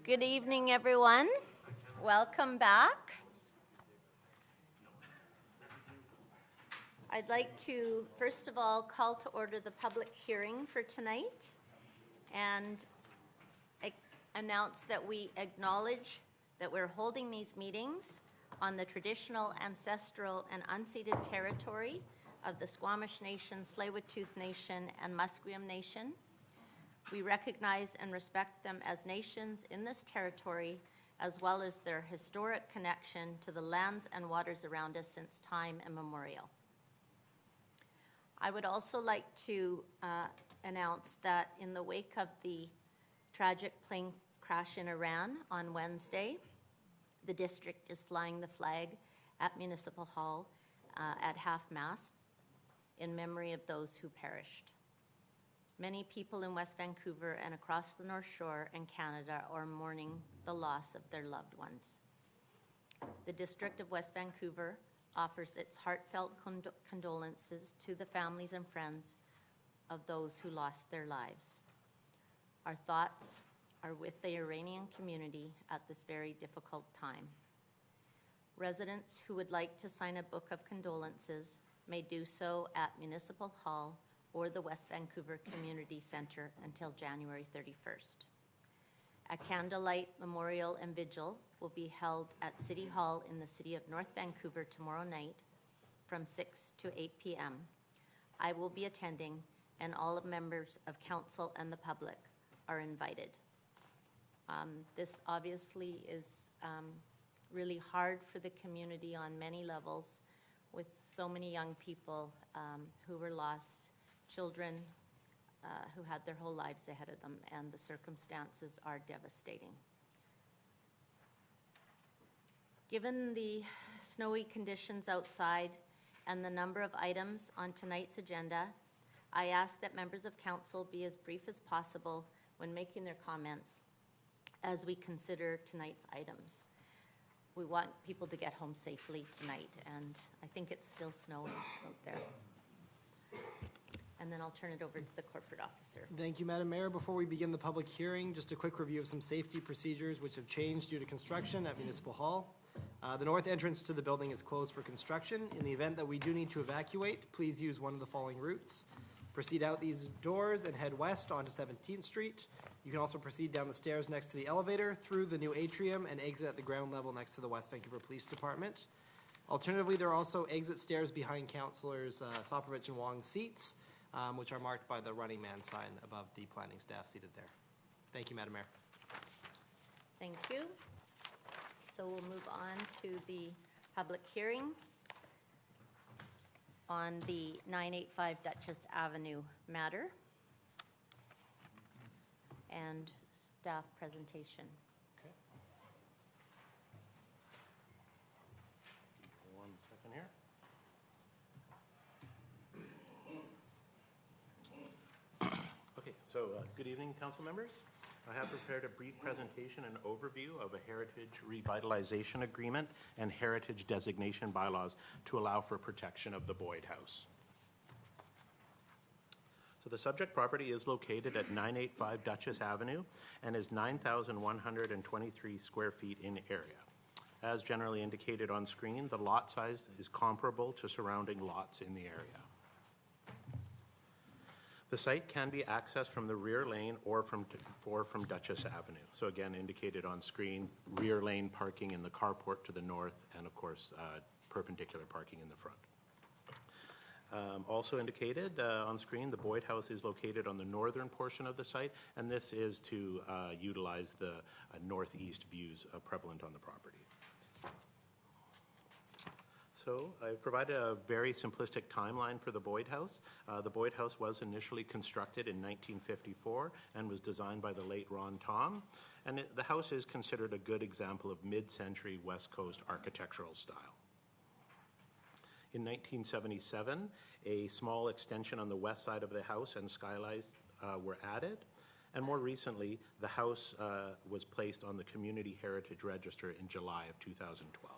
Good evening, everyone. Welcome back. I'd like to, first of all, call to order the public hearing for tonight and announce that we acknowledge that we're holding these meetings on the traditional, ancestral, and unceded territory of the Squamish Nation, Tsleil-Waututh Nation, and Musqueam Nation. We recognize and respect them as nations in this territory, as well as their historic connection to the lands and waters around us since time immemorial. I would also like to announce that in the wake of the tragic plane crash in Iran on Wednesday, the district is flying the flag at Municipal Hall at half-mast in memory of those who perished. Many people in West Vancouver and across the North Shore and Canada are mourning the loss of their loved ones. The District of West Vancouver offers its heartfelt condolences to the families and friends of those who lost their lives. Our thoughts are with the Iranian community at this very difficult time. Residents who would like to sign a book of condolences may do so at Municipal Hall or the West Vancouver Community Centre until January 31st. A candlelight memorial and vigil will be held at City Hall in the city of North Vancouver tomorrow night from 6 to 8 p.m. I will be attending, and all of members of council and the public are invited. This obviously is really hard for the community on many levels, with so many young people who were lost, children who had their whole lives ahead of them, and the circumstances are devastating. Given the snowy conditions outside and the number of items on tonight's agenda, I ask that members of council be as brief as possible when making their comments as we consider tonight's items. We want people to get home safely tonight, and I think it's still snowing out there. And then I'll turn it over to the corporate officer. Thank you, Madam Mayor. Before we begin the public hearing, just a quick review of some safety procedures which have changed due to construction at Municipal Hall. The north entrance to the building is closed for construction. In the event that we do need to evacuate, please use one of the following routes. Proceed out these doors and head west onto 17th Street. You can also proceed down the stairs next to the elevator, through the new atrium, and exit at the ground level next to the West Vancouver Police Department. Alternatively, there are also exit stairs behind Councillors Sopovich and Wong's seats, which are marked by the running man sign above the planning staff seated there. Thank you, Madam Mayor. Thank you. So we'll move on to the public hearing on the 985 Duchess Avenue matter and staff presentation. Okay. One second here. Okay, so good evening, council members. I have prepared a brief presentation and overview of a heritage revitalization agreement and heritage designation bylaws to allow for protection of the Boyd House. So the subject property is located at 985 Duchess Avenue and is 9,123 square feet in area. As generally indicated on screen, the lot size is comparable to surrounding lots in the area. The site can be accessed from the rear lane or from Duchess Avenue. So again, indicated on screen, rear lane parking in the carport to the north, and of course, perpendicular parking in the front. Also indicated on screen, the Boyd House is located on the northern portion of the site, and this is to utilize the northeast views prevalent on the property. So I've provided a very simplistic timeline for the Boyd House. The Boyd House was initially constructed in 1954 and was designed by the late Ron Tom. And the house is considered a good example of mid-century West Coast architectural style. In 1977, a small extension on the west side of the house and skylights were added. And more recently, the house was placed on the Community Heritage Register in July of 2012.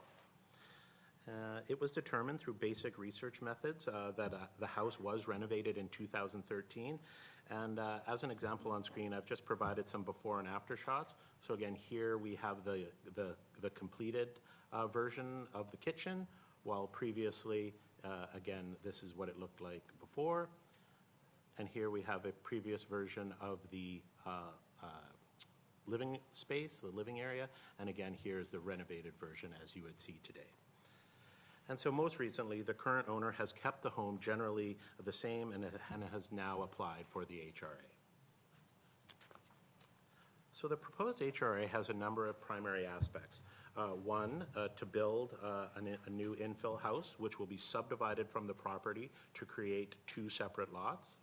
It was determined through basic research methods that the house was renovated in 2013 And as an example on screen, I've just provided some before and after shots. So again, here we have the completed version of the kitchen, while previously, again, this is what it looked like before. And here we have a previous version of the living space, the living area. And again, here's the renovated version as you would see today. And so most recently, the current owner has kept the home generally the same and has now applied for the HRA. So the proposed HRA has a number of primary aspects. One, to build a new infill house, which will be subdivided from the property to create 2 separate lots.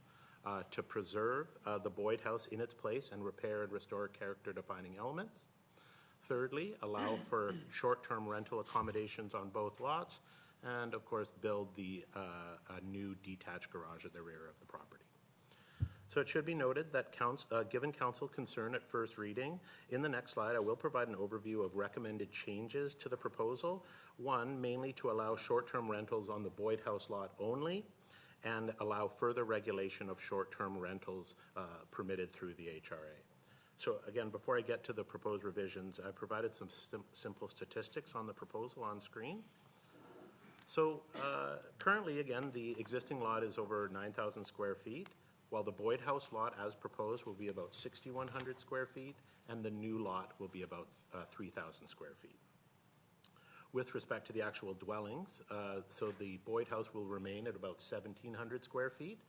To preserve the Boyd House in its place and repair and restore character-defining elements. Thirdly, allow for short-term rental accommodations on both lots, and of course, build a new detached garage at the rear of the property. So it should be noted that given council concern at first reading, in the next slide, I will provide an overview of recommended changes to the proposal. One, mainly to allow short-term rentals on the Boyd House lot only, and allow further regulation of short-term rentals permitted through the HRA. So again, before I get to the proposed revisions, I provided some simple statistics on the proposal on screen. So currently, again, the existing lot is over 9,000 square feet, while the Boyd House lot as proposed will be about 6,100 square feet, and the new lot will be about 3,000 square feet. With respect to the actual dwellings, so the Boyd House will remain at about 1,700 square feet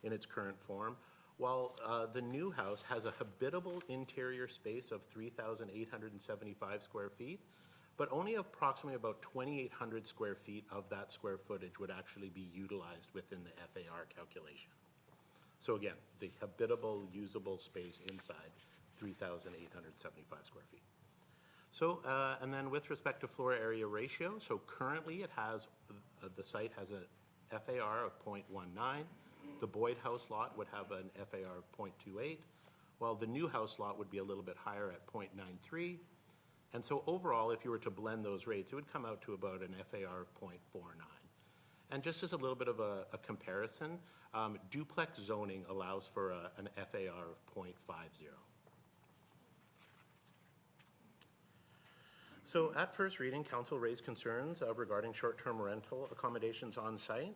in its current form, while the new house has a habitable interior space of 3,875 square feet, but only approximately about 2,800 square feet of that square footage would actually be utilized within the FAR calculation. So again, the habitable, usable space inside 3,875 square feet. So, and then with respect to floor area ratio, so currently it has, the site has a FAR of 0.19. The Boyd House lot would have an FAR of 0.28, while the new house lot would be a little bit higher at 0.93. And so overall, if you were to blend those rates, it would come out to about an FAR of 0.49. And just as a little bit of a comparison, duplex zoning allows for an FAR of 0.50. So at first reading, council raised concerns regarding short-term rental accommodations on site.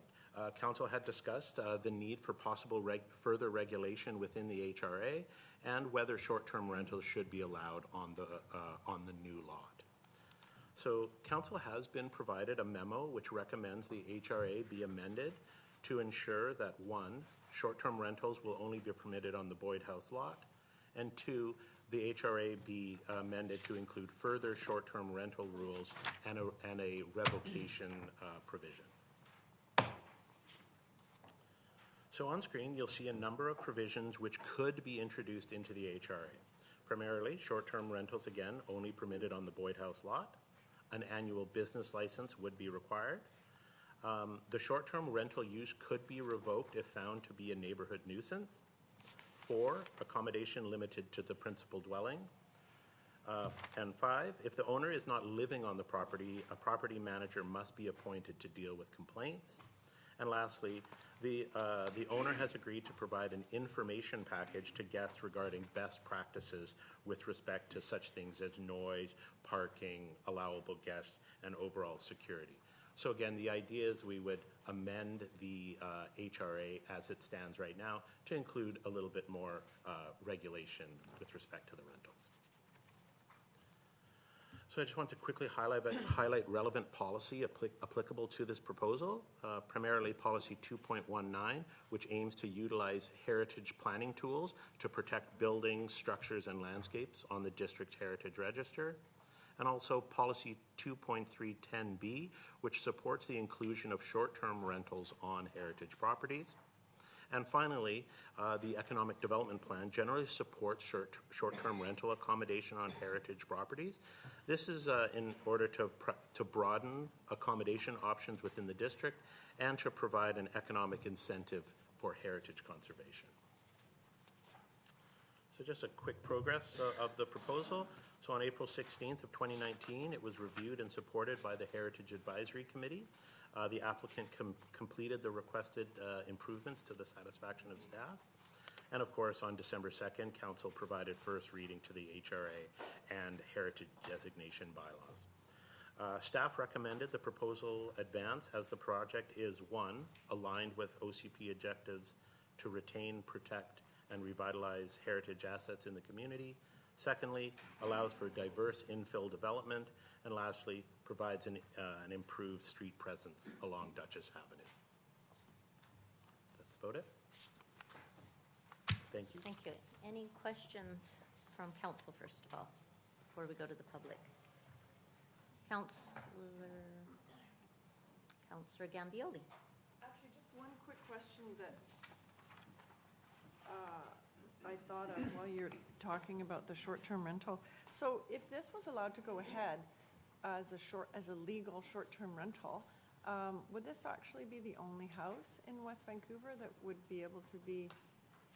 Council had discussed the need for possible further regulation within the HRA and whether short-term rentals should be allowed on the new lot. So council has been provided a memo which recommends the HRA be amended to ensure that 1, short-term rentals will only be permitted on the Boyd House lot, and 2, the HRA be amended to include further short-term rental rules and a revocation provision. So on screen, you'll see a number of provisions which could be introduced into the HRA. Primarily, short-term rentals, again, only permitted on the Boyd House lot. An annual business license would be required. The short-term rental use could be revoked if found to be a neighborhood nuisance. 4, accommodation limited to the principal dwelling. And 5, if the owner is not living on the property, a property manager must be appointed to deal with complaints. And lastly, the owner has agreed to provide an information package to guests regarding best practices with respect to such things as noise, parking, allowable guests, and overall security. So again, the idea is we would amend the HRA as it stands right now to include a little bit more regulation with respect to the rentals. So I just want to quickly highlight relevant policy applicable to this proposal, primarily policy 2.19, which aims to utilize heritage planning tools to protect buildings, structures, and landscapes on the district heritage register. And also policy 2.310B, which supports the inclusion of short-term rentals on heritage properties. And finally, the Economic Development Plan generally supports short-term rental accommodation on heritage properties. This is in order to broaden accommodation options within the district and to provide an economic incentive for heritage conservation. So just a quick progress of the proposal. So on April 16th of 2019, it was reviewed and supported by the Heritage Advisory Committee. The applicant completed the requested improvements to the satisfaction of staff. And of course, on December 2nd, Council provided first reading to the HRA and heritage designation bylaws. Staff recommended the proposal advance as the project is, one, aligned with OCP objectives to retain, protect, and revitalize heritage assets in the community. Secondly, allows for diverse infill development. And lastly, provides an improved street presence along Duchess Avenue. That's about it. Thank you. Thank you. Any questions from council, first of all, before we go to the public? Councillor Gambioli. Actually, just one quick question that I thought of while you're talking about the short-term rental. So if this was allowed to go ahead as a legal short-term rental, would this actually be the only house in West Vancouver that would be able to be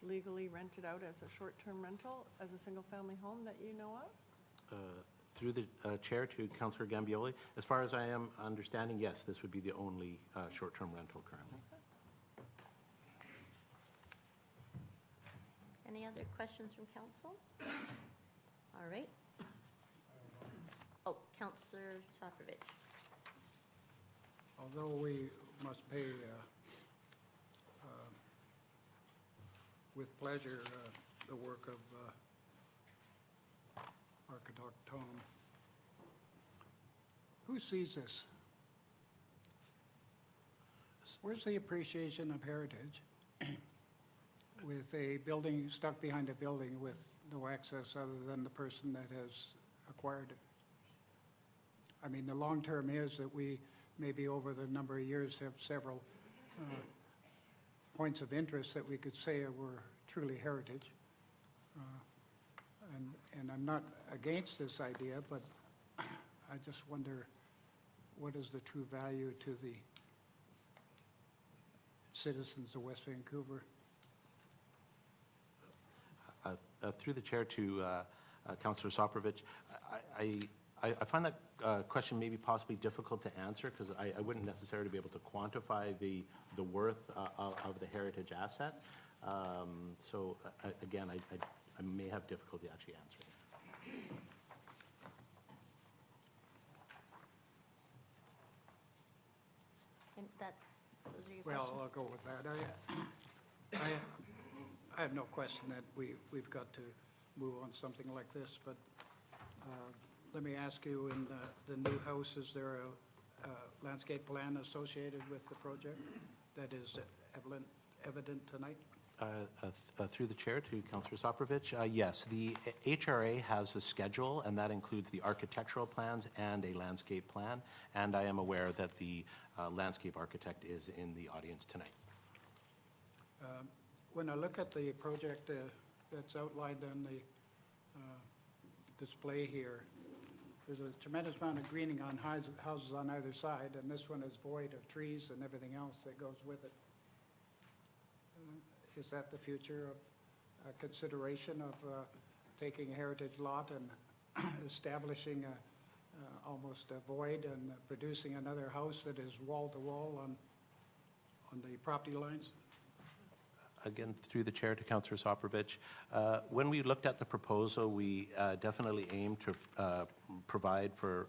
legally rented out as a short-term rental, as a single-family home that you know of? Through the chair to Councillor Gambioli, as far as I am understanding, yes, this would be the only short-term rental currently. Any other questions from council? All right. Oh, Councillor Soprovich. Although we must pay with pleasure the work of architect Tom, who sees this? Where's the appreciation of heritage with a building stuck behind a building with no access other than the person that has acquired it? I mean, the long term is that we maybe over the number of years have several points of interest that we could say were truly heritage. And I'm not against this idea, but I just wonder what is the true value to the citizens of West Vancouver? Through the chair to Councillor Soprovich, I find that question maybe possibly difficult to answer because I wouldn't necessarily be able to quantify the worth of the heritage asset. So again, I may have difficulty actually answering. And those are your Well, questions? I'll go with that. I have no question that we've got to move on something like this, but let me ask you, in the new house, is there a landscape plan associated with the project that is evident tonight? Through the chair to Councillor Soprovich, yes, the HRA has a schedule, and that includes the architectural plans and a landscape plan, and I am aware that the landscape architect is in the audience tonight. When I look at the project that's outlined on the display here, there's a tremendous amount of greening on houses on either side, and this one is void of trees and everything else that goes with it. Is that the future of consideration of taking a heritage lot and establishing almost a void and producing another house that is wall to wall on the property lines? Again, through the chair to Councillor Soprovich, when we looked at the proposal, we definitely aimed to provide for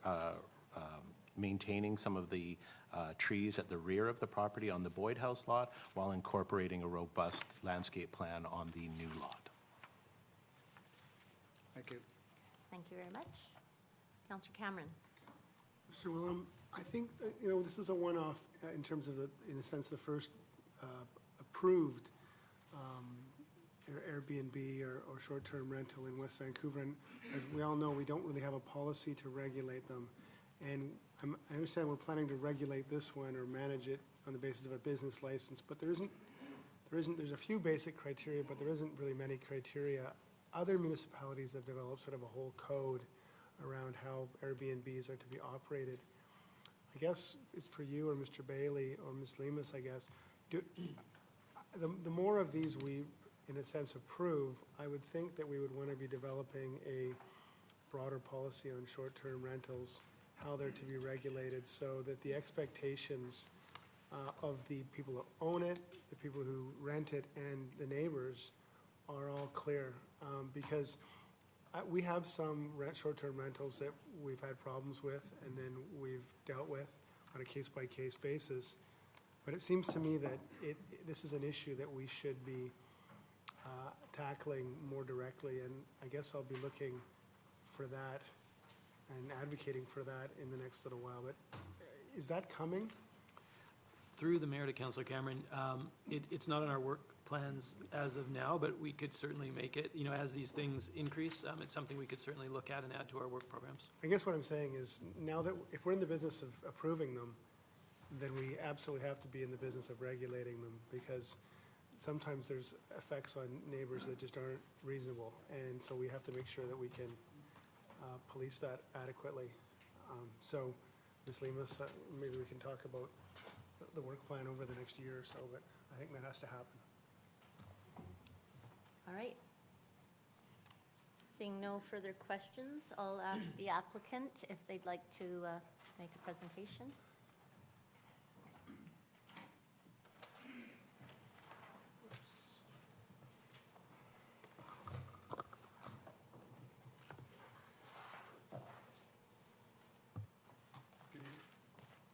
maintaining some of the trees at the rear of the property on the Boyd House lot while incorporating a robust landscape plan on the new lot. Thank you. Thank you very much. Councillor Cameron. Mr. Willem, I think, this is a one-off in terms of, in a sense, the first approved Airbnb or short-term rental in West Vancouver. And as we all know, we don't really have a policy to regulate them. And I understand we're planning to regulate this one or manage it on the basis of a business license, but there's a few basic criteria, but there isn't really many criteria. Other municipalities have developed sort of a whole code around how Airbnbs are to be operated. I guess it's for you or Mr. Bailey or Ms. Lemus, I guess. The more of these we, in a sense, approve, I would think that we would want to be developing a broader policy on short-term rentals, how they're to be regulated, so that the expectations of the people who own it, the people who rent it, and the neighbors are all clear, because we have some short-term rentals that we've had problems with, and then we've dealt with on a case-by-case basis. But it seems to me that this is an issue that we should be tackling more directly, and I guess I'll be looking for that and advocating for that in the next little while. But is that coming? Through the mayor to Councillor Cameron, it's not in our work plans as of now, but we could certainly make it, as these things increase, it's something we could certainly look at and add to our work programs. I guess what I'm saying is, now that, if we're in the business of approving them, then we absolutely have to be in the business of regulating them, because sometimes there's effects on neighbors that just aren't reasonable, and so we have to make sure that we can police that adequately. So, Ms. Lemus, maybe we can talk about the work plan over the next year or so, but I think that has to happen. All right. Seeing no further questions, I'll ask the applicant if they'd like to make a presentation.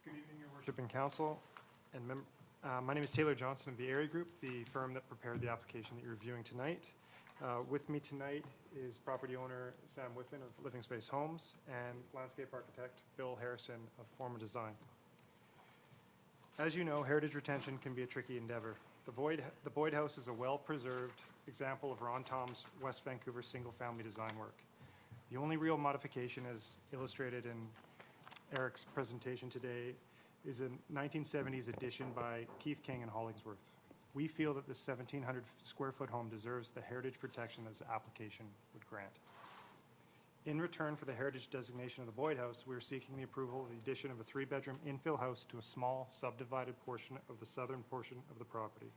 Good evening, Your Worship and Council. And my name is Taylor Johnson of the Area Group, the firm that prepared the application that you're reviewing tonight. With me tonight is property owner Sam Whiffen of Living Space Homes and landscape architect Bill Harrison of Forma Design. As you know, heritage retention can be a tricky endeavor. The Boyd House is a well-preserved example of Ron Tom's West Vancouver single-family design work. The only real modification, as illustrated in Eric's presentation today, is a 1970s addition by Keith King and Hollingsworth. We feel that this 1,700 square foot home deserves the heritage protection that this application would grant. In return for the heritage designation of the Boyd House, we are seeking the approval of the addition of a 3-bedroom infill house to a small subdivided portion of the southern portion of the property.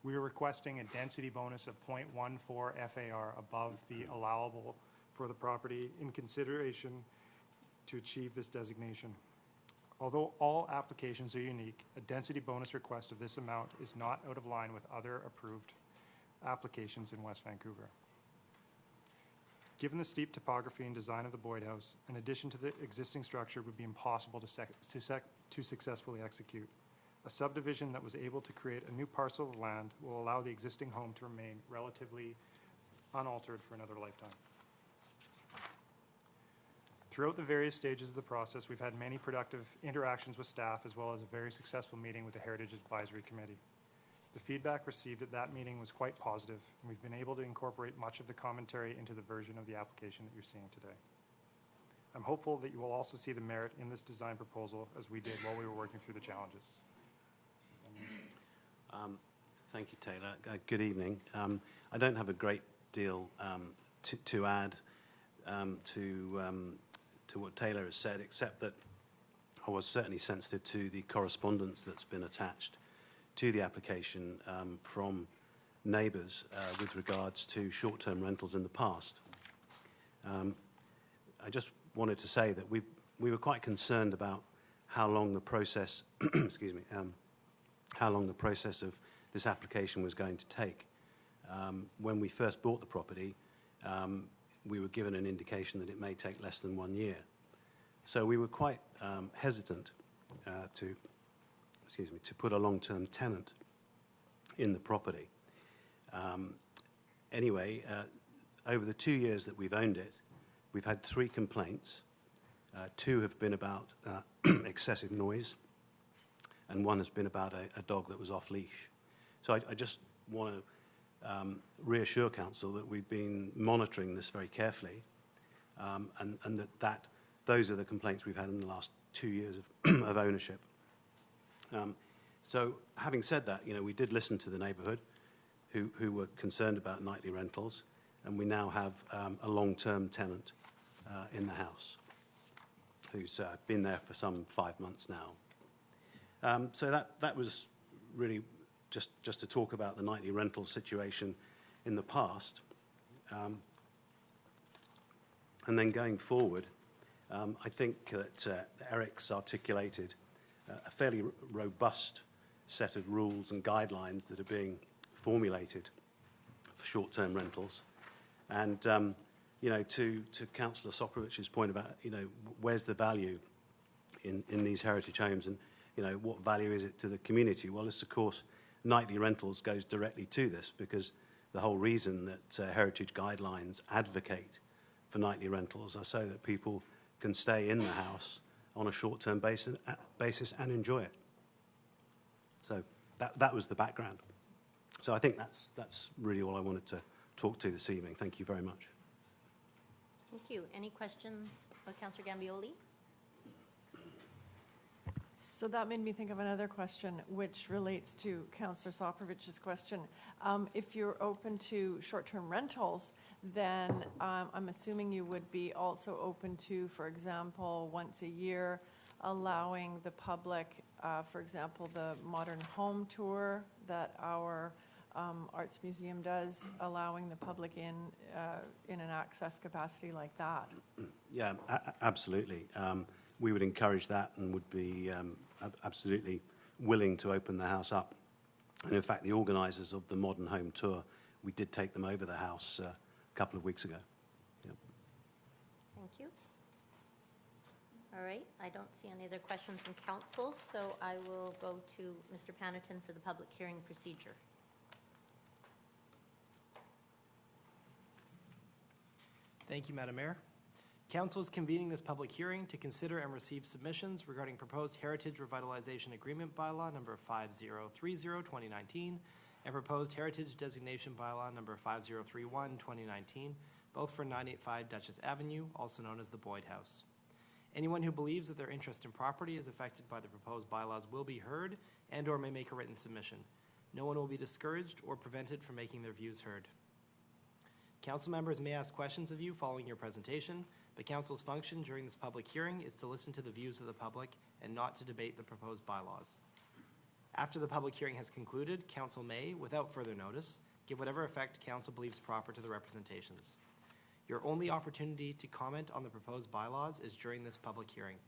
We are requesting a density bonus of 0.14 FAR above the allowable for the property in consideration to achieve this designation. Although all applications are unique, a density bonus request of this amount is not out of line with other approved applications in West Vancouver. Given the steep topography and design of the Boyd House, an addition to the existing structure would be impossible to successfully execute. A subdivision that was able to create a new parcel of land will allow the existing home to remain relatively unaltered for another lifetime. Throughout the various stages of the process, we've had many productive interactions with staff, as well as a very successful meeting with the Heritage Advisory Committee. The feedback received at that meeting was quite positive, and we've been able to incorporate much of the commentary into the version of the application that you're seeing today. I'm hopeful that you will also see the merit in this design proposal, as we did while we were working through the challenges. Thank you, Taylor. Good evening. I don't have a great deal to add to what Taylor has said, except that I was certainly sensitive to the correspondence that's been attached to the application from neighbours with regards to short-term rentals in the past. I just wanted to say that we were quite concerned about how long the process, excuse me, how long the process of this application was going to take. When we first bought the property, we were given an indication that it may take less than 1 year. So we were quite hesitant to put a long-term tenant in the property. Anyway, over the 2 years that we've owned it, we've had 3 complaints. 2 have been about excessive noise, and 1 has been about a dog that was off leash. So I just want to reassure Council that we've been monitoring this very carefully, and that those are the complaints we've had in the last 2 years of ownership. So having said that, we did listen to the neighbourhood who were concerned about nightly rentals, and we now have a long-term tenant in the house who's been there for some 5 months now. So that was really just to talk about the nightly rental situation in the past. And then going forward, I think that Eric's articulated a fairly robust set of rules and guidelines that are being formulated short-term rentals. And, to Councillor Soprovich's point about, where's the value in these heritage homes and, what value is it to the community? Well, it's, of course, nightly rentals goes directly to this, because the whole reason that heritage guidelines advocate for nightly rentals are so that people can stay in the house on a short-term basis and enjoy it. So that was the background. So I think that's really all I wanted to talk to this evening. Thank you very much. Thank you. Any questions for Councillor Gambioli? So that made me think of another question, which relates to Councillor Soprovich's question. If you're open to short-term rentals, then I'm assuming you would be also open to, for example, once a year, allowing the public, for example, the modern home tour that our Arts Museum does, allowing the public in an access capacity like that. Yeah, absolutely. We would encourage that and would be absolutely willing to open the house up. And in fact, the organisers of the Modern Home Tour, we did take them over the house a couple of weeks ago. Yep. Thank you. All right, I don't see any other questions from council, so I will go to Mr. Pannerton for the public hearing procedure. Thank you, Madam Mayor. Council is convening this public hearing to consider and receive submissions regarding proposed Heritage Revitalization Agreement Bylaw number 5030-2019 and proposed Heritage Designation Bylaw number 5031-2019, both for 985 Duchess Avenue, also known as the Boyd House. Anyone who believes that their interest in property is affected by the proposed bylaws will be heard and or may make a written submission. No one will be discouraged or prevented from making their views heard. Council members may ask questions of you following your presentation, but Council's function during this public hearing is to listen to the views of the public and not to debate the proposed bylaws. After the public hearing has concluded, Council may, without further notice, give whatever effect Council believes proper to the representations. Your only opportunity to comment on the proposed bylaws is during this public hearing.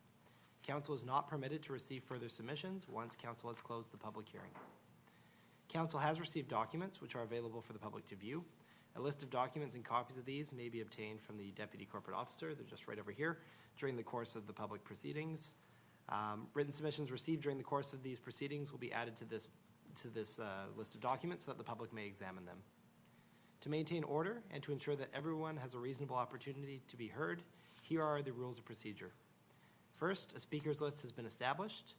Council is not permitted to receive further submissions once Council has closed the public hearing. Council has received documents which are available for the public to view. A list of documents and copies of these may be obtained from the Deputy Corporate Officer, they're just right over here, during the course of the public proceedings. Written submissions received during the course of these proceedings will be added to this list of documents so that the public may examine them. To maintain order and to ensure that everyone has a reasonable opportunity to be heard, here are the rules of procedure. First, a speakers list has been established.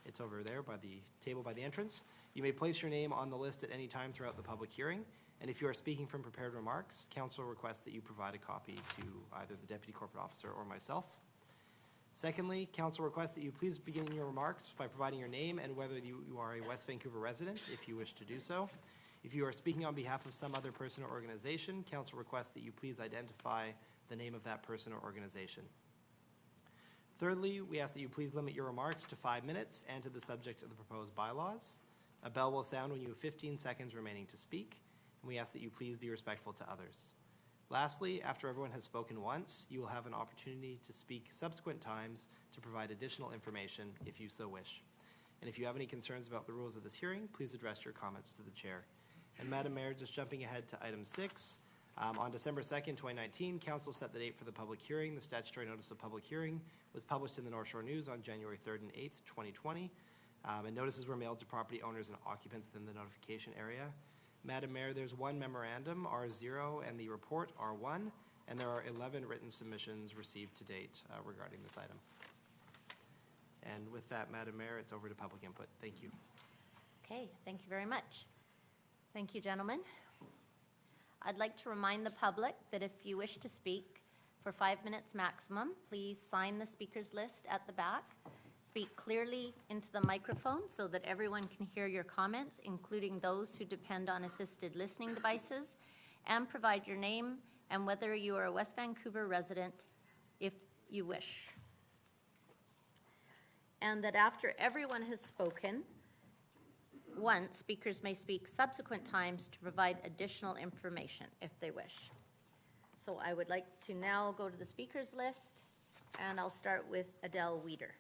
It's over there by the table by the entrance. You may place your name on the list at any time throughout the public hearing. And if you are speaking from prepared remarks, Council requests that you provide a copy to either the Deputy Corporate Officer or myself. Secondly, Council requests that you please begin your remarks by providing your name and whether you are a West Vancouver resident, if you wish to do so. If you are speaking on behalf of some other person or organization, Council requests that you please identify the name of that person or organization. Thirdly, we ask that you please limit your remarks to 5 minutes and to the subject of the proposed bylaws. A bell will sound when you have 15 seconds remaining to speak. And we ask that you please be respectful to others. Lastly, after everyone has spoken once, you will have an opportunity to speak subsequent times to provide additional information if you so wish. And if you have any concerns about the rules of this hearing, please address your comments to the Chair. And Madam Mayor, just jumping ahead to item 6, on December 2nd, 2019, Council set the date for the public hearing. The statutory notice of public hearing was published in the North Shore News on January 3rd and 8th, 2020, and notices were mailed to property owners and occupants within the notification area. Madam Mayor, there's one memorandum, R0, and the report, R1, and there are 11 written submissions received to date regarding this item. And with that, Madam Mayor, it's over to public input. Thank you. Okay, thank you very much. Thank you, gentlemen. I'd like to remind the public that if you wish to speak for 5 minutes maximum, please sign the speakers list at the back. Speak clearly into the microphone so that everyone can hear your comments, including those who depend on assisted listening devices, and provide your name and whether you are a West Vancouver resident if you wish. And that after everyone has spoken once, speakers may speak subsequent times to provide additional information if they wish. So I would like to now go to the speakers list, and I'll start with Adele Weeder.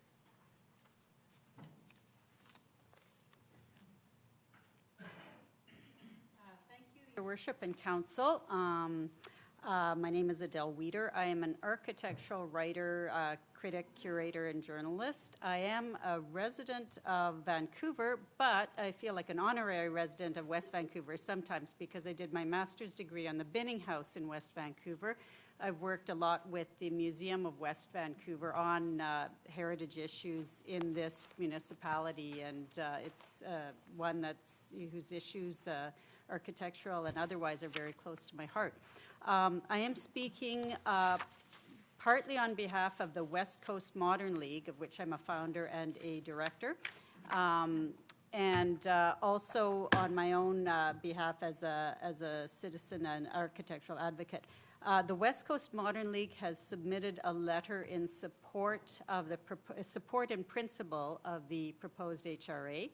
Thank you. Your Worship and Council. My name is Adele Weeder. I am an architectural writer, critic, curator, and journalist. I am a resident of Vancouver, but I feel like an honorary resident of West Vancouver sometimes because I did my master's degree on the Binning House in West Vancouver. I've worked a lot with the Museum of West Vancouver on heritage issues in this municipality, and it's one whose issues, architectural and otherwise, are very close to my heart. I am speaking partly on behalf of the West Coast Modern League, of which I'm a founder and a director, and also on my own behalf as a citizen and architectural advocate. The West Coast Modern League has submitted a letter in support of the support in principle of the proposed HRA.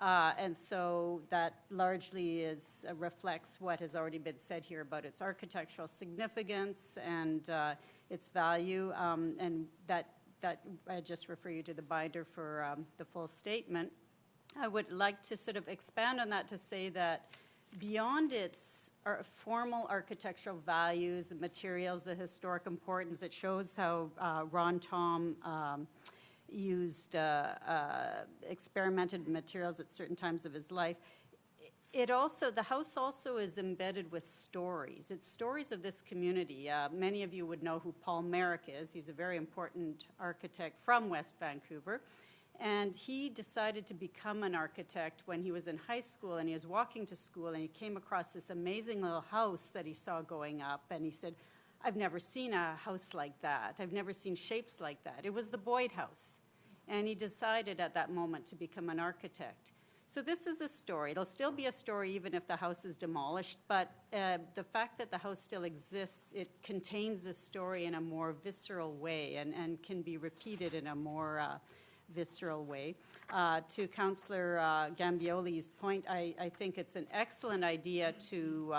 And so that largely reflects what has already been said here about its architectural significance and its value, and that I just refer you to the binder for the full statement. I would like to sort of expand on that to say that beyond its formal architectural values, the materials, the historic importance, it shows how Ron Tom used experimented materials at certain times of his life. The house also is embedded with stories. It's stories of this community. Many of you would know who Paul Merrick is. He's a very important architect from West Vancouver. And he decided to become an architect when he was in high school, and he was walking to school, and he came across this amazing little house that he saw going up, and he said, I've never seen a house like that. I've never seen shapes like that. It was the Boyd House. And he decided at that moment to become an architect. So this is a story. It'll still be a story even if the house is demolished, but the fact that the house still exists, it contains the story in a more visceral way and can be repeated in a more visceral way. To Councillor Gambioli's point, I think it's an excellent idea to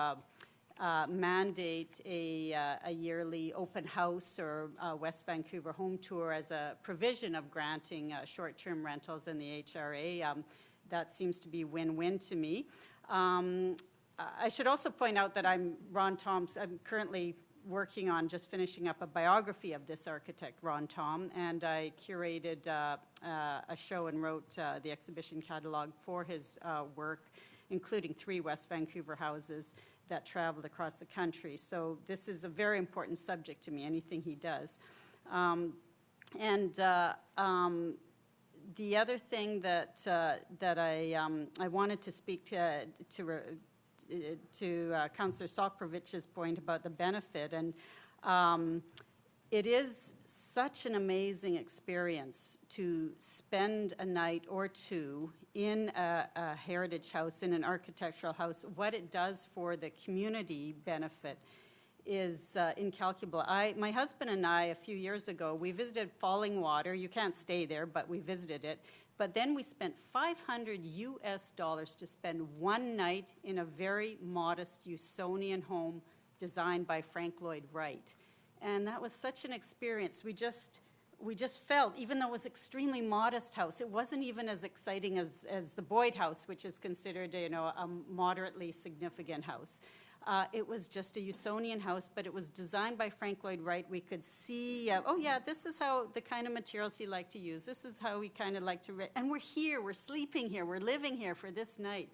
mandate a yearly open house or West Vancouver home tour as a provision of granting short-term rentals in the HRA. That seems to be win-win to me. I should also point out that I'm currently working on just finishing up a biography of this architect, Ron Tom, and I curated a show and wrote the exhibition catalog for his work, including 3 West Vancouver houses that traveled across the country. So this is a very important subject to me, anything he does. The other thing that I wanted to speak to Councillor Sokrovich's point about the benefit, and it is such an amazing experience to spend a night or two in a heritage house, in an architectural house. What it does for the community benefit is incalculable. My husband and I, a few years ago, we visited Falling Water. You can't stay there, but we visited it. But then we spent $500 to spend one night in a very modest Usonian home designed by Frank Lloyd Wright. And that was such an experience. We just felt, even though it was an extremely modest house, it wasn't even as exciting as the Boyd House, which is considered a moderately significant house. It was just a Usonian house, but it was designed by Frank Lloyd Wright. We could see, this is how the kind of materials he liked to use. This is how he kind of liked to, and we're here, we're sleeping here, we're living here for this night.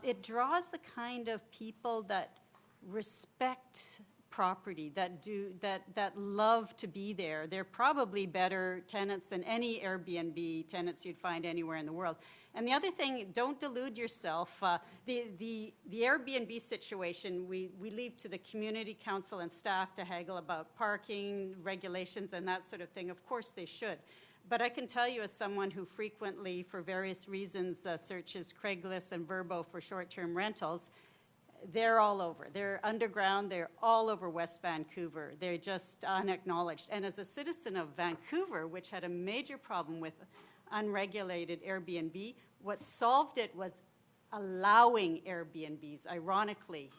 It draws the kind of people that respect property, that love to be there. They're probably better tenants than any Airbnb tenants you'd find anywhere in the world. And the other thing, don't delude yourself. The Airbnb situation, we leave to the community council and staff to haggle about parking regulations and that sort of thing. Of course they should. But I can tell you, as someone who frequently, for various reasons, searches Craigslist and Vrbo for short-term rentals, they're all over. They're underground. They're all over West Vancouver. They're just unacknowledged. And as a citizen of Vancouver, which had a major problem with unregulated Airbnb, what solved it was allowing Airbnbs, ironically.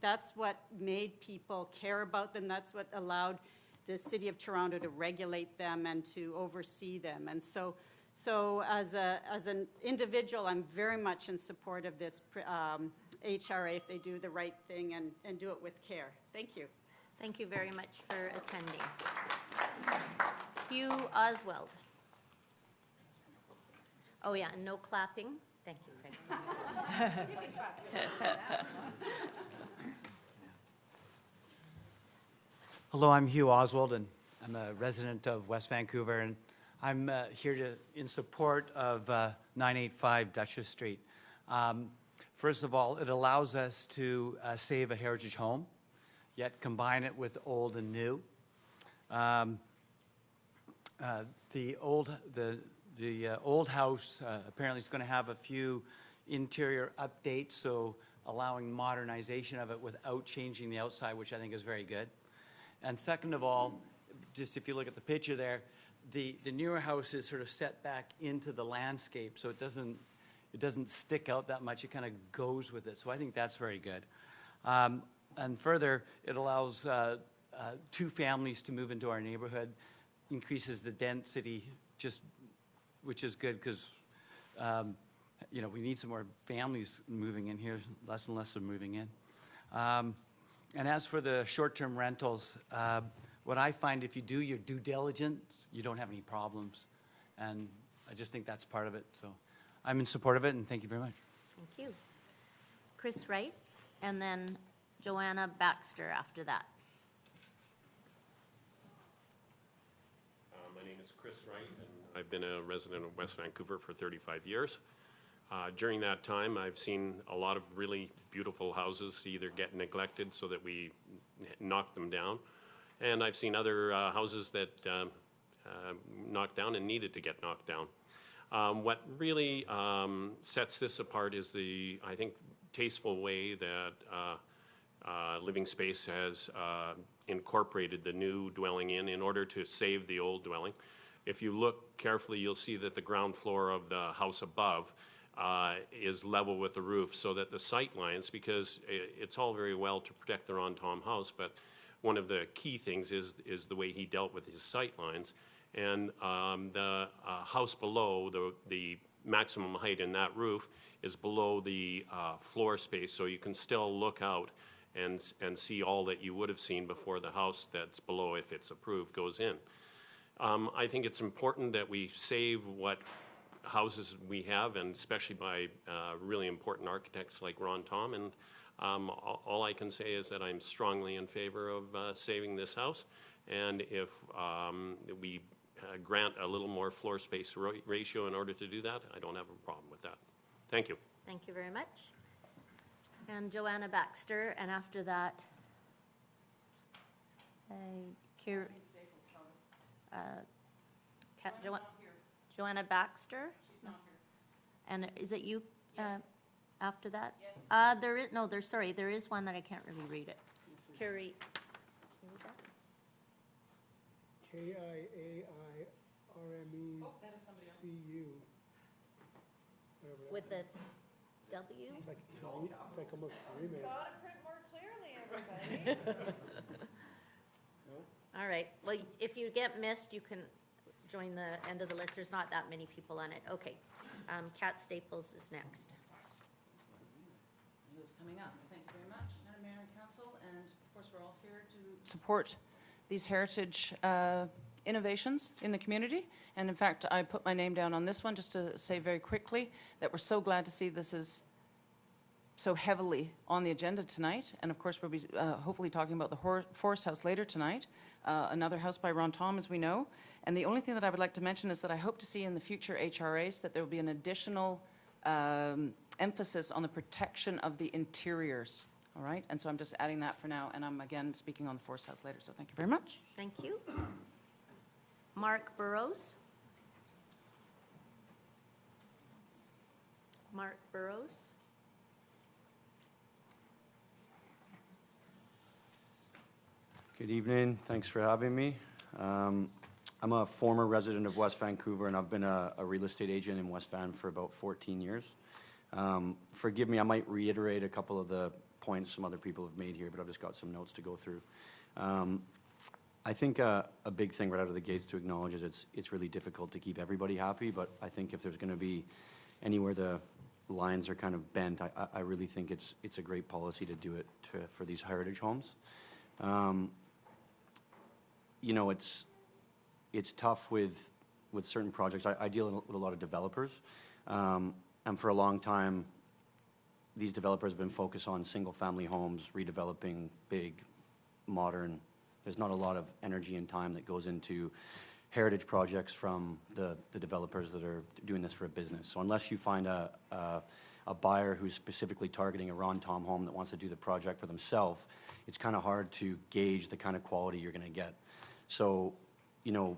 That's what made people care about them. That's what allowed the City of Toronto to regulate them and to oversee them. And so So as an individual, I'm very much in support of this HRA if they do the right thing and do it with care. Thank you. Thank you very much for attending. Hugh Oswald. Oh, yeah, and no clapping. Thank you, Craig. Hello, I'm Hugh Oswald, and I'm a resident of West Vancouver, and I'm here in support of 985 Duchess Street. First of all, it allows us to save a heritage home, yet combine it with old and new. The old house apparently is going to have a few interior updates, so allowing modernization of it without changing the outside, which I think is very good. And second of all, just if you look at the picture there, the newer house is sort of set back into the landscape, so it doesn't stick out that much. It kind of goes with it, so I think that's very good. And further, it allows two families to move into our neighborhood, increases the density, which is good because we need some more families moving in here, less and less are moving in. And as for the short-term rentals, what I find, if you do your due diligence, you don't have any problems. And I just think that's part of it. So I'm in support of it, and thank you very much. Thank you. Chris Wright, and then Joanna Baxter after that. My name is Chris Wright, and I've been a resident of West Vancouver for 35 years. During that time, I've seen a lot of really beautiful houses either get neglected so that we knock them down, and I've seen other houses that knocked down and needed to get knocked down. What really sets this apart is the, I think, tasteful way that Living Space has incorporated the new dwelling in order to save the old dwelling. If you look carefully, you'll see that the ground floor of the house above is level with the roof, so that the sight lines, because it's all very well to protect the Ron Tom house, but one of the key things is the way he dealt with his sight lines. And the house below, the maximum height in that roof is below the floor space, so you can still look out and see all that you would have seen before the house that's below, if it's approved, goes in. I think it's important that we save what houses we have, and especially by really important architects like Ron Tom. And all I can say is that I'm strongly in favor of saving this house. And if we grant a little more floor space ratio in order to do that, I don't have a problem with that. Thank you. Thank you very much. And Joanna Baxter, and after that, Joanna Baxter? She's not here. And is it you after that? Yes. There is one that I can't really read it. Carrie. KIAIRMECU. With the W? It's like almost remade. Got to print more clearly, everybody. All right. Well, if you get missed, you can join the end of the list. There's not that many people on it. Okay. Kat Staples is next. Who's coming up? Thank you very much, Madam Mayor and Council, and of course we're all here to support these heritage innovations in the community. And in fact, I put my name down on this one just to say very quickly that we're so glad to see this is so heavily on the agenda tonight. And of course, we'll be hopefully talking about the Forest House later tonight, another house by Ron Tom, as we know. And the only thing that I would like to mention is that I hope to see in the future HRAs that there will be an additional emphasis on the protection of the interiors. All right, and so I'm just adding that for now, and I'm again speaking on the Forest House later, so thank you very much. Thank you. Mark Burrows. Mark Burrows. Good evening, thanks for having me. I'm a former resident of West Vancouver, and I've been a real estate agent in West Van for about 14 years. Forgive me, I might reiterate a couple of the points some other people have made here, but I've just got some notes to go through. I think a big thing right out of the gates to acknowledge is it's really difficult to keep everybody happy, but I think if there's going to be anywhere the lines are kind of bent, I really think it's a great policy to do it for these heritage homes. You know, it's tough with certain projects. I deal with a lot of developers, and for a long time, these developers have been focused on single-family homes, redeveloping big, modern. There's not a lot of energy and time that goes into heritage projects from the developers that are doing this for a business. So unless you find a buyer who's specifically targeting a Ron Tom home that wants to do the project for themselves, it's kind of hard to gauge the kind of quality you're going to get. So, you know,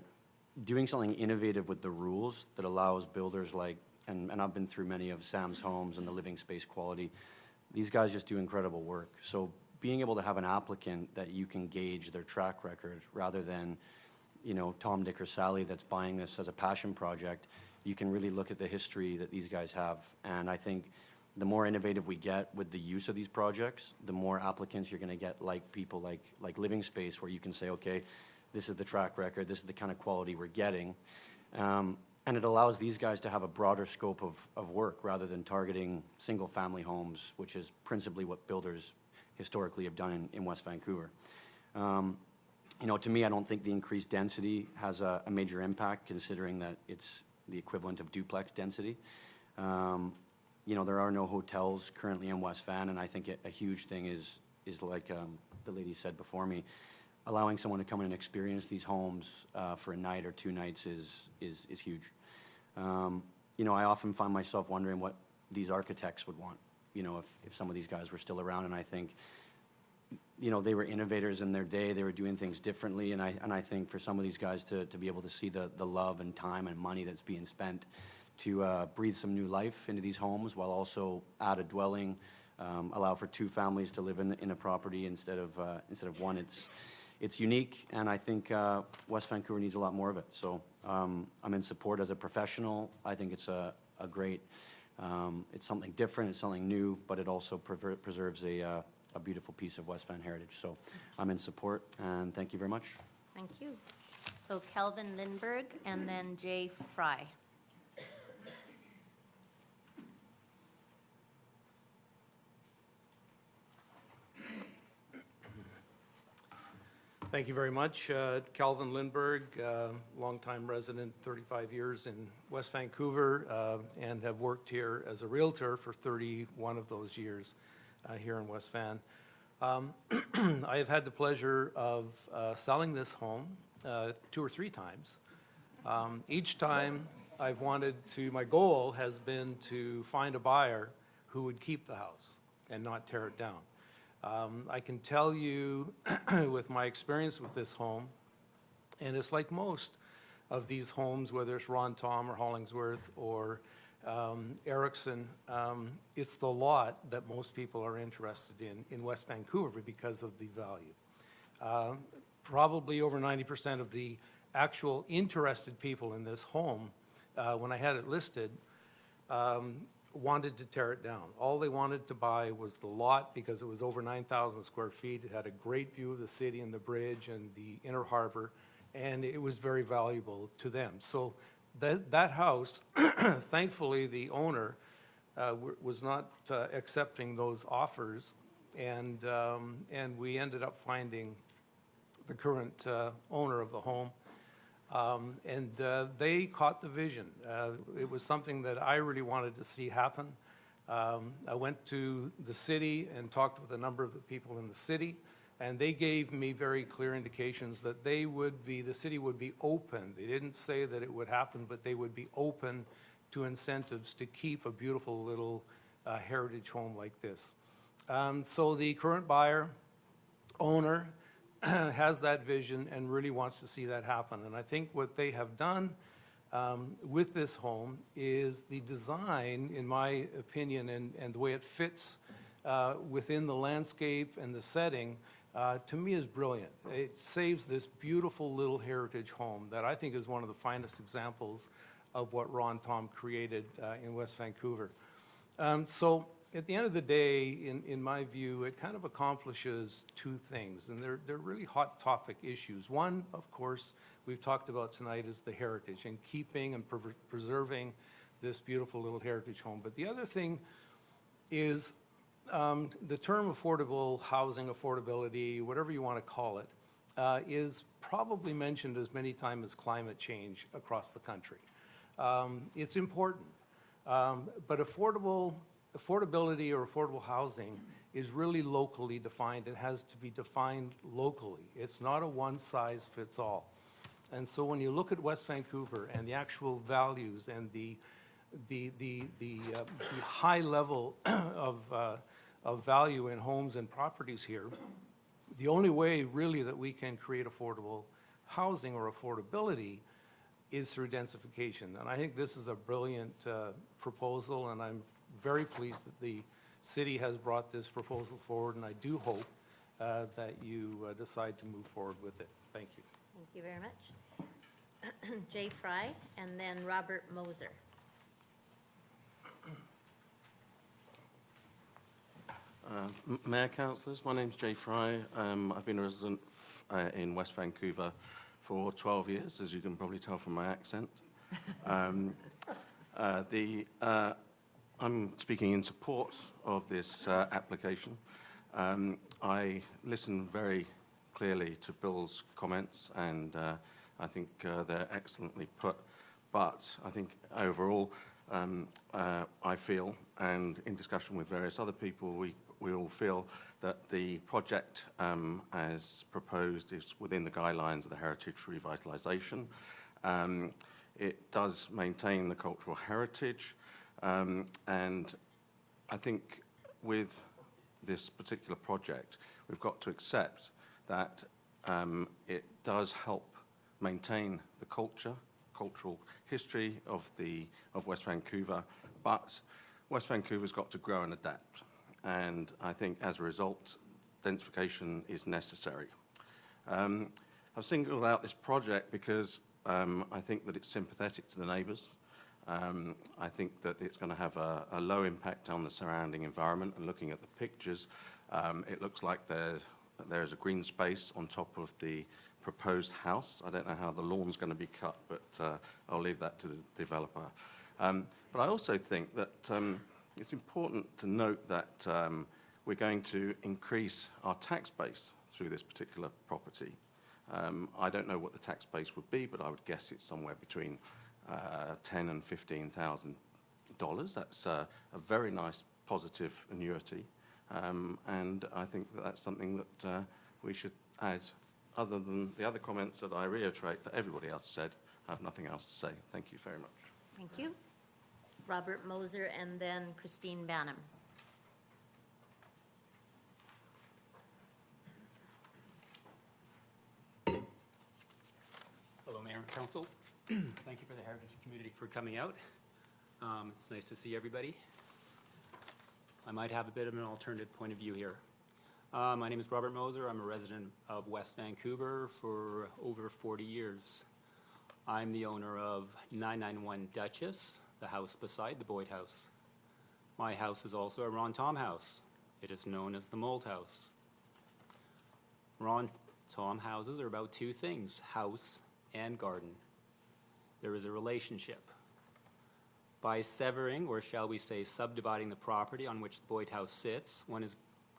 doing something innovative with the rules that allows builders like, and I've been through many of Sam's homes and the living space quality, these guys just do incredible work. So being able to have an applicant that you can gauge their track record rather than, you know, Tom, Dick, or Sally that's buying this as a passion project, you can really look at the history that these guys have. And I think the more innovative we get with the use of these projects, the more applicants you're going to get, like people like Living Space, where you can say, okay, this is the track record, this is the kind of quality we're getting. And it allows these guys to have a broader scope of work rather than targeting single-family homes, which is principally what builders historically have done in West Vancouver. You know, to me, I don't think the increased density has a major impact, considering that it's the equivalent of duplex density. You know, there are no hotels currently in West Van, and I think a huge thing is like the lady said before me, allowing someone to come in and experience these homes for a night or 2 nights is huge. You know, I often find myself wondering what these architects would want, you know, if some of these guys were still around. And I think, you know, they were innovators in their day. They were doing things differently. And I think for some of these guys to be able to see the love and time and money that's being spent to breathe some new life into these homes while also add a dwelling, allow for 2 families to live in a property instead of one, it's unique, and I think West Vancouver needs a lot more of it. So I'm in support as a professional. I think it's a great, it's something different, it's something new, but it also preserves a beautiful piece of West Van heritage. So I'm in support, and thank you very much. Thank you. So Calvin Lindbergh and then Jay Fry. Thank you very much. Calvin Lindbergh, longtime resident, 35 years in West Vancouver, and have worked here as a realtor for 31 of those years here in West Van. I have had the pleasure of selling this home 2 or 3 times. Each time I've wanted to, my goal has been to find a buyer who would keep the house and not tear it down. I can tell you with my experience with this home, and it's like most of these homes, whether it's Ron Tom or Hollingsworth or Erickson, it's the lot that most people are interested in West Vancouver because of the value. Probably over 90% of the actual interested people in this home, when I had it listed, wanted to tear it down. All they wanted to buy was the lot because it was over 9,000 square feet. It had a great view of the city and the bridge and the inner harbor, and it was very valuable to them. So that house, thankfully, the owner was not accepting those offers, and we ended up finding the current owner of the home. And they caught the vision. It was something that I really wanted to see happen. I went to the city and talked with a number of the people in the city, and they gave me very clear indications that the city would be open. They didn't say that it would happen, but they would be open to incentives to keep a beautiful little heritage home like this. So the current buyer, owner, has that vision and really wants to see that happen. And I think what they have done with this home is the design, in my opinion, and the way it fits within the landscape and the setting, to me is brilliant. It saves this beautiful little heritage home that I think is one of the finest examples of what Ron Tom created in West Vancouver. So at the end of the day, in my view, it kind of accomplishes two things, and they're really hot topic issues. One, of course, we've talked about tonight is the heritage and keeping and preserving this beautiful little heritage home. But the other thing is the term affordable housing, affordability, whatever you want to call it, is probably mentioned as many times as climate change across the country. It's important, but affordability or affordable housing is really locally defined. It has to be defined locally. It's not a one-size-fits-all. And so when you look at West Vancouver and the actual values and the high level of value in homes and properties here, the only way really that we can create affordable housing or affordability is through densification. And I think this is a brilliant proposal, and I'm very pleased that the city has brought this proposal forward, and I do hope that you decide to move forward with it. Thank you. Thank you very much. Jay Fry, and then Robert Moser. Mayor, councillors, my name's Jay Fry. I've been a resident in West Vancouver for 12 years, as you can probably tell from my accent. I'm speaking in support of this application. I listened very clearly to Bill's comments, and I think they're excellently put. But I think overall, I feel, and in discussion with various other people, we all feel that the project as proposed is within the guidelines of the heritage revitalisation. It does maintain the cultural heritage, and I think with this particular project, we've got to accept that it does help maintain the cultural history of West Vancouver, but West Vancouver's got to grow and adapt. And I think as a result, densification is necessary. I've singled out this project because I think that it's sympathetic to the neighbours. I think that it's going to have a low impact on the surrounding environment. And looking at the pictures, it looks like there's a green space on top of the proposed house. I don't know how the lawn's going to be cut, but I'll leave that to the developer. But I also think that it's important to note that we're going to increase our tax base through this particular property. I don't know what the tax base would be, but I would guess it's somewhere between $10,000 and $15,000. That's a very nice positive annuity, and I think that that's something that we should add. Other than the other comments that I reiterate that everybody else said, I have nothing else to say. Thank you very much. Thank you. Robert Moser, and then Christine Banham. Hello, Mayor and Council. Thank you for the Heritage community for coming out. It's nice to see everybody. I might have a bit of an alternative point of view here. My name is Robert Moser. I'm a resident of West Vancouver for over 40 years. I'm the owner of 991 Duchess, the house beside the Boyd House. My house is also a Ron Tom house. It is known as the Mold House. Ron Tom houses are about two things, house and garden. There is a relationship. By severing, or shall we say subdividing the property on which the Boyd House sits,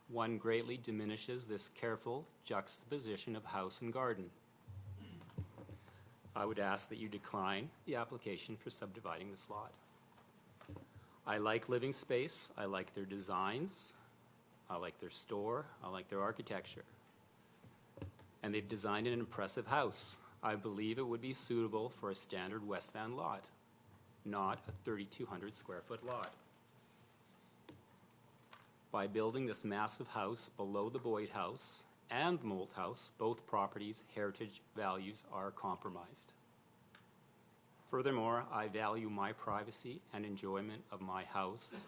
one greatly diminishes this careful juxtaposition of house and garden. I would ask that you decline the application for subdividing this lot. I like living space, I like their designs, I like their store, I like their architecture. And they've designed an impressive house. I believe it would be suitable for a standard West Van lot, not a 3,200 square foot lot. By building this massive house below the Boyd House and the Mold House, both properties' heritage values are compromised. Furthermore, I value my privacy and enjoyment of my house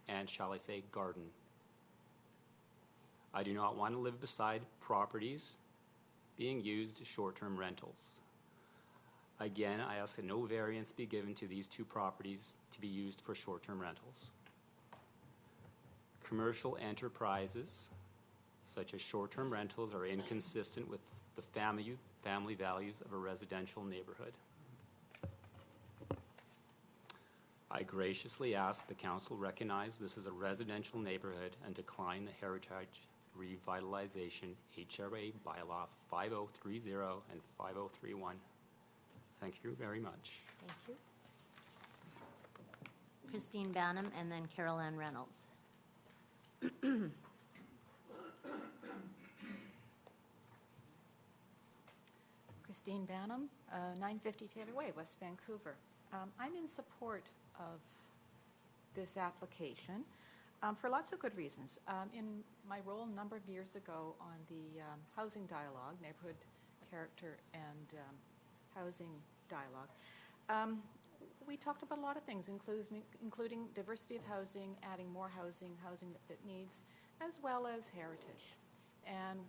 and, shall I say, garden. I do not want to live beside properties being used as short-term rentals. Again, I ask that no variance be given to these two properties to be used for short-term rentals. commercial enterprises, such as short-term rentals, are inconsistent with the family values of a residential neighborhood. I graciously ask the council recognize this is a residential neighborhood and decline the Heritage Revitalization HRA bylaw 5030 and 5031. Thank you very much. Thank you. Christine Banham and then Carol Ann Reynolds. Christine Banham, 950 Taylor Way, West Vancouver. I'm in support of this application for lots of good reasons. In my role a number of years ago on the Housing Dialogue, Neighborhood Character and Housing Dialogue, we talked about a lot of things, including diversity of housing, adding more housing, housing that fit needs, as well as heritage, and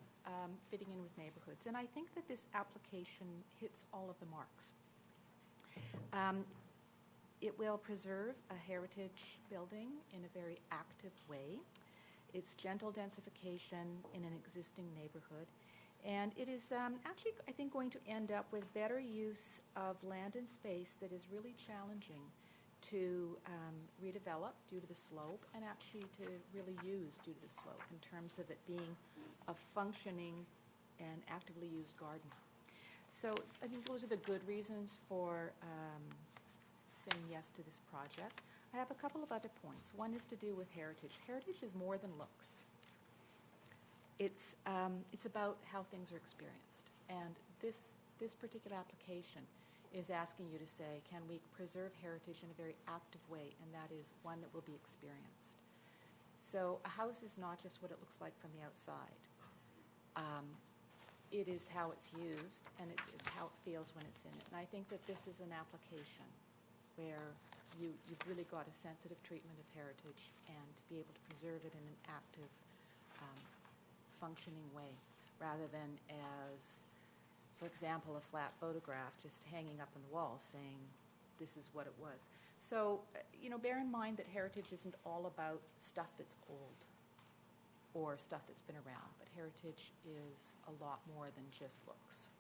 fitting in with neighborhoods. And I think that this application hits all of the marks. It will preserve a heritage building in a very active way. It's gentle densification in an existing neighborhood. And it is actually, I think, going to end up with better use of land and space that is really challenging to redevelop due to the slope, and actually to really use due to the slope in terms of it being a functioning and actively used garden. So I think those are the good reasons for saying yes to this project. I have a couple of other points. One is to do with heritage. Heritage is more than looks. It's about how things are experienced. And this particular application is asking you to say, can we preserve heritage in a very active way, and that is one that will be experienced. So a house is not just what it looks like from the outside. It is how it's used, and it's how it feels when it's in it. And I think that this is an application where you've really got a sensitive treatment of heritage, and to be able to preserve it in an active, functioning way, rather than as, for example, a flat photograph just hanging up on the wall saying this is what it was. So, bear in mind that heritage isn't all about stuff that's old or stuff that's been around, but heritage is a lot more than just looks.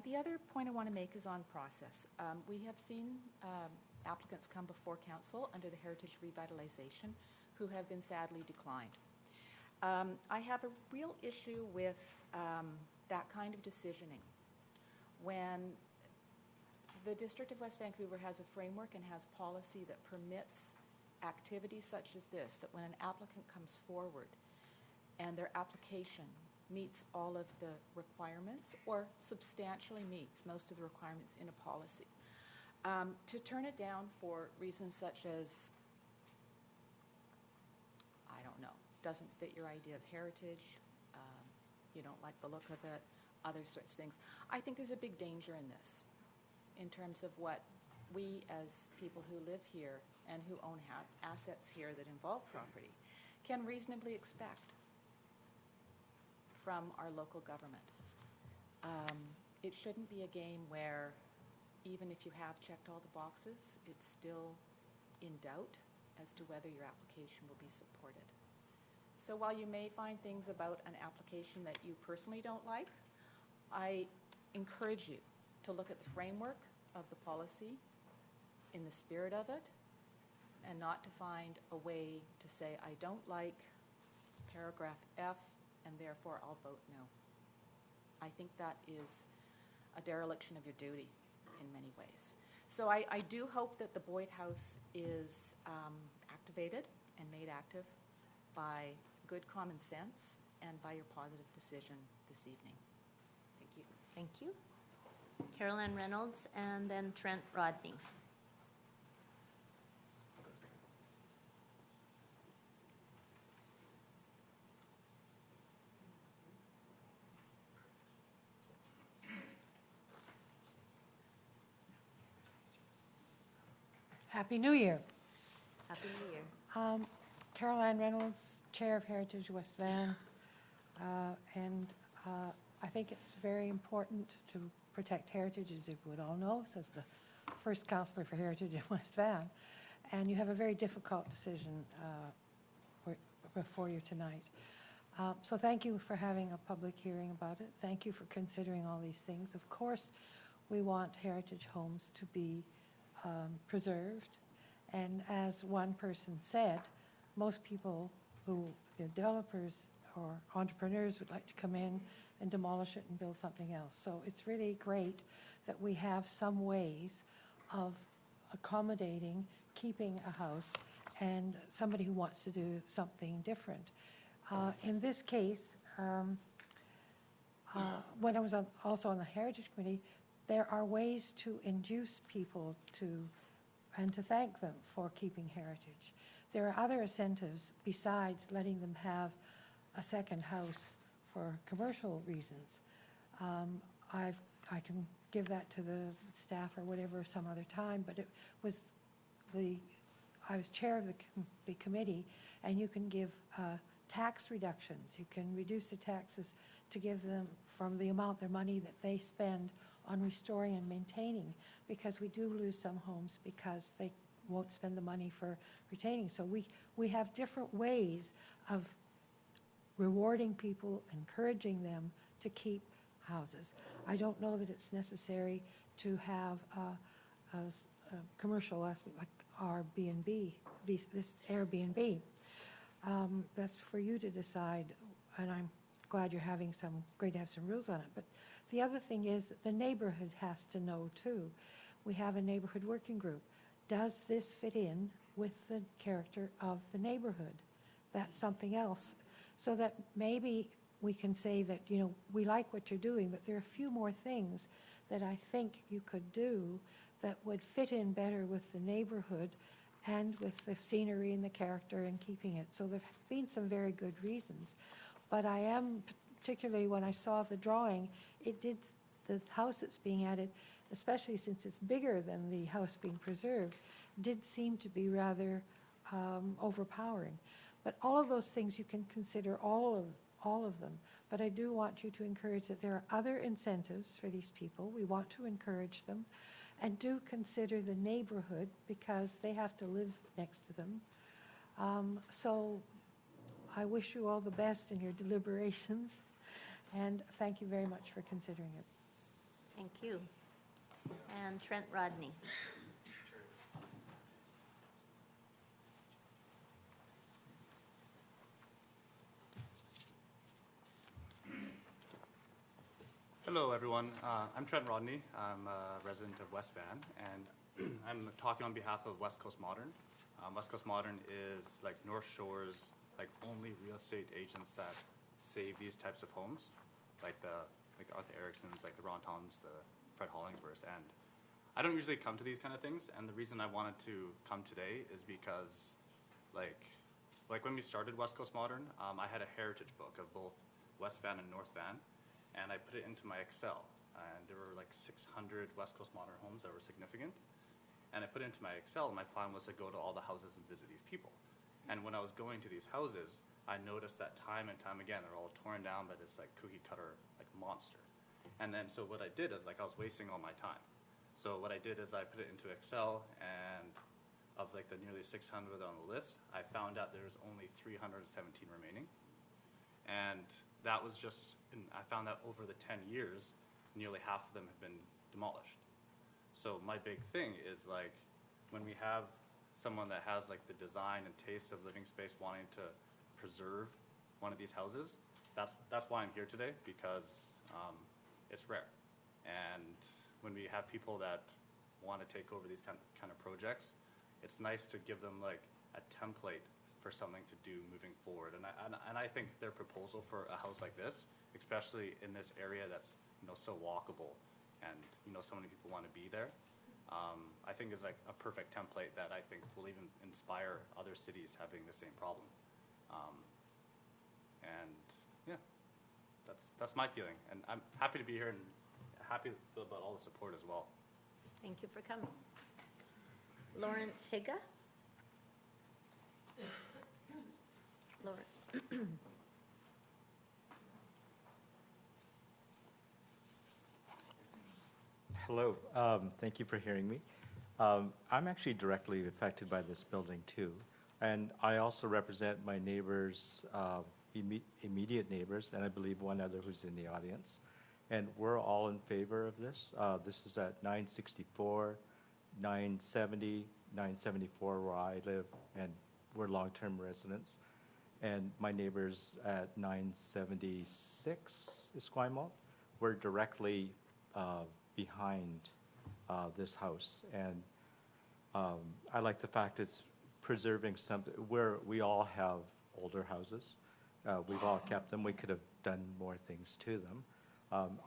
The other point I want to make is on process. We have seen applicants come before council under the Heritage Revitalization who have been sadly declined. I have a real issue with that kind of decisioning. When the District of West Vancouver has a framework and has policy that permits activities such as this, that when an applicant comes forward and their application meets all of the requirements or substantially meets most of the requirements in a policy, to turn it down for reasons such as, I don't know, doesn't fit your idea of heritage, you don't like the look of it, other sorts of things. I think there's a big danger in this in terms of what we as people who live here and who own assets here that involve property can reasonably expect from our local government. It shouldn't be a game where even if you have checked all the boxes, it's still in doubt as to whether your application will be supported. So while you may find things about an application that you personally don't like, I encourage you to look at the framework of the policy in the spirit of it, and not to find a way to say, I don't like paragraph F, and therefore I'll vote no. I think that is a dereliction of your duty in many ways. So I do hope that the Boyd House is activated and made active by good common sense and by your positive decision this evening. Thank you. Thank you. Carol Ann Reynolds and then Trent Rodney. Happy New Year. Happy New Year. Carol Ann Reynolds, Chair of Heritage West Van. I think it's very important to protect heritage, as you would all know, says the first councillor for Heritage in West Van. And you have a very difficult decision before you tonight. So thank you for having a public hearing about it. Thank you for considering all these things. Of course, we want heritage homes to be preserved. And as one person said, most people who, developers or entrepreneurs would like to come in and demolish it and build something else. So it's really great that we have some ways of accommodating, keeping a house, and somebody who wants to do something different. In this case, when I was also on the Heritage Committee, there are ways to induce people and to thank them for keeping heritage. There are other incentives besides letting them have a second house for commercial reasons. I can give that to the staff or whatever some other time, but it was I was chair of the committee, and you can give tax reductions. You can reduce the taxes to give them from the amount their money that they spend on restoring and maintaining, because we do lose some homes because they won't spend the money for retaining. So we have different ways of rewarding people, encouraging them to keep houses. I don't know that it's necessary to have a commercial aspect like Airbnb, this Airbnb. That's for you to decide, and I'm glad you're great to have some rules on it. But the other thing is that the neighborhood has to know too. We have a neighborhood working group. Does this fit in with the character of the neighborhood? That's something else. So that maybe we can say that, we like what you're doing, but there are a few more things that I think you could do that would fit in better with the neighborhood and with the scenery and the character and keeping it. So there have been some very good reasons. But I am, particularly when I saw the drawing, the house that's being added, especially since it's bigger than the house being preserved, did seem to be rather overpowering. But all of those things, you can consider all of them. But I do want you to encourage that there are other incentives for these people. We want to encourage them. And do consider the neighborhood, because they have to live next to them. So I wish you all the best in your deliberations, and thank you very much for considering it. Thank you. And Trent Rodney. Hello, everyone. I'm Trent Rodney. I'm a resident of West Van, and I'm talking on behalf of West Coast Modern. West Coast Modern is like North Shore's only real estate agents that save these types of homes, like the Arthur Ericksons, like the Ron Toms, the Fred Hollingsworths. And I don't usually come to these kind of things, and the reason I wanted to come today is because like when we started West Coast Modern, I had a heritage book of both West Van and North Van. And I put it into my Excel, and there were like 600 West Coast Modern homes that were significant. And I put it into my Excel, and my plan was to go to all the houses and visit these people. And when I was going to these houses, I noticed that time and time again, they're all torn down by this cookie cutter monster. And then so what I did is I was wasting all my time. So what I did is I put it into Excel, and of the nearly 600 on the list, I found out there was only 317 remaining. And that was I found that over the 10 years, nearly half of them have been demolished. So my big thing is when we have someone that has the design and taste of living space wanting to preserve one of these houses, that's why I'm here today, because it's rare. And when we have people that want to take over these kind of projects, it's nice to give them a template for something to do moving forward. And I think their proposal for a house like this, especially in this area that's so walkable and so many people want to be there, I think is a perfect template that I think will even inspire other cities having the same problem. And yeah, that's my feeling. And I'm happy to be here and happy about all the support as well. Thank you for coming. Lawrence Higa. Hello, thank you for hearing me. I'm actually directly affected by this building too. And I also represent my neighbors, immediate neighbors, and I believe one other who's in the audience. And we're all in favor of this. This is at 964, 970, 974 where I live, and we're long-term residents. And my neighbors at 976 Esquimalt, we're directly behind this house. And I like the fact it's preserving something where we all have older houses. We've all kept them. We could have done more things to them.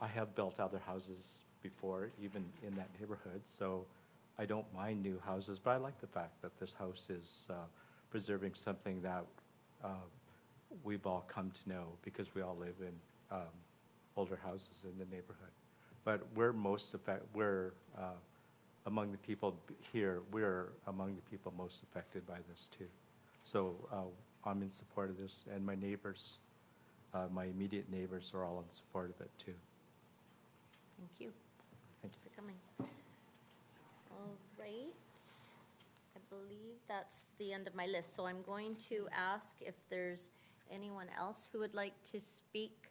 I have built other houses before, even in that neighborhood, so I don't mind new houses, but I like the fact that this house is preserving something that we've all come to know because we all live in older houses in the neighborhood. But we're among the people here, we're among the people most affected by this too. So I'm in support of this, and my neighbors, my immediate neighbors are all in support of it too. Thank you. Thank you for coming. All right. I believe that's the end of my list. So I'm going to ask if there's anyone else who would like to speak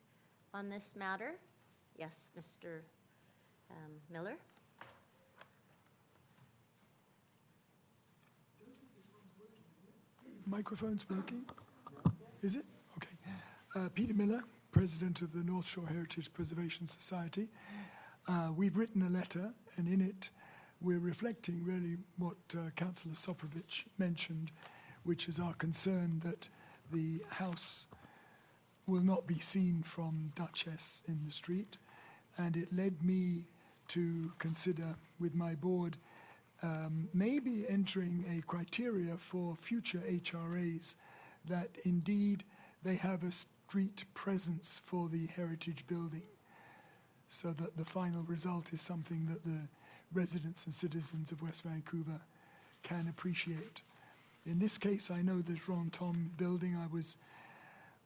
on this matter. Yes, Mr. Miller. Microphone's working? Is it? Okay. Peter Miller, President of the North Shore Heritage Preservation Society. We've written a letter, and in it we're reflecting really what Councillor Soprovich mentioned, which is our concern that the house will not be seen from Duchess in the street. And it led me to consider with my board maybe entering a criteria for future HRAs that indeed they have a street presence for the heritage building, so that the final result is something that the residents and citizens of West Vancouver can appreciate. In this case, I know that Ron Tom building, I was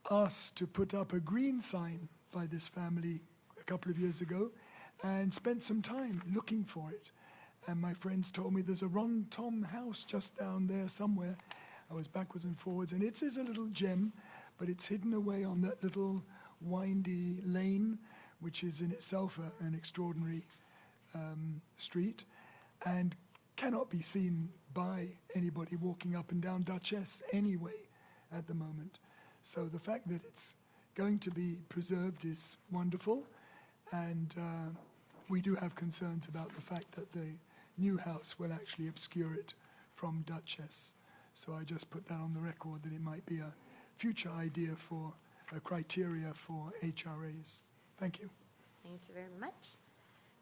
asked to put up a green sign by this family a couple of years ago and spent some time looking for it. And my friends told me there's a Ron Tom house just down there somewhere. I was backwards and forwards, and it is a little gem, but it's hidden away on that little windy lane, which is in itself an extraordinary street, and cannot be seen by anybody walking up and down Duchess anyway at the moment. So the fact that it's going to be preserved is wonderful, and we do have concerns about the fact that the new house will actually obscure it from Duchess. So I just put that on the record that it might be a future idea for a criteria for HRAs. Thank you. Thank you very much.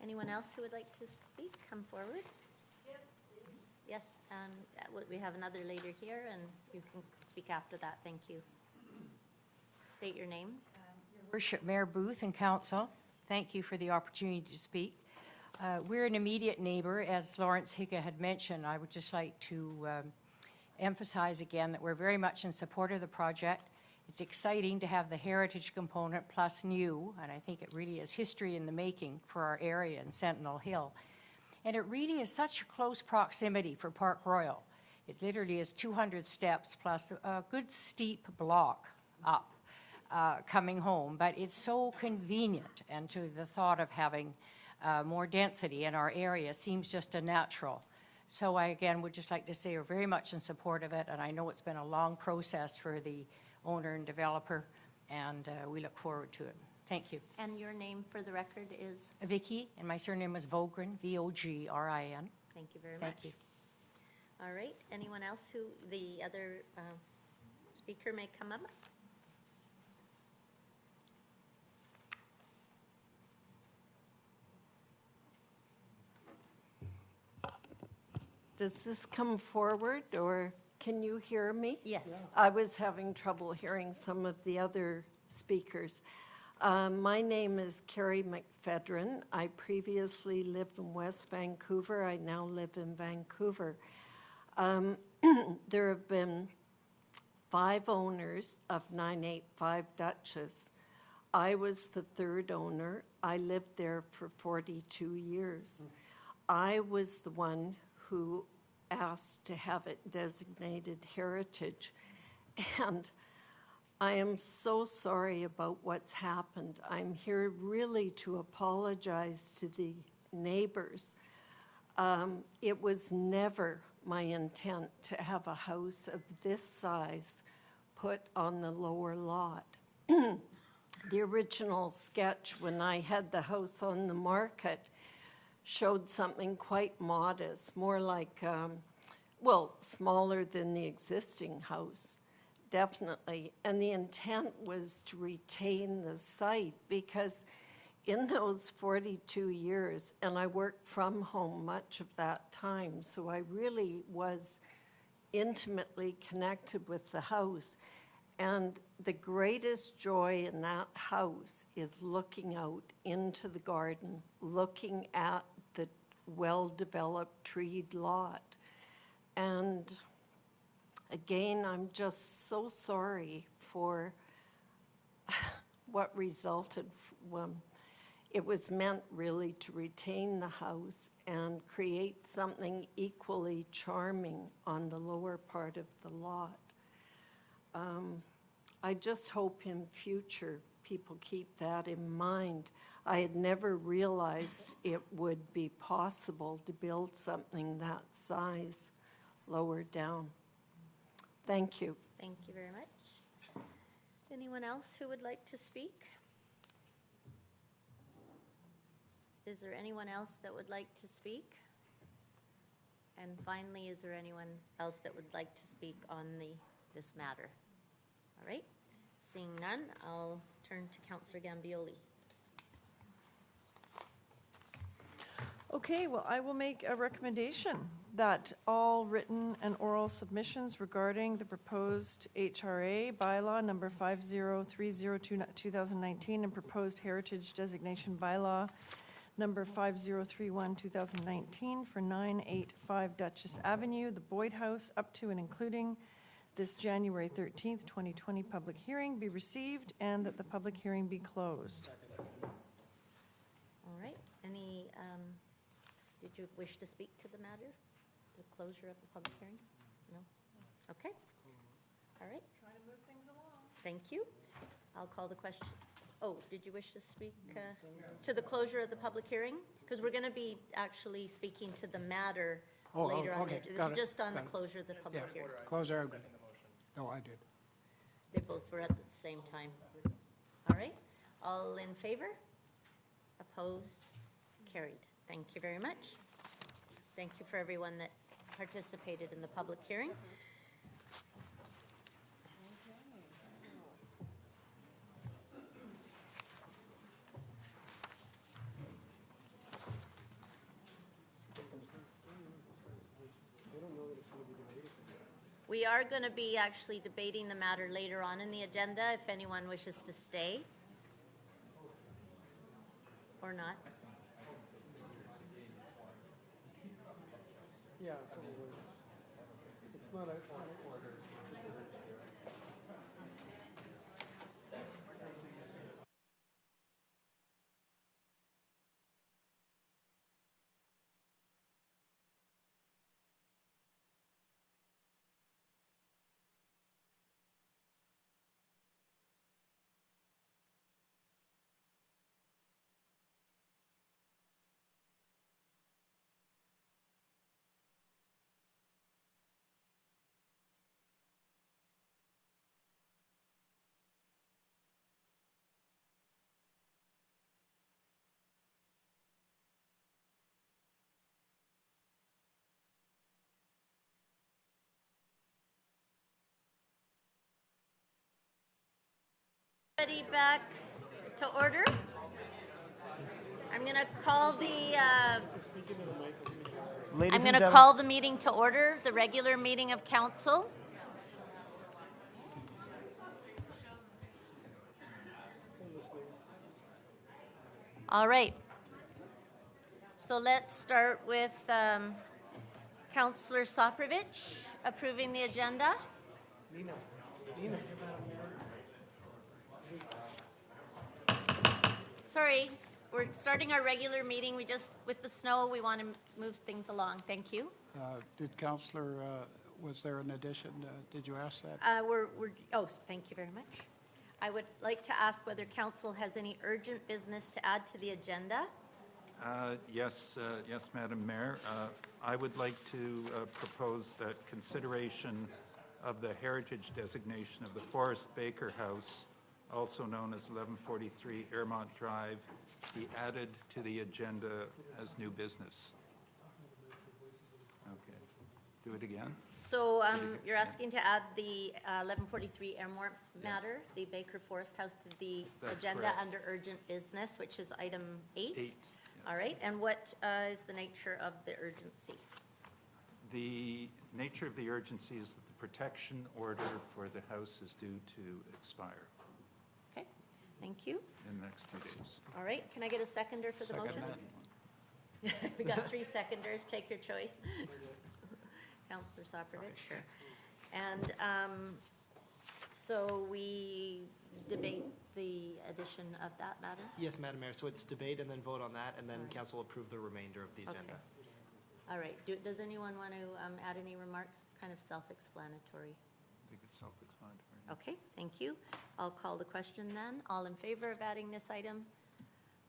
Anyone else who would like to speak, come forward? Yes, please. Yes, and we have another later here, and you can speak after that. Thank you. State your name. Your Worship, Mayor Booth and Council, thank you for the opportunity to speak. We're an immediate neighbor, as Lawrence Higa had mentioned. I would just like to emphasize again that we're very much in support of the project. It's exciting to have the heritage component plus new, and I think it really is history in the making for our area in Sentinel Hill. And it really is such a close proximity for Park Royal. It literally is 200 steps plus a good steep block up coming home, but it's so convenient, and to the thought of having more density in our area seems just a natural. So I, again, would just like to say we're very much in support of it, and I know it's been a long process for the owner and developer, and we look forward to it. Thank you. And your name for the record is? Vicky, and my surname is Vogrin, V-O-G-R-I-N. Thank you very much. Thank you. All right. Anyone else who, the other speaker may come up? Does this come forward, or can you hear me? Yes. I was having trouble hearing some of the other speakers. My name is Carrie McFedrin. I previously lived in West Vancouver. I now live in Vancouver. There have been 5 owners of 985 Duchess. I was the 3rd owner. I lived there for 42 years. I was the one who asked to have it designated heritage. And I am so sorry about what's happened. I'm here really to apologize to the neighbors. It was never my intent to have a house of this size put on the lower lot. The original sketch, when I had the house on the market, showed something quite modest, more like, well, smaller than the existing house, definitely. And the intent was to retain the site because in those 42 years, and I worked from home much of that time, so I really was intimately connected with the house. And the greatest joy in that house is looking out into the garden, looking at the well-developed treed lot. And again, I'm just so sorry for what resulted from. It was meant really to retain the house and create something equally charming on the lower part of the lot. I just hope in future people keep that in mind. I had never realized it would be possible to build something that size lower down. Thank you. Thank you very much. Anyone else who would like to speak? Is there anyone else that would like to speak? And finally, is there anyone else that would like to speak on this matter? All right, seeing none, I'll turn to Councillor Gambioli. Okay, well, I will make a recommendation that all written and oral submissions regarding the proposed HRA bylaw number 5030-2019 and proposed heritage designation bylaw number 5031-2019 for 985 Duchess Avenue, the Boyd House, up to and including this January 13th, 2020 public hearing be received and that the public hearing be closed. All right, did you wish to speak to the matter? The closure of the public hearing? No? Okay. All right. Trying to move things along. Thank you. I'll call the question. Oh, did you wish to speak to the closure of the public hearing? Because we're going to be actually speaking to the matter later on. Okay, This is just on the closure of the public hearing. Closure. No, I did. They both were at the same time. All right. All in favor? Opposed? Carried. Thank you very much. Thank you for everyone that participated in the public hearing. We are going to be actually debating the matter later on in the agenda if anyone wishes to stay or not. Yeah, it's not a order. Everybody back to order. I'm going to call the meeting to order, the regular meeting of council. All right. So let's start with Councillor Soprovich approving the agenda. Nina. Sorry, we're starting our regular meeting. We just, with the snow, we want to move things along. Thank you. Did Councillor, was there an addition? Did you ask that? Oh, thank you very much. I would like to ask whether council has any urgent business to add to the agenda. Yes, Madam Mayor. I would like to propose that consideration of the heritage designation of the Forrest Baker House, also known as 1143 Airmont Drive, be added to the agenda as new business. Okay. Do it again? So you're asking to add the 1143 Airmont matter, the Baker Forest House, to the That's agenda correct. under urgent business, which is item 8? 8. All right, and what is the nature of the urgency? The nature of the urgency is that the protection order for the house is due to expire Okay, thank you. in the next 2 days. All right, can I get a seconder for the motion? We got 3 seconders, take your choice. Councillor Soprovich, sure. And so we debate the addition of that matter? Yes, Madam Mayor, so it's debate and then vote on that, and then council approve the remainder of the agenda. Okay. All right, does anyone want to add any remarks? It's kind of self-explanatory. I think it's self-explanatory. Okay, thank you. I'll call the question then. All in favor of adding this item?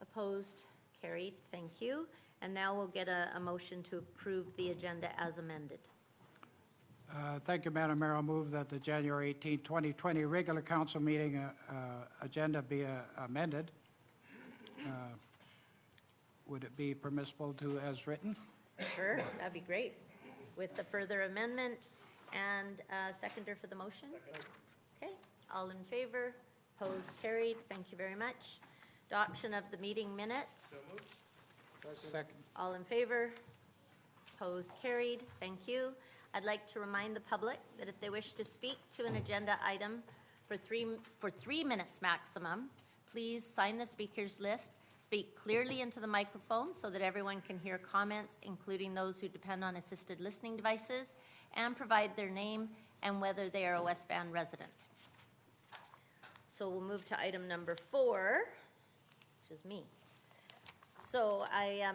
Opposed? Carried. Thank you. And now we'll get a motion to approve the agenda as amended. Thank you, Madam Mayor. I'll move that the January 18, 2020 regular council meeting agenda be amended. Would it be permissible to as written? Sure, that'd be great. With the further amendment and seconder for the motion? Okay, all in favor? Opposed? Carried. Thank you very much. Adoption of the meeting minutes? Second. All in favor? Opposed? Carried. Thank you. I'd like to remind the public that if they wish to speak to an agenda item for three minutes maximum, please sign the speakers list, speak clearly into the microphone so that everyone can hear comments, including those who depend on assisted listening devices, and provide their name and whether they are a West Van resident. So we'll move to item number 4, which is me. So I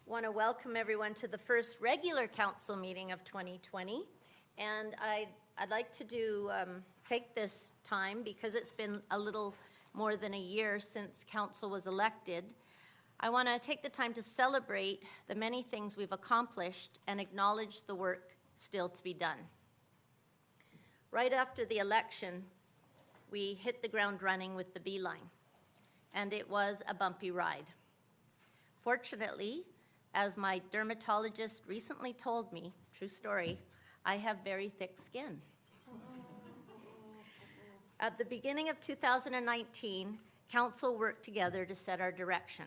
want to welcome everyone to the first regular council meeting of 2020. And I'd like to take this time, because it's been a little more than a year since council was elected. I want to take the time to celebrate the many things we've accomplished and acknowledge the work still to be done. Right after the election, we hit the ground running with the beeline, and it was a bumpy ride. Fortunately, as my dermatologist recently told me, true story, I have very thick skin. At the beginning of 2019, council worked together to set our direction.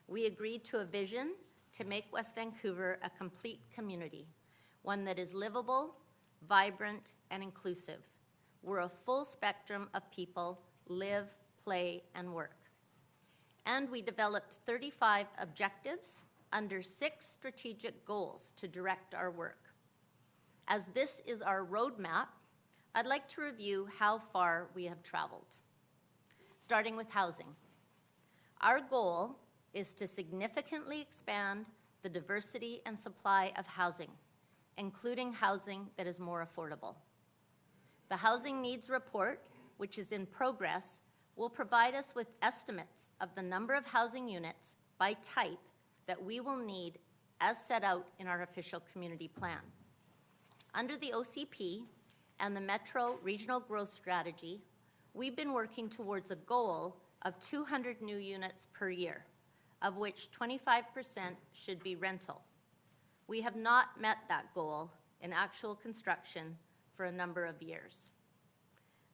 We agreed to a vision to make West Vancouver a complete community, one that is livable, vibrant, and inclusive, where a full spectrum of people live, play, and work. And we developed 35 objectives under 6 strategic goals to direct our work. As this is our roadmap, I'd like to review how far we have traveled. Starting with housing. Our goal is to significantly expand the diversity and supply of housing, including housing that is more affordable. The Housing Needs Report, which is in progress, will provide us with estimates of the number of housing units by type that we will need as set out in our official community plan. Under the OCP and the Metro Regional Growth Strategy, we've been working towards a goal of 200 new units per year, of which 25% should be rental. We have not met that goal in actual construction for a number of years.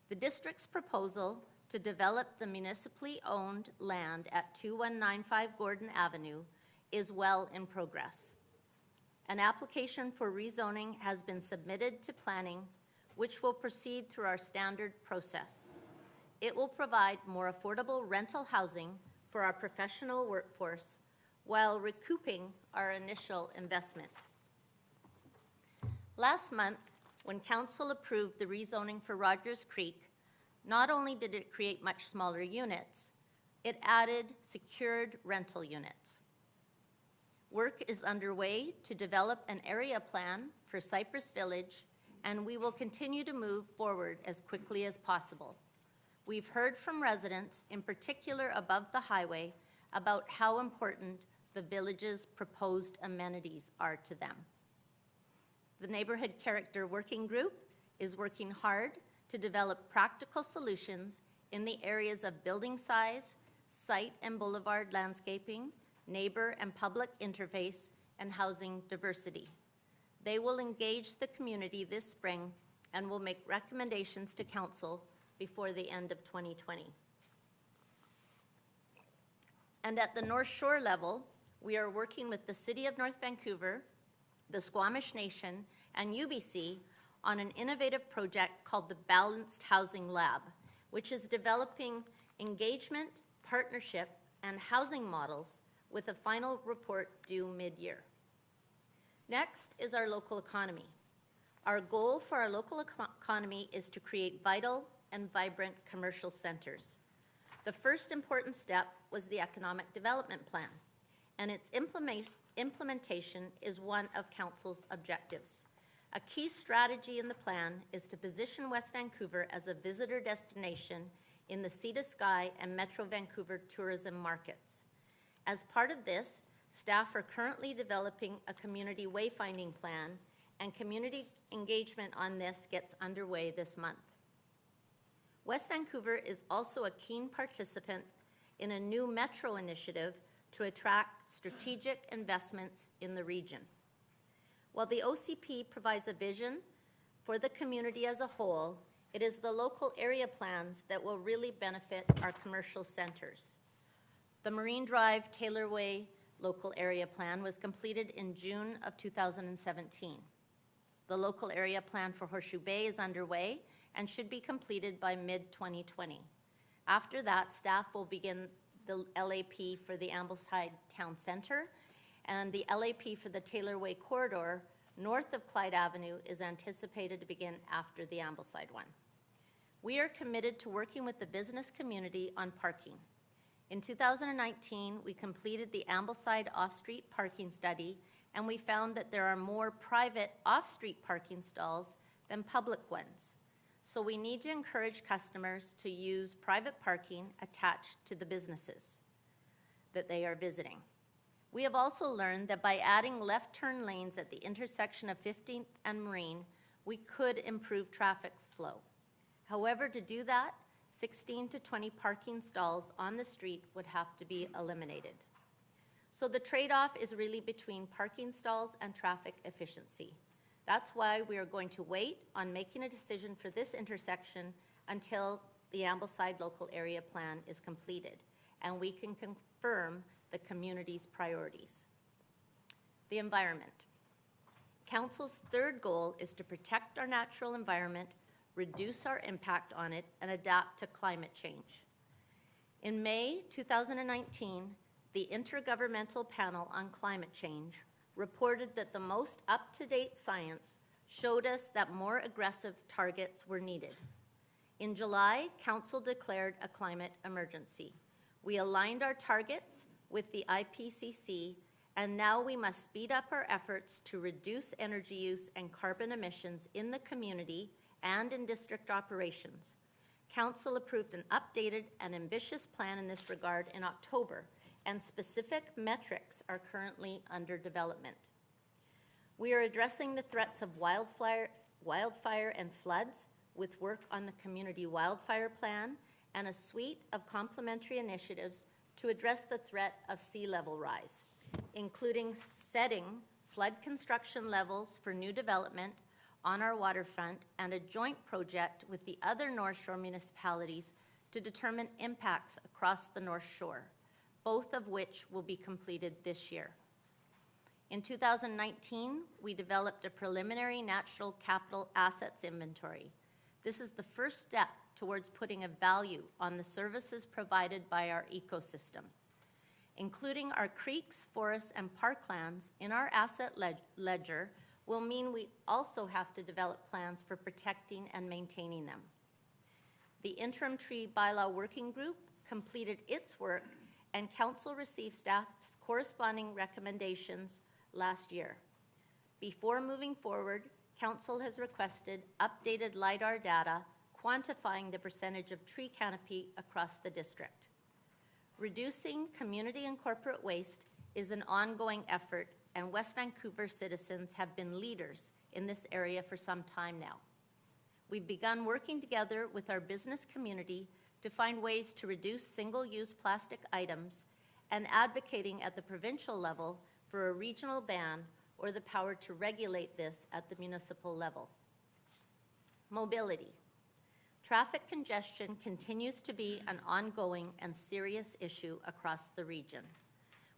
The district's proposal to develop the municipally owned land at 2195 Gordon Avenue is well in progress. An application for rezoning has been submitted to planning, which will proceed through our standard process. It will provide more affordable rental housing for our professional workforce while recouping our initial investment. Last month, when council approved the rezoning for Rogers Creek, not only did it create much smaller units, It added secured rental units. Work is underway to develop an area plan for Cypress Village, and we will continue to move forward as quickly as possible. We've heard from residents, in particular above the highway, about how important the village's proposed amenities are to them. The Neighborhood Character Working Group is working hard to develop practical solutions in the areas of building size, site and boulevard landscaping, neighbor and public interface, and housing diversity. They will engage the community this spring and will make recommendations to Council before the end of 2020. And at the North Shore level, we are working with the City of North Vancouver, the Squamish Nation, and UBC on an innovative project called the Balanced Housing Lab, which is developing engagement, partnership, and housing models with a final report due mid-year. Next is our local economy. Our goal for our local economy is to create vital and vibrant commercial centers. The first important step was the Economic Development Plan, and its implementation is one of Council's objectives. A key strategy in the plan is to position West Vancouver as a visitor destination in the Sea to Sky and Metro Vancouver tourism markets. As part of this, staff are currently developing a community wayfinding plan, and community engagement on this gets underway this month. West Vancouver is also a keen participant in a new metro initiative to attract strategic investments in the region. While the OCP provides a vision for the community as a whole, it is the local area plans that will really benefit our commercial centers. The Marine Drive Taylor Way local area plan was completed in June of 2017. The local area plan for Horseshoe Bay is underway and should be completed by mid-2020. After that, staff will begin the LAP for the Ambleside Town Centre, and the LAP for the Taylor Way corridor north of Clyde Avenue is anticipated to begin after the Ambleside one. We are committed to working with the business community on parking. In 2019, we completed the Ambleside off-street parking study, and we found that there are more private off-street parking stalls than public ones. So we need to encourage customers to use private parking attached to the businesses that they are visiting. We have also learned that by adding left turn lanes at the intersection of 15th and Marine, we could improve traffic flow. However, to do that, 16 to 20 parking stalls on the street would have to be eliminated. So the trade-off is really between parking stalls and traffic efficiency. That's why we are going to wait on making a decision for this intersection until the Ambleside local area plan is completed and we can confirm the community's priorities. The environment. Council's third goal is to protect our natural environment, reduce our impact on it, and adapt to climate change. In May 2019, the Intergovernmental Panel on Climate Change reported that the most up-to-date science showed us that more aggressive targets were needed. In July, Council declared a climate emergency. We aligned our targets with the IPCC, and now we must speed up our efforts to reduce energy use and carbon emissions in the community and in district operations. Council approved an updated and ambitious plan in this regard in October, and specific metrics are currently under development. We are addressing the threats of wildfire and floods with work on the community wildfire plan and a suite of complementary initiatives to address the threat of sea level rise, including setting flood construction levels for new development on our waterfront and a joint project with the other North Shore municipalities to determine impacts across the North Shore, both of which will be completed this year. In 2019, we developed a preliminary natural capital assets inventory. This is the first step towards putting a value on the services provided by our ecosystem. Including our creeks, forests, and parklands in our asset ledger will mean we also have to develop plans for protecting and maintaining them. The interim tree bylaw working group completed its work, and Council received staff's corresponding recommendations last year. Before moving forward, Council has requested updated LiDAR data quantifying the percentage of tree canopy across the district. Reducing community and corporate waste is an ongoing effort, and West Vancouver citizens have been leaders in this area for some time now. We've begun working together with our business community to find ways to reduce single-use plastic items and advocating at the provincial level for a regional ban or the power to regulate this at the municipal level. Mobility. Traffic congestion continues to be an ongoing and serious issue across the region,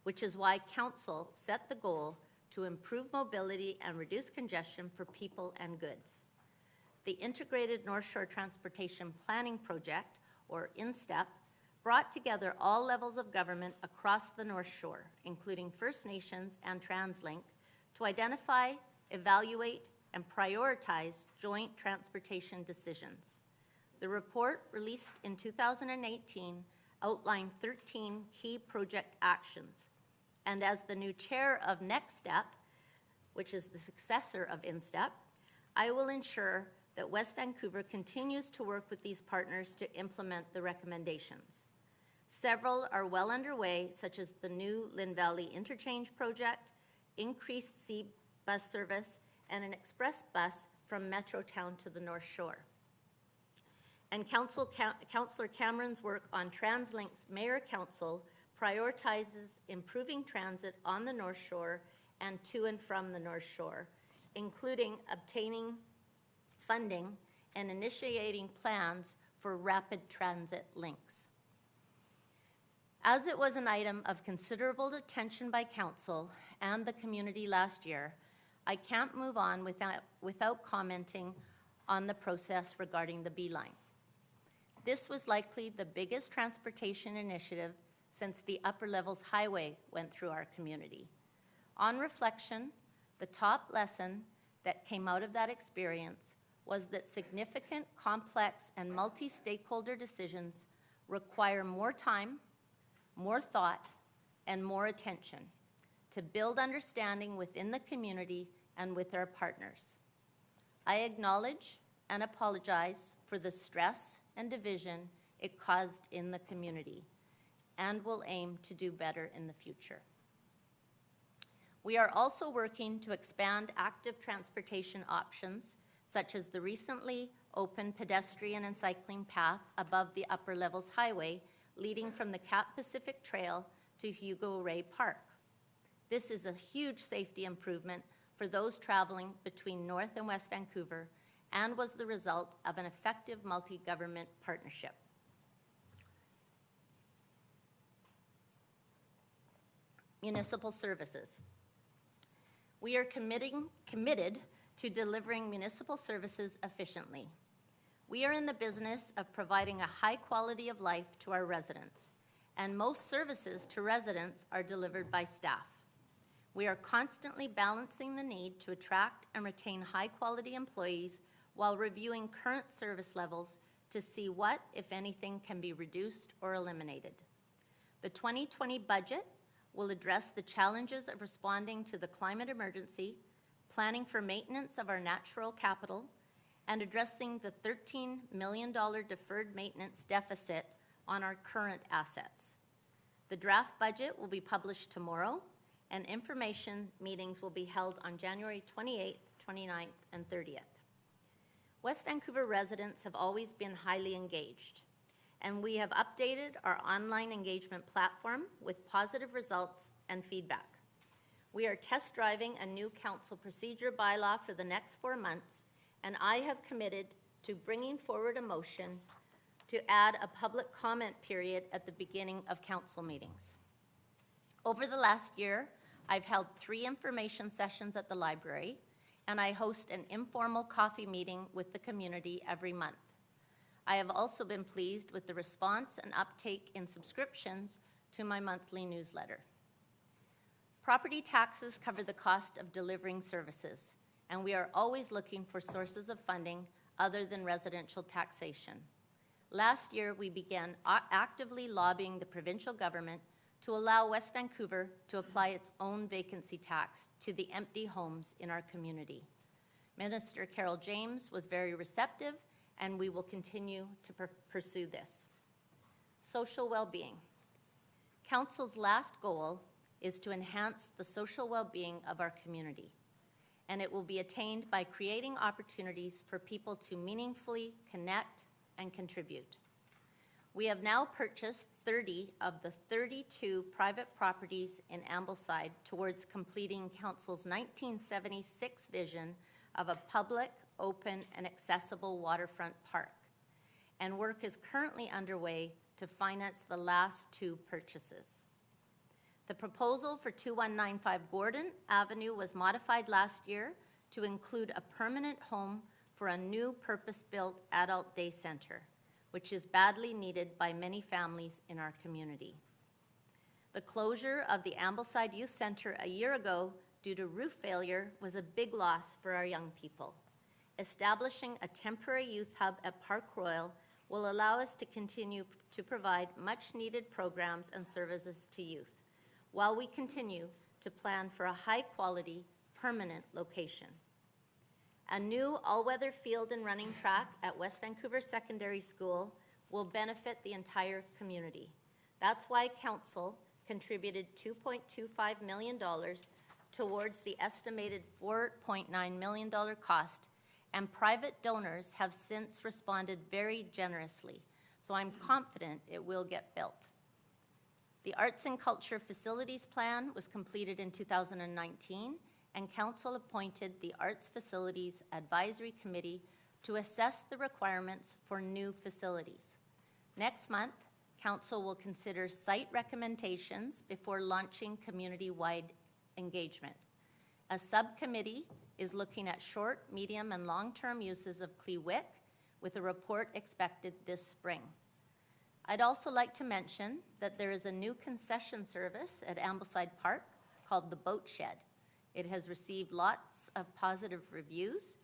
which is why Council set the goal to improve mobility and reduce congestion for people and goods. The Integrated North Shore Transportation Planning Project, or INSTEP, brought together all levels of government across the North Shore, including First Nations and TransLink, to identify, evaluate, and prioritize joint transportation decisions. The report, released in 2018, outlined 13 key project actions. And as the new chair of Next Step, which is the successor of INSTEP, I will ensure that West Vancouver continues to work with these partners to implement the recommendations. Several are well underway, such as the new Lynn Valley Interchange Project, increased sea bus service, and an express bus from Metrotown to the North Shore. And Councillor Cameron's work on TransLink's Mayor Council prioritizes improving transit on the North Shore and to and from the North Shore, including obtaining funding and initiating plans for rapid transit links. As it was an item of considerable attention by Council and the community last year, I can't move on without commenting on the process regarding the B-Line. This was likely the biggest transportation initiative since the Upper Levels Highway went through our community. On reflection, the top lesson that came out of that experience was that significant, complex, and multi-stakeholder decisions require more time, more thought, and more attention to build understanding within the community and with our partners. I acknowledge and apologize for the stress and division it caused in the community, and will aim to do better in the future. We are also working to expand active transportation options, such as the recently opened pedestrian and cycling path above the Upper Levels Highway, leading from the Cap Pacific Trail to Hugo Ray Park. This is a huge safety improvement for those traveling between North and West Vancouver, and was the result of an effective multi-government partnership. Municipal services. We are committed to delivering municipal services efficiently. We are in the business of providing a high quality of life to our residents, and most services to residents are delivered by staff. We are constantly balancing the need to attract and retain high-quality employees while reviewing current service levels to see what, if anything, can be reduced or eliminated. The 2020 budget will address the challenges of responding to the climate emergency, planning for maintenance of our natural capital, and addressing the $13 million deferred maintenance deficit on our current assets. The draft budget will be published tomorrow, and information meetings will be held on January 28th, 29th, and 30th. West Vancouver residents have always been highly engaged, and we have updated our online engagement platform with positive results and feedback. We are test driving a new council procedure bylaw for the next 4 months, and I have committed to bringing forward a motion to add a public comment period at the beginning of council meetings. Over the last year, I've held 3 information sessions at the library, and I host an informal coffee meeting with the community every month. I have also been pleased with the response and uptake in subscriptions to my monthly newsletter. Property taxes cover the cost of delivering services, and we are always looking for sources of funding other than residential taxation. last year we began actively lobbying the provincial government to allow West Vancouver to apply its own vacancy tax to the empty homes in our community. Minister Carol James was very receptive, and we will continue to pursue this. Social well-being. Council's last goal is to enhance the social well-being of our community, and it will be attained by creating opportunities for people to meaningfully connect and contribute. We have now purchased 30 of the 32 private properties in Ambleside towards completing Council's 1976 vision of a public, open, and accessible waterfront park, and work is currently underway to finance the last 2 purchases. The proposal for 2195 Gordon Avenue was modified last year to include a permanent home for a new purpose-built adult day center, which is badly needed by many families in our community. The closure of the Ambleside Youth Center a year ago due to roof failure was a big loss for our young people. Establishing a temporary youth hub at Park Royal will allow us to continue to provide much-needed programs and services to youth, while we continue to plan for a high-quality, permanent location. A new all-weather field and running track at West Vancouver Secondary School will benefit the entire community. That's why Council contributed $2.25 million towards the estimated $4.9 million cost, and private donors have since responded very generously, so I'm confident it will get built. The Arts and Culture Facilities Plan was completed in 2019, and Council appointed the Arts Facilities Advisory Committee to assess the requirements for new facilities. Next month, Council will consider site recommendations before launching community-wide engagement. A subcommittee is looking at short, medium, and long-term uses of Clee-Wick, with a report expected this spring. I'd also like to mention that there is a new concession service at Ambleside Park called the Boat Shed. It has received lots of positive reviews,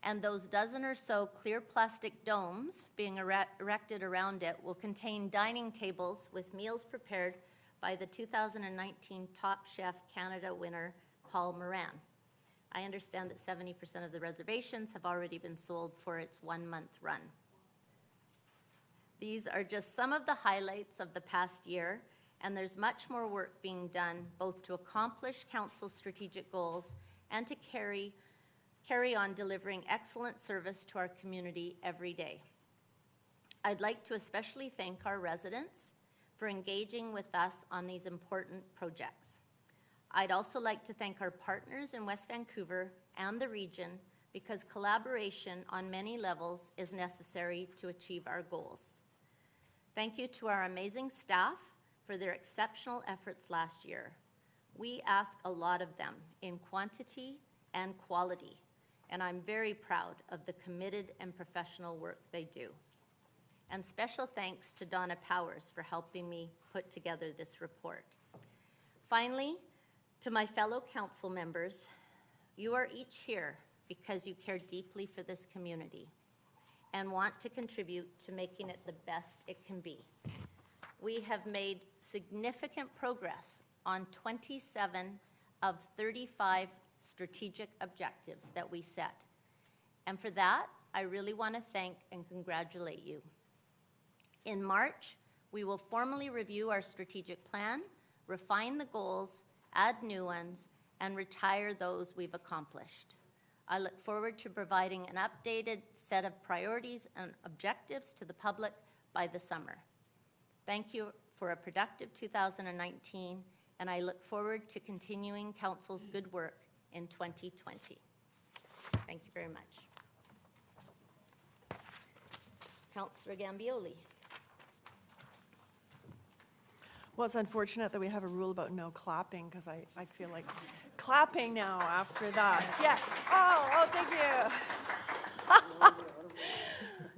and those dozen or so clear plastic domes being erected around it will contain dining tables with meals prepared by the 2019 Top Chef Canada winner, Paul Moran. I understand that 70% of the reservations have already been sold for its 1-month run. These are just some of the highlights of the past year, and there's much more work being done both to accomplish Council's strategic goals and to carry on delivering excellent service to our community every day. I'd like to especially thank our residents for engaging with us on these important projects. I'd also like to thank our partners in West Vancouver and the region, because collaboration on many levels is necessary to achieve our goals. Thank you to our amazing staff for their exceptional efforts last year. We ask a lot of them in quantity and quality, and I'm very proud of the committed and professional work they do. And special thanks to Donna Powers for helping me put together this report. Finally, to my fellow council members, you are each here because you care deeply for this community and want to contribute to making it the best it can be. We have made significant progress on 27 of 35 strategic objectives that we set. And for that, I really want to thank and congratulate you. In March, we will formally review our strategic plan, refine the goals, add new ones, and retire those we've accomplished. I look forward to providing an updated set of priorities and objectives to the public by the summer. Thank you for a productive 2019, and I look forward to continuing Council's good work in 2020. Thank you very much. Councillor Gambioli. Well, it's unfortunate that we have a rule about no clapping, because I feel like clapping now after that. Yeah. Oh, thank you.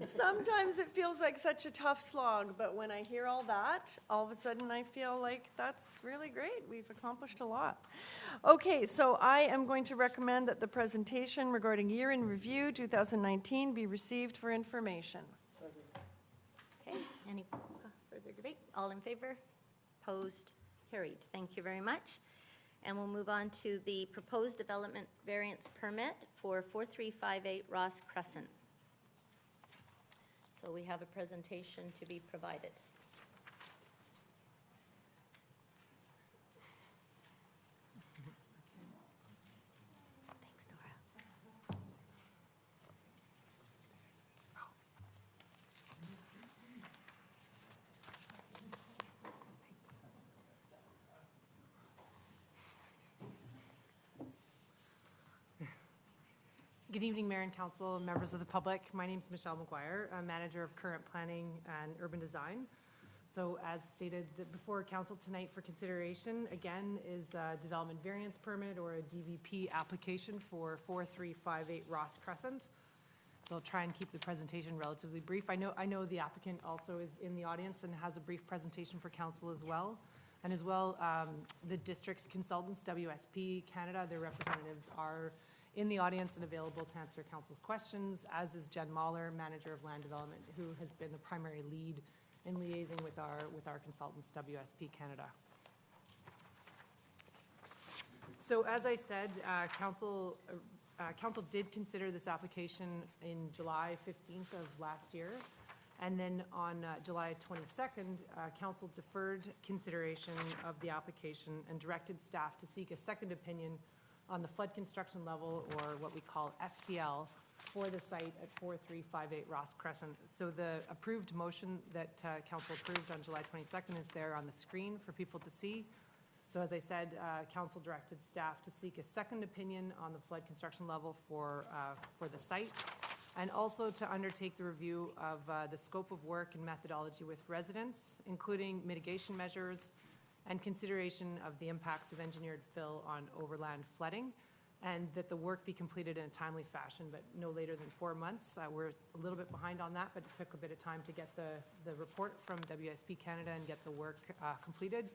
Sometimes it feels like such a tough slog, but when I hear all that, all of a sudden I feel like that's really great. We've accomplished a lot. Okay, so I am going to recommend that the presentation regarding year in review 2019 be received for information. Any further debate? All in favor? Opposed? Carried. Thank you very much. And we'll move on to the proposed development variance permit for 4358 Ross Crescent. So we have a presentation to be provided. Thanks, Nora. Good evening, Mayor and Council, members of the public. My name is Michelle McGuire. I'm Manager of Current Planning and Urban Design. So as stated, before Council tonight for consideration, again, is a development variance permit or a DVP application for 4358 Ross Crescent. So I'll try and keep the presentation relatively brief. I know the applicant also is in the audience and has a brief presentation for Council as well. And as well, the district's consultants, WSP Canada, their representatives are in the audience and available to answer Council's questions, as is Jen Mahler, Manager of Land Development, who has been the primary lead in liaising with our consultants, WSP Canada. So as I said, Council did consider this application in July 15th of last year. And then on July 22nd, Council deferred consideration of the application and directed staff to seek a second opinion on the flood construction level, or what we call FCL, for the site at 4358 Ross Crescent. So the approved motion that Council approved on July 22nd is there on the screen for people to see. So as I said, Council directed staff to seek a second opinion on the flood construction level for the site, and also to undertake the review of the scope of work and methodology with residents, including mitigation measures, and consideration of the impacts of engineered fill on overland flooding, and that the work be completed in a timely fashion, but no later than 4 months. We're a little bit behind on that, but it took a bit of time to get the report from WSP Canada and get the work completed.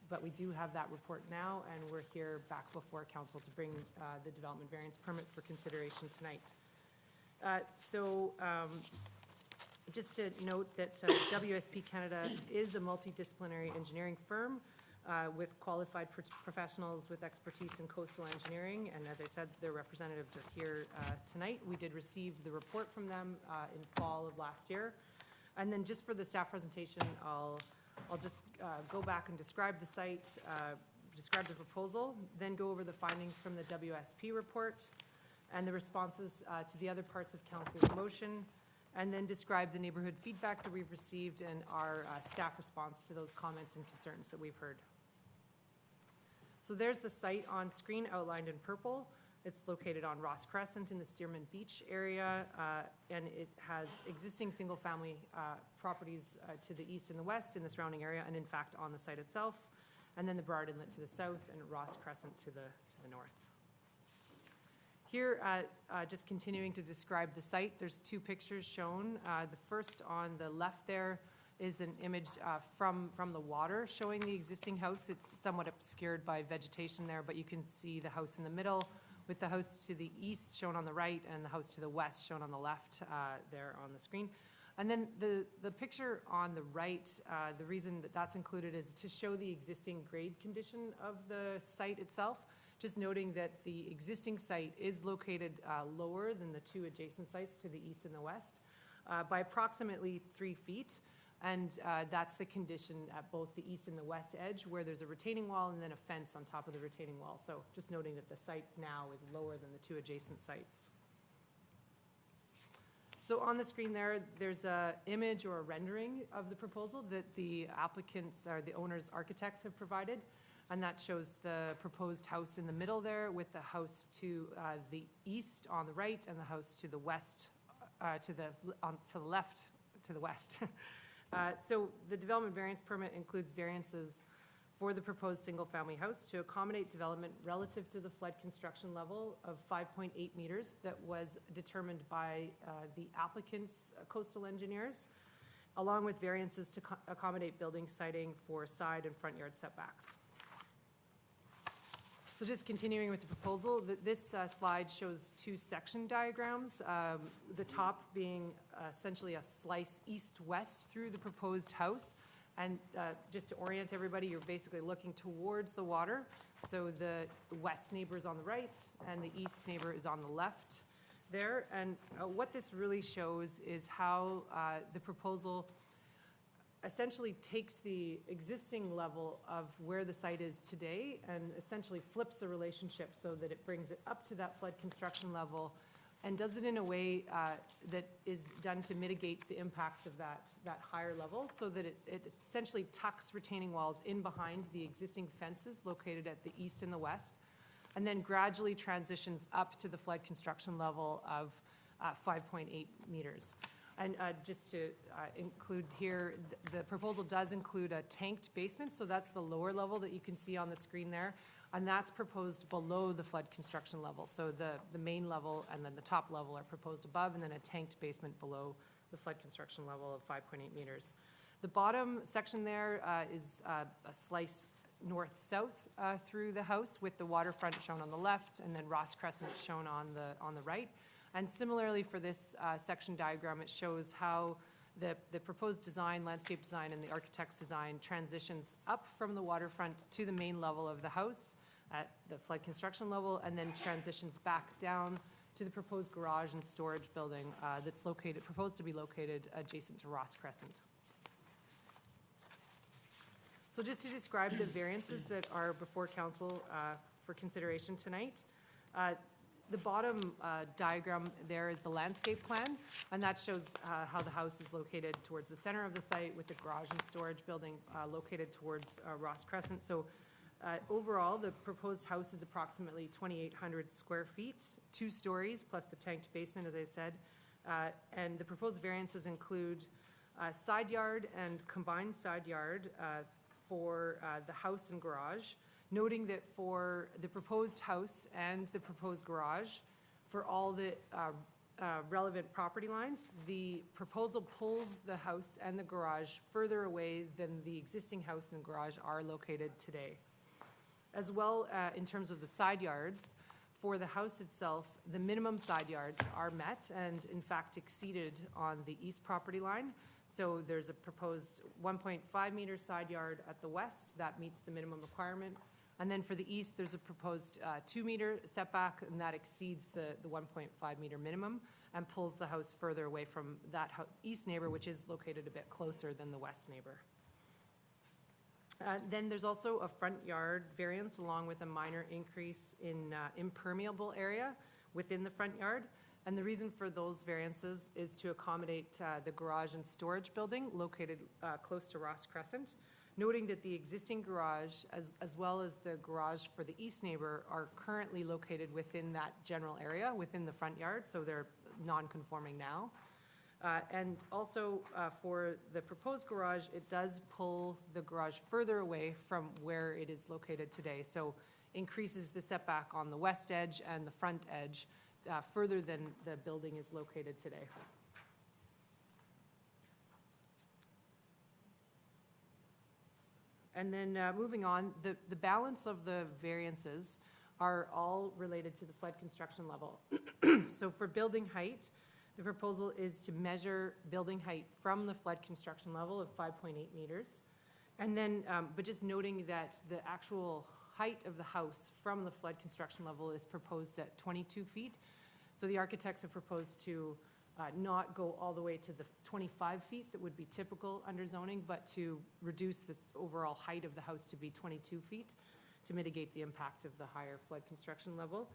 But we do have that report now, and we're here back before Council to bring the development variance permit for consideration tonight. Just to note that WSP Canada is a multidisciplinary engineering firm with qualified professionals with expertise in coastal engineering, and as I said, their representatives are here tonight. We did receive the report from them in fall of last year. And then just for the staff presentation, I'll just go back and describe the site, describe the proposal, then go over the findings from the WSP report and the responses to the other parts of Council's motion, and then describe the neighborhood feedback that we've received and our staff response to those comments and concerns that we've heard. So there's the site on screen outlined in purple. It's located on Ross Crescent in the Stearman Beach area, and it has existing single-family properties to the east and the west in the surrounding area, and in fact on the site itself, and then the Burrard Inlet to the south and Ross Crescent to the north. Here, just continuing to describe the site, there's two pictures shown. The first on the left there is an image from the water showing the existing house. It's somewhat obscured by vegetation there, but you can see the house in the middle with the house to the east shown on the right and the house to the west shown on the left there on the screen. And then the picture on the right, the reason that that's included is to show the existing grade condition of the site itself. Just noting that the existing site is located lower than the two adjacent sites to the east and the west by approximately 3 feet. And that's the condition at both the east and the west edge, where there's a retaining wall and then a fence on top of the retaining wall. So just noting that the site now is lower than the two adjacent sites. So on the screen there's an image or a rendering of the proposal that the applicants or the owner's architects have provided. And that shows the proposed house in the middle there with the house to the east on the right and the house to the west, to the left, to the west. So the development variance permit includes variances for the proposed single-family house to accommodate development relative to the flood construction level of 5.8 meters that was determined by the applicant's coastal engineers, along with variances to accommodate building siting for side and front yard setbacks. So just continuing with the proposal, this slide shows two section diagrams, the top being essentially a slice east-west through the proposed house. And just to orient everybody, you're basically looking towards the water. So the west neighbor is on the right and the east neighbor is on the left there. And what this really shows is how the proposal essentially takes the existing level of where the site is today and essentially flips the relationship so that it brings it up to that flood construction level and does it in a way that is done to mitigate the impacts of that higher level, so that it essentially tucks retaining walls in behind the existing fences located at the east and the west, and then gradually transitions up to the flood construction level of 5.8 meters. And just to include here, the proposal does include a tanked basement, so that's the lower level that you can see on the screen there, and that's proposed below the flood construction level. So the main level and then the top level are proposed above, and then a tanked basement below the flood construction level of 5.8 meters. The bottom section there is a slice north-south through the house, with the waterfront shown on the left and then Ross Crescent shown on the right. And similarly for this section diagram, it shows how the proposed design, landscape design, and the architect's design transitions up from the waterfront to the main level of the house at the flood construction level, and then transitions back down to the proposed garage and storage building that's proposed to be located adjacent to Ross Crescent. So just to describe the variances that are before council for consideration tonight, the bottom diagram there is the landscape plan, and that shows how the house is located towards the center of the site, with the garage and storage building located towards Ross Crescent. So overall, the proposed house is approximately 2,800 square feet, 2 stories, plus the tanked basement, as I said. And the proposed variances include side yard and combined side yard for the house and garage, noting that for the proposed house and the proposed garage, for all the relevant property lines, the proposal pulls the house and the garage further away than the existing house and garage are located today. As well, in terms of the side yards, for the house itself, the minimum side yards are met and in fact exceeded on the east property line. So there's a proposed 1.5 meter side yard at the west that meets the minimum requirement. And then for the east, there's a proposed 2 meter setback, and that exceeds the 1.5 meter minimum and pulls the house further away from that east neighbor, which is located a bit closer than the west neighbor. Then there's also a front yard variance along with a minor increase in impermeable area within the front yard. And the reason for those variances is to accommodate the garage and storage building located close to Ross Crescent, noting that the existing garage as well as the garage for the east neighbor are currently located within that general area, within the front yard, so they're non-conforming now. And also for the proposed garage, it does pull the garage further away from where it is located today, so increases the setback on the west edge and the front edge further than the building is located today. And then moving on, the balance of the variances are all related to the flood construction level. So for building height, the proposal is to measure building height from the flood construction level of 5.8 meters. And then, but just noting that the actual height of the house from the flood construction level is proposed at 22 feet. So the architects have proposed to not go all the way to the 25 feet that would be typical under zoning, but to reduce the overall height of the house to be 22 feet to mitigate the impact of the higher flood construction level.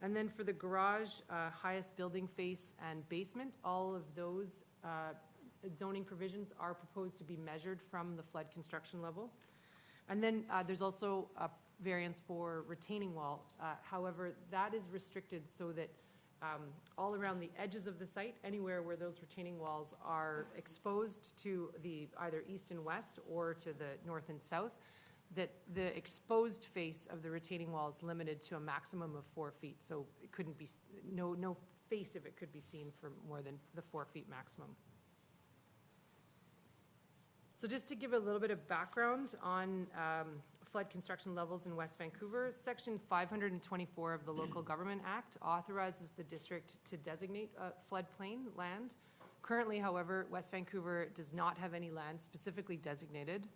And then for the garage, highest building face and basement, all of those zoning provisions are proposed to be measured from the flood construction level. And then there's also a variance for retaining wall. However, that is restricted so that all around the edges of the site, anywhere where those retaining walls are exposed to the either east and west or to the north and south, that the exposed face of the retaining wall is limited to a maximum of 4 feet. So it couldn't be, no face of it could be seen for more than the 4 feet maximum. So just to give a little bit of background on flood construction levels in West Vancouver, Section 524 of the Local Government Act authorizes the district to designate floodplain land. Currently, however, West Vancouver does not have any land specifically designated.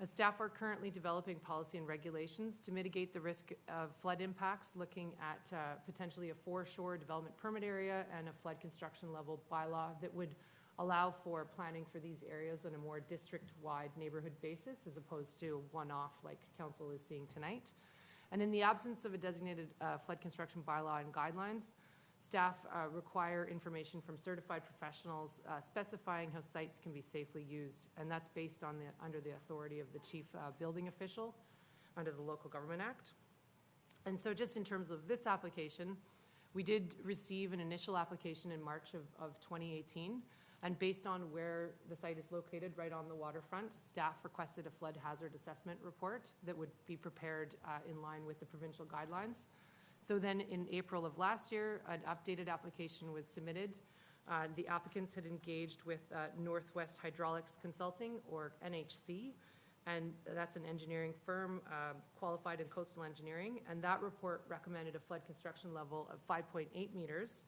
Staff are currently developing policy and regulations to mitigate the risk of flood impacts, looking at potentially a foreshore development permit area and a flood construction level bylaw that would allow for planning for these areas on a more district-wide neighborhood basis as opposed to one-off like council is seeing tonight. And in the absence of a designated flood construction bylaw and guidelines, staff require information from certified professionals specifying how sites can be safely used, and that's based on under the authority of the chief building official under the Local Government Act. And so just in terms of this application, we did receive an initial application in March of 2018, and based on where the site is located, right on the waterfront, staff requested a flood hazard assessment report that would be prepared in line with the provincial guidelines. So then in April of last year, an updated application was submitted. The applicants had engaged with Northwest Hydraulics Consulting, or NHC, and that's an engineering firm qualified in coastal engineering, and that report recommended a flood construction level of 5.8 meters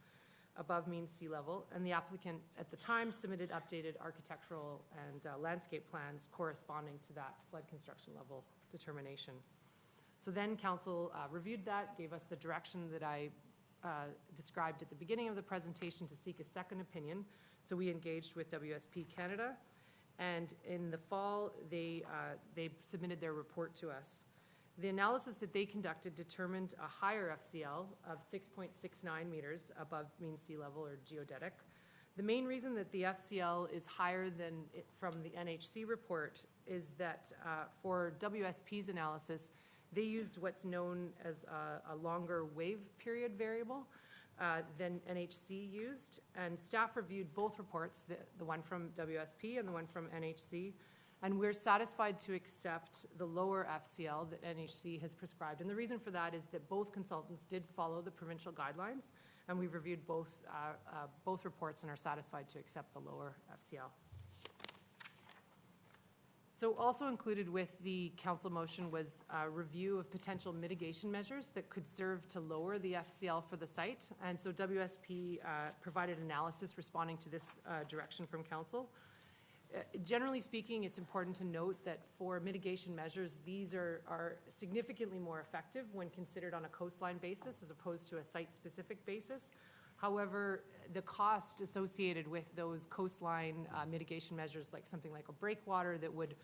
above mean sea level, and the applicant at the time submitted updated architectural and landscape plans corresponding to that flood construction level determination. So then council reviewed that, gave us the direction that I described at the beginning of the presentation to seek a second opinion. So we engaged with WSP Canada, and in the fall, they submitted their report to us. The analysis that they conducted determined a higher FCL of 6.69 meters above mean sea level, or geodetic. The main reason that the FCL is higher than from the NHC report is that for WSP's analysis, they used what's known as a longer wave period variable than NHC used, and staff reviewed both reports, the one from WSP and the one from NHC, and we're satisfied to accept the lower FCL that NHC has prescribed. And the reason for that is that both consultants did follow the provincial guidelines, and we've reviewed both reports and are satisfied to accept the lower FCL. So also included with the council motion was a review of potential mitigation measures that could serve to lower the FCL for the site. And so WSP provided analysis responding to this direction from council. Generally speaking, it's important to note that for mitigation measures, these are significantly more effective when considered on a coastline basis as opposed to a site-specific basis. However, the cost associated with those coastline mitigation measures, like something like a breakwater that would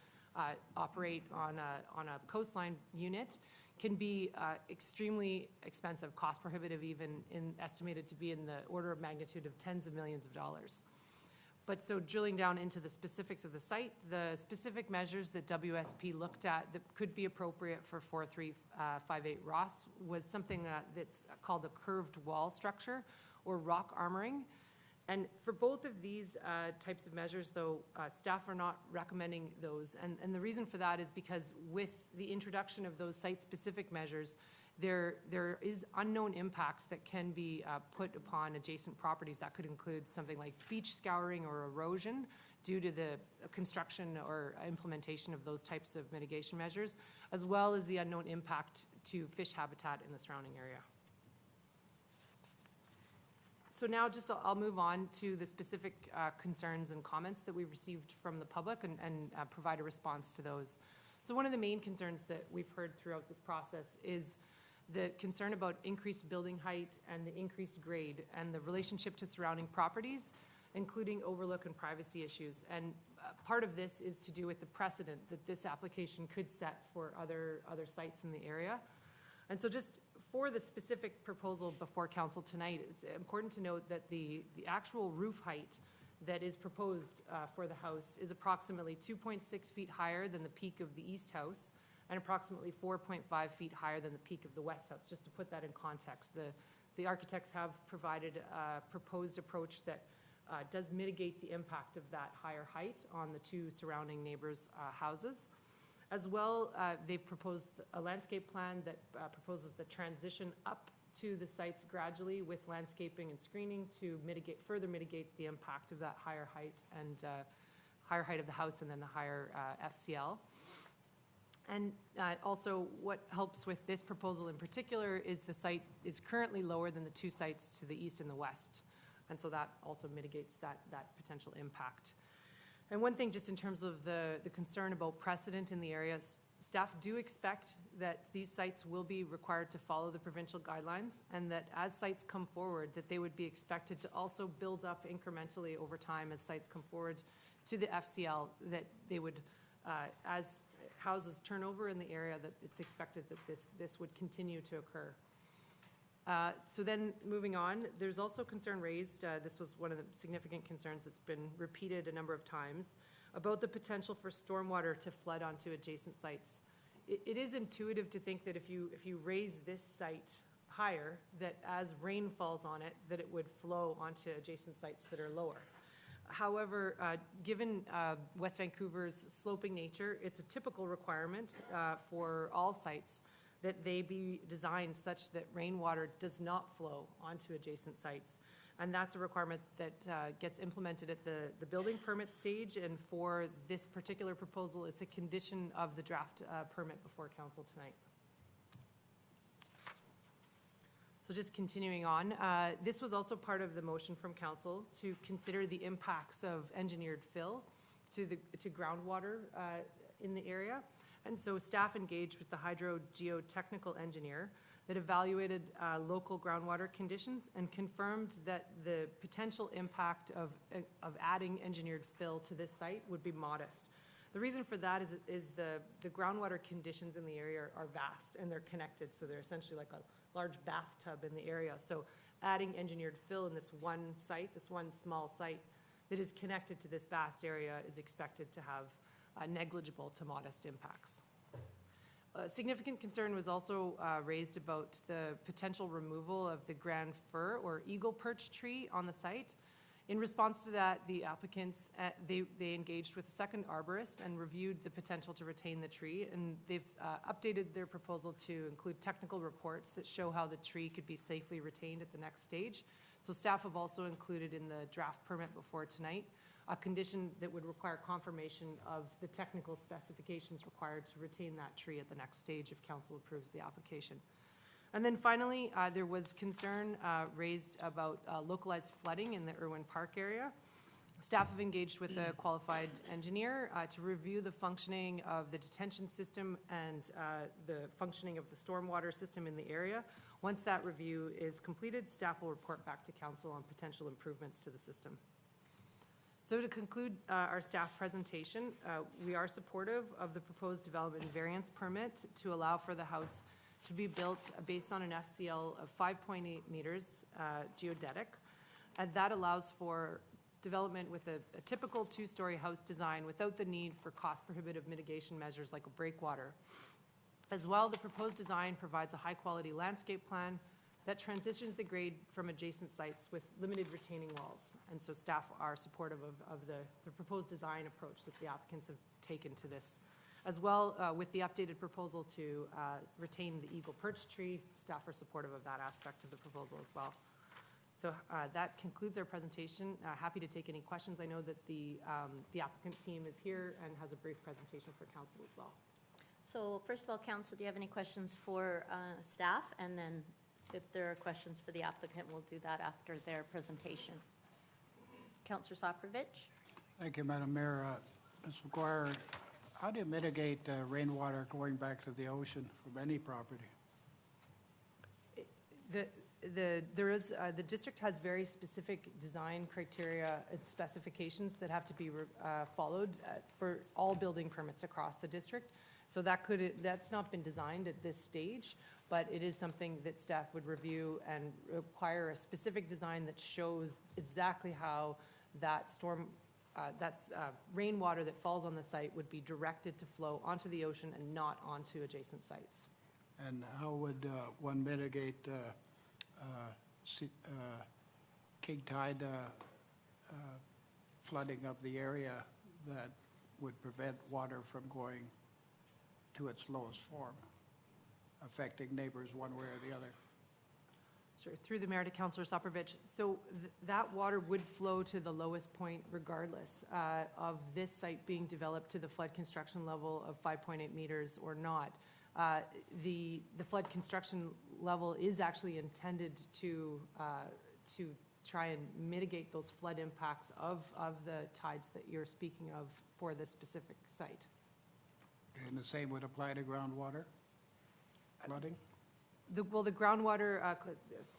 operate on a coastline unit, can be extremely expensive, cost prohibitive, even estimated to be in the order of magnitude of tens of millions of dollars. But so drilling down into the specifics of the site, the specific measures that WSP looked at that could be appropriate for 4358 Ross was something that's called a curved wall structure or rock armoring. And for both of these types of measures, though, staff are not recommending those. And the reason for that is because with the introduction of those site-specific measures, there is unknown impacts that can be put upon adjacent properties. That could include something like beach scouring or erosion due to the construction or implementation of those types of mitigation measures, as well as the unknown impact to fish habitat in the surrounding area. So now I'll move on to the specific concerns and comments that we received from the public and provide a response to those. So one of the main concerns that we've heard throughout this process is the concern about increased building height and the increased grade and the relationship to surrounding properties, including overlook and privacy issues. And part of this is to do with the precedent that this application could set for other sites in the area. And so just for the specific proposal before council tonight, it's important to note that the actual roof height that is proposed for the house is approximately 2.6 feet higher than the peak of the east house and approximately 4.5 feet higher than the peak of the west house, just to put that in context. The architects have provided a proposed approach that does mitigate the impact of that higher height on the two surrounding neighbors' houses. As well, they've proposed a landscape plan that proposes the transition up to the sites gradually with landscaping and screening to further mitigate the impact of that higher height and higher height of the house and then the higher FCL. And also, what helps with this proposal in particular is the site is currently lower than the two sites to the east and the west. And so that also mitigates that potential impact. And one thing, just in terms of the concern about precedent in the area, staff do expect that these sites will be required to follow the provincial guidelines, and that as sites come forward, that they would be expected to also build up incrementally over time as sites come forward to the FCL, that they would, as houses turn over in the area, that it's expected that this would continue to occur. So then, moving on, there's also concern raised, this was one of the significant concerns that's been repeated a number of times, about the potential for stormwater to flood onto adjacent sites. It is intuitive to think that if you raise this site higher, that as rain falls on it, that it would flow onto adjacent sites that are lower. However, given West Vancouver's sloping nature, it's a typical requirement for all sites that they be designed such that rainwater does not flow onto adjacent sites. And that's a requirement that gets implemented at the building permit stage, and for this particular proposal, it's a condition of the draft permit before council tonight. So just continuing on, this was also part of the motion from council to consider the impacts of engineered fill to groundwater in the area. And so staff engaged with the hydrogeotechnical engineer that evaluated local groundwater conditions and confirmed that the potential impact of adding engineered fill to this site would be modest. The reason for that is the groundwater conditions in the area are vast, and they're connected, so they're essentially like a large bathtub in the area. So adding engineered fill in this one site, this one small site that is connected to this vast area, is expected to have negligible to modest impacts. Significant concern was also raised about the potential removal of the grand fir or eagle perch tree on the site. In response to that, the applicants, they engaged with a second arborist and reviewed the potential to retain the tree, and they've updated their proposal to include technical reports that show how the tree could be safely retained at the next stage. So staff have also included in the draft permit before tonight a condition that would require confirmation of the technical specifications required to retain that tree at the next stage if council approves the application. And then finally, there was concern raised about localized flooding in the Irwin Park area. Staff have engaged with a qualified engineer to review the functioning of the detention system and the functioning of the stormwater system in the area. Once that review is completed, staff will report back to council on potential improvements to the system. So to conclude our staff presentation, we are supportive of the proposed development variance permit to allow for the house to be built based on an FCL of 5.8 meters geodetic. And that allows for development with a typical two-story house design without the need for cost-prohibitive mitigation measures like a breakwater. As well, the proposed design provides a high-quality landscape plan that transitions the grade from adjacent sites with limited retaining walls. And so staff are supportive of the proposed design approach that the applicants have taken to this. As well, with the updated proposal to retain the eagle perch tree, staff are supportive of that aspect of the proposal as well. So that concludes our presentation. Happy to take any questions. I know that the applicant team is here and has a brief presentation for council as well. So first of all, council, do you have any questions for staff? And then if there are questions for the applicant, we'll do that after their presentation. Councillor Soprovich. Thank you, Madam Mayor. Ms. McGuire, how do you mitigate rainwater going back to the ocean from any property? The district has very specific design criteria and specifications that have to be followed for all building permits across the district. So that's not been designed at this stage, but it is something that staff would review and require a specific design that shows exactly how that rainwater that falls on the site would be directed to flow onto the ocean and not onto adjacent sites. And how would one mitigate king tide flooding of the area that would prevent water from going to its lowest form, affecting neighbors one way or the other? Sure, through the mayor to Councillor Sopovich. So that water would flow to the lowest point regardless of this site being developed to the flood construction level of 5.8 meters or not. The flood construction level is actually intended to try and mitigate those flood impacts of the tides that you're speaking of for this specific site. And the same would apply to groundwater flooding? The groundwater,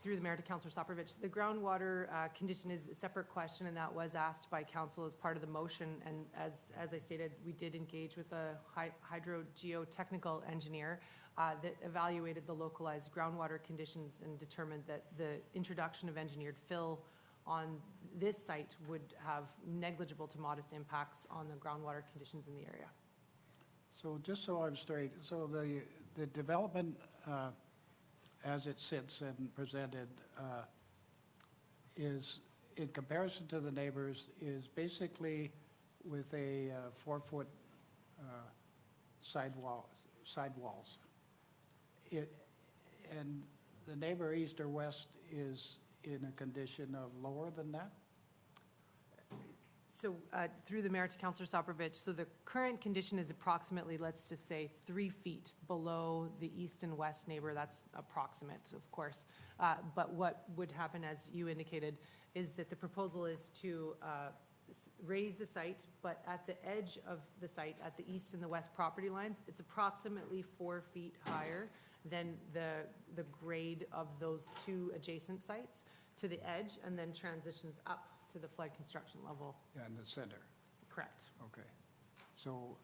through the mayor to Councillor Sopovich, the groundwater condition is a separate question, and that was asked by council as part of the motion. And as I stated, we did engage with a hydrogeotechnical engineer that evaluated the localized groundwater conditions and determined that the introduction of engineered fill on this site would have negligible to modest impacts on the groundwater conditions in the area. So just so I'm straight, so the development as it sits and presented is, in comparison to the neighbors, is basically with a 4-foot sidewalls. And the neighbor east or west is in a condition of lower than that? So through the mayor to Councillor Sopovich, so the current condition is approximately, let's just say, 3 feet below the east and west neighbor. That's approximate, of course. But what would happen, as you indicated, is that the proposal is to raise the site, but at the edge of the site, at the east and the west property lines, it's approximately 4 feet higher than the grade of those two adjacent sites to the edge, and then transitions up to the flood construction level. Yeah, in the center. Correct. Okay. So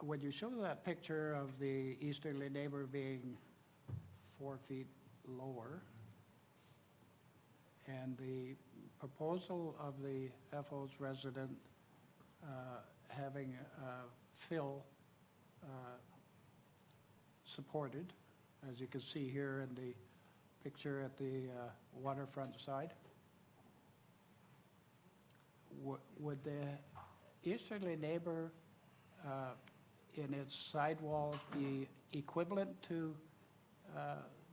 when you show that picture of the easterly neighbor being 4 feet lower, and the proposal of the FO's resident having fill supported, as you can see here in the picture at the waterfront side, would the easterly neighbor in its sidewalls be equivalent to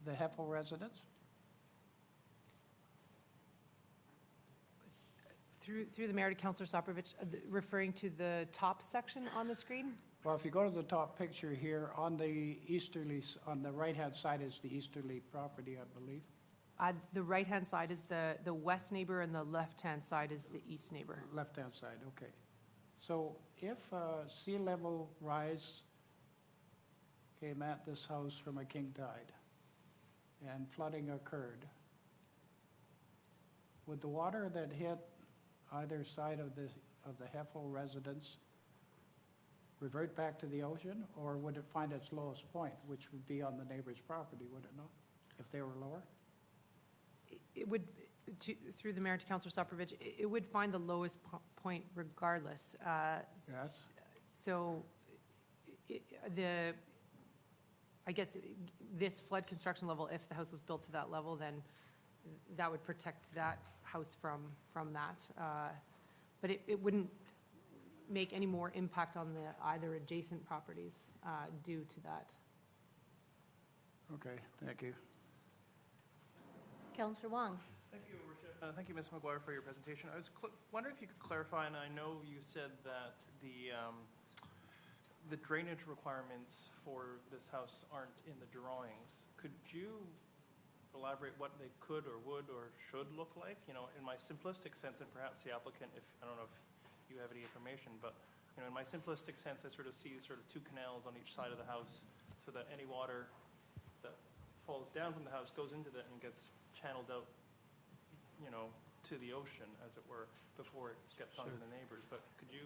the Heffel residence? Through the mayor to Councillor Sopovich, referring to the top section on the screen? Well, if you go to the top picture here, on the easterly, on the right-hand side is the easterly property, I believe. The right-hand side is the west neighbor, and the left-hand side is the east neighbor. Left-hand side, okay. So if sea level rise came at this house from a king tide and flooding occurred, would the water that hit either side of the Heffel residence revert back to the ocean, or would it find its lowest point, which would be on the neighbor's property, would it not, if they were lower? It would, through the mayor to Councillor Sopovich, it would find the lowest point regardless. Yes. So I guess this flood construction level, if the house was built to that level, then that would protect that house from that. But it wouldn't make any more impact on the either adjacent properties due to that. Okay, thank you. Councillor Wong. Thank you, Your Worship. Thank you, Ms. McGuire, for your presentation. I was wondering if you could clarify, and I know you said that the drainage requirements for this house aren't in the drawings. Could you elaborate what they could or would or should look like? You know, in my simplistic sense, and perhaps the applicant, I don't know if you have any information, but you know, in my simplistic sense, I sort of see sort of 2 canals on each side of the house, so that any water that falls down from the house goes into that and gets channeled out, you know, to the ocean, as it were, before it gets onto the neighbors. But could you?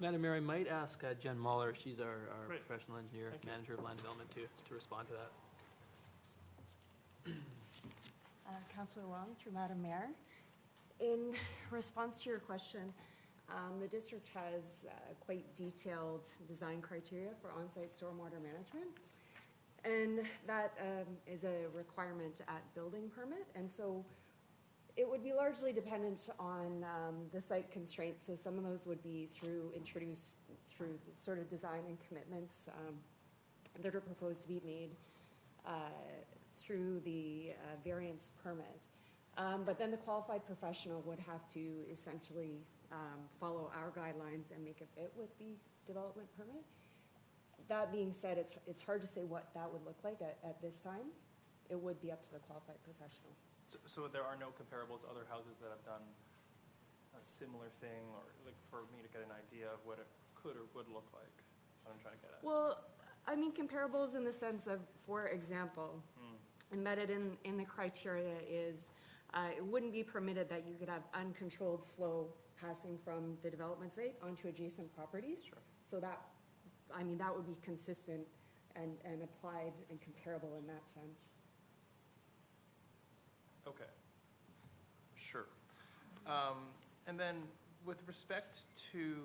Madam Mayor, I might ask Jen Muller, she's our professional engineer, Thank you. manager of land development, to respond to that. Councillor Wong, through Madam Mayor. In response to your question, the district has quite detailed design criteria for on-site stormwater management, and that is a requirement at building permit, and so it would be largely dependent on the site constraints. So some of those would be introduced through sort of design and commitments that are proposed to be made through the variance permit. But then the qualified professional would have to essentially follow our guidelines and make it fit with the development permit. That being said, it's hard to say what that would look like at this time. It would be up to the qualified professional. So there are no comparables to other houses that have done a similar thing, or like for me to get an idea of what it could or would look like? That's what I'm trying to get at. Well, I mean, comparables in the sense of, for example, embedded in the criteria is it wouldn't be permitted that you could have uncontrolled flow passing from the development site onto adjacent properties. Sure. So that, I mean, that would be consistent and applied and comparable in that sense. Okay. Sure. And then with respect to,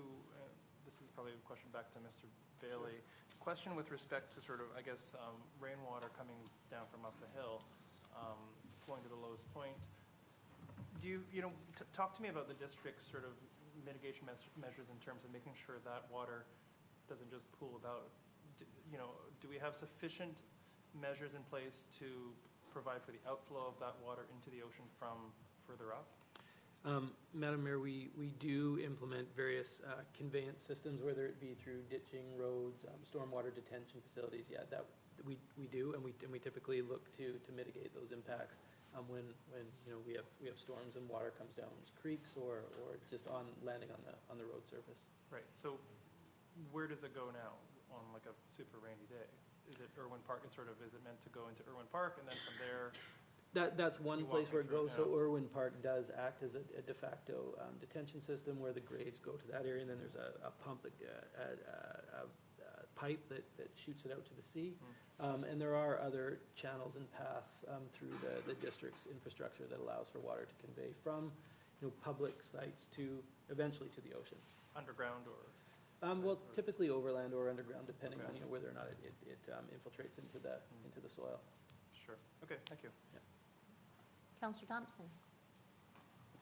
this is probably a question back to Mr. Bailey, question with respect to sort of, I guess, rainwater coming down from up the hill, flowing to the lowest point. Do you, talk to me about the district's sort of mitigation measures in terms of making sure that water doesn't just pool about. Do we have sufficient measures in place to provide for the outflow of that water into the ocean from further up? Madam Mayor, we do implement various conveyance systems, whether it be through ditching, roads, stormwater detention facilities. Yeah, that we do, and we typically look to mitigate those impacts when we have storms and water comes down creeks or just on landing on the road surface. Right. So where does it go now on like a super rainy day? Is it Irwin Park? Is it meant to go into Irwin Park, and then from there? That's one place where it goes. So Irwin Park does act as a de facto detention system where the grades go to that area, and then there's a pump, a pipe that shoots it out to the sea. And there are other channels and paths through the district's infrastructure that allows for water to convey from public sites to eventually to the ocean. Underground or? Well, typically overland or underground, depending on whether or not it infiltrates into the soil. Sure. Okay. Thank you. Yeah. Councillor Thompson.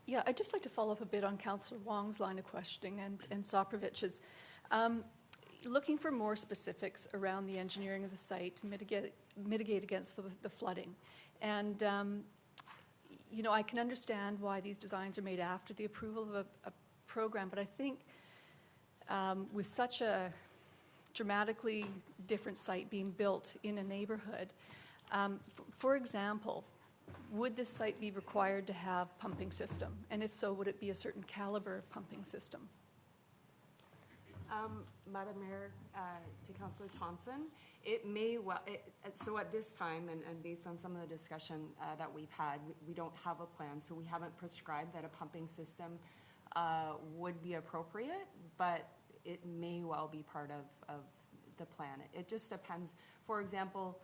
Yeah, I'd just like to follow up a bit on Councillor Wong's line of questioning and Soprovich's. Looking for more specifics around the engineering of the site to mitigate against the flooding. And, I can understand why these designs are made after the approval of a program, but I think with such a dramatically different site being built in a neighborhood, for example, would this site be required to have pumping system? And if so, would it be a certain caliber of pumping system? Madam Mayor, to Councillor Thompson, it may well, so at this time, and based on some of the discussion that we've had, we don't have a plan, so we haven't prescribed that a pumping system would be appropriate, but it may well be part of the plan. It just depends. For example,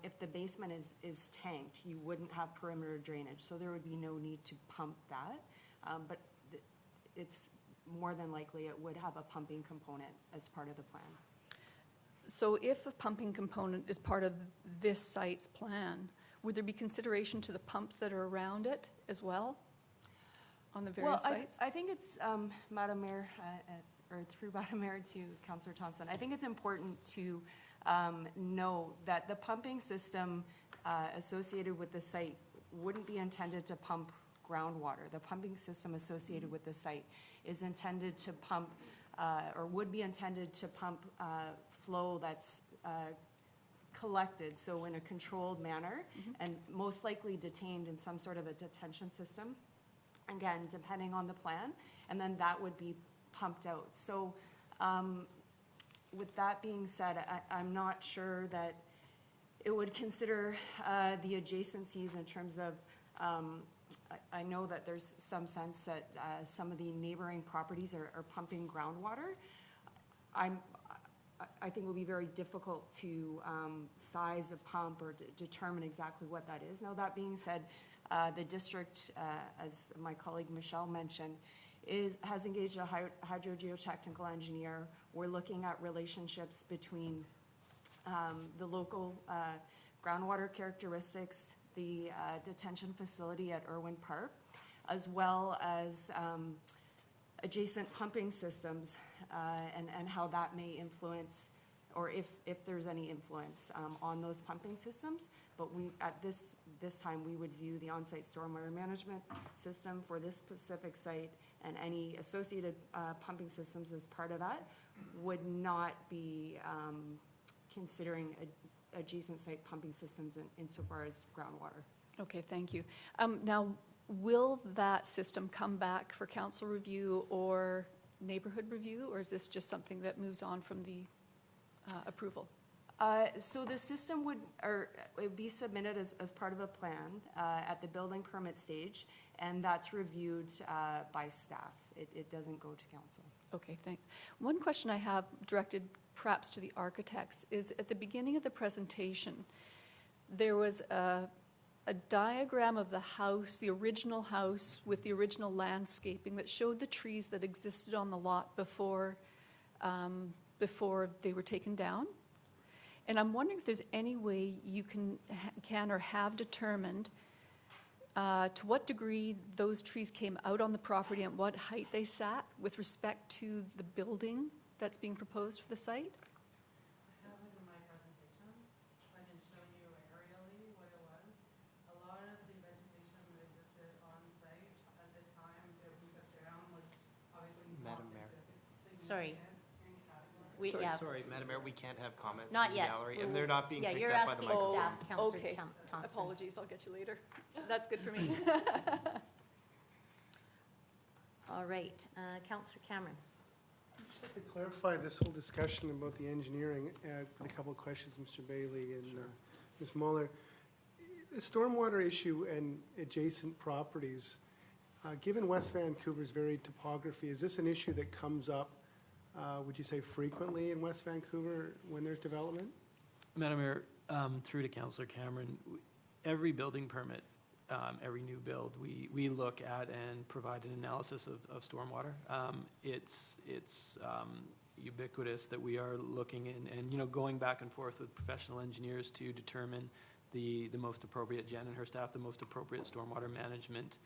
if the basement is tanked, you wouldn't have perimeter drainage, so there would be no need to pump that. But it's more than likely it would have a pumping component as part of the plan. So if a pumping component is part of this site's plan, would there be consideration to the pumps that are around it as well on the various sites? I think it's, Madam Mayor, or through Madam Mayor to Councillor Thompson, I think it's important to know that the pumping system associated with the site wouldn't be intended to pump groundwater. The pumping system associated with the site is intended to pump, or would be intended to pump flow that's collected, so in a controlled manner, and most likely detained in some sort of a detention system, again, depending on the plan, and then that would be pumped out. So with that being said, I'm not sure that it would consider the adjacencies in terms of, I know that there's some sense that some of the neighboring properties are pumping groundwater. I think it will be very difficult to size a pump or determine exactly what that is. Now, that being said, the district, as my colleague Michelle mentioned, has engaged a hydrogeotechnical engineer. We're looking at relationships between the local groundwater characteristics, the detention facility at Irwin Park, as well as adjacent pumping systems and how that may influence or if there's any influence on those pumping systems. But at this time, we would view the on-site stormwater management system for this specific site and any associated pumping systems as part of that would not be considering adjacent site pumping systems insofar as groundwater. Okay, thank you. Now, will that system come back for council review or neighborhood review, or is this just something that moves on from the approval? So the system would be submitted as part of a plan at the building permit stage, and that's reviewed by staff. It doesn't go to council. Okay, thanks. One question I have directed perhaps to the architects is at the beginning of the presentation, there was a diagram of the house, the original house with the original landscaping that showed the trees that existed on the lot before they were taken down. And I'm wondering if there's any way you can or have determined to what degree those trees came out on the property and what height they sat with respect to the building that's being proposed for the site? I have it in my presentation. I can show you aerially what it was. A lot of the vegetation that existed on site at the time that we took down was obviously Madam Mayor. Sorry. Sorry, Madam Mayor, we can't have comments Not from the yet. gallery, and they're not being Yeah, picked you're up by the asking microphone. staff, Councillor Okay. Thompson. Apologies, I'll get you later. That's good for me. All right, Councillor Cameron. I'd just like to clarify this whole discussion about the engineering, with a couple of questions, Mr. Bailey and Ms. Muller. The stormwater issue and adjacent properties, given West Vancouver's varied topography, is this an issue that comes up, would you say frequently in West Vancouver when there's development? Madam Mayor, through to Councillor Cameron, every building permit, every new build, we look at and provide an analysis of stormwater. It's ubiquitous that we are looking and going back and forth with professional engineers to determine the most appropriate, Jen and her staff, the most appropriate stormwater management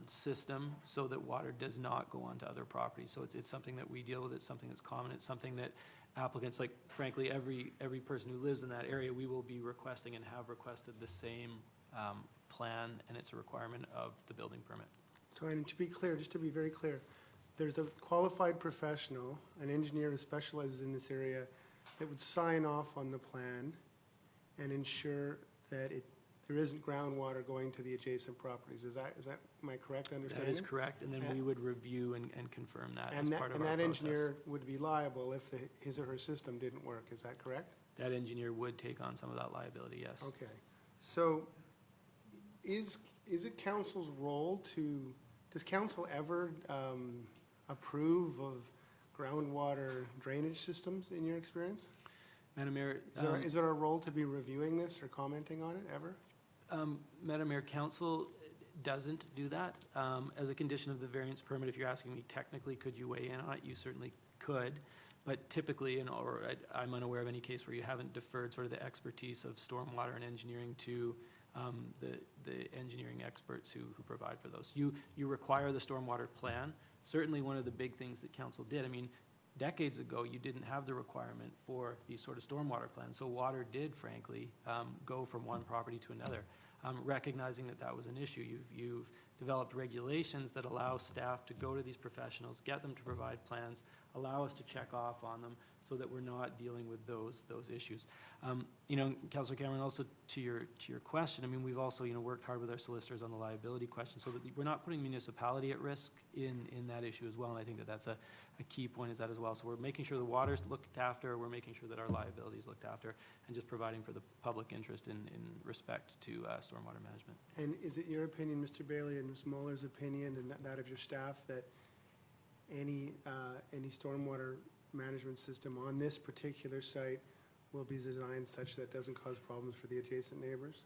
system so that water does not go onto other properties. So it's something that we deal with. It's something that's common. It's something that applicants, like frankly, every person who lives in that area, we will be requesting and have requested the same plan, and it's a requirement of the building permit. So, and to be clear, just to be very clear, there's a qualified professional, an engineer who specializes in this area, that would sign off on the plan and ensure that there isn't groundwater going to the adjacent properties. Is that my correct understanding? That is correct, and then we would review and confirm that as part of our process. And that engineer would be liable if his or her system didn't work, is that correct? That engineer would take on some of that liability, yes. Okay. So is it council's role does council ever approve of groundwater drainage systems in your experience? Madam Mayor. Is it our role to be reviewing this or commenting on it ever? Madam Mayor, council doesn't do that. As a condition of the variance permit, if you're asking me technically, could you weigh in on it, you certainly could. But typically, I'm unaware of any case where you haven't deferred sort of the expertise of stormwater and engineering to the engineering experts who provide for those. You require the stormwater plan. Certainly one of the big things that council did, I mean, decades ago, you didn't have the requirement for these sort of stormwater plans. So water did, frankly, go from one property to another. Recognizing that was an issue, you've developed regulations that allow staff to go to these professionals, get them to provide plans, allow us to check off on them so that we're not dealing with those issues. Councilor Cameron, also to your question, I mean, we've also, worked hard with our solicitors on the liability question so that we're not putting municipality at risk in that issue as well, and I think that's a key point is that as well. So we're making sure the water's looked after, we're making sure that our liability is looked after, and just providing for the public interest in respect to stormwater management. And is it your opinion, Mr. Bailey, and Ms. Muller's opinion, and that of your staff, that any stormwater management system on this particular site will be designed such that it doesn't cause problems for the adjacent neighbors?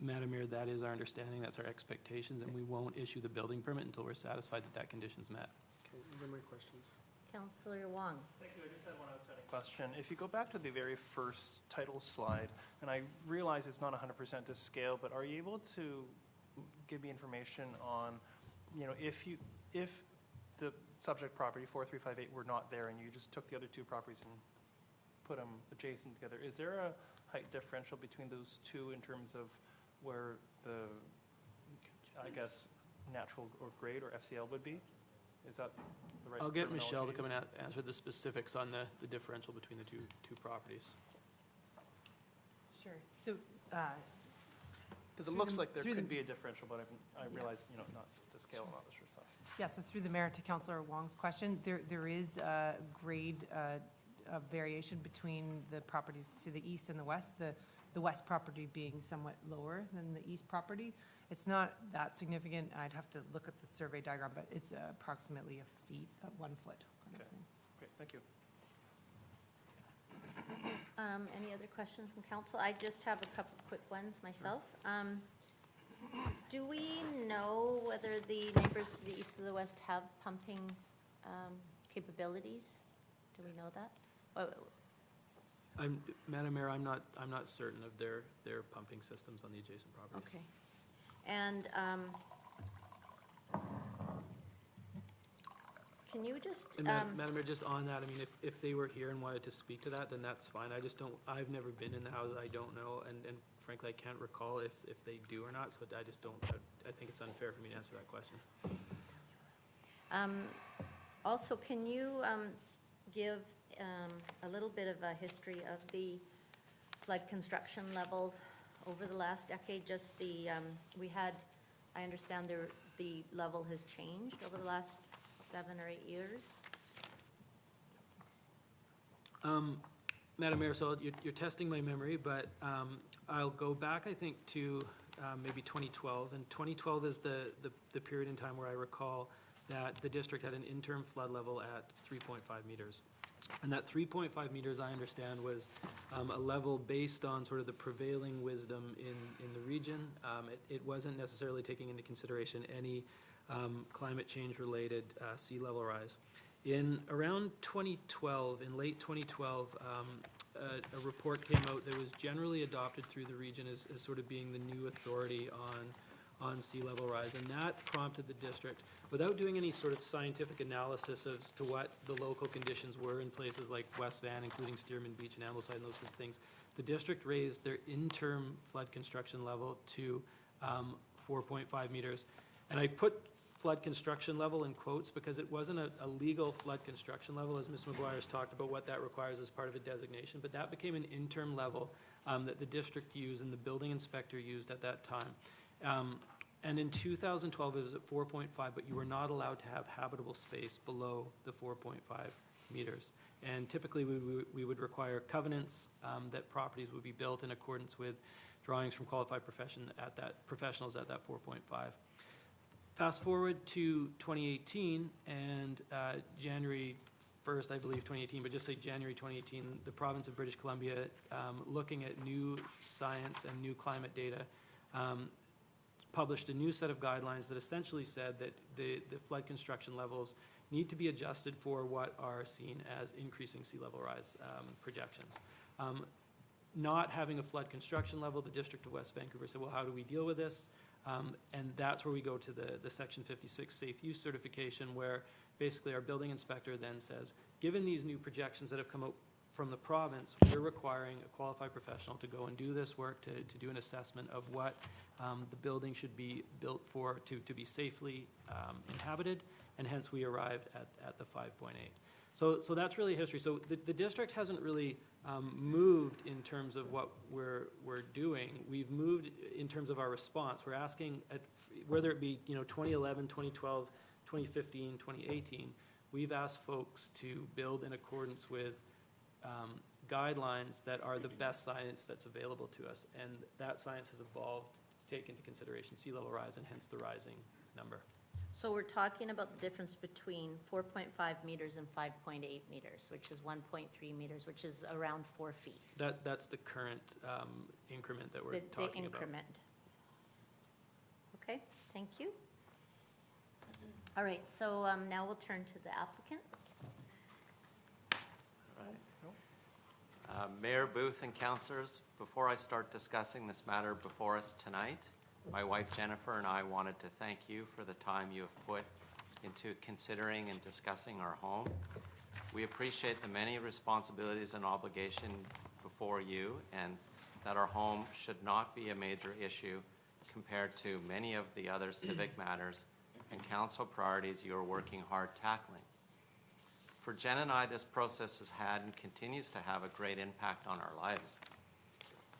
Madam Mayor, that is our understanding, that's our expectations, and we won't issue the building permit until we're satisfied that condition's met. Okay, those are my questions. Councillor Wong. Thank you. I just had one outstanding question. If you go back to the very first title slide, and I realize it's not 100% to scale, but are you able to give me information on, if the subject property 4358 were not there and you just took the other two properties and put them adjacent together. Is there a height differential between those two in terms of where the, I guess, natural or grade or FCL would be? Is that the right I'll get terminology Michelle to use? come and answer the specifics on the differential between the two properties. Sure. So, Because it looks like there could be a differential, but I realize, not to scale and all this sort of stuff. yeah, so through the mayor to Councillor Wong's question, there is a grade of variation between the properties to the east and the west, the west property being somewhat lower than the east property. It's not that significant. I'd have to look at the survey diagram, but it's approximately a feet, 1 foot. Kind of thing. Great, thank you. Any other questions from council? I just have a couple quick ones myself. Do we know whether the neighbors to the east or the west have pumping capabilities? Do we know that? Madam Mayor, I'm not certain of their pumping systems on the adjacent properties. Okay. And can you just? And Madam Mayor, just on that, I mean, if they were here and wanted to speak to that, then that's fine. I just don't, I've never been in the houses, I don't know, and frankly, I can't recall if they do or not, so I just don't, I think it's unfair for me to answer that question. Also, can you give a little bit of a history of the flood construction level over the last decade? Just the, I understand the level has changed over the last 7 or 8 years. Madam Mayor, so you're testing my memory, but I'll go back, I think, to maybe 2012. And 2012 is the period in time where I recall that the district had an interim flood level at 3.5 meters. And that 3.5 meters, I understand, was a level based on sort of the prevailing wisdom in the region. It wasn't necessarily taking into consideration any climate change related sea level rise. In around 2012, in late 2012, a report came out that was generally adopted through the region as sort of being the new authority on sea level rise, and that prompted the district, without doing any sort of scientific analysis as to what the local conditions were in places like West Van, including Stearman Beach and Ambleside and those sort of things, the district raised their interim flood construction level to 4.5 meters. And I put flood construction level in quotes because it wasn't a legal flood construction level, as Ms. McGuire's talked about what that requires as part of a designation, but that became an interim level that the district used and the building inspector used at that time. And in 2012, it was at 4.5, but you were not allowed to have habitable space below the 4.5 meters. And typically, we would require covenants that properties would be built in accordance with drawings from qualified professionals at that 4.5. Fast forward to 2018, and January 1st, I believe, 2018, but just say January 2018, the province of British Columbia, looking at new science and new climate data, published a new set of guidelines that essentially said that the flood construction levels need to be adjusted for what are seen as increasing sea level rise projections. Not having a flood construction level, the District of West Vancouver said, well, how do we deal with this? And that's where we go to the Section 56 Safe Use Certification, where basically our building inspector then says, given these new projections that have come out from the province, we're requiring a qualified professional to go and do this work, to do an assessment of what the building should be built for to be safely inhabited, and hence we arrived at the 5.8. So that's really history. So the district hasn't really moved in terms of what we're doing. We've moved in terms of our response. We're asking, whether it be 2011, 2012, 2015, 2018, we've asked folks to build in accordance with guidelines that are the best science that's available to us, and that science has evolved to take into consideration sea level rise and hence the rising number. So we're talking about the difference between 4.5 meters and 5.8 meters, which is 1.3 meters, which is around 4 feet. That's the current increment that we're talking about. The increment. Okay, thank you. All right, so now we'll turn to the applicant. Mayor Booth and councillors, before I start discussing this matter before us tonight, my wife Jennifer and I wanted to thank you for the time you have put into considering and discussing our home. We appreciate the many responsibilities and obligations before you, and that our home should not be a major issue compared to many of the other civic matters and council priorities you are working hard tackling. For Jen and I, this process has had and continues to have a great impact on our lives.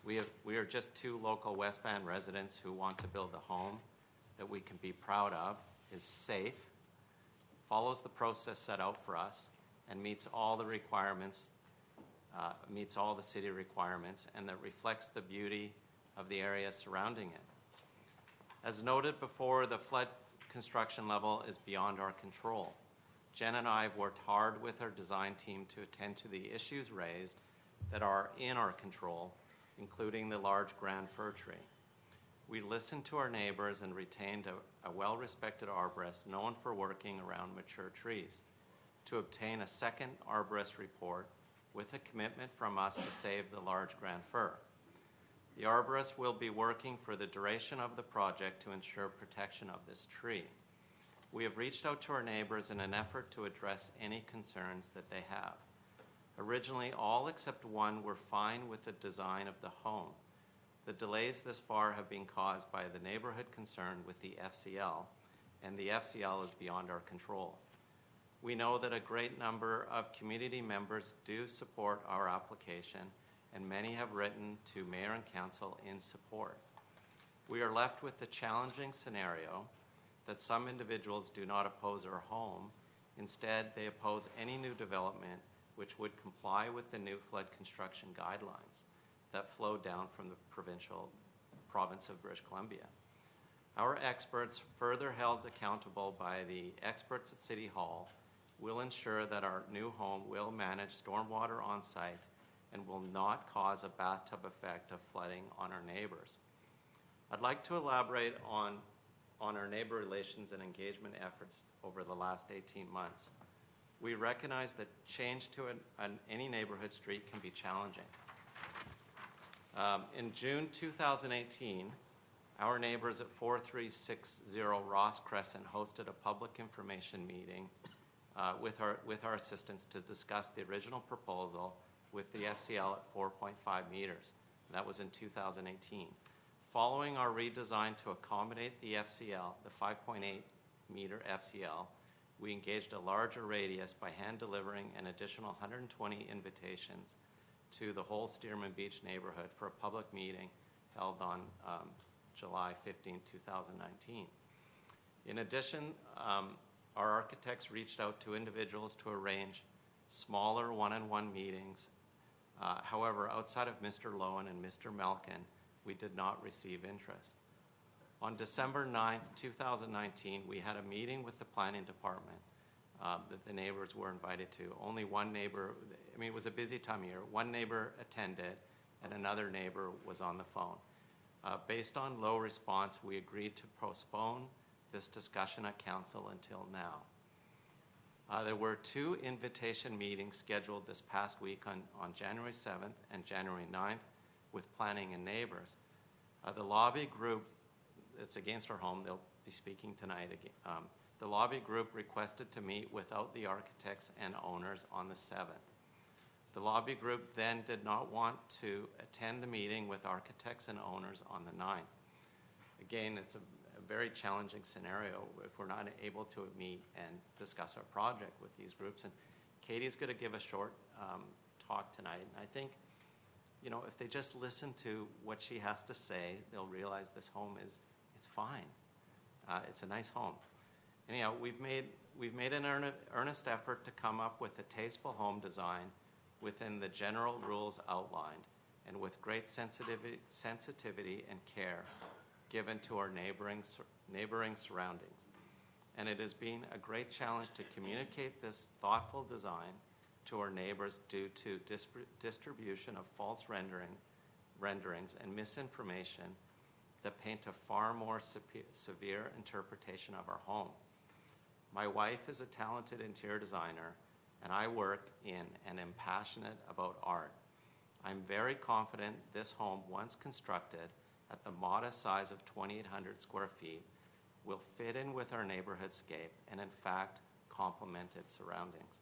We are just two local West Van residents who want to build a home that we can be proud of, is safe, follows the process set out for us, and meets all the requirements, meets all the city requirements, and that reflects the beauty of the area surrounding it. As noted before, the flood construction level is beyond our control. Jen and I have worked hard with our design team to attend to the issues raised that are in our control, including the large grand fir tree. We listened to our neighbors and retained a well-respected arborist known for working around mature trees to obtain a second arborist report with a commitment from us to save the large grand fir. The arborist will be working for the duration of the project to ensure protection of this tree. We have reached out to our neighbors in an effort to address any concerns that they have. Originally, all except one were fine with the design of the home. The delays this far have been caused by the neighborhood concerned with the FCL, and the FCL is beyond our control. We know that a great number of community members do support our application, and many have written to Mayor and Council in support. We are left with the challenging scenario that some individuals do not oppose our home. Instead, they oppose any new development which would comply with the new flood construction guidelines that flow down from the province of British Columbia. Our experts, further held accountable by the experts at City Hall, will ensure that our new home will manage stormwater on site and will not cause a bathtub effect of flooding on our neighbors. I'd like to elaborate on our neighbor relations and engagement efforts over the last 18 months. We recognize that change to any neighborhood street can be challenging. In June 2018, our neighbors at 4360 Ross Crescent hosted a public information meeting with our assistants to discuss the original proposal with the FCL at 4.5 meters. That was in 2018. Following our redesign to accommodate the FCL, the 5.8 meter FCL, we engaged a larger radius by hand delivering an additional 120 invitations to the whole Stearman Beach neighborhood for a public meeting held on July 15, 2019. In addition, our architects reached out to individuals to arrange smaller one-on-one meetings. However, outside of Mr. Lowen and Mr. Melkin, we did not receive interest. On December 9th, 2019, we had a meeting with the planning department that the neighbors were invited to. Only one neighbor, I mean, it was a busy time of year. One neighbor attended and another neighbor was on the phone. Based on low response, we agreed to postpone this discussion at council until now. There were 2 invitation meetings scheduled this past week on January 7th and January 9th with planning and neighbors. The lobby group, it's against our home, they'll be speaking tonight again. The lobby group requested to meet without the architects and owners on the 7th. The lobby group then did not want to attend the meeting with architects and owners on the 9th. Again, it's a very challenging scenario if we're not able to meet and discuss our project with these groups. And Katie's going to give a short talk tonight. And I think, you know, if they just listen to what she has to say, they'll realize this home it's fine. It's a nice home. Anyhow, we've made an earnest effort to come up with a tasteful home design within the general rules outlined and with great sensitivity and care given to our neighboring surroundings. And it has been a great challenge to communicate this thoughtful design to our neighbors due to distribution of false renderings and misinformation that paint a far more severe interpretation of our home. My wife is a talented interior designer, and I work in and am passionate about art. I'm very confident this home, once constructed at the modest size of 2,800 square feet, will fit in with our neighborhood scape and in fact complement its surroundings.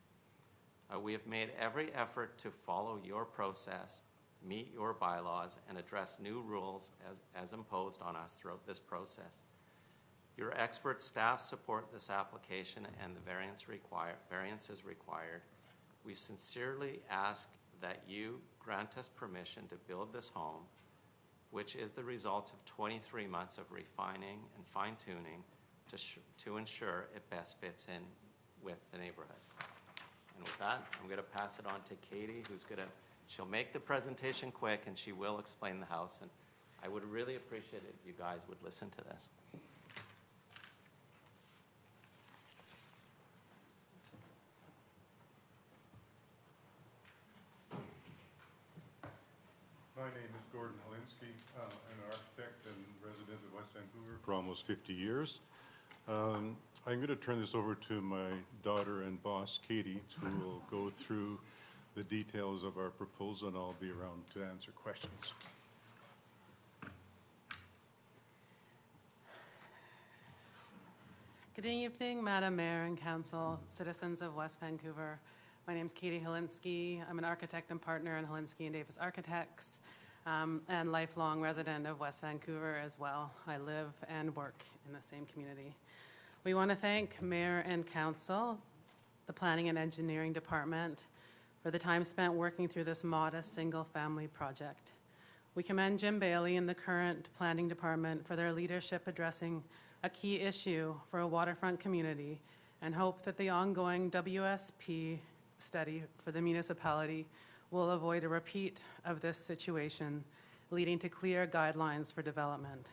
We have made every effort to follow your process, meet your bylaws, and address new rules as imposed on us throughout this process. Your expert staff support this application and the variances required. We sincerely ask that you grant us permission to build this home, which is the result of 23 months of refining and fine-tuning to ensure it best fits in with the neighborhood. And with that, I'm going to pass it on to Katie, she'll make the presentation quick and she will explain the house. And I would really appreciate it if you guys would listen to this. My name is Gordon Holinsky. I'm an architect and resident of West Vancouver for almost 50 years. I'm going to turn this over to my daughter and boss, Katie, who will go through the details of our proposal, and I'll be around to answer questions. Good evening, Madam Mayor and Council, citizens of West Vancouver. My name is Katie Holinsky. I'm an architect and partner in Holinsky and Davis Architects, and lifelong resident of West Vancouver as well. I live and work in the same community. We want to thank Mayor and Council, the Planning and Engineering Department, for the time spent working through this modest single-family project. We commend Jim Bailey and the current Planning Department for their leadership addressing a key issue for a waterfront community, and hope that the ongoing WSP study for the municipality will avoid a repeat of this situation, leading to clear guidelines for development.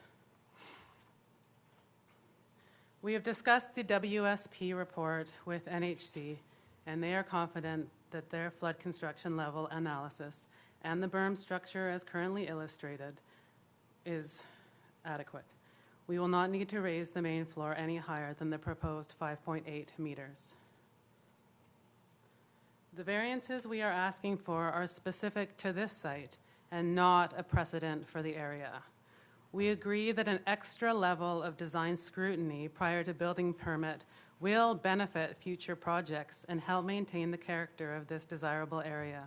We have discussed the WSP report with NHC, and they are confident that their flood construction level analysis and the berm structure as currently illustrated is adequate. We will not need to raise the main floor any higher than the proposed 5.8 meters. The variances we are asking for are specific to this site and not a precedent for the area. We agree that an extra level of design scrutiny prior to building permit will benefit future projects and help maintain the character of this desirable area.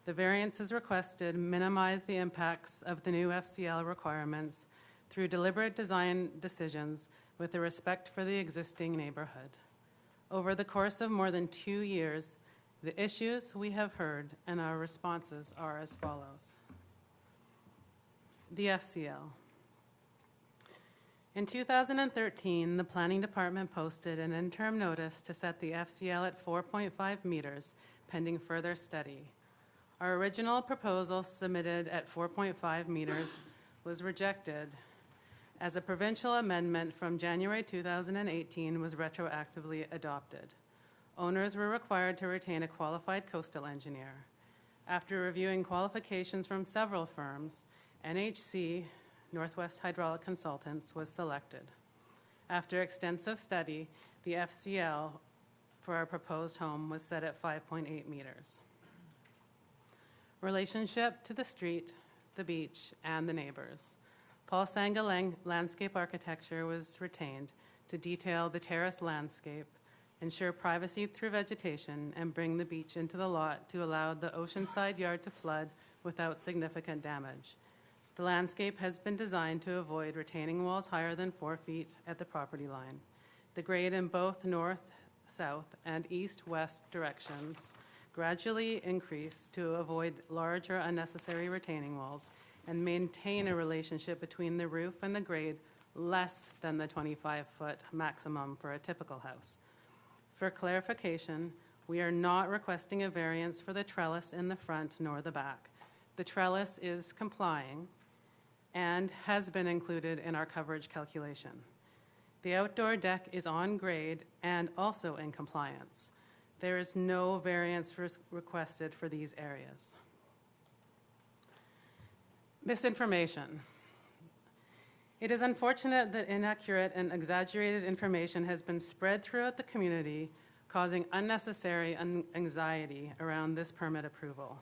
The variances requested minimize the impacts of the new FCL requirements through deliberate design decisions with a respect for the existing neighborhood. Over the course of more than 2 years, the issues we have heard and our responses are as follows. The FCL. In 2013, the Planning Department posted an interim notice to set the FCL at 4.5 meters, pending further study. Our original proposal submitted at 4.5 meters was rejected as a provincial amendment from January 2018 was retroactively adopted. Owners were required to retain a qualified coastal engineer. After reviewing qualifications from several firms, NHC, Northwest Hydraulic Consultants, was selected. After extensive study, the FCL for our proposed home was set at 5.8 meters. Relationship to the street, the beach, and the neighbors. Paul Sanga landscape architecture was retained to detail the terrace landscape, ensure privacy through vegetation, and bring the beach into the lot to allow the oceanside yard to flood without significant damage. The landscape has been designed to avoid retaining walls higher than 4 feet at the property line. The grade in both north, south, and east-west directions gradually increase to avoid large or unnecessary retaining walls and maintain a relationship between the roof and the grade less than the 25-foot maximum for a typical house. For clarification, we are not requesting a variance for the trellis in the front nor the back. The trellis is complying and has been included in our coverage calculation. The outdoor deck is on grade and also in compliance. There is no variance requested for these areas. Misinformation. It is unfortunate that inaccurate and exaggerated information has been spread throughout the community, causing unnecessary anxiety around this permit approval.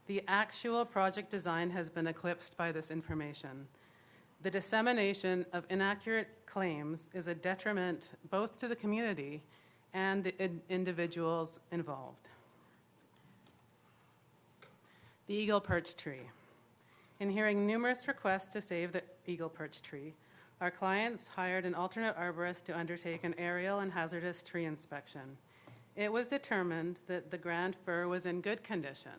The actual project design has been eclipsed by this information. The dissemination of inaccurate claims is a detriment both to the community and the individuals involved. the eagle perch tree. In hearing numerous requests to save the eagle perch tree, our clients hired an alternate arborist to undertake an aerial and hazardous tree inspection. It was determined that the grand fir was in good condition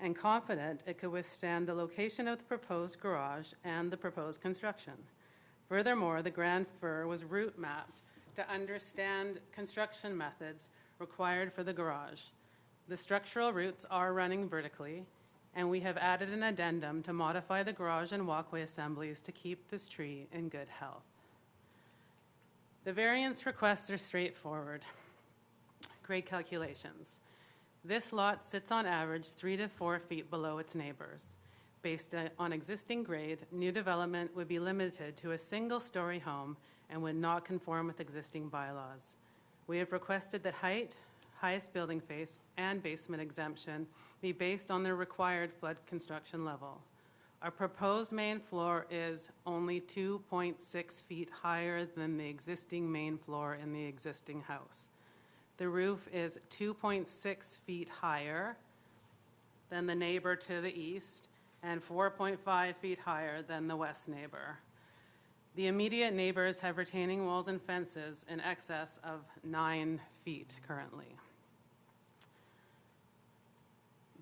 and confident it could withstand the location of the proposed garage and the proposed construction. Furthermore, the grand fir was route mapped to understand construction methods required for the garage. The structural roots are running vertically, and we have added an addendum to modify the garage and walkway assemblies to keep this tree in good health. The variance requests are straightforward. Grade calculations. This lot sits on average 3 to 4 feet below its neighbors. Based on existing grade, new development would be limited to a single-story home and would not conform with existing bylaws. We have requested that height, highest building face, and basement exemption be based on the required flood construction level. Our proposed main floor is only 2.6 feet higher than the existing main floor in the existing house. The roof is 2.6 feet higher than the neighbor to the east and 4.5 feet higher than the west neighbor. The immediate neighbors have retaining walls and fences in excess of 9 feet currently.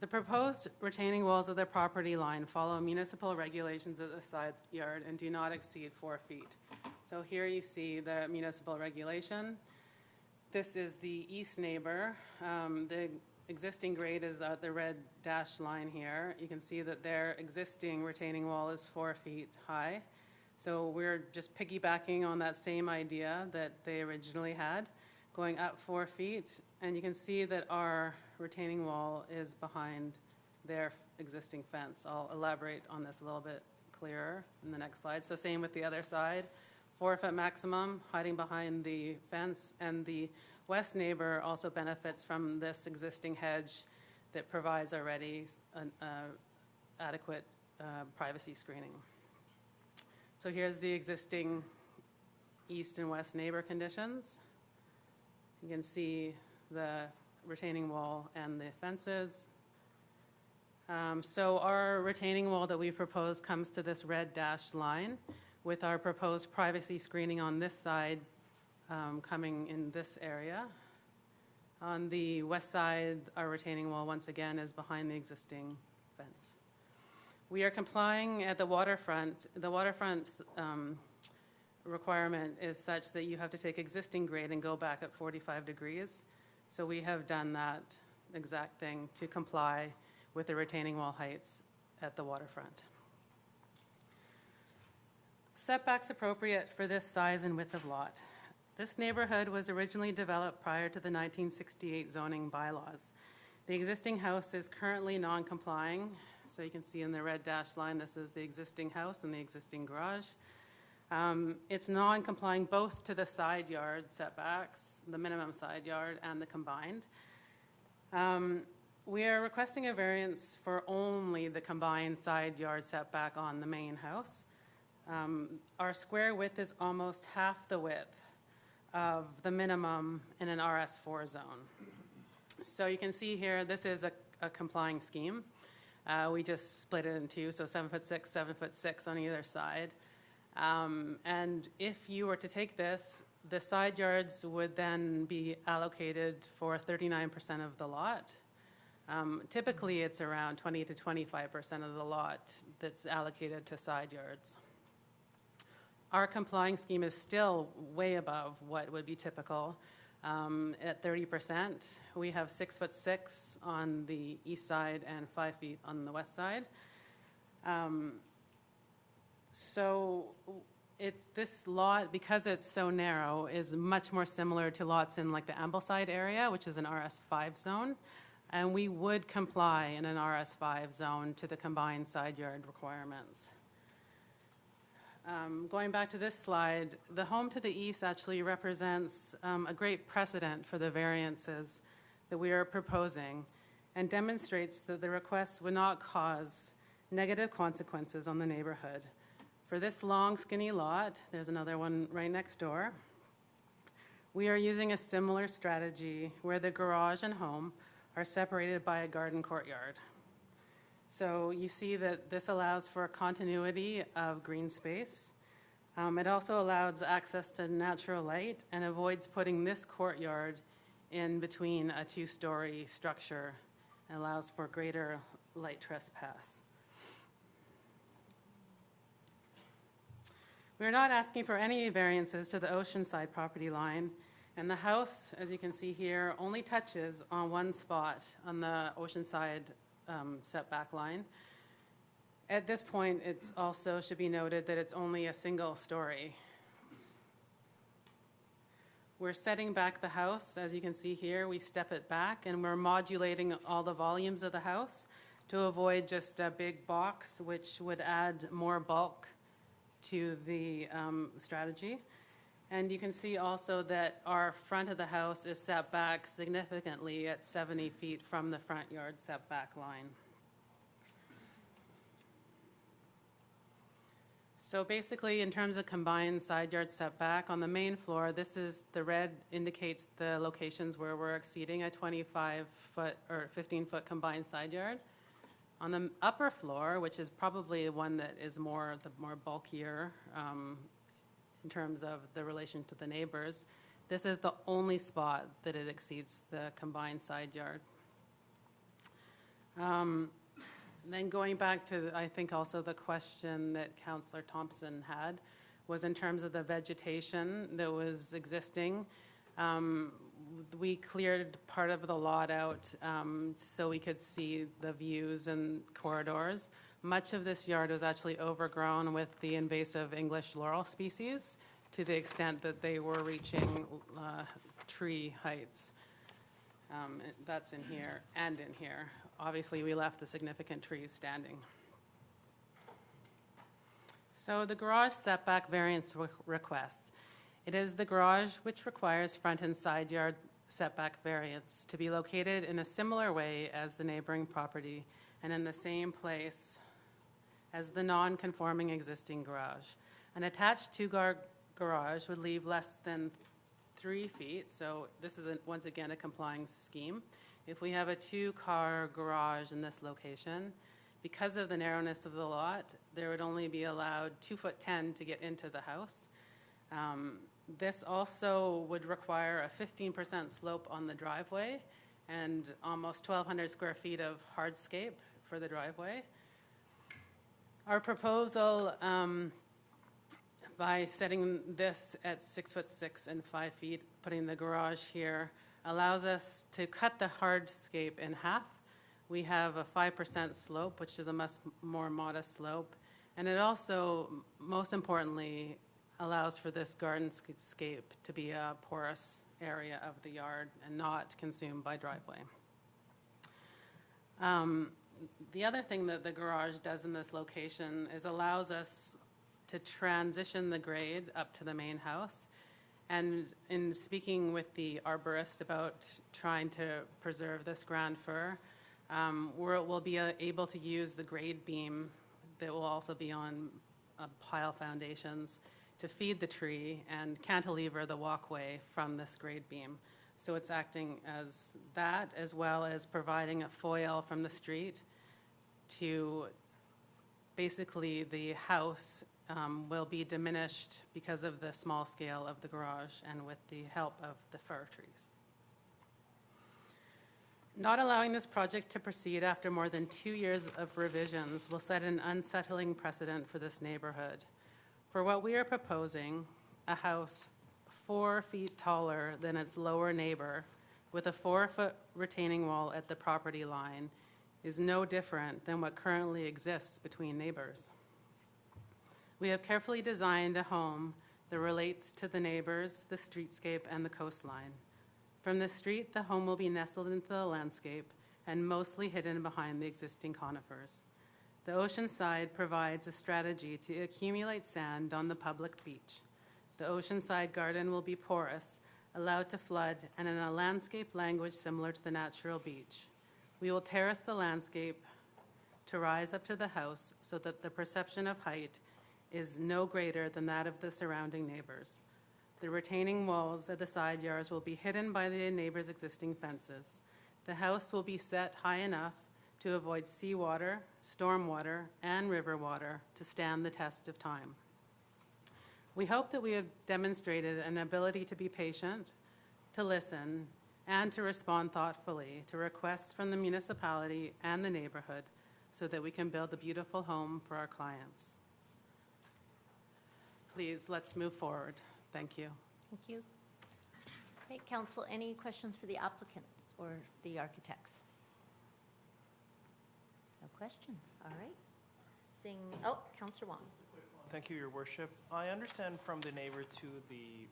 The proposed retaining walls of the property line follow municipal regulations of the side yard and do not exceed 4 feet. So here you see the municipal regulation. This is the east neighbor. The existing grade is the red dashed line here. You can see that their existing retaining wall is 4 feet high. So we're just piggybacking on that same idea that they originally had, going up 4 feet. And you can see that our retaining wall is behind their existing fence. I'll elaborate on this a little bit clearer in the next slide. So same with the other side. 4 foot maximum, hiding behind the fence, and the west neighbor also benefits from this existing hedge that provides already an adequate privacy screening. So here's the existing east and west neighbor conditions. You can see the retaining wall and the fences. So our retaining wall that we propose comes to this red dashed line, with our proposed privacy screening on this side coming in this area. On the west side, our retaining wall, once again, is behind the existing fence. We are complying at the waterfront. The waterfront requirement is such that you have to take existing grade and go back at 45 degrees. So we have done that exact thing to comply with the retaining wall heights at the waterfront. Setbacks appropriate for this size and width of lot. This neighborhood was originally developed prior to the 1968 zoning bylaws. The existing house is currently non-complying. So you can see in the red dashed line, this is the existing house and the existing garage. It's non-complying both to the side yard setbacks, the minimum side yard, and the combined. We are requesting a variance for only the combined side yard setback on the main house. Our square width is almost half the width of the minimum in an RS4 zone. So you can see here, this is a complying scheme. We just split it in two, so 7'6", 7'6" on either side. And if you were to take this, the side yards would then be allocated for 39% of the lot. Typically, it's around 20 to 25% of the lot that's allocated to side yards. Our complying scheme is still way above what would be typical. At 30%, we have 6'6" on the east side and 5 feet on the west side. So this lot, because it's so narrow, is much more similar to lots in like the Ambleside area, which is an RS5 zone. And we would comply in an RS5 zone to the combined side yard requirements. Going back to this slide, the home to the east actually represents a great precedent for the variances that we are proposing and demonstrates that the requests would not cause negative consequences on the neighborhood. For this long, skinny lot, there's another one right next door, we are using a similar strategy where the garage and home are separated by a garden courtyard. So you see that this allows for continuity of green space. It also allows access to natural light and avoids putting this courtyard in between a two-story structure and allows for greater light trespass. We're not asking for any variances to the oceanside property line, and the house, as you can see here, only touches on one spot on the oceanside setback line. At this point, it's also should be noted that it's only a single story. We're setting back the house. As you can see here, we step it back, and we're modulating all the volumes of the house to avoid just a big box, which would add more bulk to the strategy. And you can see also that our front of the house is set back significantly at 70 feet from the front yard setback line. So basically, in terms of combined side yard setback, on the main floor, this is the red indicates the locations where we're exceeding a 25-foot or 15-foot combined side yard. On the upper floor, which is probably the one that is the more bulkier in terms of the relation to the neighbors, this is the only spot that it exceeds the combined side yard. Then going back to, I think, also the question that Councillor Thompson had was in terms of the vegetation that was existing. We cleared part of the lot out so we could see the views and corridors. Much of this yard was actually overgrown with the invasive English laurel species to the extent that they were reaching tree heights. That's in here and in here. Obviously, we left the significant trees standing. So the garage setback variance requests. It is the garage which requires front and side yard setback variance to be located in a similar way as the neighboring property and in the same place as the non-conforming existing garage. An attached two-car garage would leave less than 3 feet, so this is once again a complying scheme. If we have a two-car garage in this location, because of the narrowness of the lot, there would only be allowed 2'10" to get into the house. This also would require a 15% slope on the driveway and almost 1,200 square feet of hardscape for the driveway. Our proposal, by setting this at 6'6" and 5 feet, putting the garage here, allows us to cut the hardscape in half. We have a 5% slope, which is a much more modest slope, and it also, most importantly, allows for this gardenscape to be a porous area of the yard and not consumed by driveway. The other thing that the garage does in this location is allows us to transition the grade up to the main house. And in speaking with the arborist about trying to preserve this grand fir, we'll be able to use the grade beam that will also be on pile foundations to feed the tree and cantilever the walkway from this grade beam. So it's acting as that, as well as providing a foil from the street to basically the house will be diminished because of the small scale of the garage and with the help of the fir trees. Not allowing this project to proceed after more than 2 years of revisions will set an unsettling precedent for this neighborhood. For what we are proposing, a house 4 feet taller than its lower neighbor with a 4-foot retaining wall at the property line is no different than what currently exists between neighbors. We have carefully designed a home that relates to the neighbors, the streetscape, and the coastline. From the street, the home will be nestled into the landscape and mostly hidden behind the existing conifers. The ocean side provides a strategy to accumulate sand on the public beach. The oceanside garden will be porous, allowed to flood, and in a landscape language similar to the natural beach. We will terrace the landscape to rise up to the house so that the perception of height is no greater than that of the surrounding neighbors. The retaining walls at the side yards will be hidden by the neighbors' existing fences. The house will be set high enough to avoid seawater, stormwater, and river water to stand the test of time. We hope that we have demonstrated an ability to be patient, to listen, and to respond thoughtfully to requests from the municipality and the neighborhood so that we can build a beautiful home for our clients. Please, let's move forward. Thank you. Thank you. Okay, council, any questions for the applicant or the architects? No questions, all right. Councillor Wong. Thank you, Your Worship. I understand from the neighbor to the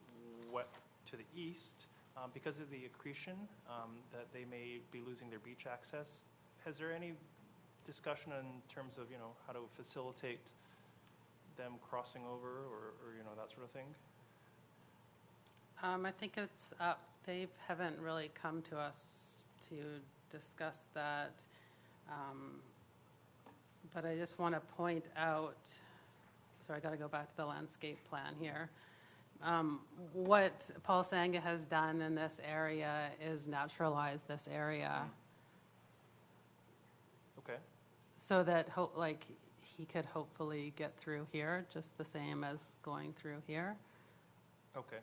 east, because of the accretion, that they may be losing their beach access. Has there any discussion in terms of, how to facilitate them crossing over or that sort of thing? I think it's up. They haven't really come to us to discuss that. But I just want to point out, so I got to go back to the landscape plan here. What Paul Sanga has done in this area is naturalize this area. Okay. So that he could hopefully get through here just the same as going through here. Okay.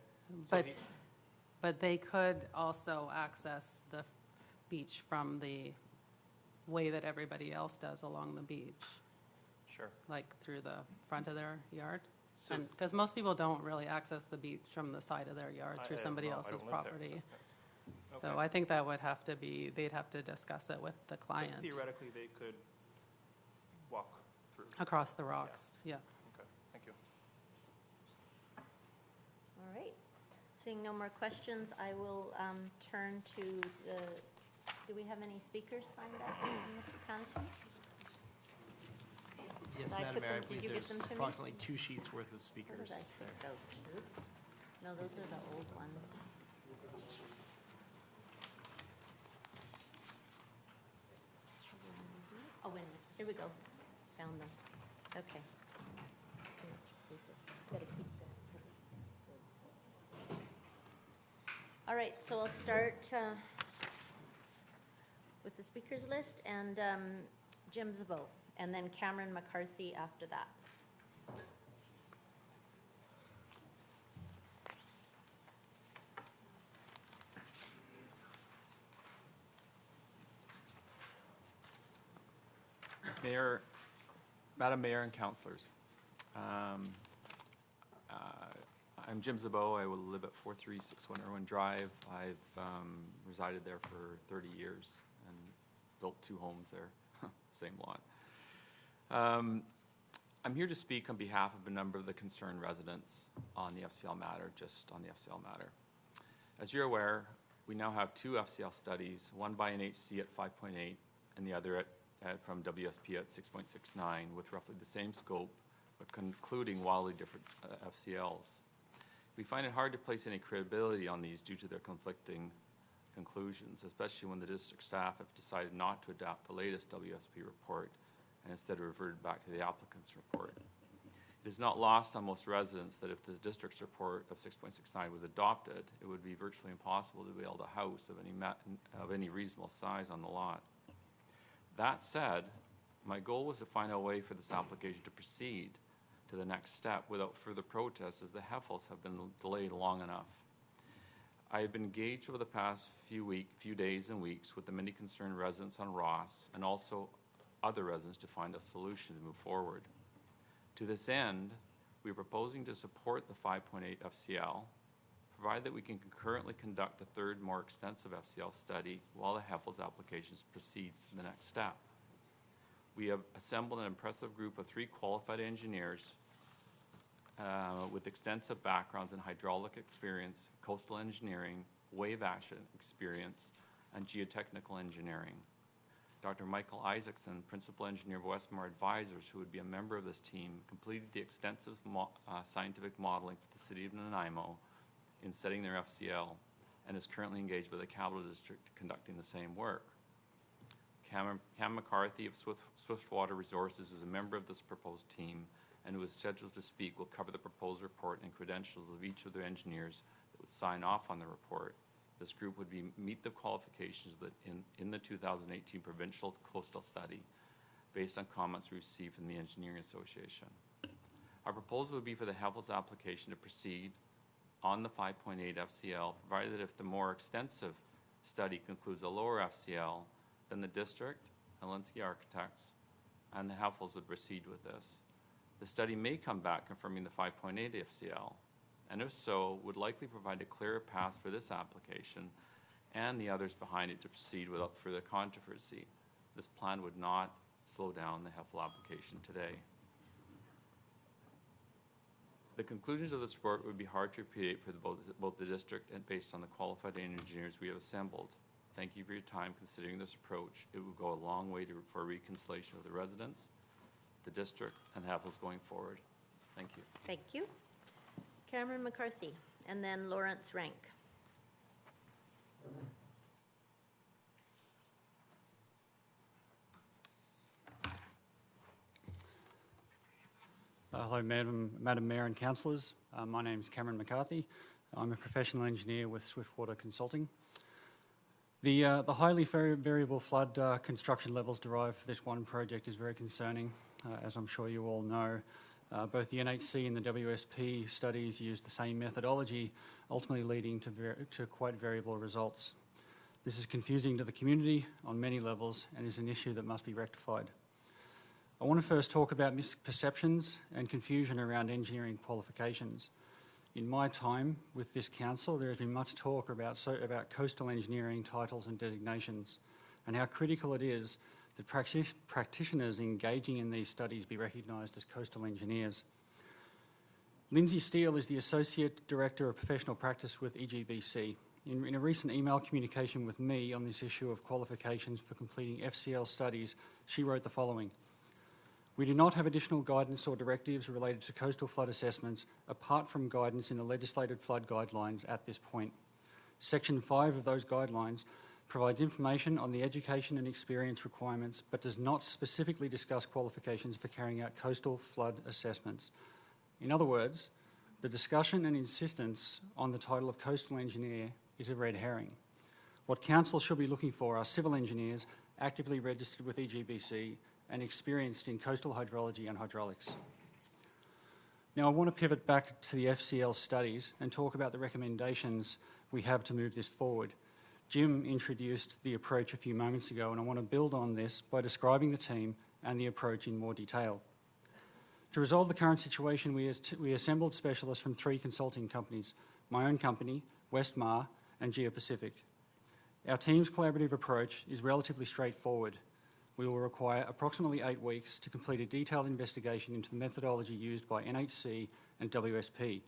But they could also access the beach from the way that everybody else does along the beach. Sure. Like through the front of their yard. So Because most people don't really access the beach from the side of their yard through somebody else's property. So Okay. I think that would have to be, they'd have to discuss it with the client. But theoretically, they could walk through. Across the rocks, yeah. Okay, thank you. All right. Seeing no more questions, I will turn to do we have any speakers signed up, Mr. Panton? Yes, Did I Madam put Mayor, I them- did believe you give there's them to me? approximately 2 sheets worth of Where speakers. did I sort those? No, those are the old ones. Oh, wait a minute. Here we go. Found them. Okay. Gotta keep this. All right, so I'll start with the speakers list and Jim Zabo, and then Cameron McCarthy after that. Madam Mayor and councillors, I'm Jim Zabo. I will live at 436 Irwin Drive. I've resided there for 30 years and built 2 homes there, same lot. I'm here to speak on behalf of a number of the concerned residents on the FCL matter, just on the FCL matter. As you're aware, we now have 2 FCL studies, one by NHC at 5.8 and the other from WSP at 6.69, with roughly the same scope, but concluding wildly different FCLs. We find it hard to place any credibility on these due to their conflicting conclusions, especially when the district staff have decided not to adopt the latest WSP report and instead reverted back to the applicant's report. It is not lost on most residents that if the district's report of 6.69 was adopted, it would be virtually impossible to build a house of any reasonable size on the lot. That said, my goal was to find a way for this application to proceed to the next step without further protest, as the Heffels have been delayed long enough. I have been engaged over the past few days and weeks with the many concerned residents on Ross and also other residents to find a solution to move forward. To this end, we are proposing to support the 5.8 FCL, provided that we can concurrently conduct a third, more extensive FCL study while the Heffels application proceeds to the next step. We have assembled an impressive group of 3 qualified engineers with extensive backgrounds in hydraulic experience, coastal engineering, wave action experience, and geotechnical engineering. Dr. Michael Isaacson, Principal Engineer of Westmar Advisors, who would be a member of this team, completed the extensive scientific modeling for the City of Nanaimo in setting their FCL and is currently engaged with the Capital District conducting the same work. Cam McCarthy of Swiftwater Resources, who is a member of this proposed team and who is scheduled to speak, will cover the proposed report and credentials of each of the engineers that would sign off on the report. This group would meet the qualifications that in the 2018 provincial coastal study based on comments received from the Engineering Association. Our proposal would be for the Heffel's application to proceed on the 5.8 FCL, provided that if the more extensive study concludes a lower FCL, then the district, Helinsky Architects, and the Heffels would proceed with this. The study may come back confirming the 5.8 FCL, and if so, would likely provide a clearer path for this application and the others behind it to proceed without further controversy. This plan would not slow down the Heffel application today. The conclusions of this report would be hard to repeat for both the district and based on the qualified engineers we have assembled. Thank you for your time considering this approach. It will go a long way for reconciliation with the residents, the district, and Heffels going forward. Thank you. Thank you. Cameron McCarthy, and then Lawrence Rank. Hello, Madam Mayor and Councillors. My name is Cameron McCarthy. I'm a professional engineer with Swiftwater Consulting. The highly variable flood construction levels derived for this one project is very concerning. As I'm sure you all know, both the NHC and the WSP studies use the same methodology, ultimately leading to quite variable results. This is confusing to the community on many levels and is an issue that must be rectified. I want to first talk about misperceptions and confusion around engineering qualifications. In my time with this council, there has been much talk about coastal engineering titles and designations and how critical it is that practitioners engaging in these studies be recognised as coastal engineers. Lindsay Steele is the Associate Director of Professional Practice with EGBC. In a recent email communication with me on this issue of qualifications for completing FCL studies, she wrote the following: "We do not have additional guidance or directives related to coastal flood assessments apart from guidance in the legislated flood guidelines at this point. Section 5 of those guidelines provides information on the education and experience requirements but does not specifically discuss qualifications for carrying out coastal flood assessments." In other words, the discussion and insistence on the title of coastal engineer is a red herring. What council should be looking for are civil engineers actively registered with EGBC and experienced in coastal hydrology and hydraulics. Now I want to pivot back to the FCL studies and talk about the recommendations we have to move this forward. Jim introduced the approach a few moments ago, and I want to build on this by describing the team and the approach in more detail. To resolve the current situation, we assembled specialists from 3 consulting companies: my own company, Westmar, and Geopacific. Our team's collaborative approach is relatively straightforward. We will require approximately 8 weeks to complete a detailed investigation into the methodology used by NHC and WSP.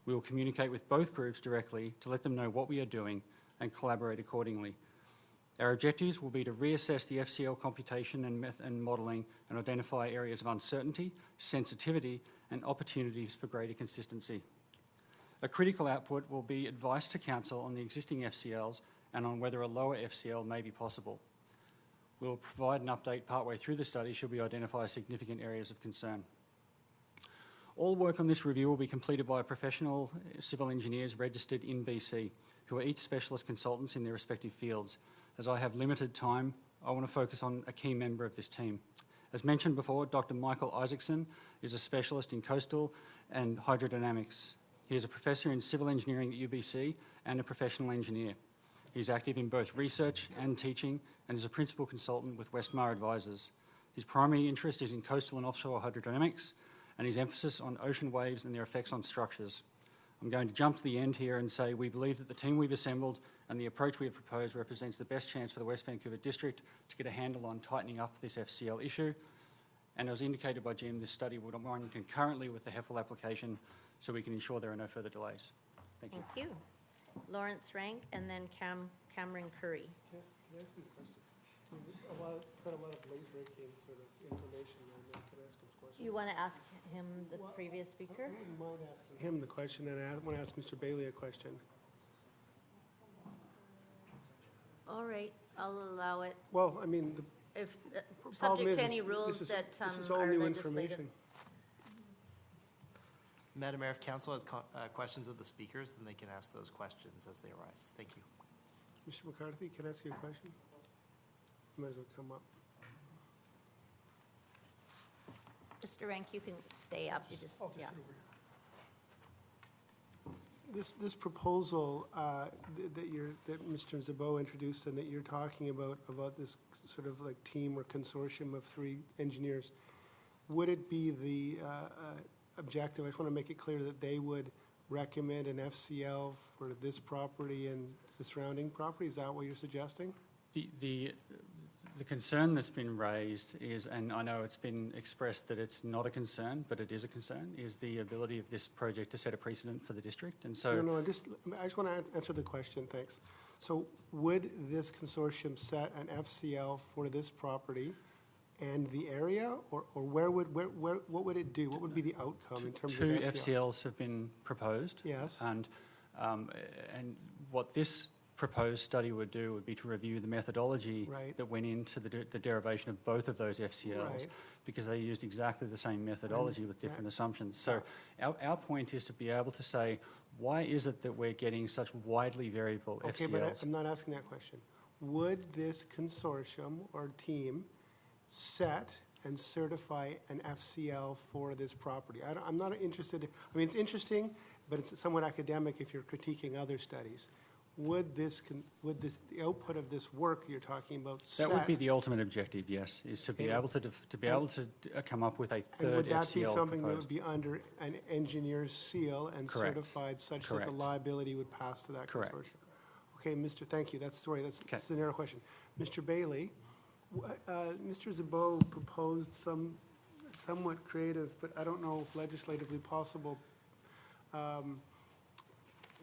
We will communicate with both groups directly to let them know what we are doing and collaborate accordingly. Our objectives will be to reassess the FCL computation and modelling and identify areas of uncertainty, sensitivity, and opportunities for greater consistency. A critical output will be advice to Council on the existing FCLs and on whether a lower FCL may be possible. We will provide an update partway through the study should we identify significant areas of concern. All work on this review will be completed by professional civil engineers registered in BC, who are each specialist consultants in their respective fields. As I have limited time, I want to focus on a key member of this team. As mentioned before, Dr. Michael Isaacson is a specialist in coastal and hydrodynamics. He is a professor in civil engineering at UBC and a professional engineer. He is active in both research and teaching and is a principal consultant with Westmar Advisors. His primary interest is in coastal and offshore hydrodynamics and his emphasis on ocean waves and their effects on structures. I'm going to jump to the end here and say we believe that the team we've assembled and the approach we have proposed represents the best chance for the West Vancouver District to get a handle on tightening up this FCL issue. And as indicated by Jim, this study will run concurrently with the Heffel application so we can ensure there are no further delays. Thank you. Thank you. Lawrence Rank, and then Cameron Curry. Can I ask you a question? There's a lot of late-breaking sort of information there. Can I ask him a question? You want to ask him, the previous speaker? I wouldn't mind asking him the question, and I want to ask Mr. Bailey a question. All right, I'll allow it. Well, I mean, If, problem subject to is any rules that this is all are new legislative. information. Madam Mayor, if council has questions of the speakers, then they can ask those questions as they arise. Thank you. Mr. McCarthy, can I ask you a question? You might as well come up. Mr. Rank, you can stay up. You just, yeah. This proposal that Mr. Zabot introduced and that you're talking about this sort of like team or consortium of 3 engineers, would it be the objective, I just want to make it clear that they would recommend an FCL for this property and the surrounding property? Is that what you're suggesting? The concern that's been raised is, and I know it's been expressed that it's not a concern, but it is a concern, is the ability of this project to set a precedent for the district. And so, No, I just want to answer the question, thanks. So would this consortium set an FCL for this property and the area, or what would it do? What would be the outcome in terms of two FCL? FCLs have been proposed. Yes. And what this proposed study would do would be to review the methodology that went into the derivation of both of those FCLs, because they used exactly the same methodology with different assumptions. So our point is to be able to say, why is it that we're getting such widely variable FCLs? Okay, but I'm not asking that question. Would this consortium or team set and certify an FCL for this property? I'm not interested, I mean, it's interesting, but it's somewhat academic if you're critiquing other studies. Would the output of this work you're talking about set? That would be the ultimate objective, yes, is to be able to come up with a third FCL. And would that be something proposed. that would be under an engineer's seal and Correct. certified such that the liability would pass to that Correct. consortium? Okay, thank you. That's the narrow question. Mr. Bailey, Mr. Zabot proposed some somewhat creative, but I don't know if legislatively possible,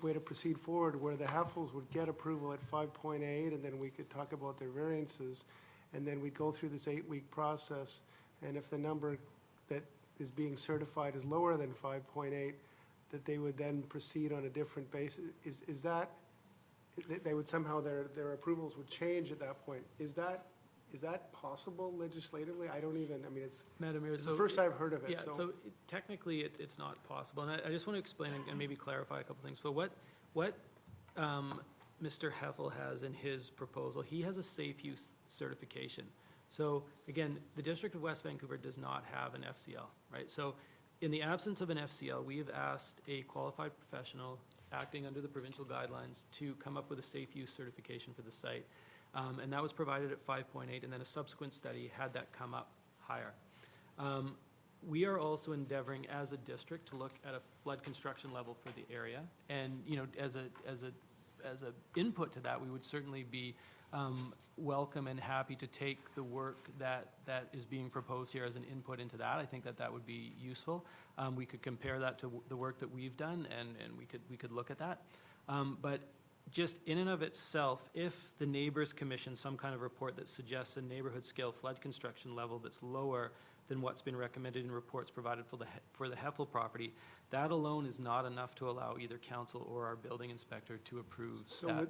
way to proceed forward where the Heffels would get approval at 5.8 and then we could talk about their variances and then we'd go through this 8-week process, and if the number that is being certified is lower than 5.8, that they would then proceed on a different basis. Is that, they would somehow, their approvals would change at that point. Is that possible legislatively? I mean, it's Madam Mayor, the first I've heard of it. Yeah, so technically it's not possible. And I just want to explain and maybe clarify a couple things. So what Mr. Heffel has in his proposal, he has a safe use certification. So again, the District of West Vancouver does not have an FCL, right? So in the absence of an FCL, we have asked a qualified professional acting under the provincial guidelines to come up with a safe use certification for the site. And that was provided at 5.8, and then a subsequent study had that come up higher. We are also endeavoring as a district to look at a flood construction level for the area. And, you know, as a input to that, we would certainly be welcome and happy to take the work that is being proposed here as an input into that. I think that would be useful. We could compare that to the work that we've done, and we could look at that. But just in and of itself, if the neighbors commission some kind of report that suggests a neighborhood scale flood construction level that's lower than what's been recommended in reports provided for the Heffel property, that alone is not enough to allow either council or our building inspector to approve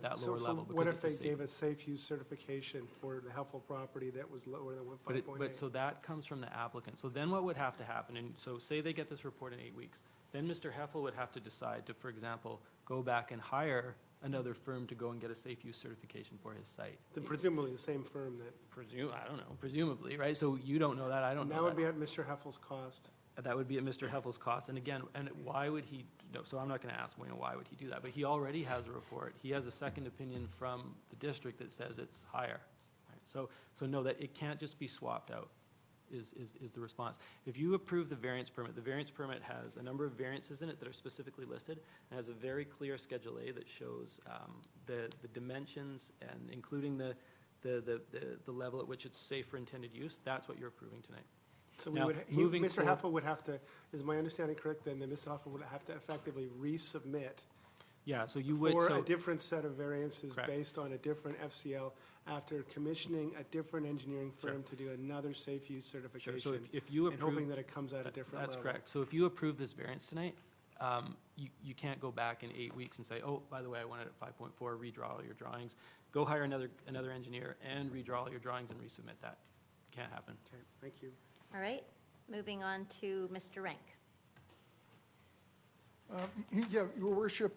that lower level. So what if they gave a safe use certification for the Heffel property that was lower than 5.8? But so that comes from the applicant. So then what would have to happen, and so say they get this report in 8 weeks, then Mr. Heffel would have to decide to, for example, go back and hire another firm to go and get a safe use certification for his site. Then presumably the same firm that... I don't know, presumably, right? So you don't know that, I don't know that. Would be at Mr. Heffel's cost. That would be at Mr. Heffel's cost. And again, and why would he, no, so I'm not gonna ask, why would he do that? But he already has a report. He has a second opinion from the district that says it's higher. Right? So know that it can't just be swapped out. Is the response. If you approve the variance permit has a number of variances in it that are specifically listed, and has a very clear Schedule A that shows the dimensions and including the level at which it's safe for intended use. That's what you're approving tonight. So now, Mr. Heffel would have to, is my understanding correct then, that Mr. Heffel would have to effectively resubmit so you would, for a different set of variances based on a different FCL after commissioning a different engineering firm to do another safe use certification. So if you approve, and hoping that it comes at a different level. That's correct. So if you approve this variance tonight, you can't go back in 8 weeks and say, oh, by the way, I want it at 5.4, redraw all your drawings. Go hire another engineer and redraw all your drawings and resubmit that. Can't happen. Okay, thank you. All right, moving on to Mr. Rank. Yeah, Your Worship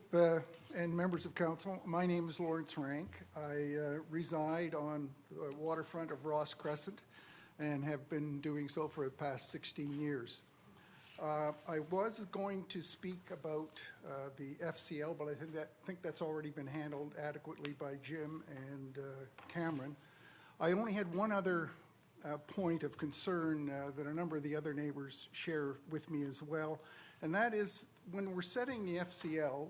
and members of council, my name is Lawrence Rank. I reside on the waterfront of Ross Crescent and have been doing so for the past 16 years. I was going to speak about the FCL, but I think that's already been handled adequately by Jim and Cameron. I only had one other point of concern that a number of the other neighbors share with me as well, and that is when we're setting the FCL,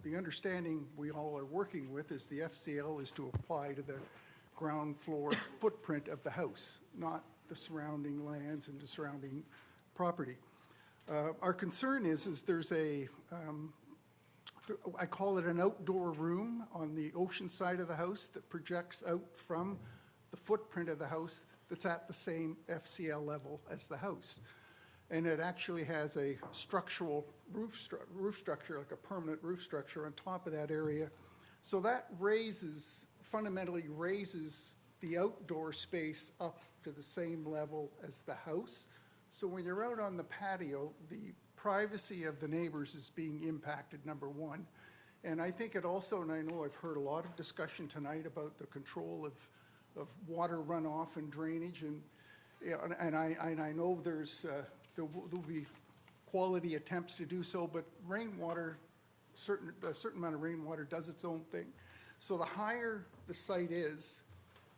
the understanding we all are working with is the FCL is to apply to the ground floor footprint of the house, not the surrounding lands and the surrounding property. Our concern is there's I call it an outdoor room on the ocean side of the house that projects out from the footprint of the house that's at the same FCL level as the house. And it actually has a structural roof structure, like a permanent roof structure on top of that area. So that fundamentally raises the outdoor space up to the same level as the house. So when you're out on the patio, the privacy of the neighbors is being impacted, number one. And I think it also, and I know I've heard a lot of discussion tonight about the control of water runoff and drainage, and I know there will be quality attempts to do so, but rainwater, a certain amount of rainwater does its own thing. So the higher the site is,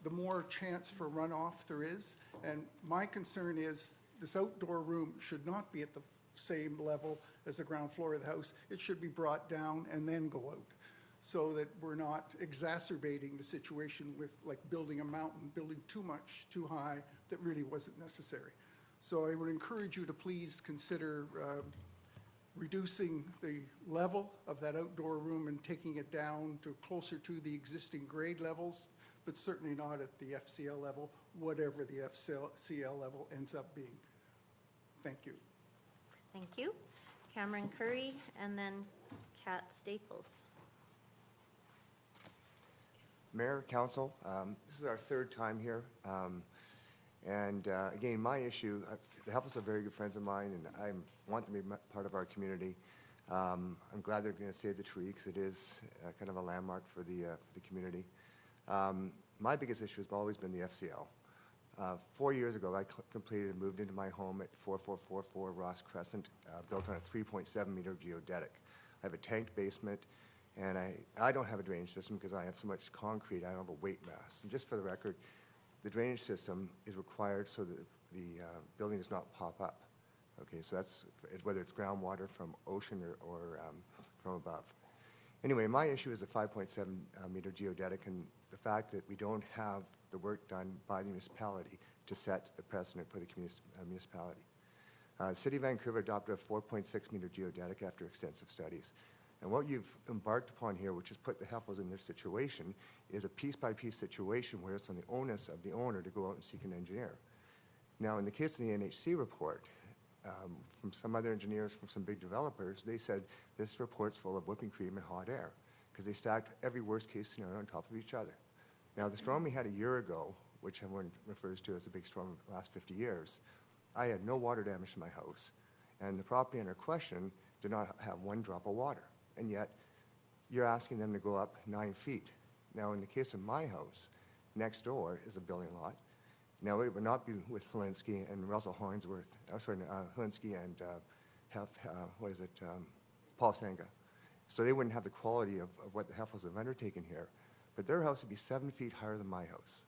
the more chance for runoff there is. And my concern is this outdoor room should not be at the same level as the ground floor of the house. It should be brought down and then go out, so that we're not exacerbating the situation with like building a mountain, building too much, too high, that really wasn't necessary. So I would encourage you to please consider reducing the level of that outdoor room and taking it down to closer to the existing grade levels, but certainly not at the FCL level, whatever the FCL level ends up being. Thank you. Thank you. Cameron Curry, and then Kat Staples. Mayor, Council, this is our third time here. Again, my issue, the Heffels are very good friends of mine, and I want them to be part of our community. I'm glad they're going to save the tree because it is kind of a landmark for the community. My biggest issue has always been the FCL. 4 years ago, I completed and moved into my home at 4444 Ross Crescent, built on a 3.7 meter geodetic. I have a tanked basement, and I don't have a drainage system because I have so much concrete, I don't have a weight mass. And just for the record, the drainage system is required so that the building does not pop up. Okay, so that's whether it's groundwater from ocean or from above. Anyway, my issue is the 5.7 meter geodetic and the fact that we don't have the work done by the municipality to set the precedent for the municipality. The City of Vancouver adopted a 4.6 meter geodetic after extensive studies. And what you've embarked upon here, which has put the Heffels in this situation, is a piece-by-piece situation where it's on the onus of the owner to go out and seek an engineer. Now, in the case of the NHC report, from some other engineers, from some big developers, they said this report's full of whipping cream and hot air because they stacked every worst-case scenario on top of each other. Now, the storm we had a year ago, which everyone refers to as the big storm of the last 50 years, I had no water damage to my house, and the property under question did not have one drop of water. And yet, you're asking them to go up 9 feet. Now, in the case of my house, next door is a building lot. Now, it would not be with Helinski and Russell Hornsworth, Helinski and Paul Sanga. So they wouldn't have the quality of what the Heffels have undertaken here. But their house would be 7 feet higher than my house,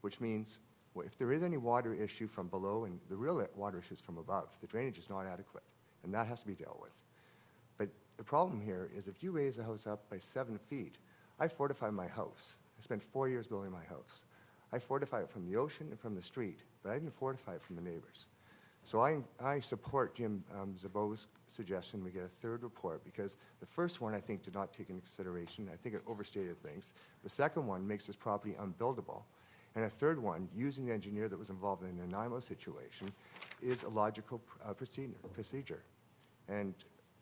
which means if there is any water issue from below, and the real water issue is from above, the drainage is not adequate, and that has to be dealt with. But the problem here is if you raise the house up by 7 feet, I fortify my house. I spent 4 years building my house. I fortify it from the ocean and from the street, but I didn't fortify it from the neighbors. So I support Jim Zabot's suggestion we get a third report because the first one I think did not take into consideration. I think it overstated things. The second one makes this property unbuildable. And a third one, using the engineer that was involved in the Nanaimo situation, is a logical procedure. And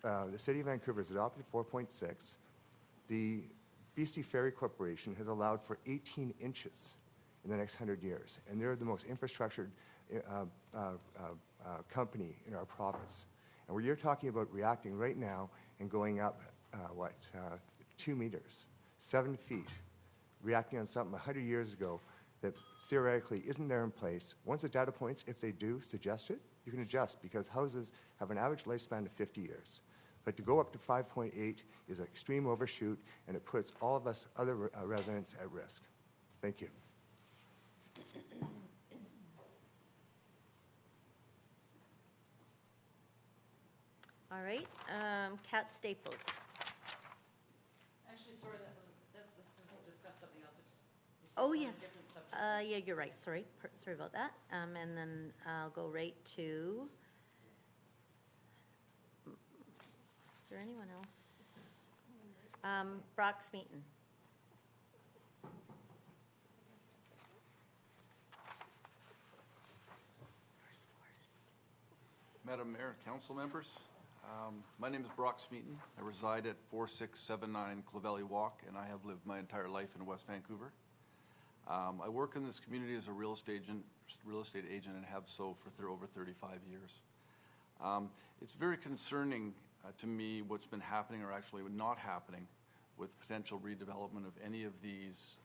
the City of Vancouver has adopted 4.6. The BC Ferry Corporation has allowed for 18 inches in the next 100 years. And they're the most infrastructured company in our province. And where you're talking about reacting right now and going up, 2 meters, 7 feet, reacting on something 100 years ago that theoretically isn't there in place, once the data points, if they do suggest it, you can adjust because houses have an average lifespan of 50 years. But to go up to 5.8 is an extreme overshoot, and it puts all of us other residents at risk. Thank you. All right, Kat Staples. Actually, sorry, this doesn't discuss something else. It just Oh, on a yes. different subject. Yeah, you're right, sorry. Sorry about that. And then I'll go right to, is there anyone else? Brock Smeaton. Madam Mayor, council members, my name is Brock Smeaton. I reside at 4679 Clavelli Walk, and I have lived my entire life in West Vancouver. I work in this community as a real estate agent and have so for over 35 years. It's very concerning to me what's been happening, or actually not happening, with potential redevelopment of any of these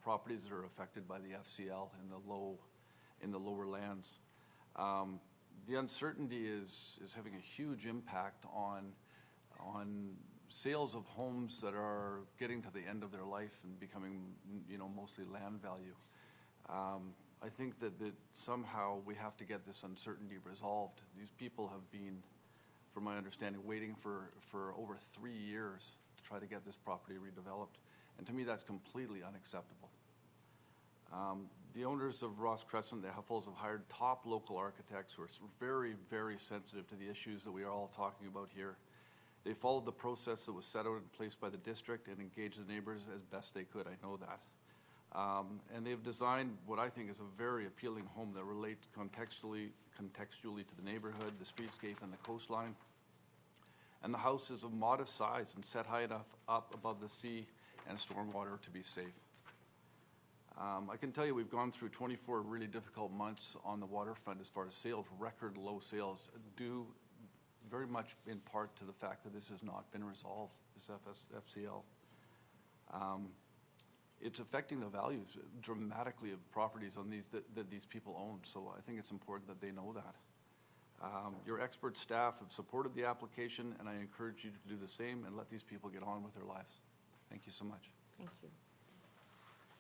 properties that are affected by the FCL in the lower lands. The uncertainty is having a huge impact on sales of homes that are getting to the end of their life and becoming, mostly land value. I think that somehow we have to get this uncertainty resolved. These people have been, from my understanding, waiting for over 3 years to try to get this property redeveloped. And to me, that's completely unacceptable. The owners of Ross Crescent, the Huffles, have hired top local architects who are very, very sensitive to the issues that we are all talking about here. They followed the process that was set out in place by the district and engaged the neighbors as best they could, I know that. And they've designed what I think is a very appealing home that relates contextually to the neighborhood, the streetscape, and the coastline. And the house is of modest size and set high enough up above the sea and stormwater to be safe. I can tell you we've gone through 24 really difficult months on the waterfront as far as sales, record low sales, due very much in part to the fact that this has not been resolved, this FCL. It's affecting the values dramatically of properties on these that these people own, so I think it's important that they know that. Your expert staff have supported the application, and I encourage you to do the same and let these people get on with their lives. Thank you so much. Thank you.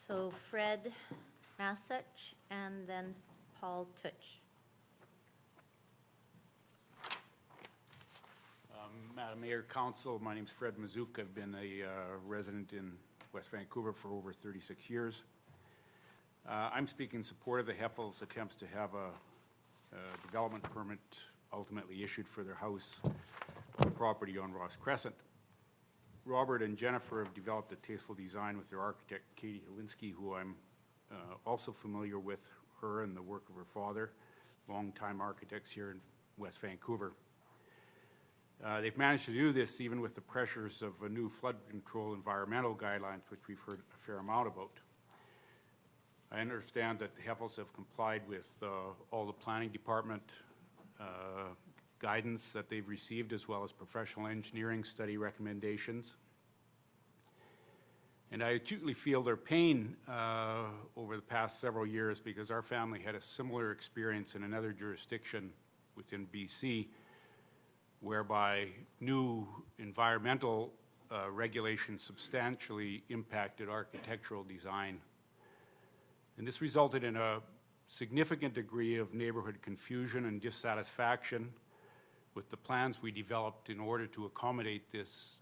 So Fred Masich and then Paul Tutch. Madam Mayor, Council, my name is Fred Mazouk. I've been a resident in West Vancouver for over 36 years. I'm speaking in support of the Heffels' attempts to have a development permit ultimately issued for their house on the property on Ross Crescent. Robert and Jennifer have developed a tasteful design with their architect, Katie Helinski, who I'm also familiar with her and the work of her father, longtime architects here in West Vancouver. They've managed to do this even with the pressures of a new flood control environmental guidelines, which we've heard a fair amount about. I understand that the Heffels have complied with all the planning department guidance that they've received, as well as professional engineering study recommendations. And I acutely feel their pain over the past several years, because our family had a similar experience in another jurisdiction within BC, whereby new environmental regulations substantially impacted architectural design. And this resulted in a significant degree of neighborhood confusion and dissatisfaction with the plans we developed in order to accommodate this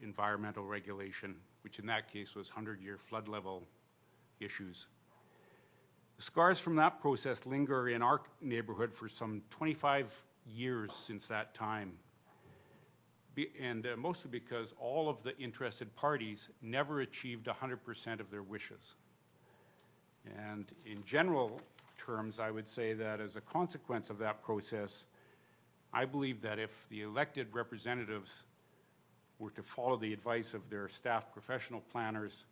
environmental regulation, which in that case was 100-year flood level issues. The scars from that process linger in our neighborhood for some 25 years since that time, and mostly because all of the interested parties never achieved 100% of their wishes. And in general terms, I would say that as a consequence of that process, I believe that if the elected representatives were to follow the advice of their staff professional planners,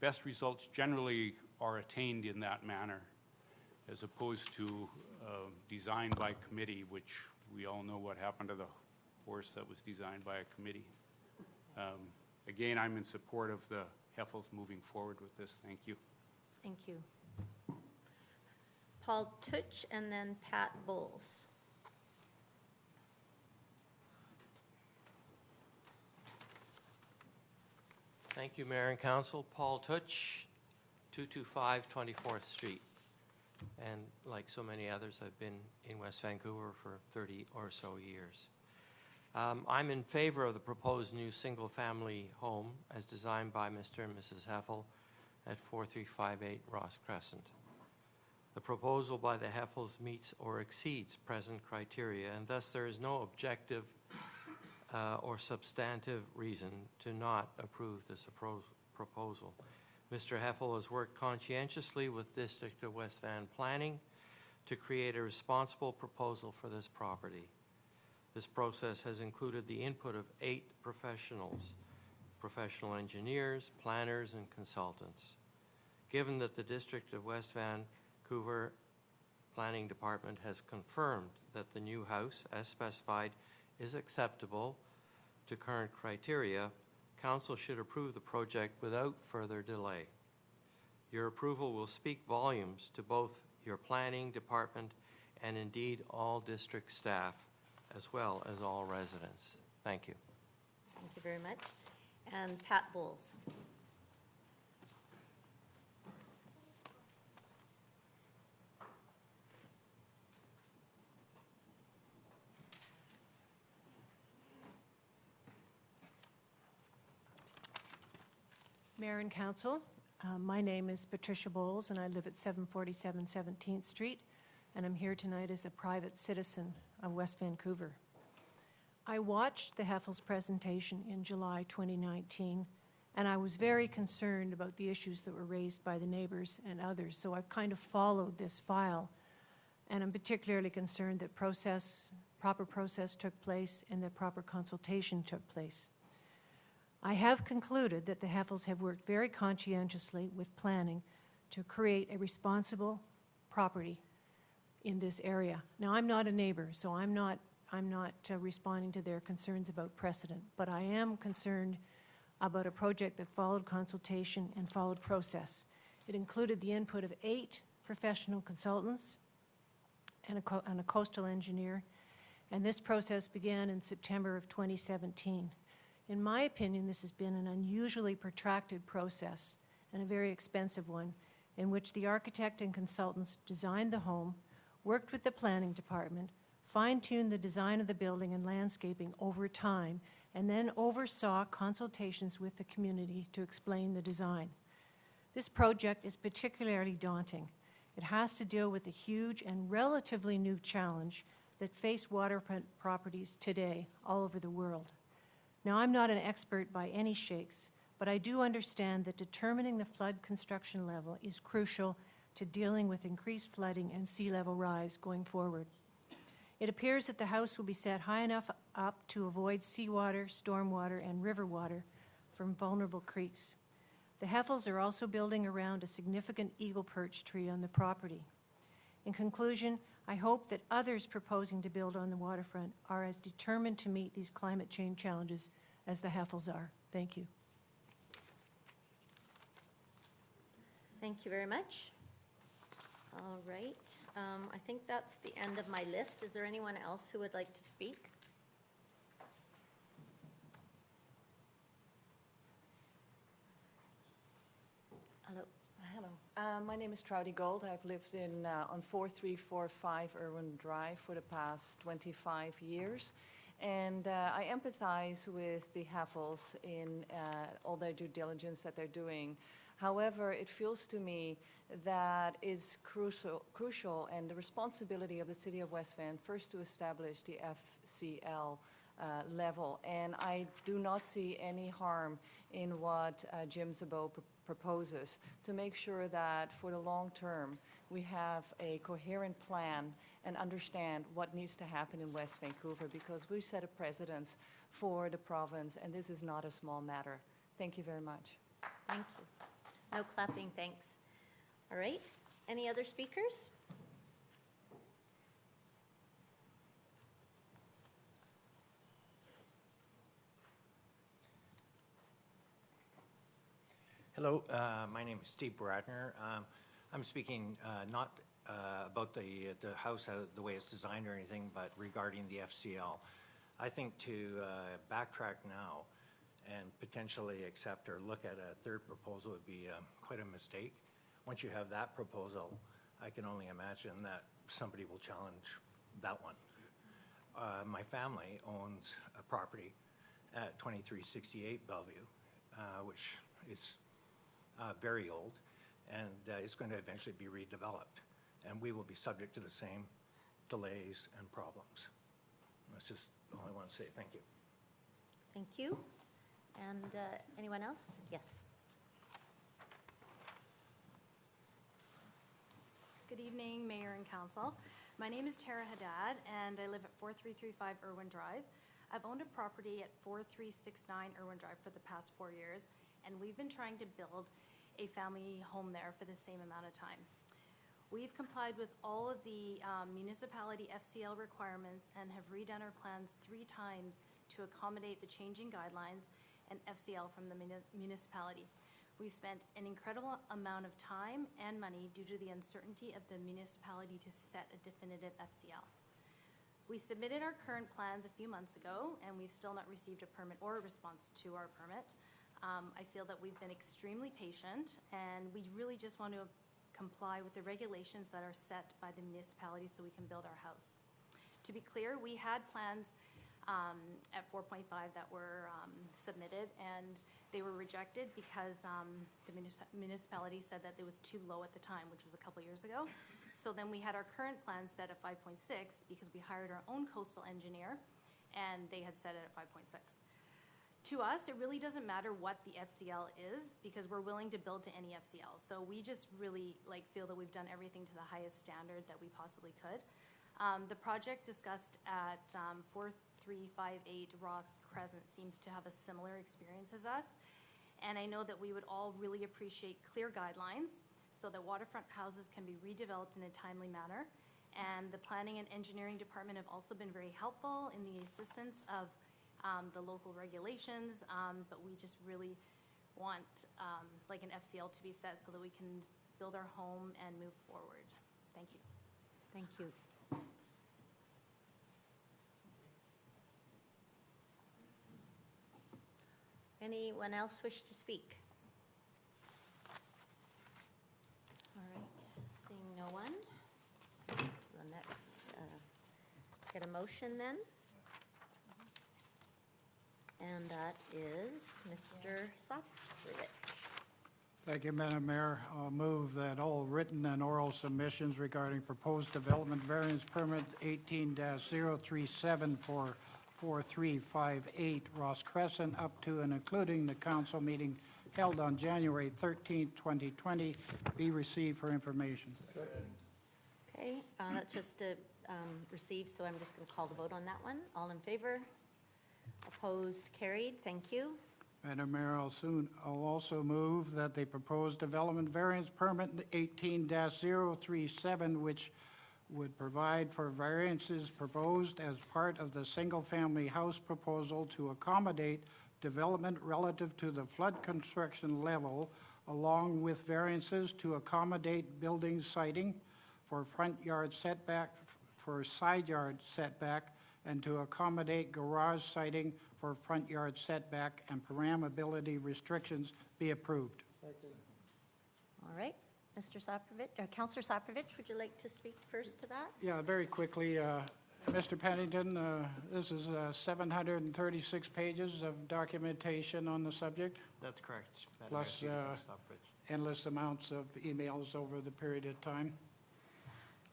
best results generally are attained in that manner, as opposed to design by committee, which we all know what happened to the course, that was designed by a committee. Again, I'm in support of the Heffels moving forward with this. Thank you. Thank you. Paul Tutch and then Pat Bowles. Thank you, Mayor and Council. Paul Tutch, 225 24th Street. And like so many others, I've been in West Vancouver for 30 or so years. I'm in favor of the proposed new single-family home as designed by Mr. and Mrs. Heffel at 4358 Ross Crescent. The proposal by the Heffels meets or exceeds present criteria, and thus there is no objective or substantive reason to not approve this proposal. Mr. Heffel has worked conscientiously with District of West Van Planning to create a responsible proposal for this property. This process has included the input of 8 professionals, professional engineers, planners, and consultants. Given that the District of West Vancouver Planning Department has confirmed that the new house, as specified, is acceptable to current criteria, Council should approve the project without further delay. Your approval will speak volumes to both your planning department and indeed all district staff, as well as all residents. Thank you. Thank you very much. And Pat Bowles. Mayor and Council, my name is Patricia Bowles, and I live at 747 17th Street, and I'm here tonight as a private citizen of West Vancouver. I watched the Heffels presentation in July 2019, and I was very concerned about the issues that were raised by the neighbors and others, so I've kind of followed this file, and I'm particularly concerned that proper process took place and that proper consultation took place. I have concluded that the Heffels have worked very conscientiously with planning to create a responsible property in this area. Now, I'm not a neighbor, so I'm not responding to their concerns about precedent, but I am concerned about a project that followed consultation and followed process. It included the input of 8 professional consultants and a coastal engineer, and this process began in September of 2017. In my opinion, this has been an unusually protracted process and a very expensive one, in which the architect and consultants designed the home, worked with the planning department, fine-tuned the design of the building and landscaping over time, and then oversaw consultations with the community to explain the design. This project is particularly daunting. It has to deal with a huge and relatively new challenge that face waterfront properties today all over the world. Now, I'm not an expert by any shakes, but I do understand that determining the flood construction level is crucial to dealing with increased flooding and sea level rise going forward. It appears that the house will be set high enough up to avoid seawater, stormwater, and river water from vulnerable creeks. The Heffels are also building around a significant eagle perch tree on the property. In conclusion, I hope that others proposing to build on the waterfront are as determined to meet these climate change challenges as the Heffels are. Thank you. Thank you very much. All right. I think that's the end of my list. Is there anyone else who would like to speak? Hello. Hello. My name is Troudy Gold. I've lived on 4345 Irwin Drive for the past 25 years. And I empathize with the Heffels in all their due diligence that they're doing. However, it feels to me that it's crucial and the responsibility of the City of West Van first to establish the FCL level. And I do not see any harm in what Jim Zabot proposes to make sure that for the long term we have a coherent plan and understand what needs to happen in West Vancouver, because we set a precedence for the province, and this is not a small matter. Thank you very much. Thank you. No clapping, thanks. All right. Any other speakers? Hello, my name is Steve Bradner. I'm speaking not about the house, the way it's designed or anything, but regarding the FCL. I think to backtrack now and potentially accept or look at a third proposal would be quite a mistake. Once you have that proposal, I can only imagine that somebody will challenge that one. My family owns a property at 2368 Bellevue, which is very old, and it's going to eventually be redeveloped. And we will be subject to the same delays and problems. That's just all I want to say. Thank you. Thank you. And anyone else? Yes. Good evening, Mayor and Council. My name is Tara Haddad, and I live at 4335 Irwin Drive. I've owned a property at 4369 Irwin Drive for the past 4 years, and we've been trying to build a family home there for the same amount of time. We've complied with all of the municipality FCL requirements and have redone our plans 3 times to accommodate the changing guidelines and FCL from the municipality. We've spent an incredible amount of time and money due to the uncertainty of the municipality to set a definitive FCL. We submitted our current plans a few months ago, and we've still not received a permit or a response to our permit. I feel that we've been extremely patient, and we really just want to comply with the regulations that are set by the municipality so we can build our house. To be clear, we had plans at 4.5 that were submitted, and they were rejected because the municipality said that it was too low at the time, which was a couple years ago. So then we had our current plan set at 5.6 because we hired our own coastal engineer, and they had set it at 5.6. To us, it really doesn't matter what the FCL is because we're willing to build to any FCL. So we just really feel that we've done everything to the highest standard that we possibly could. The project discussed at 4358 Ross Crescent seems to have a similar experience as us. And I know that we would all really appreciate clear guidelines so that waterfront houses can be redeveloped in a timely manner. And the planning and engineering department have also been very helpful in the assistance of the local regulations, but we just really want an FCL to be set so that we can build our home and move forward. Thank you. Thank you. Anyone else wish to speak? All right, seeing no one. The next, get a motion then. And that is Mr. Sopwith. Thank you, Madam Mayor. I'll move that all written and oral submissions regarding proposed development variance permit 18-037 for 4358 Ross Crescent up to and including the council meeting held on January 13, 2020 be received for information. Okay, that's just received, so I'm just going to call the vote on that one. All in favor? Opposed? Carried. Thank you. Madam Mayor, I'll also move that the proposed development variance permit 18-037, which would provide for variances proposed as part of the single-family house proposal to accommodate development relative to the flood construction level, along with variances to accommodate building siting for front yard setback, for side yard setback, and to accommodate garage siting for front yard setback and permeability restrictions be approved. All right. Mr. Soprovich, Councillor Soprovich, would you like to speak first to that? Yeah, very quickly. Mr. Pennington, this is 736 pages of documentation on the subject. That's correct. Plus endless amounts of emails over the period of time.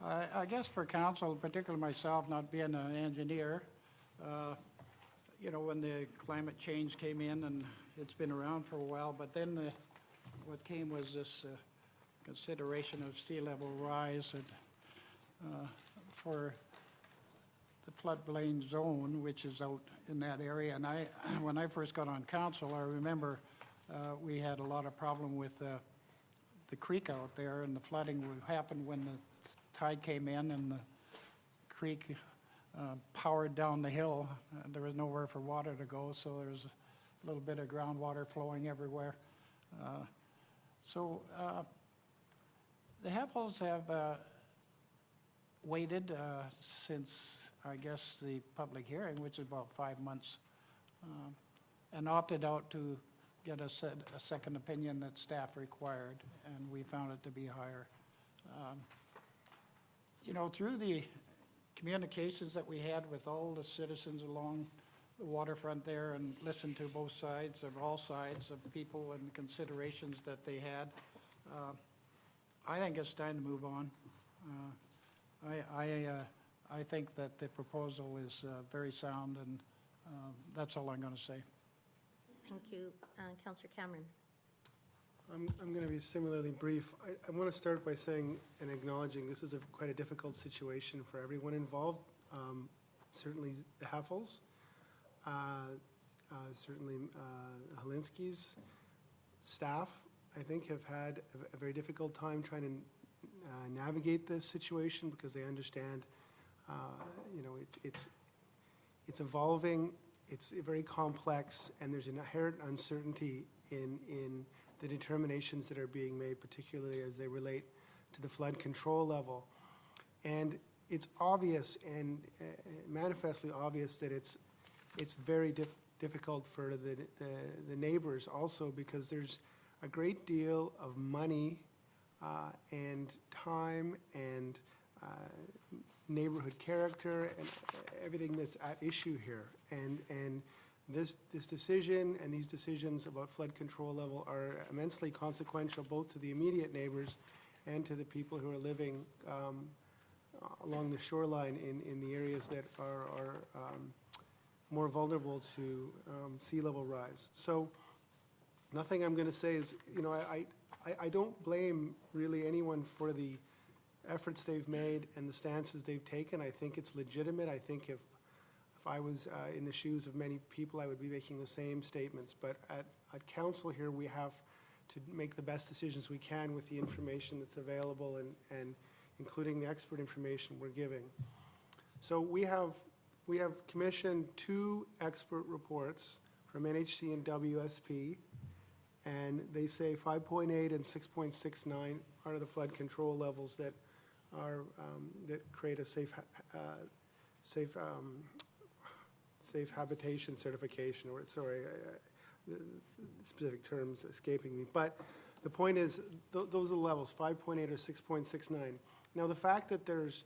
I guess for council, particularly myself, not being an engineer, you know, when the climate change came in, and it's been around for a while, but then what came was this consideration of sea level rise and, for the floodplain zone, which is out in that area. And when I first got on council, I remember we had a lot of problem with the creek out there, and the flooding would happen when the tide came in and the creek powered down the hill. There was nowhere for water to go, so there was a little bit of groundwater flowing everywhere. So the Haffels have waited since, I guess, the public hearing, which is about 5 months, and opted out to get a second opinion that staff required, and we found it to be higher. You know, through the communications that we had with all the citizens along the waterfront there and listened to both sides, of all sides of people and the considerations that they had, I think it's time to move on. I think that the proposal is very sound, and that's all I'm going to say. Thank you. Councillor Cameron. I'm going to be similarly brief. I want to start by saying and acknowledging this is quite a difficult situation for everyone involved. Certainly the Haffels, certainly Holinsky's staff, I think, have had a very difficult time trying to navigate this situation because they understand, you know, it's evolving, it's very complex, and there's an inherent uncertainty in the determinations that are being made, particularly as they relate to the flood control level. And it's obvious and manifestly obvious that it's very difficult for the neighbors also, because there's a great deal of money and time and neighborhood character and everything that's at issue here. And this decision and these decisions about flood control level are immensely consequential both to the immediate neighbors and to the people who are living along the shoreline in the areas that are more vulnerable to sea level rise. So nothing I'm going to say is, you know, I don't blame really anyone for the efforts they've made and the stances they've taken. I think it's legitimate. I think if I was in the shoes of many people, I would be making the same statements. But at council here, we have to make the best decisions we can with the information that's available and including the expert information we're giving. So we have commissioned 2 expert reports from NHC and WSP, and they say 5.8 and 6.69 are the flood control levels that are that create a safe habitation certification, or sorry, the specific terms escaping me. But the point is, those are the levels, 5.8 or 6.69. Now, the fact that there's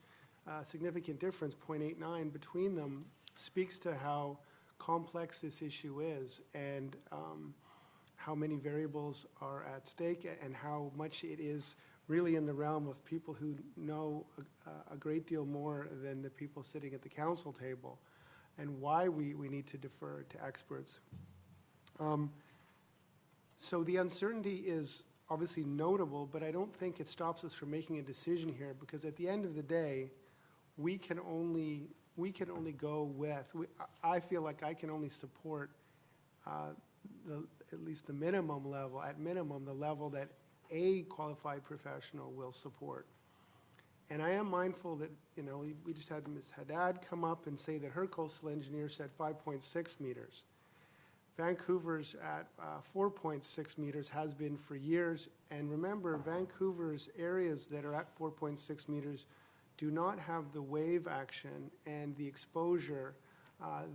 a significant difference, 0.89, between them speaks to how complex this issue is and how many variables are at stake and how much it is really in the realm of people who know a great deal more than the people sitting at the council table, and why we need to defer to experts. So the uncertainty is obviously notable, but I don't think it stops us from making a decision here, because at the end of the day, we can only go with, I feel like I can only support at least the minimum level, at minimum, the level that a qualified professional will support. And I am mindful that, you know, we just had Ms. Haddad come up and say that her coastal engineer said 5.6 meters. Vancouver's at 4.6 meters, has been for years. And remember, Vancouver's areas that are at 4.6 meters do not have the wave action and the exposure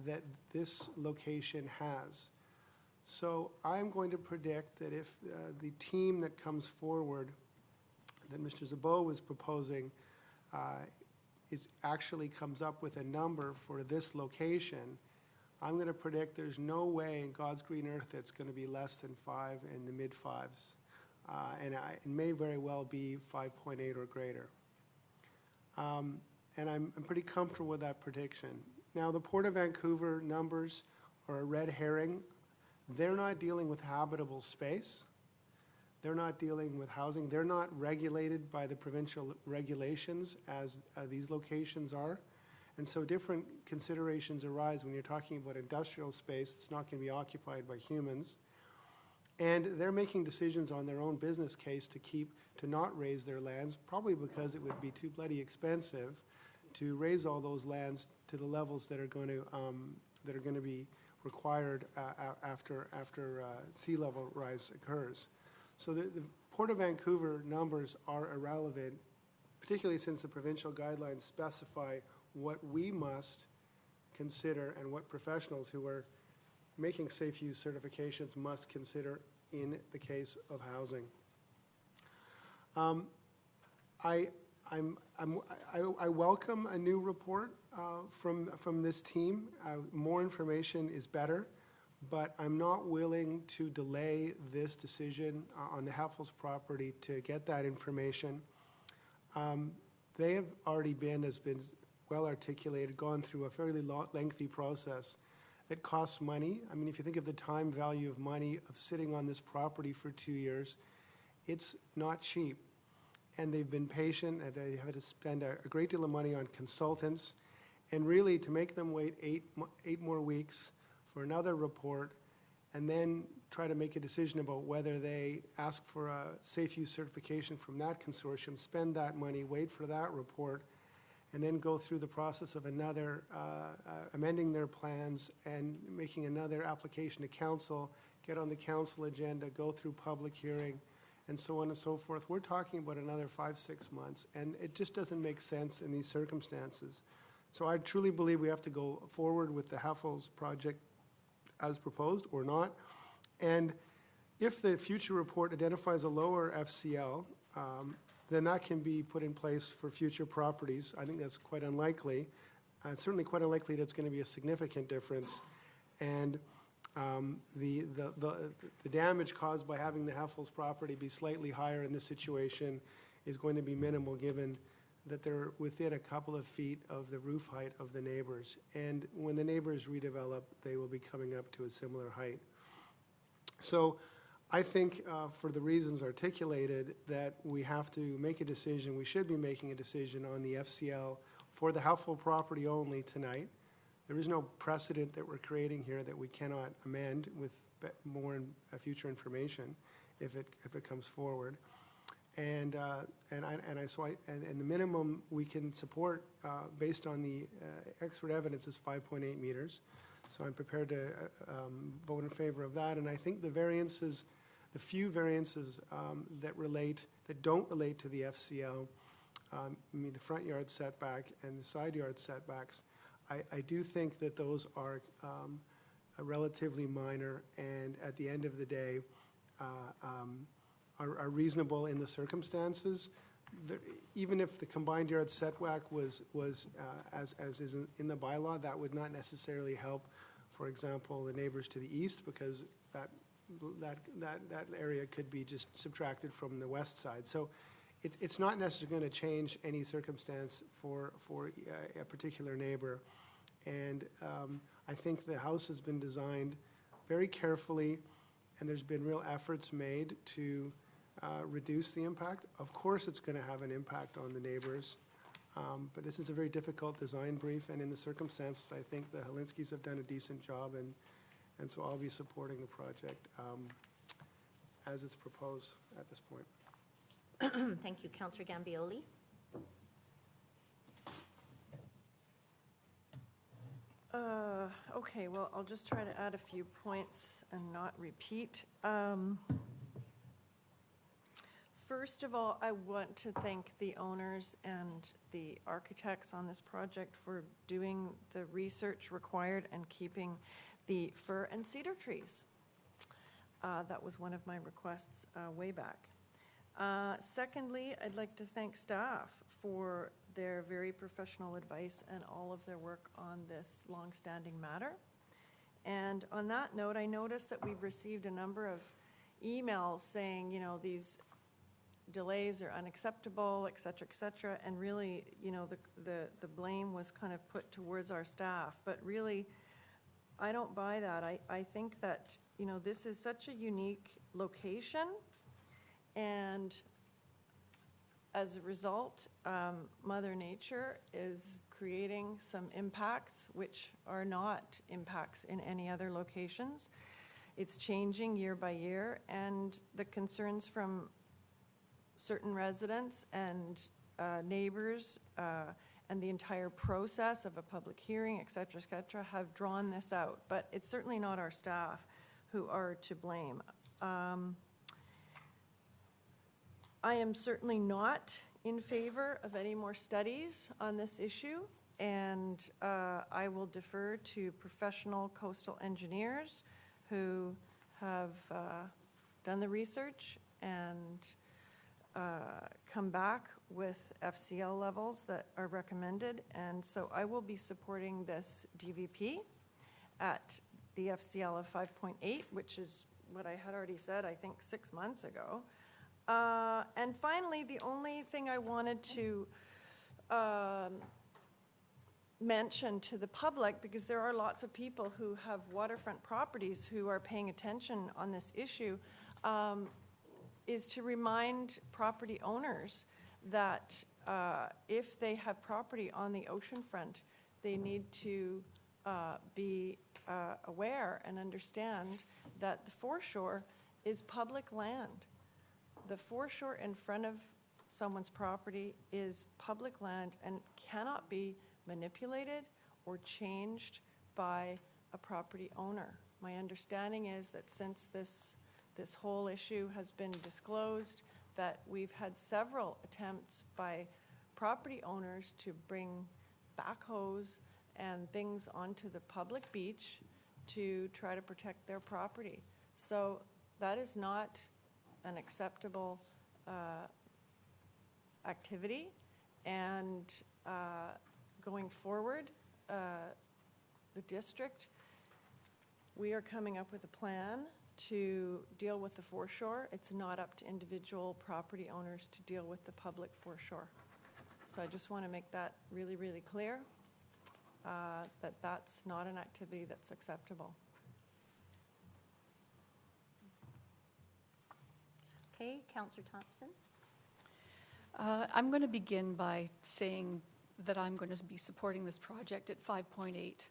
that this location has. So I'm going to predict that if the team that comes forward that Mr. Zabot was proposing actually comes up with a number for this location, I'm going to predict there's no way in God's green earth it's going to be less than 5 in the mid-5s. And it may very well be 5.8 or greater. And I'm pretty comfortable with that prediction. Now, the Port of Vancouver numbers are a red herring. They're not dealing with habitable space. They're not dealing with housing. They're not regulated by the provincial regulations as these locations are. And so different considerations arise when you're talking about industrial space that's not going to be occupied by humans. And they're making decisions on their own business case to not raise their lands, probably because it would be too bloody expensive to raise all those lands to the levels that are going to be required after sea level rise occurs. So Port of Vancouver numbers are irrelevant, particularly since the provincial guidelines specify what we must consider and what professionals who are making safe use certifications must consider in the case of housing. I welcome a new report from this team. More information is better, but I'm not willing to delay this decision on the Haffels property to get that information. They have already been, has been well articulated, gone through a fairly lengthy process. It costs money. I mean, if you think of the time value of money of sitting on this property for 2 years, it's not cheap. And they've been patient, and they have had to spend a great deal of money on consultants, and really to make them wait eight more weeks for another report, and then try to make a decision about whether they ask for a safe use certification from that consortium, spend that money, wait for that report, and then go through the process of another, amending their plans and making another application to council, get on the council agenda, go through public hearing, and so on and so forth. We're talking about another 5-6 months, and it just doesn't make sense in these circumstances. So I truly believe we have to go forward with the Haffels project as proposed or not. And if the future report identifies a lower FCL, then that can be put in place for future properties. I think that's quite unlikely. It's certainly quite unlikely that it's going to be a significant difference. And the damage caused by having the Haffels property be slightly higher in this situation is going to be minimal, given that they're within a couple of feet of the roof height of the neighbors. And when the neighbors redevelop, they will be coming up to a similar height. So I think for the reasons articulated that we have to make a decision, we should be making a decision on the FCL for the Haffels property only tonight. There is no precedent that we're creating here that we cannot amend with more future information if it comes forward. And the minimum we can support based on the expert evidence is 5.8 meters. So I'm prepared to vote in favor of that. And I think the variances, the few variances that don't relate to the FCL, I mean the front yard setback and the side yard setbacks, I do think that those are relatively minor, and at the end of the day are reasonable in the circumstances. Even if the combined yard setback was as is in the bylaw, that would not necessarily help, for example, the neighbors to the east, because that area could be just subtracted from the west side. So it's not necessarily going to change any circumstance for a particular neighbor. And I think the house has been designed very carefully, and there's been real efforts made to reduce the impact. Of course it's going to have an impact on the neighbors, but this is a very difficult design brief, and in the circumstances I think the Helinskis have done a decent job, and so I'll be supporting the project as it's proposed at this point. Thank you. Councillor Gambioli. Okay, well, I'll just try to add a few points and not repeat. First of all, I want to thank the owners and the architects on this project for doing the research required and keeping the fir and cedar trees. That was one of my requests way back. Secondly, I'd like to thank staff for their very professional advice and all of their work on this long-standing matter. And on that note, I noticed that we've received a number of emails saying, you know, these delays are unacceptable, et cetera, and really, you know, the blame was kind of put towards our staff. But really, I don't buy that. I think that, you know, this is such a unique location, and as a result, Mother Nature is creating some impacts which are not impacts in any other locations. It's changing year by year, and the concerns from certain residents and neighbors and the entire process of a public hearing, et cetera, have drawn this out. But it's certainly not our staff who are to blame. I am certainly not in favor of any more studies on this issue, and I will defer to professional coastal engineers who have done the research and come back with FCL levels that are recommended. And so I will be supporting this DVP at the FCL of 5.8, which is what I had already said, I think, 6 months ago. And finally, the only thing I wanted to mention to the public, because there are lots of people who have waterfront properties who are paying attention on this issue, is to remind property owners that if they have property on the oceanfront, they need to be aware and understand that the foreshore is public land. The foreshore in front of someone's property is public land and cannot be manipulated or changed by a property owner. My understanding is that since this whole issue has been disclosed, that we've had several attempts by property owners to bring backhoes and things onto the public beach to try to protect their property. So that is not an acceptable activity, and going forward, the district, we are coming up with a plan to deal with the foreshore. It's not up to individual property owners to deal with the public foreshore. So I just want to make that really, really clear, that that's not an activity that's acceptable. Okay, Councillor Thompson. I'm going to begin by saying that I'm going to be supporting this project at 5.8.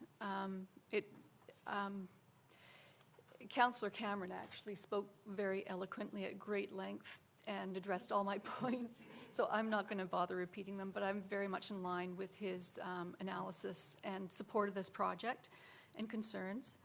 Councillor Cameron actually spoke very eloquently at great length and addressed all my points, so I'm not going to bother repeating them, but I'm very much in line with his analysis and support of this project and concerns.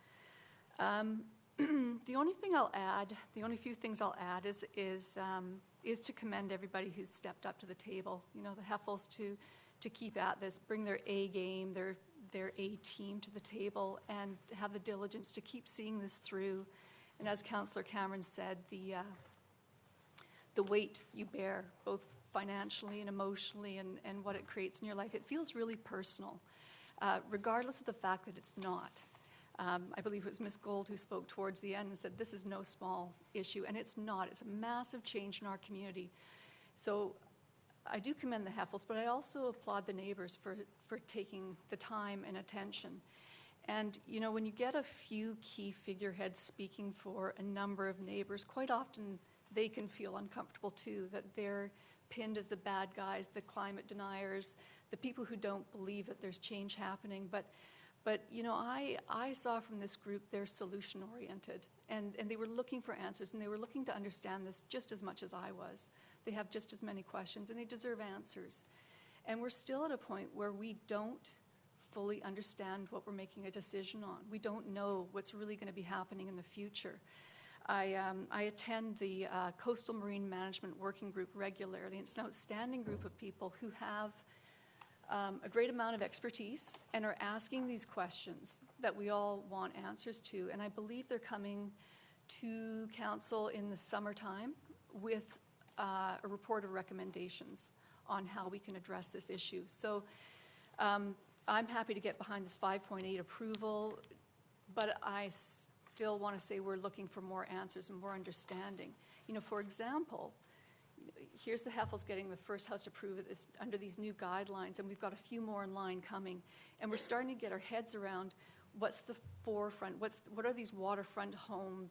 The only thing I'll add, the only few things I'll add is to commend everybody who's stepped up to the table. You know, the Heffels to keep at this, bring their A game, their A team to the table, and have the diligence to keep seeing this through. And as Councillor Cameron said, the weight you bear, both financially and emotionally, and what it creates in your life, it feels really personal, regardless of the fact that it's not. I believe it was Ms. Gold who spoke towards the end and said, this is no small issue, and it's not. It's a massive change in our community. So I do commend the Heffels, but I also applaud the neighbors for taking the time and attention. And, you know, when you get a few key figureheads speaking for a number of neighbors, quite often they can feel uncomfortable too, that they're pinned as the bad guys, the climate deniers, the people who don't believe that there's change happening. But you know, I saw from this group they're solution-oriented, and they were looking for answers, and they were looking to understand this just as much as I was. They have just as many questions, and they deserve answers. And we're still at a point where we don't fully understand what we're making a decision on. We don't know what's really going to be happening in the future. I attend the Coastal Marine Management Working Group regularly, and it's an outstanding group of people who have a great amount of expertise and are asking these questions that we all want answers to. And I believe they're coming to council in the summertime with a report of recommendations on how we can address this issue. So I'm happy to get behind this 5.8 approval, but I still want to say we're looking for more answers and more understanding. You know, for example, here's the Heffels getting the first house approved under these new guidelines, and we've got a few more in line coming. And we're starting to get our heads around what's the forefront, what are these waterfront home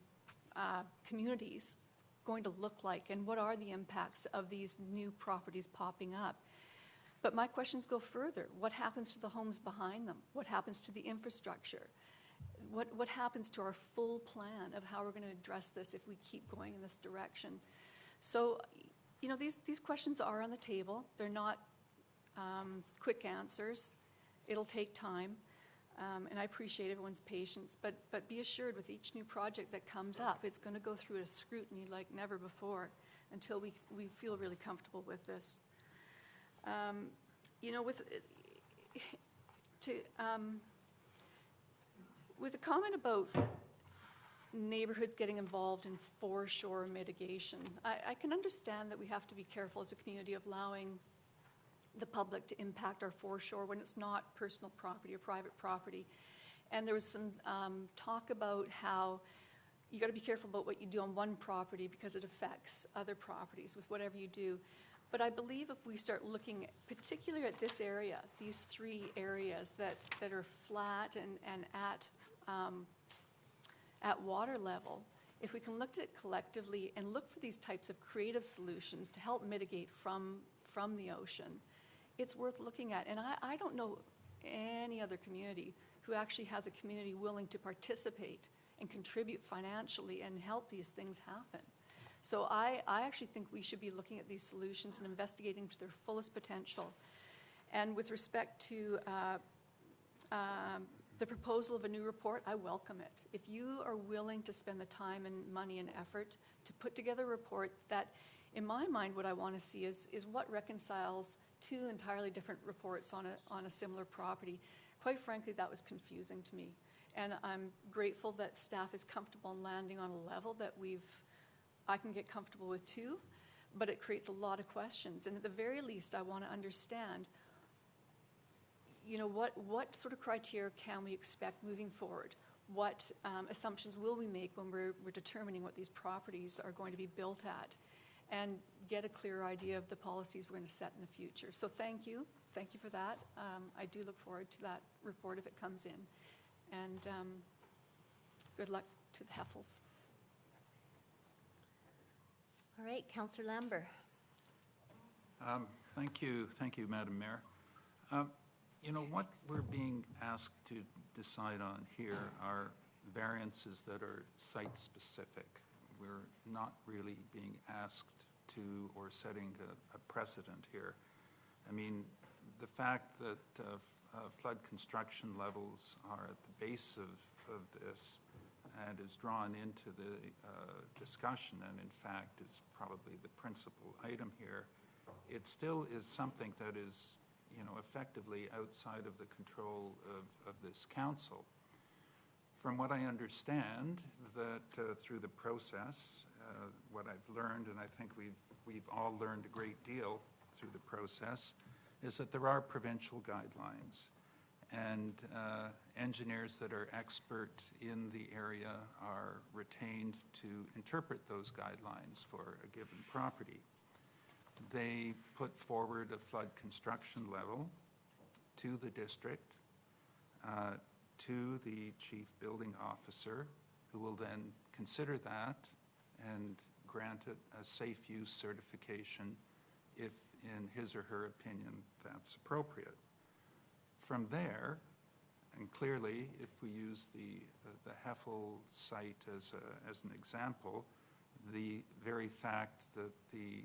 communities going to look like, and what are the impacts of these new properties popping up. But my questions go further. What happens to the homes behind them? What happens to the infrastructure? What happens to our full plan of how we're going to address this if we keep going in this direction? So, you know, these questions are on the table. They're not quick answers. It'll take time, and I appreciate everyone's patience. But be assured, with each new project that comes up, it's going to go through a scrutiny like never before. until we feel really comfortable with this. You know, with a comment about neighborhoods getting involved in foreshore mitigation, I can understand that we have to be careful as a community of allowing the public to impact our foreshore when it's not personal property or private property. And there was some talk about how you got to be careful about what you do on one property because it affects other properties with whatever you do. But I believe if we start looking particularly at this area, these three areas that are flat and at water level, if we can look at it collectively and look for these types of creative solutions to help mitigate from the ocean, it's worth looking at. And I don't know any other community who actually has a community willing to participate and contribute financially and help these things happen. So I actually think we should be looking at these solutions and investigating to their fullest potential. And with respect to the proposal of a new report, I welcome it. If you are willing to spend the time and money and effort to put together a report that, in my mind, what I want to see is what reconciles two entirely different reports on a similar property. Quite frankly, that was confusing to me. And I'm grateful that staff is comfortable in landing on a level that I can get comfortable with too, but it creates a lot of questions. And at the very least, I want to understand, you know, what sort of criteria can we expect moving forward? What assumptions will we make when we're determining what these properties are going to be built at? And get a clear idea of the policies we're going to set in the future. So thank you. Thank you for that. I do look forward to that report if it comes in. And good luck to the Heffels. All right, Councillor Lambert. Thank you, Madam Mayor. You know, what we're being asked to decide on here are variances that are site-specific. We're not really being asked to or setting a precedent here. I mean, the fact that flood construction levels are at the base of this and is drawn into the discussion and in fact is probably the principal item here, it still is something that is, you know, effectively outside of the control of this council. From what I understand, that through the process, what I've learned, and I think we've all learned a great deal through the process, is that there are provincial guidelines, and engineers that are expert in the area are retained to interpret those guidelines for a given property. They put forward a flood construction level to the district, to the chief building officer, who will then consider that and grant it a safe use certification if, in his or her opinion, that's appropriate. From there, and clearly, if we use the Heffel site as an example, the very fact that the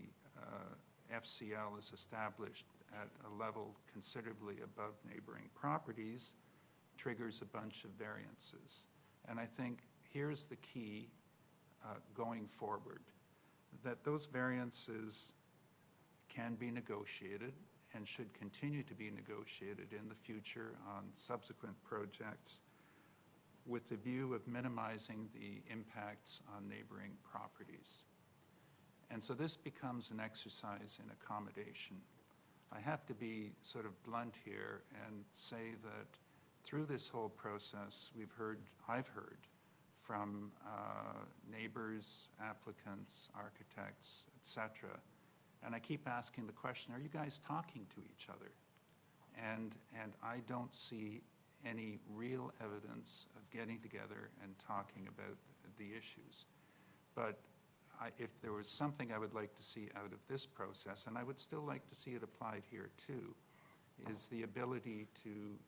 FCL is established at a level considerably above neighboring properties triggers a bunch of variances. And I think here's the key going forward, that those variances can be negotiated and should continue to be negotiated in the future on subsequent projects with the view of minimizing the impacts on neighboring properties. And so this becomes an exercise in accommodation. I have to be sort of blunt here and say that through this whole process, I've heard from neighbors, applicants, architects, etc. And I keep asking the question, are you guys talking to each other? And I don't see any real evidence of getting together and talking about the issues. But if there was something I would like to see out of this process, and I would still like to see it applied here too, is the ability to,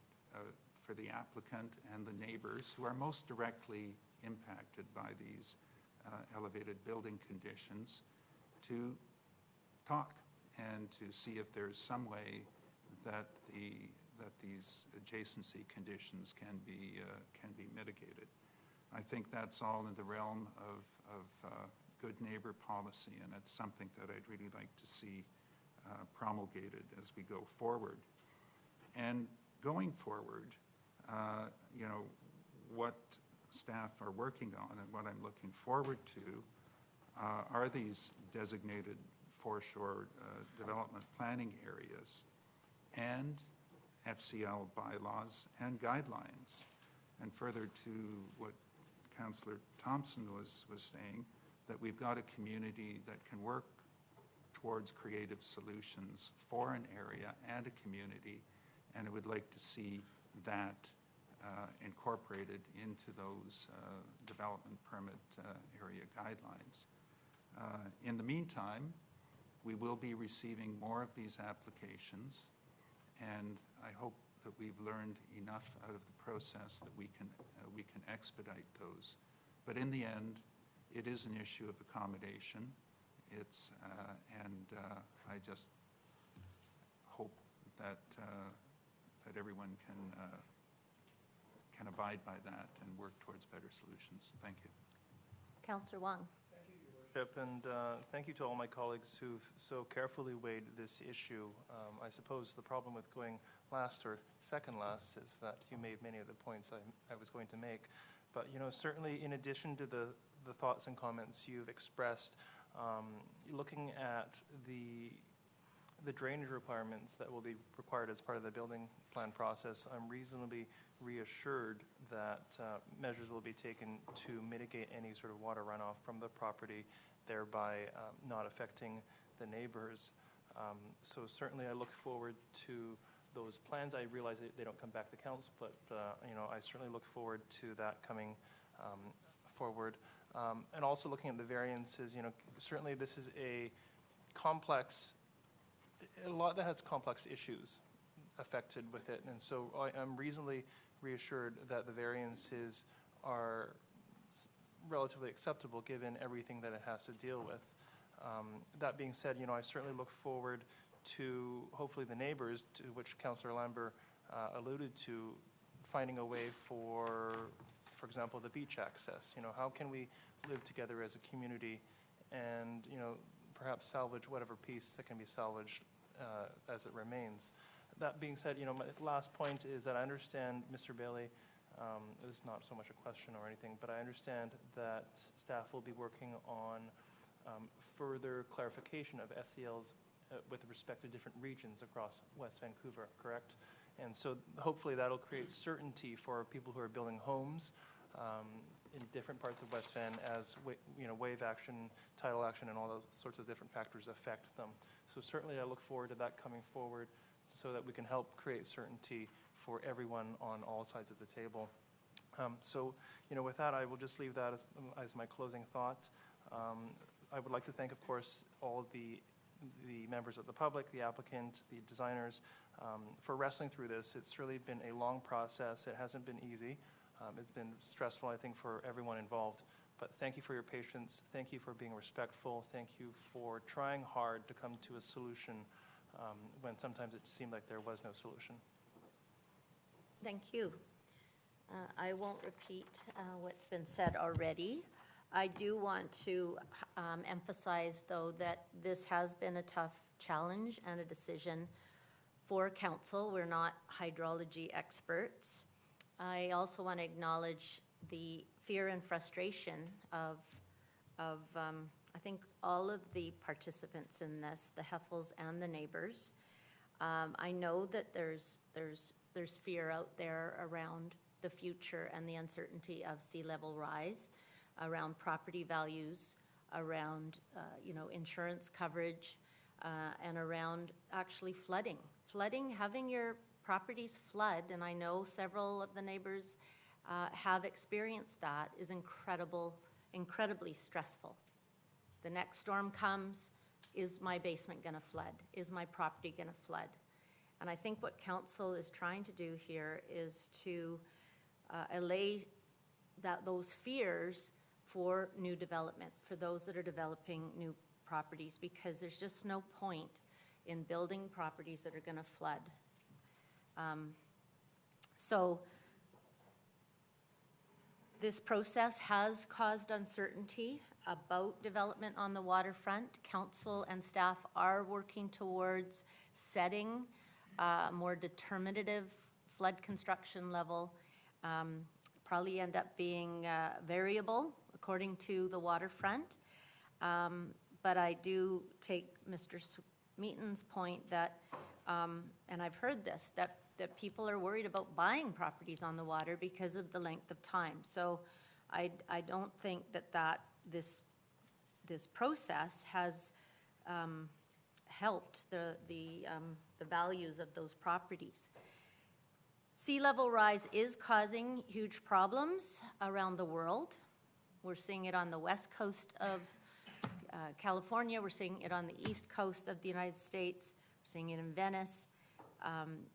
for the applicant and the neighbors who are most directly impacted by these elevated building conditions to talk and to see if there's some way that these adjacency conditions can be mitigated. I think that's all in the realm of good neighbor policy, and it's something that I'd really like to see promulgated as we go forward. And going forward, you know, what staff are working on and what I'm looking forward to are these designated foreshore development planning areas and FCL bylaws and guidelines. And further to what Councillor Thompson was saying, that we've got a community that can work towards creative solutions for an area and a community, and I would like to see that incorporated into those development permit area guidelines. In the meantime, we will be receiving more of these applications, and I hope that we've learned enough out of the process that we can expedite those. But in the end, it is an issue of accommodation. It's I just hope that that everyone can abide by that and work towards better solutions. Thank you. Councillor Wong. And thank you to all my colleagues who've so carefully weighed this issue. I suppose the problem with going last or second last is that you made many of the points I was going to make. But, you know, certainly in addition to the thoughts and comments you've expressed, looking at the drainage requirements that will be required as part of the building plan process, I'm reasonably reassured that measures will be taken to mitigate any sort of water runoff from the property, thereby not affecting the neighbors. So certainly I look forward to those plans. I realize they don't come back to council, but you know, I certainly look forward to that coming forward. And also looking at the variances, you know, certainly this is a lot that has complex issues affected with it, and so I'm reasonably reassured that the variances are relatively acceptable given everything that it has to deal with. That being said, you know, I certainly look forward to hopefully the neighbors, to which Councillor Lambert alluded to, finding a way for example, the beach access. You know, how can we live together as a community and, you know, perhaps salvage whatever piece that can be salvaged as it remains. That being said, you know, my last point is that I understand, Mr. Bailey, this is not so much a question or anything, but I understand that staff will be working on further clarification of FCLs with respect to different regions across West Vancouver, correct? And so hopefully that'll create certainty for people who are building homes in different parts of West Van as you know, wave action, tidal action, and all those sorts of different factors affect them. So certainly I look forward to that coming forward so that we can help create certainty for everyone on all sides of the table. So, you know, with that, I will just leave that as my closing thought. I would like to thank, of course, all the members of the public, the applicant, the designers, for wrestling through this. It's really been a long process. It hasn't been easy. It's been stressful, I think, for everyone involved. But thank you for your patience. Thank you for being respectful. Thank you for trying hard to come to a solution when sometimes it seemed like there was no solution. Thank you. I won't repeat what's been said already. I do want to emphasize, though, that this has been a tough challenge and a decision for council. We're not hydrology experts. I also want to acknowledge the fear and frustration of I think all of the participants in this, the Heffels and the neighbors. I know that there's fear out there around the future and the uncertainty of sea level rise, around property values, around you know, insurance coverage, and around actually flooding. Flooding, having your properties flood, and I know several of the neighbors have experienced that, is incredibly stressful. The next storm comes, is my basement going to flood? Is my property going to flood? And I think what council is trying to do here is to allay those fears for new development, for those that are developing new properties, because there's just no point in building properties that are going to flood. So this process has caused uncertainty about development on the waterfront. Council and staff are working towards setting a more determinative flood construction level. Probably end up being variable according to the waterfront. But I do take Mr. Smeaton's point that, and I've heard this, that people are worried about buying properties on the water because of the length of time. So I don't think that this process has helped the values of those properties. Sea level rise is causing huge problems around the world. We're seeing it on the west coast of California. We're seeing it on the east coast of the United States. We're seeing it in Venice.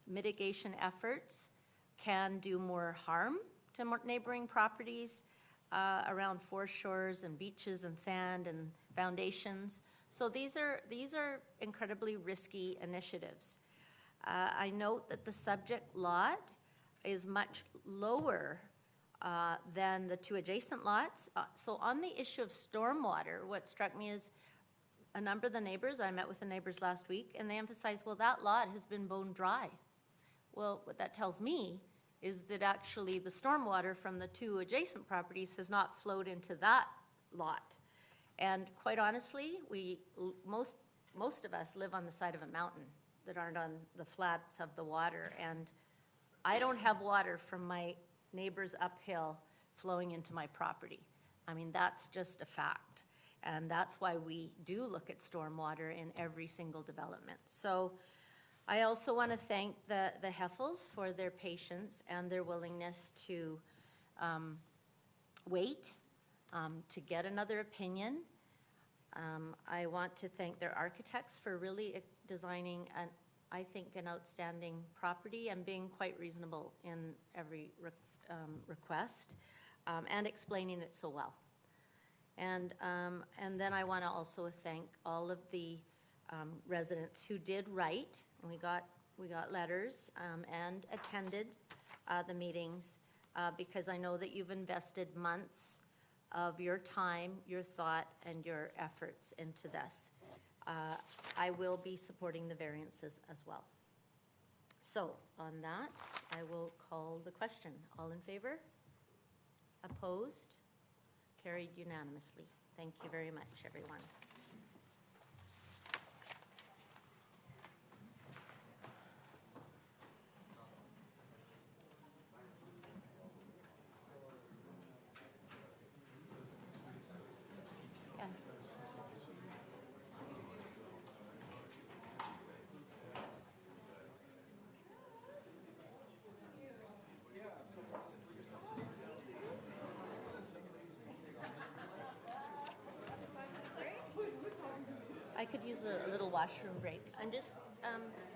Mitigation efforts can do more harm to neighboring properties around foreshores and beaches and sand and foundations. So these are incredibly risky initiatives. I note that the subject lot is much lower than the two adjacent lots. So on the issue of stormwater, what struck me is a number of the neighbors, I met with the neighbors last week, and they emphasized, well, that lot has been bone dry. Well, what that tells me is that actually the stormwater from the two adjacent properties has not flowed into that lot. And quite honestly, most of us live on the side of a mountain that aren't on the flats of the water, and I don't have water from my neighbors uphill flowing into my property. I mean, that's just a fact. And that's why we do look at stormwater in every single development. So I also want to thank the Heffels for their patience and their willingness to wait to get another opinion. I want to thank their architects for really designing, I think, an outstanding property and being quite reasonable in every request and explaining it so well. And then I want to also thank all of the residents who did write, and we got letters and attended the meetings because I know that you've invested months of your time, your thought, and your efforts into this. I will be supporting the variances as well. So on that, I will call the question. All in favor? Opposed? Carried unanimously. Thank you very much, everyone. I could use a little washroom break. I'm just,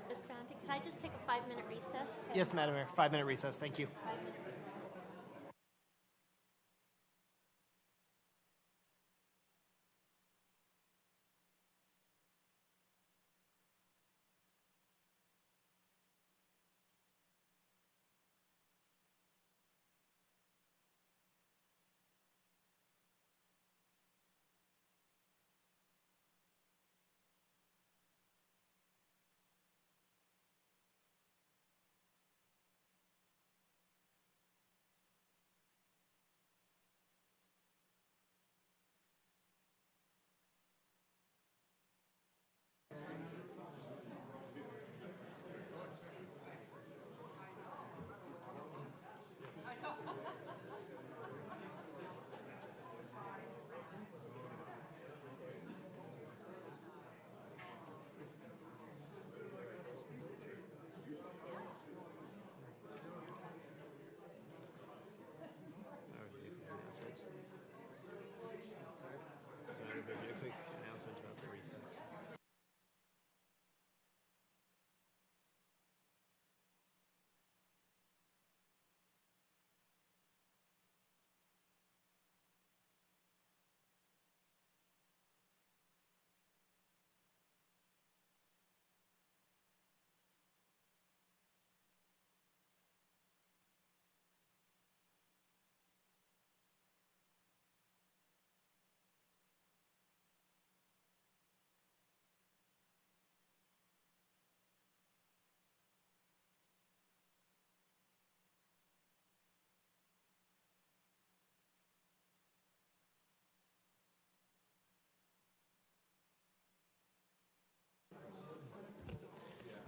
Ms. Frantic, can I just take a 5-minute recess? Yes, Madam Mayor, 5-minute recess. Thank you. 5-minute recess.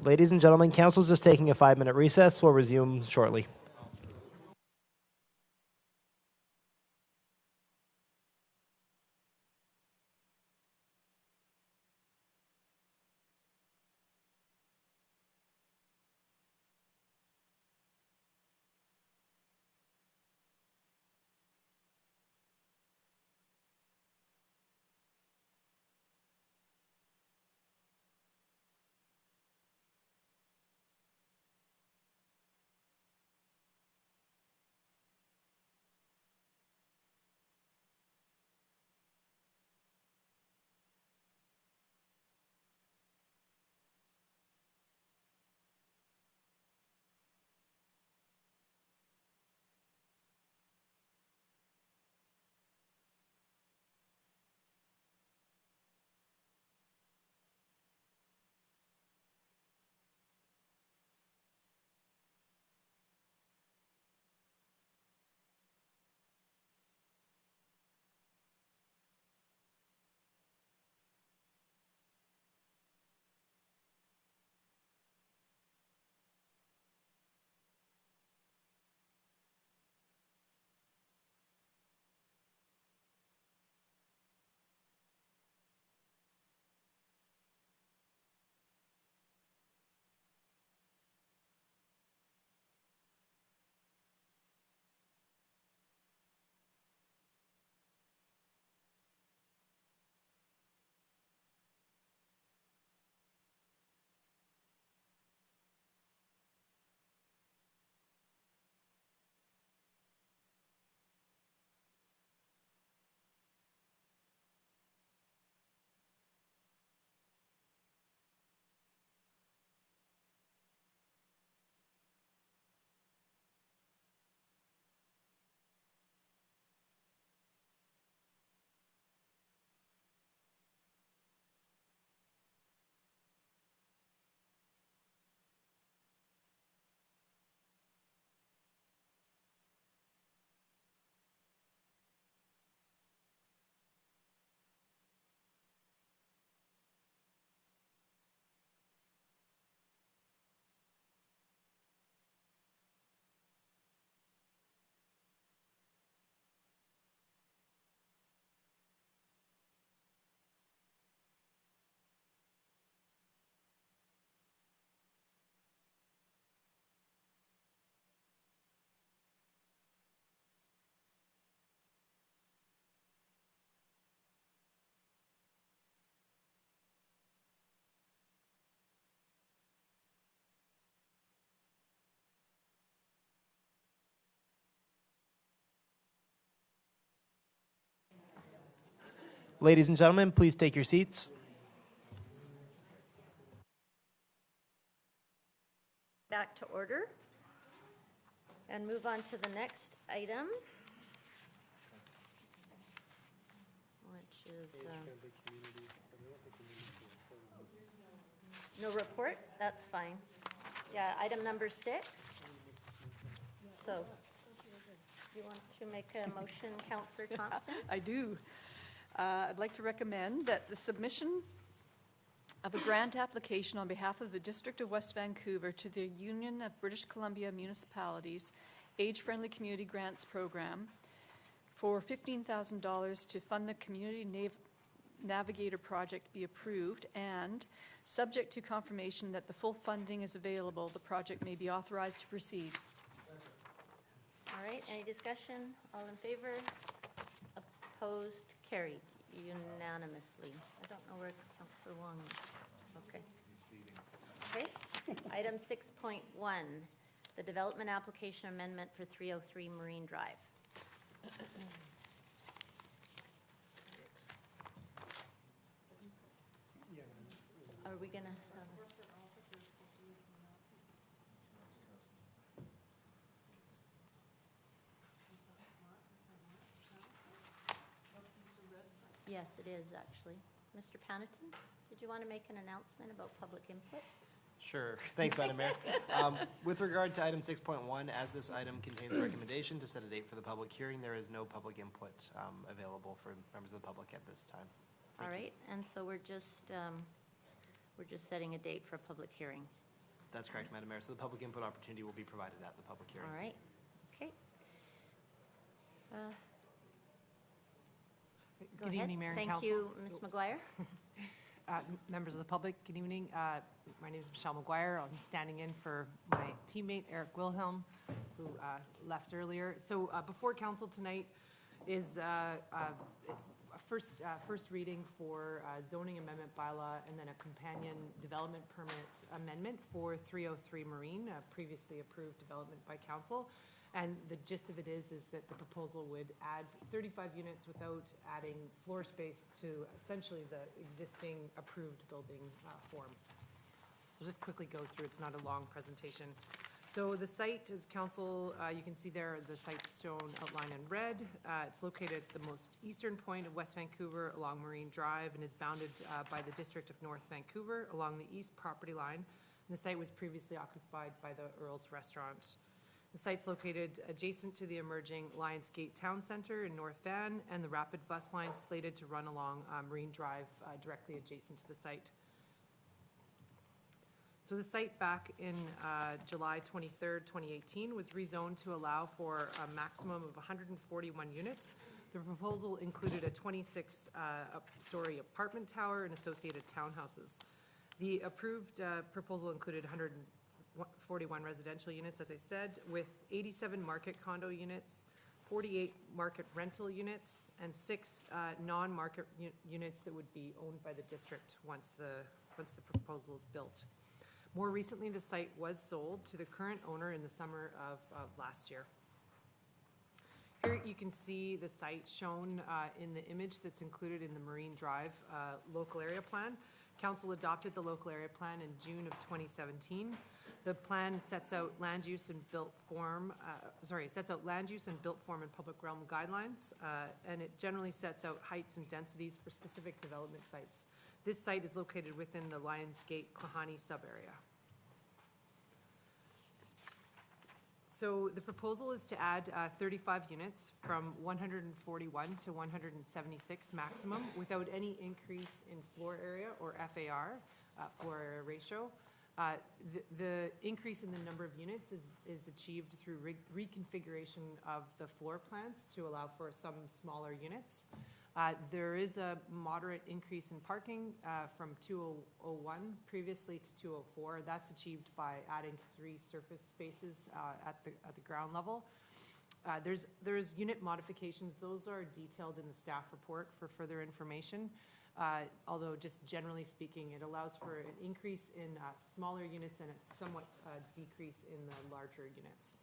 Ladies and gentlemen, council's just taking a 5-minute recess. We'll resume shortly. Ladies and gentlemen, please take your seats. Back to order and move on to the next item, which is no report. That's fine. Yeah, item number 6. So, you want to make a motion, Councillor Thompson? I do. I'd like to recommend that the submission of a grant application on behalf of the District of West Vancouver to the Union of British Columbia Municipalities Age-Friendly Community Grants Program for $15,000 to fund the Community Navigator project be approved, and subject to confirmation that the full funding is available, the project may be authorized to proceed. All right, any discussion? All in favor? Opposed? Carried unanimously. I don't know where Councillor Wong is. Okay. Okay. Item 6.1, the development application amendment for 303 Marine Drive. Are we going to? Yes, it is, actually. Mr. Panneton, did you want to make an announcement about public input? Sure. Thanks, Madam Mayor. With regard to item 6.1, as this item contains a recommendation to set a date for the public hearing, there is no public input available for members of the public at this time. All right, and so we're just setting a date for a public hearing. That's correct, Madam Mayor. So the public input opportunity will be provided at the public hearing. All right, okay. Go Good ahead. evening, Mayor and Thank Council. you, Ms. McGuire. Members of the public, good evening. My name is Michelle McGuire. I'm standing in for my teammate, Eric Wilhelm, who left earlier. So before council tonight is it's a first reading for zoning amendment bylaw and then a companion development permit amendment for 303 Marine, a previously approved development by council. And the gist of it is that the proposal would add 35 units without adding floor space to essentially the existing approved building form. We'll just quickly go through, it's not a long presentation. So the site is council, you can see there the site's shown outlined in red. It's located at the most eastern point of West Vancouver along Marine Drive and is bounded by the district of North Vancouver along the east property line. And the site was previously occupied by the Earl's Restaurant. The site's located adjacent to the emerging Lions Gate Town Center in North Van and the rapid bus line slated to run along Marine Drive directly adjacent to the site. So the site back in July 23rd, 2018 was rezoned to allow for a maximum of 141 units. The proposal included a 26-story apartment tower and associated townhouses. The approved proposal included 141 residential units, as I said, with 87 market condo units, 48 market rental units, and 6 non-market units that would be owned by the district once the proposal is built. More recently, the site was sold to the current owner in the summer of last year. Here you can see the site shown in the image that's included in the Marine Drive local area plan. Council adopted the local area plan in June of 2017. The plan sets out land use and built form, and public realm guidelines, and it generally sets out heights and densities for specific development sites. This site is located within the Lions Gate Klahani sub-area. So the proposal is to add 35 units from 141 to 176 maximum without any increase in floor area or FAR, floor area ratio. The increase in the number of units is achieved through reconfiguration of the floor plans to allow for some smaller units. There is a moderate increase in parking from 201 previously to 204. That's achieved by adding 3 surface spaces at the ground level. There's unit modifications. Those are detailed in the staff report for further information. Although just generally speaking, it allows for an increase in smaller units and a somewhat decrease in the larger units.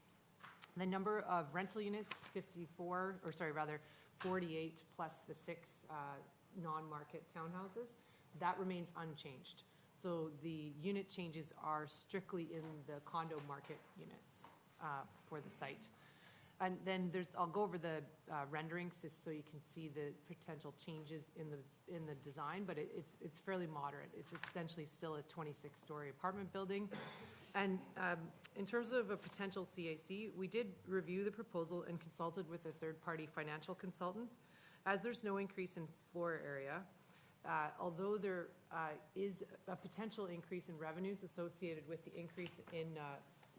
The number of rental units, 48 plus the 6 non-market townhouses, that remains unchanged. So the unit changes are strictly in the condo market units for the site. And then I'll go over the renderings just so you can see the potential changes in the design, but it's fairly moderate. It's essentially still a 26-story apartment building. And in terms of a potential CAC, we did review the proposal and consulted with a third-party financial consultant. As there's no increase in floor area, although there is a potential increase in revenues associated with the increase in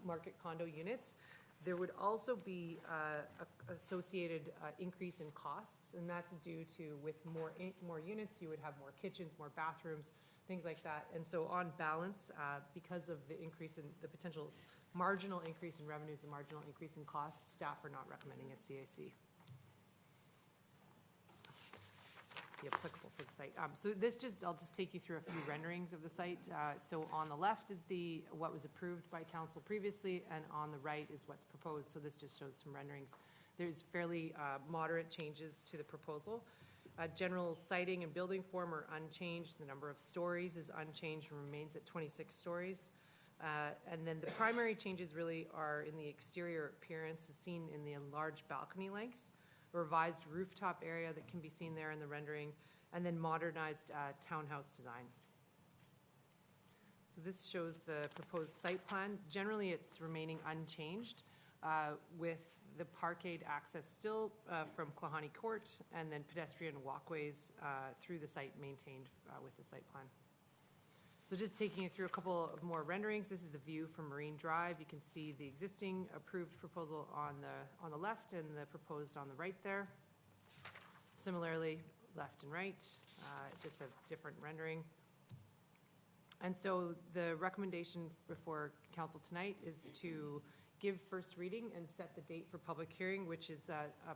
market condo units, there would also be a associated increase in costs, and that's due to with more units, you would have more kitchens, more bathrooms, things like that. And so on balance, because of the increase in the potential marginal increase in revenues and marginal increase in costs, staff are not recommending a CAC. Be applicable for the site. So I'll just take you through a few renderings of the site. So on the left is what was approved by council previously, and on the right is what's proposed. So this just shows some renderings. There's fairly moderate changes to the proposal. General siting and building form are unchanged. The number of stories is unchanged and remains at 26 stories. And then the primary changes really are in the exterior appearance as seen in the enlarged balcony lengths, a revised rooftop area that can be seen there in the rendering, and then modernized townhouse design. So this shows the proposed site plan. Generally, it's remaining unchanged with the parkade access still from Klahani Court, and then pedestrian walkways through the site maintained with the site plan. So just taking you through a couple of more renderings. This is the view from Marine Drive. You can see the existing approved proposal on the left and the proposed on the right there. Similarly, left and right, just a different rendering. And so the recommendation before council tonight is to give first reading and set the date for public hearing, which is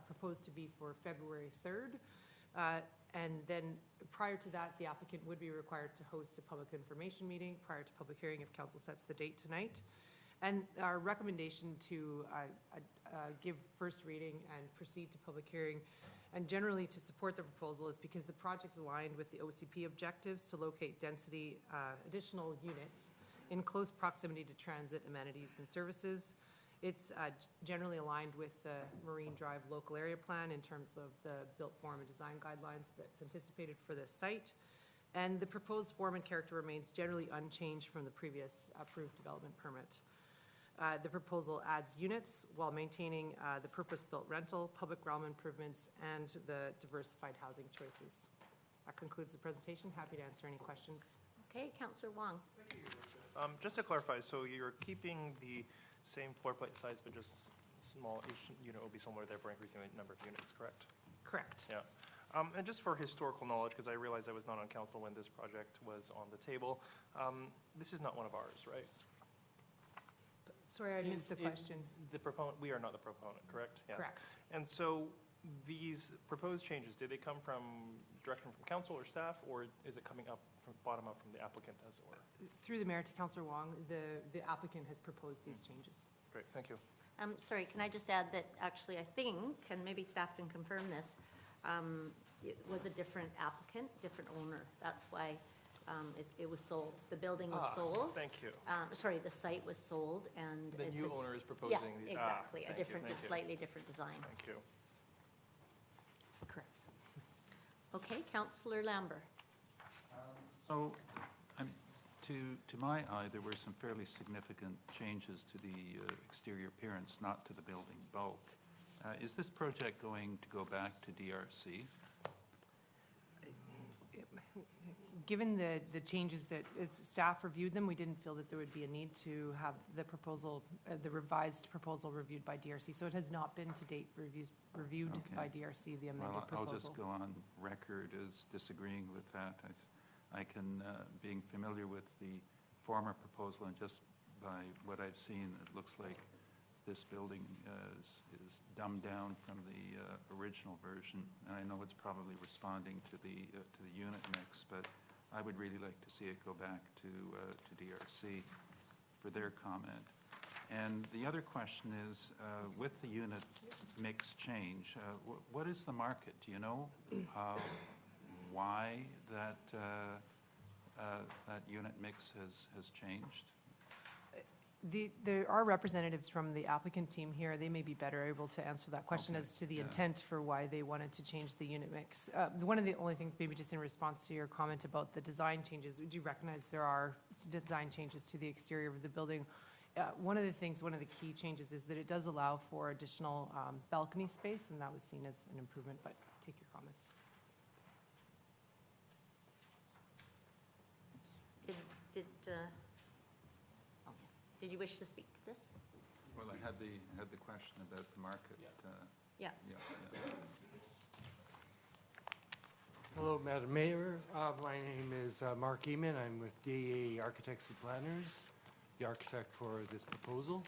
proposed to be for February 3rd. And then prior to that, the applicant would be required to host a public information meeting prior to public hearing if council sets the date tonight. And our recommendation to give first reading and proceed to public hearing and generally to support the proposal is because the project's aligned with the OCP objectives to locate density additional units in close proximity to transit amenities and services. It's generally aligned with the Marine Drive local area plan in terms of the built form and design guidelines that's anticipated for this site. And the proposed form and character remains generally unchanged from the previous approved development permit. The proposal adds units while maintaining the purpose-built rental, public realm improvements, and the diversified housing choices. That concludes the presentation. Happy to answer any questions. Okay, Councillor Wong. Just to clarify, so you're keeping the same floor plate size, but just small, each unit will be similar, therefore increasing the number of units, correct? Correct. Yeah. And just for historical knowledge, because I realized I was not on council when this project was on the table, this is not one of ours, right? Sorry, I missed the question. The proponent, we are not the proponent, correct? Yes. Correct. And so these proposed changes, did they come from direction from council or staff, or is it coming up from bottom up from the applicant, as it were? Through the mayor to Councillor Wong, the applicant has proposed these changes. Great, thank you. Sorry, can I just add that actually I think, and maybe staff can confirm this, it was a different applicant, different owner. That's why it was sold. The building was sold. Thank you. Sorry, the site was sold and The it's new owner is proposing yeah, the. exactly. A Thank different, you. slightly different design. Thank you. Correct. Okay, Councillor Lambert. So, to my eye, there were some fairly significant changes to the exterior appearance, not to the building bulk. Is this project going to go back to DRC? Given the changes that, as staff reviewed them, we didn't feel that there would be a need to have the proposal, the revised proposal reviewed by DRC. So it has not been to date reviewed Okay. by DRC, the amended Well, proposal. I'll just go on record as disagreeing with that. I can, being familiar with the former proposal and just by what I've seen, it looks like this building is dumbed down from the original version. And I know it's probably responding to the unit mix, but I would really like to see it go back to DRC for their comment. And the other question is, with the unit mix change, what is the market? Do you know why that unit mix has changed? There are representatives from the applicant team here. They may be better able to answer that question Okay, as to the yeah. intent for why they wanted to change the unit mix. One of the only things, maybe just in response to your comment about the design changes, would you recognize there are design changes to the exterior of the building? One of the key changes is that it does allow for additional balcony space, and that was seen as an improvement, but take your comments. Did you wish to speak to this? Well, I had the question about the market. Yeah. Hello, Madam Mayor. My name is Mark Eman. I'm with DAA Architects and Planners, the architect for this proposal.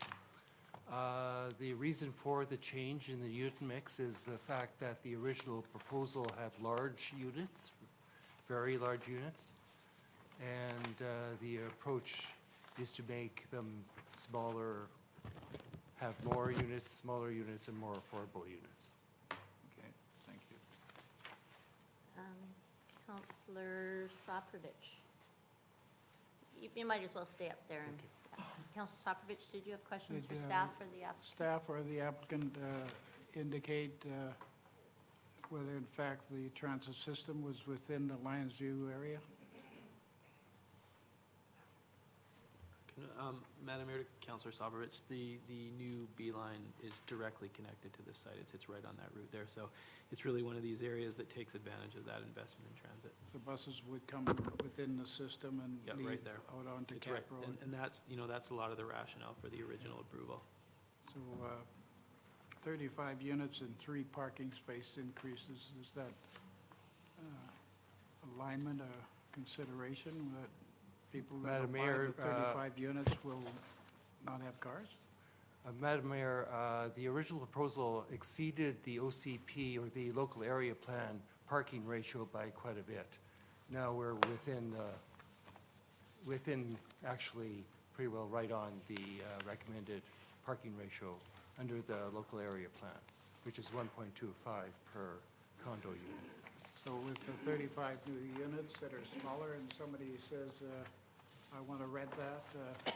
The reason for the change in the unit mix is the fact that the original proposal had large units, very large units, and the approach is to make them smaller, have more units, smaller units, and more affordable units. Okay, thank you. Councillor Soprovich. You might as well stay up there. And Councillor Soprovich, did you have questions for staff or the applicant? Staff or the applicant indicate whether in fact the transit system was within the Lions View area? Madam Mayor, to Councillor Soberich, the new B-line is directly connected to this site. It's right on that route there. So it's really one of these areas that takes advantage of that investment in transit. The buses would come within the system and Yeah, leave right there. out onto It's Cap right. Road. And that's, that's a lot of the rationale for the original approval. So 35 units and 3 parking space increases, is that alignment a consideration that people that Madam buy Mayor, the 35 units will not have cars? Madam Mayor, the original proposal exceeded the OCP, or the local area plan, parking ratio by quite a bit. Now we're within actually pretty well right on the recommended parking ratio under the local area plan, which is 1.25 per condo unit. So with the 35 new units that are smaller and somebody says, I want to rent that,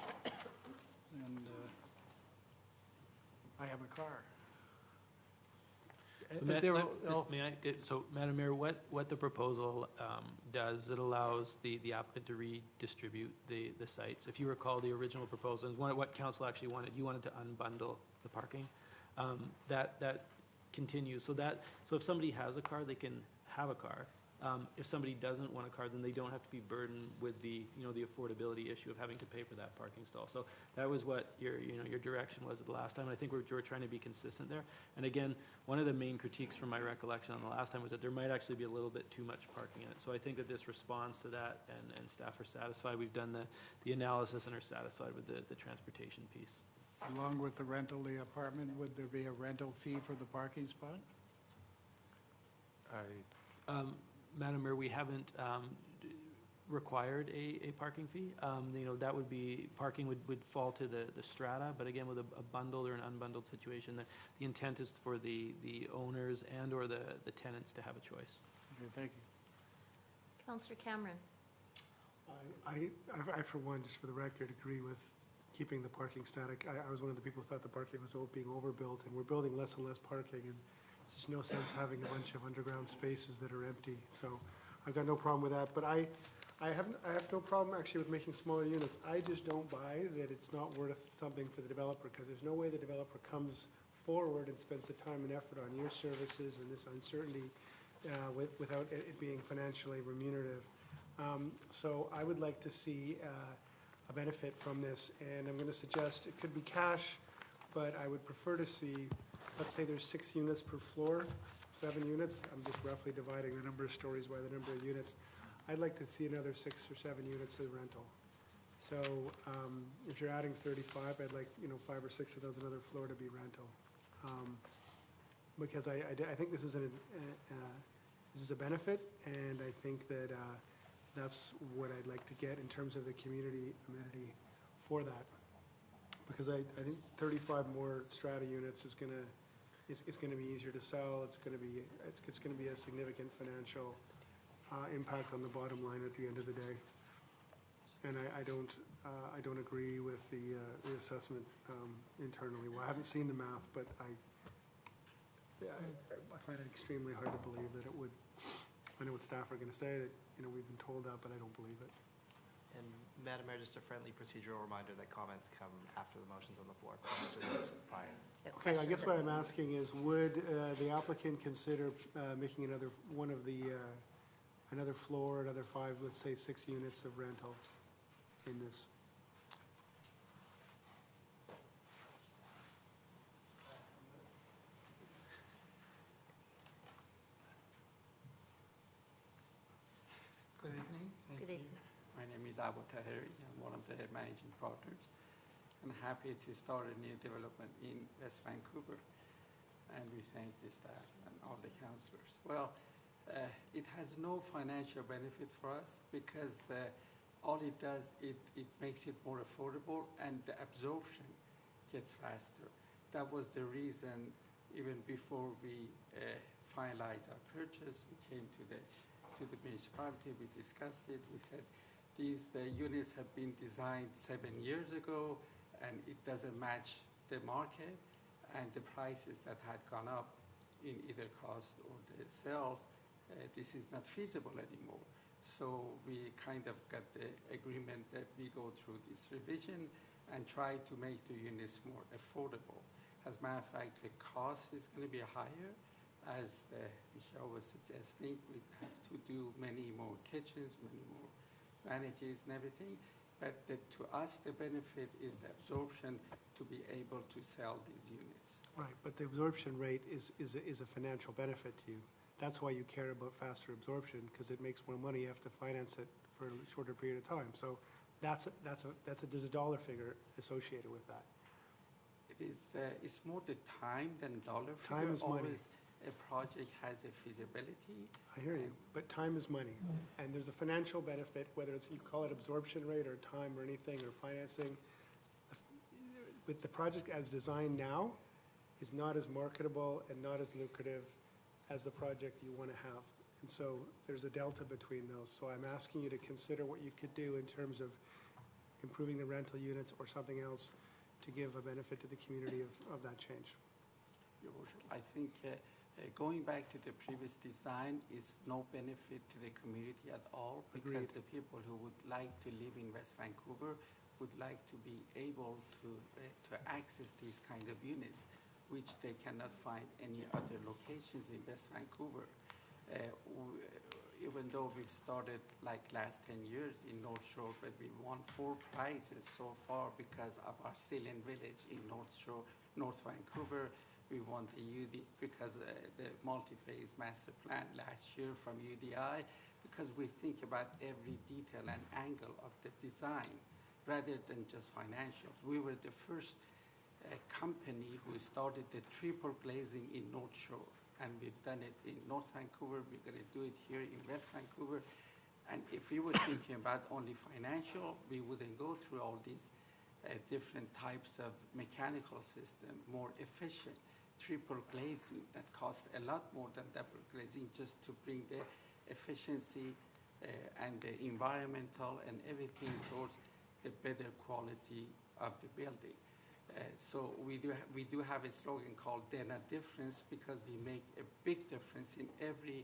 and I have a car. So, Madam Mayor, what the proposal does, it allows the applicant to redistribute the sites. If you recall, the original proposal, what council actually wanted, you wanted to unbundle the parking. That continues. So if somebody has a car, they can have a car. If somebody doesn't want a car, then they don't have to be burdened with the affordability issue of having to pay for that parking stall. So that was what your direction was at the last time. And I think we're trying to be consistent there. And again, one of the main critiques from my recollection on the last time was that there might actually be a little bit too much parking in it. So I think that this responds to that, and staff are satisfied. We've done the analysis and are satisfied with the transportation piece. Along with the rental, the apartment, would there be a rental fee for the parking spot? Madam Mayor, we haven't required a parking fee. That would be, parking would fall to the strata, but again, with a bundled or an unbundled situation, the intent is for the owners and or the tenants to have a choice. Okay, thank you. Councillor Cameron. I, for one, just for the record, agree with keeping the parking static. I was one of the people who thought the parking was being overbuilt, and we're building less and less parking, and there's no sense having a bunch of underground spaces that are empty. So I've got no problem with that, but I have no problem actually with making smaller units. I just don't buy that it's not worth something for the developer, because there's no way the developer comes forward and spends the time and effort on your services and this uncertainty without it being financially remunerative. So I would like to see a benefit from this, and I'm going to suggest it could be cash, but I would prefer to see, let's say there's 6 units per floor, 7 units. I'm just roughly dividing the number of stories by the number of units. I'd like to see another 6 or 7 units of rental. So if you're adding 35, I'd like 5 or 6 of those, another floor to be rental, because I think this is a benefit, and I think that that's what I'd like to get in terms of the community amenity for that. Because I think 35 more strata units is going to be easier to sell. It's going to be a significant financial impact on the bottom line at the end of the day. And I don't agree with the assessment internally. Well, I haven't seen the math, but I find it extremely hard to believe that it would. I know what staff are going to say, that we've been told that, but I don't believe it. And Madam Mayor, just a friendly procedural reminder that comments come after the motions on the floor. Okay, I guess what I'm asking is, would the applicant consider making another floor, another 5, let's say 6 units of rental in this? Good evening. Good evening. My name is Abu Tahiri. I'm one of the managing partners. I'm happy to start a new development in West Vancouver, and we thank the staff and all the councillors. Well, it has no financial benefit for us, because all it does, it makes it more affordable, and the absorption gets faster. That was the reason, even before we finalized our purchase, we came to the municipality, we discussed it, we said these units have been designed 7 years ago, and it doesn't match the market, and the prices that had gone up in either cost or the sales, this is not feasible anymore. So we kind of got the agreement that we go through this revision and try to make the units more affordable. As a matter of fact, the cost is going to be higher. As Michelle was suggesting, we have to do many more kitchens, many more vanities and everything. But to us, the benefit is the absorption to be able to sell these units. Right, but the absorption rate is a financial benefit to you. That's why you care about faster absorption, because it makes more money. You have to finance it for a shorter period of time. So there's a dollar figure associated with that. It is, it's more the time than dollar figure. Time is money. Always a project has a feasibility. I hear you, but time is money. And there's a financial benefit, whether it's, you call it absorption rate or time or anything, or financing. With the project as designed now, is not as marketable and not as lucrative as the project you want to have. And so there's a delta between those. So I'm asking you to consider what you could do in terms of improving the rental units or something else to give a benefit to the community of that change. Your Worship, I think going back to the previous design is no benefit to the community at all, because Agreed. the people who would like to live in West Vancouver would like to be able to access these kind of units, which they cannot find any other locations in West Vancouver. Even though we've started like last 10 years in North Shore, but we won 4 prizes so far because of our Sealand Village in North Shore, North Vancouver. We won the because the multi-phase master plan last year from UDI, because we think about every detail and angle of the design rather than just financials. We were the first company who started the triple glazing in North Shore, and we've done it in North Vancouver. We're going to do it here in West Vancouver. And if we were thinking about only financial, we wouldn't go through all these different types of mechanical system, more efficient. Triple glazing that costs a lot more than double glazing, just to bring the efficiency and the environmental and everything towards the better quality of the building. So we do have a slogan called "Then a Difference," because we make a big difference in every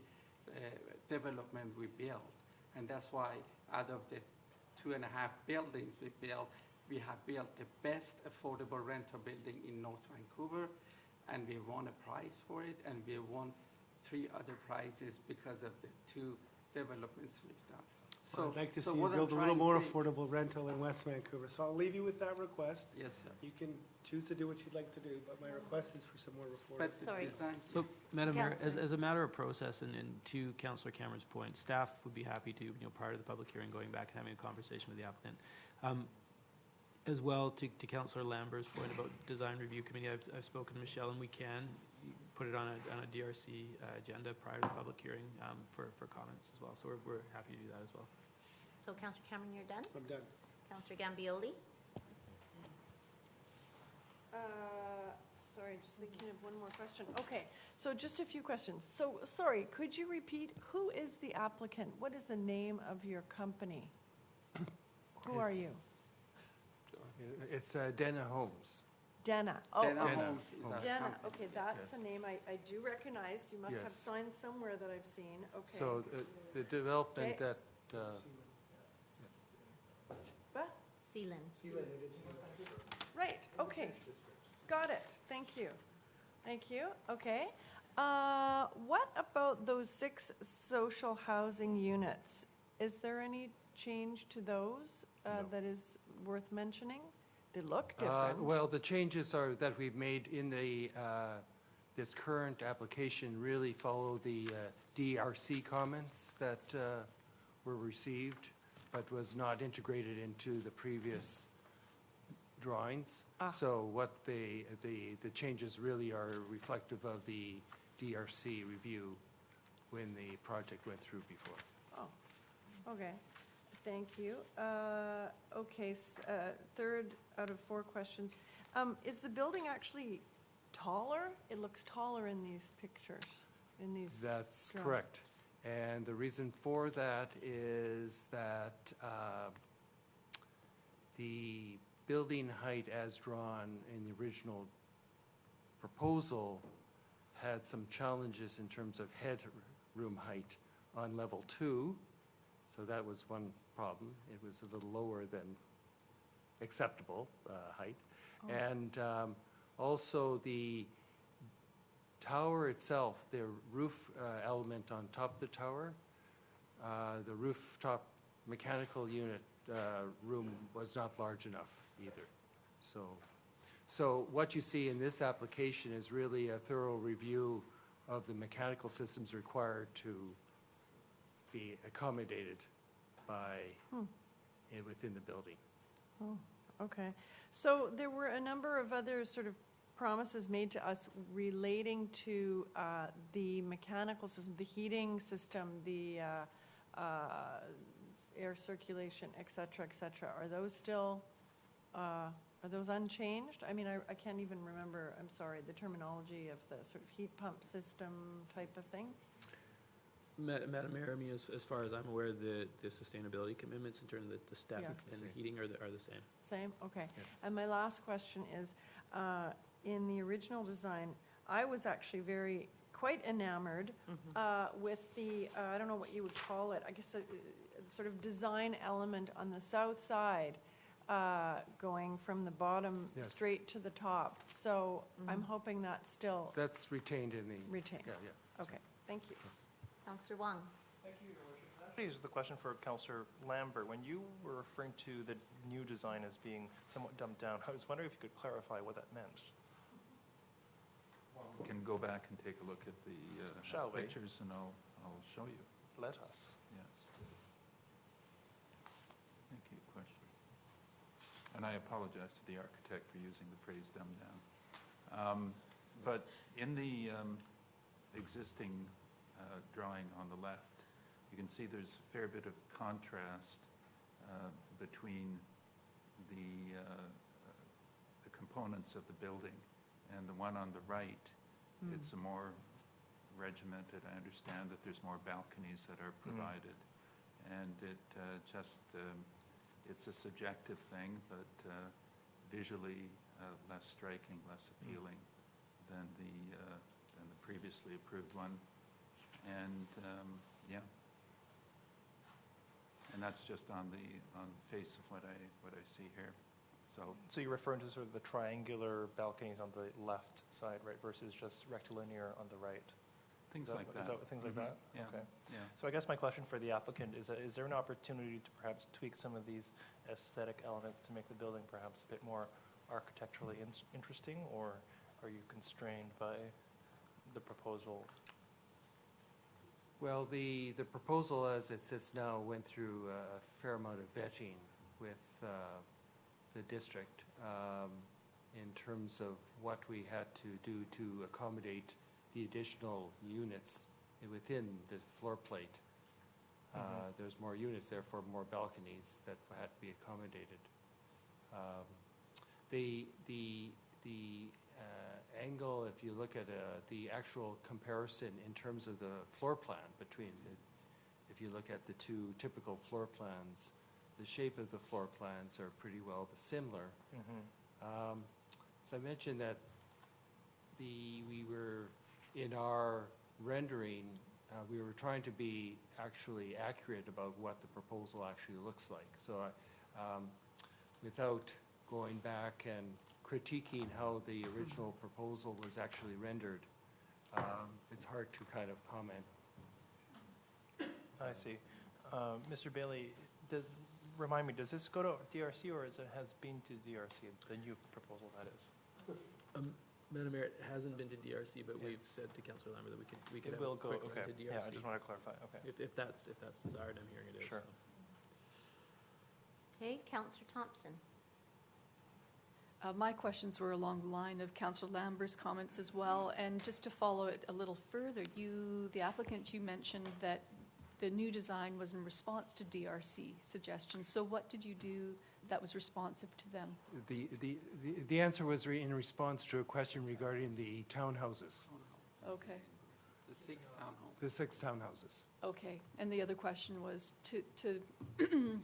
development we build. And that's why out of the 2.5 buildings we built, we have built the best affordable rental building in North Vancouver, and we won a prize for it, and we won 3 other prizes because of the 2 developments we've done. So I'd like to see you what I'm build a trying little to more say- affordable rental in West Vancouver. So I'll leave you with that request. Yes, sir. You can choose to do what you'd like to do, but my request is for some more But affordable. the design, So, Madam Mayor, Councillor. as a matter of process, and to Councillor Cameron's point, staff would be happy to, prior to the public hearing, going back and having a conversation with the applicant. As well, to Councillor Lambert's point about design review committee, I've spoken to Michelle, and we can put it on a DRC agenda prior to the public hearing for comments as well. So we're happy to do that as well. So Councillor Cameron, you're done? I'm done. Councillor Gambioli? Sorry, just thinking of one more question. Okay, so just a few questions. So, sorry, could you repeat, who is the applicant? What is the name of your company? Who are It's- you? It's Dana Homes. Dana. Oh, Dana okay. Homes is our Dana, company. okay, that's Yes. a name I do recognize. You must have Yes. signs somewhere that I've seen. Okay. So the development Okay. that, What? Sealand. Right, okay. Got it. Thank you. Thank you. Okay. What about those 6 social housing units? Is there any change to those that is worth mentioning? They look different. well, the changes are that we've made in the, this current application really follow the DRC comments that were received, but was not integrated into the previous drawings. So what the changes really are reflective of the DRC review when the project went through before. Oh, okay. Thank you. Okay, 3rd out of 4 questions. Is the building actually taller? It looks taller in these pictures, in these. That's drawings. correct. And the reason for that is that the building height as drawn in the original proposal had some challenges in terms of headroom height on level 2. So that was one problem. It was a little lower than acceptable height. Oh. And also the tower itself, the roof element on top of the tower, the rooftop mechanical unit room was not large enough either. So what you see in this application is really a thorough review of the mechanical systems required to be accommodated by, within the building. Oh, okay. So there were a number of other sort of promises made to us relating to the mechanical system, the heating system, the air circulation, et cetera, et cetera. Are those still, are those unchanged? I mean, I can't even remember, I'm sorry, the terminology of the sort of heat pump system type of thing. Madam Mayor, I mean, as far as I'm aware, the sustainability commitments in terms of the step Yes. and the heating are the same. Same, okay. Yes. And my last question is, in the original design, I was actually quite enamored with the, I don't know what you would call it, I guess a sort of design element on the south side, going from the bottom Yes. straight to the top. So I'm hoping that's still That's retained in the. retained. Yeah, yeah. Okay, thank you. Councillor Wong. Thank you, Your Worship. Actually, this is a question for Councillor Lambert. When you were referring to the new design as being somewhat dumbed down, I was wondering if you could clarify what that meant. We can go back and take a look at the Shall we? pictures, and I'll show you. Let us. Yes. Thank you. Question. And I apologize to the architect for using the phrase "dumbed down." But in the existing drawing on the left, you can see there's a fair bit of contrast between the components of the building and the one on the right. It's a more regimented. I understand that there's more balconies that are provided, and it it's a subjective thing, but visually less striking, less appealing than the previously approved one. And yeah, and that's just on the face of what I see here. So you're referring to sort of the triangular balconies on the left side, right, versus just rectilinear on the right? Things like that. Things like that? Yeah. Okay. Yeah. So I guess my question for the applicant is there an opportunity to perhaps tweak some of these aesthetic elements to make the building perhaps a bit more architecturally interesting, or are you constrained by the proposal? Well, the proposal as it sits now went through a fair amount of vetting with the district in terms of what we had to do to accommodate the additional units within the floor plate. There's more units, therefore more balconies that had to be accommodated. The angle, if you look at the actual comparison in terms of the floor plan between if you look at the two typical floor plans, the shape of the floor plans are pretty well similar. So I mentioned that we were, in our rendering, we were trying to be actually accurate about what the proposal actually looks like. So without going back and critiquing how the original proposal was actually rendered, it's hard to kind of comment. I see. Mr. Bailey, remind me, does this go to DRC, or has been to DRC, the new proposal that is? Madam Mayor, it hasn't been to DRC, but we've said to Councillor Lambert that we could It have will a go, quick okay. run to DRC. Yeah, I just want to clarify, okay. If that's desired, I'm hearing it is. Sure. So. Okay, Councillor Thompson. My questions were along the line of Councillor Lambert's comments as well, and just to follow it a little further, the applicant, you mentioned that the new design was in response to DRC suggestions. So what did you do that was responsive to them? The answer was in response to a question regarding the townhouses, Okay, The 6 townhomes. the 6 townhouses. okay. And the other question was to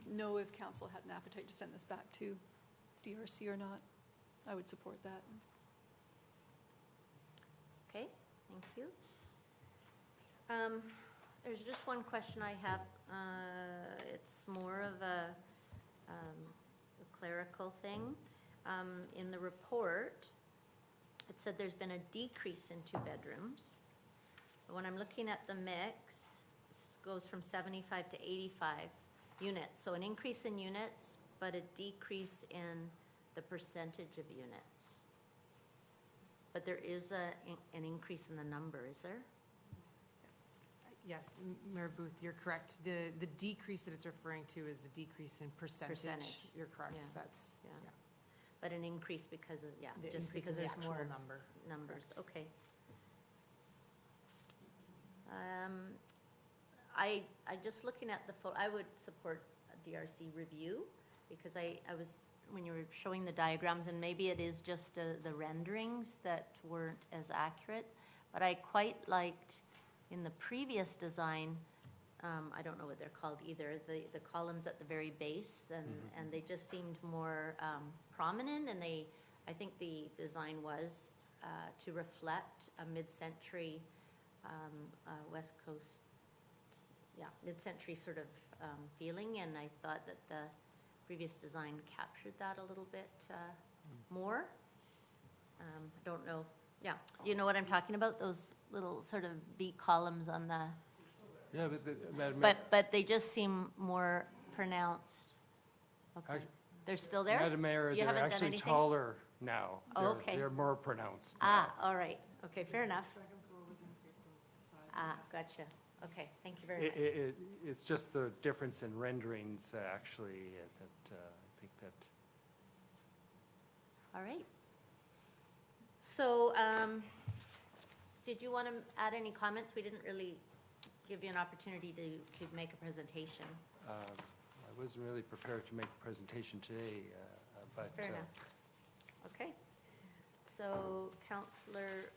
know if council had an appetite to send this back to DRC or not. I would support that. Okay, thank you. There's just one question I have. It's more of a clerical thing. In the report, it said there's been a decrease in 2 bedrooms. But when I'm looking at the mix, this goes from 75 to 85 units. So an increase in units, but a decrease in the percentage of units. But there is an increase in the number, is there? Yes, Mayor Booth, you're correct. The decrease that it's referring to is the decrease in percentage. You're correct. Yeah. That's, Yeah. yeah. But an increase because of, The just increase because in the there's actual more number. numbers, okay. I just looking at the photo, I would support a DRC review because I was, when you were showing the diagrams, and maybe it is just the renderings that weren't as accurate, but I quite liked in the previous design, I don't know what they're called either, the columns at the very base, and they just seemed more prominent, and I think the design was to reflect a mid-century West Coast, mid-century sort of feeling, and I thought that the previous design captured that a little bit more. Don't know. Yeah. Do you know what I'm talking about? Those little sort of V columns on the. Yeah, but Madam Mayor. But they just seem more pronounced. Okay. They're still there? Madam Mayor, You they're haven't done actually anything? taller now. Oh, They're- okay. They're more pronounced now. All right. Okay, fair enough. Gotcha. Okay, thank you very much. It's just the difference in renderings, actually, that I think that. All right. So, did you want to add any comments? We didn't really give you an opportunity to make a presentation. I wasn't really prepared to make a presentation today, but. Fair enough. Okay. So, Councillor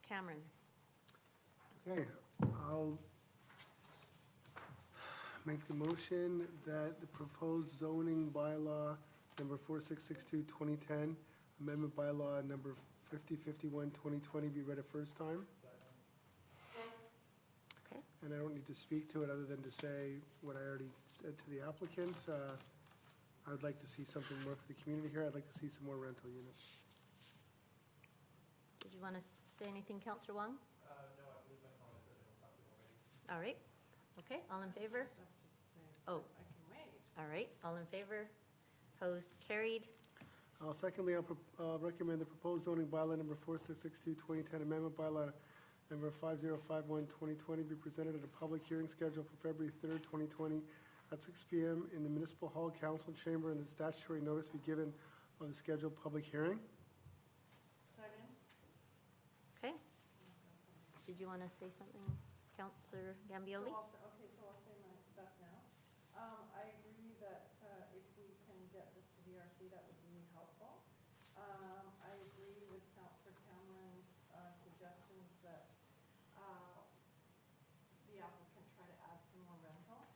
Cameron. Okay, I'll make the motion that the proposed zoning bylaw number 4662-2010, amendment bylaw number 5051-2020 be read a first time. Okay. And I don't need to speak to it other than to say what I already said to the applicant. I would like to see something more for the community here. I'd like to see some more rental units. Did you want to say anything, Councillor Wong? No, I believe my comments have been reflected already. All right. Okay, all in favor? Oh. I can wait. All right, all in favor? Opposed, carried. Secondly, I'll recommend the proposed zoning bylaw number 4662-2010 amendment bylaw number 5051-2020 be presented at a public hearing scheduled for February 3rd, 2020 at 6 p.m. in the Municipal Hall Council Chamber, and the statutory notice be given of the scheduled public hearing. Second. Okay. Did you want to say something, Councillor Gambioli? So I'll say my stuff now. I agree that if we can get this to DRC, that would be helpful. I agree with Councillor Cameron's suggestions that the applicant try to add some more rental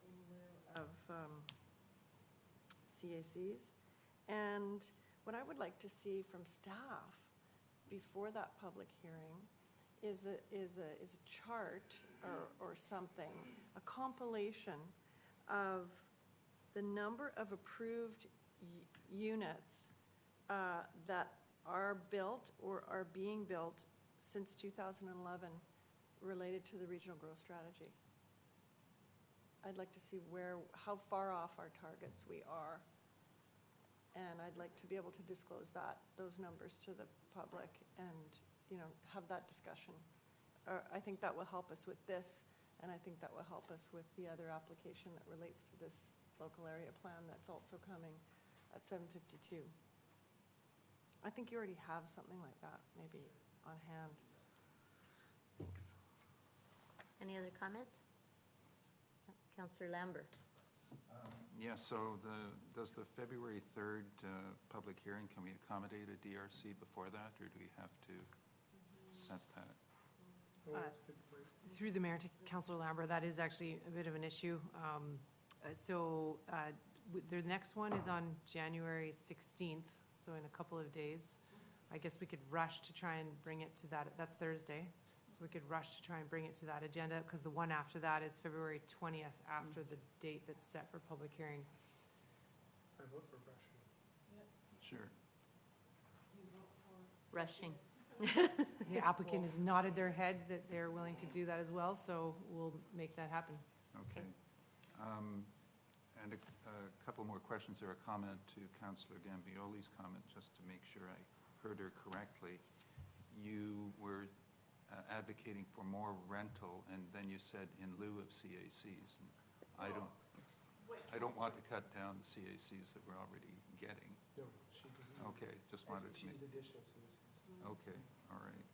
in lieu of CACs. And what I would like to see from staff before that public hearing is a chart or something, a compilation of the number of approved units that are built or are being built since 2011 related to the regional growth strategy. I'd like to see how far off our targets we are. And I'd like to be able to disclose those numbers to the public and, have that discussion. I think that will help us with this, and I think that will help us with the other application that relates to this local area plan that's also coming at 752. I think you already have something like that maybe on hand. Thanks. Any other comments? Councillor Lambert. Yeah, so does the February 3rd public hearing, can we accommodate a DRC before that, or do we have to set that? Through the mayor to Councillor Lambert, that is actually a bit of an issue. The next one is on January 16th, so in a couple of days. I guess we could rush to try and bring it to that's Thursday. so we could rush to try and bring it to that agenda, because the one after that is February 20th, after the date that's set for public hearing. I vote for brushing. Sure. Rushing. The applicant has nodded their head that they're willing to do that as well, so we'll make that happen. Okay. And a couple more questions or a comment to Councillor Gambioli's comment, just to make sure I heard her correctly. You were advocating for more rental, and then you said in lieu of CACs. And I don't want to cut down the CACs that we're already getting. No, she doesn't. Okay, just wanted to make. She's additional to this. Okay, all right.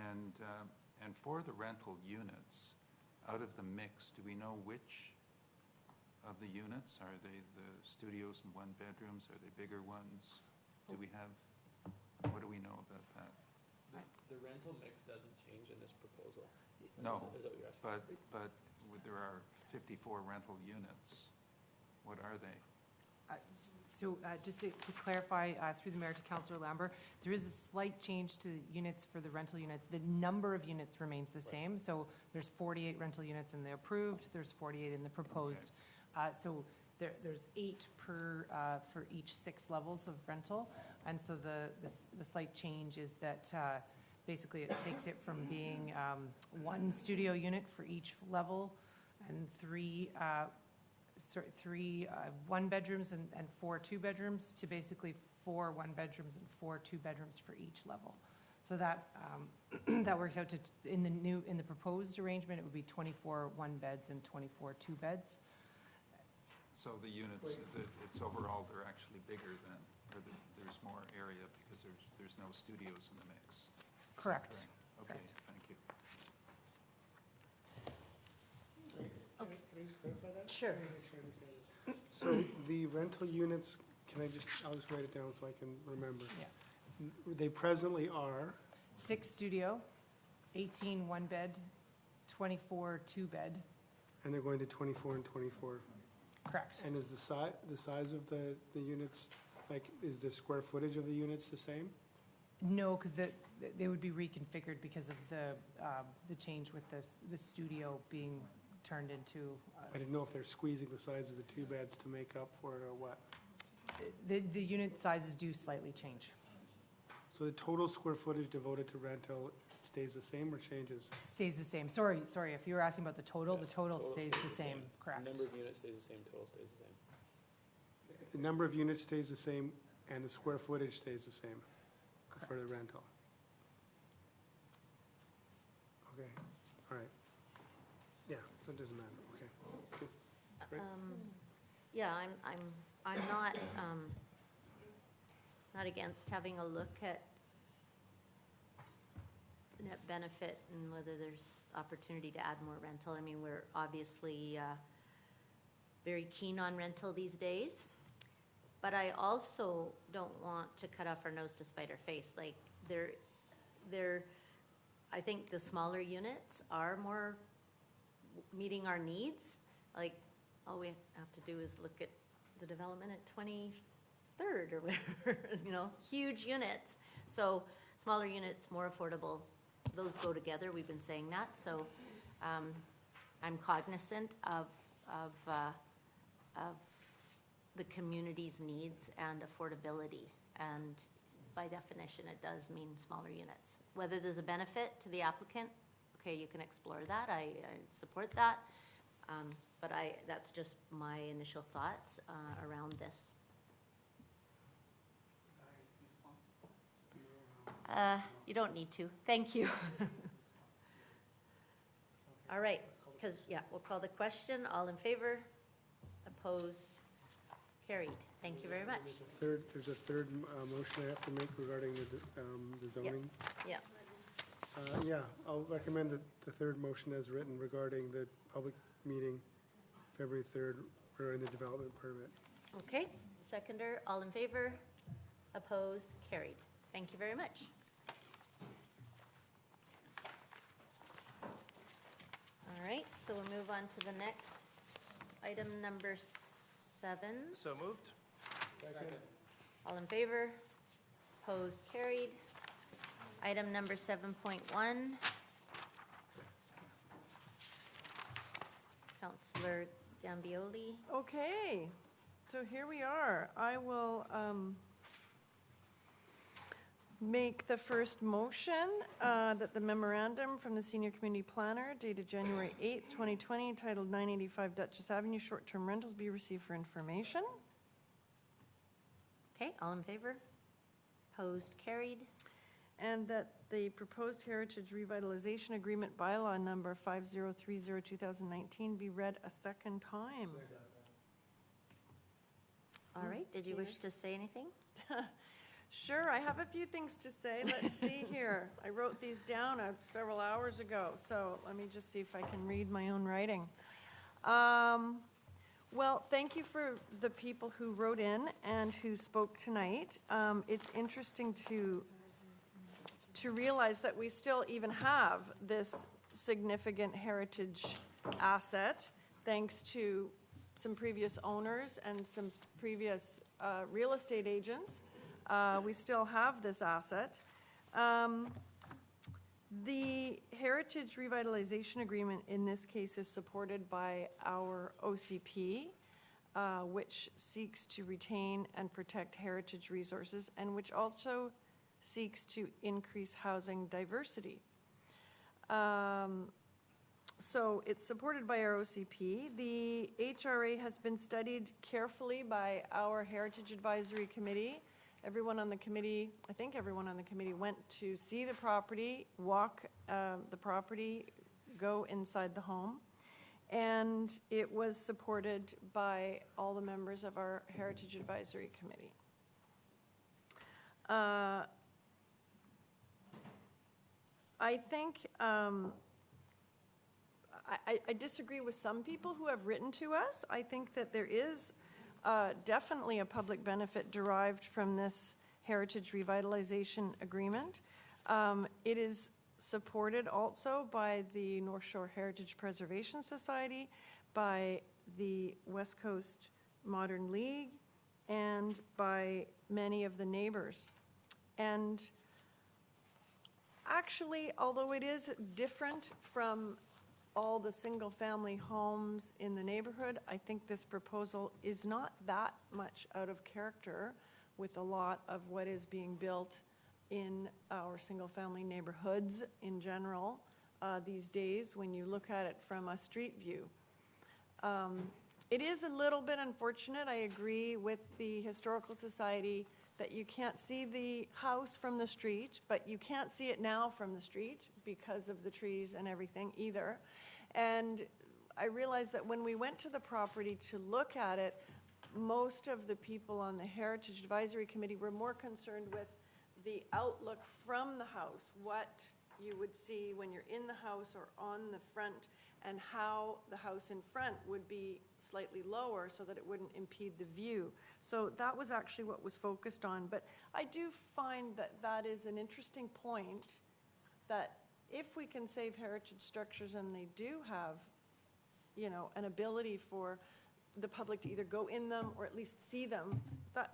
And for the rental units, out of the mix, do we know which of the units? Are they the studios and one bedrooms? Are they bigger ones? Do we have, what do we know about that? The rental mix doesn't change in this proposal. No, Is that what you're asking? but there are 54 rental units. What are they? So just to clarify, through the mayor to Councillor Lambert, there is a slight change to units for the rental units. The number of units remains the same. So there's 48 rental units in the approved, there's 48 in the proposed. So there's 8 per, for each 6 levels of rental. And so the slight change is that basically it takes it from being 1 studio unit for each level and 3 one-bedrooms and 4 two-bedrooms to basically 4 one-bedrooms and 4 two-bedrooms for each level. So that that works out to, in the proposed arrangement, it would be 24 one-beds and 24 two-beds. So the units, it's overall, they're actually bigger than, or there's more area because there's no studios in the mix. Correct. Okay, thank you. Can I just clarify that? Sure. So the rental units, I'll just write it down so I can remember. Yeah. They presently are, 6 studio, 18 one-bed, 24 two-bed. and they're going to 24 and 24. Correct. And is the size of the units, like, is the square footage of the units the same? No, because they would be reconfigured because of the change with the studio being turned into. I didn't know if they're squeezing the size of the 2 beds to make up for it or what. The unit sizes do slightly change. So the total square footage devoted to rental stays the same or changes? Stays the same. Sorry, if you were asking about the total, the total stays the same, correct. The number of units stays the same, total stays the same. The number of units stays the same and the square footage stays the same for the rental? Okay, all right. Yeah, so it doesn't matter, okay. Good. Great. Yeah, I'm not against having a look at net benefit and whether there's opportunity to add more rental. I mean, we're obviously very keen on rental these days, but I also don't want to cut off our nose to spite our face. Like, I think the smaller units are more meeting our needs. Like, all we have to do is look at the development at 23rd or whatever, huge units. So smaller units, more affordable, those go together. We've been saying that. So I'm cognizant of the community's needs and affordability. And by definition, it does mean smaller units. Whether there's a benefit to the applicant, okay, you can explore that. I support that. But that's just my initial thoughts around this. You don't need to. Thank you. All right, because, we'll call the question. All in favor? Opposed? Carried. Thank you very much. There's a third motion I have to make regarding the zoning. Yeah. Yeah, I'll recommend the third motion as written regarding the public meeting, February 3rd, regarding the development permit. Okay, seconder, all in favor? Opposed? Carried. Thank you very much. All right, so we'll move on to the next item, number 7. So moved. Second. All in favor? Opposed? Carried. Item number 7.1, Councillor Gambioli. Okay, so here we are. I will make the first motion that the memorandum from the Senior Community Planner dated January 8th, 2020, entitled 985 Duchess Avenue Short-Term Rentals be received for information. Okay, all in favor? Opposed, carried. And that the proposed Heritage Revitalization Agreement bylaw number 5030-2019 be read a second time. All right, did you wish to say anything? Sure, I have a few things to say. Let's see here. I wrote these down several hours ago, so let me just see if I can read my own writing. Well, thank you for the people who wrote in and who spoke tonight. It's interesting to realize that we still even have this significant heritage asset, thanks to some previous owners and some previous real estate agents. We still have this asset. The Heritage Revitalization Agreement in this case is supported by our OCP, which seeks to retain and protect heritage resources and which also seeks to increase housing diversity. So it's supported by our OCP. The HRA has been studied carefully by our Heritage Advisory Committee. Everyone on the committee, I think everyone on the committee, went to see the property, walk the property, go inside the home. And it was supported by all the members of our Heritage Advisory Committee. I think I disagree with some people who have written to us. I think that there is definitely a public benefit derived from this Heritage Revitalization Agreement. It is supported also by the North Shore Heritage Preservation Society, by the West Coast Modern League, and by many of the neighbors. And actually, although it is different from all the single-family homes in the neighborhood, I think this proposal is not that much out of character with a lot of what is being built in our single-family neighborhoods in general these days when you look at it from a street view. It is a little bit unfortunate, I agree with the Historical Society, that you can't see the house from the street, but you can't see it now from the street because of the trees and everything either. And I realized that when we went to the property to look at it, most of the people on the Heritage Advisory Committee were more concerned with the outlook from the house, what you would see when you're in the house or on the front, and how the house in front would be slightly lower so that it wouldn't impede the view. So that was actually what was focused on. But I do find that that is an interesting point, that if we can save heritage structures and they do have, you know, an ability for the public to either go in them or at least see them,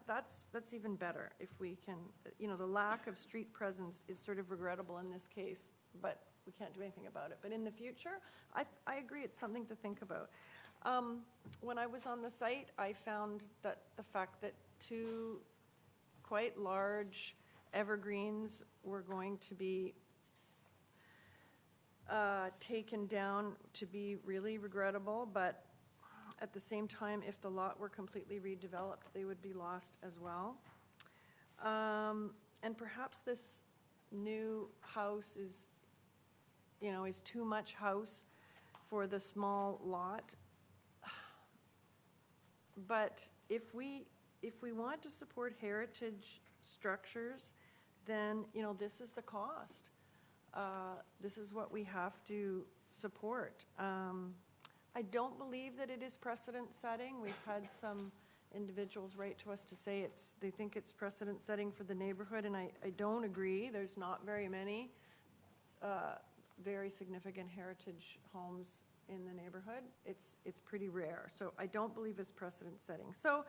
that's even better if we can. You know, the lack of street presence is sort of regrettable in this case, but we can't do anything about it. But in the future, I agree, it's something to think about. When I was on the site, I found that the fact that two quite large evergreens were going to be taken down to be really regrettable, but at the same time, if the lot were completely redeveloped, they would be lost as well. And perhaps this new house is, you know, is too much house for the small lot. But if we want to support heritage structures, then, you know, this is the cost. This is what we have to support. I don't believe that it is precedent setting. We've had some individuals write to us to say they think it's precedent setting for the neighborhood, and I don't agree. There's not very many very significant heritage homes in the neighborhood. It's pretty rare. So I don't believe it's precedent setting. So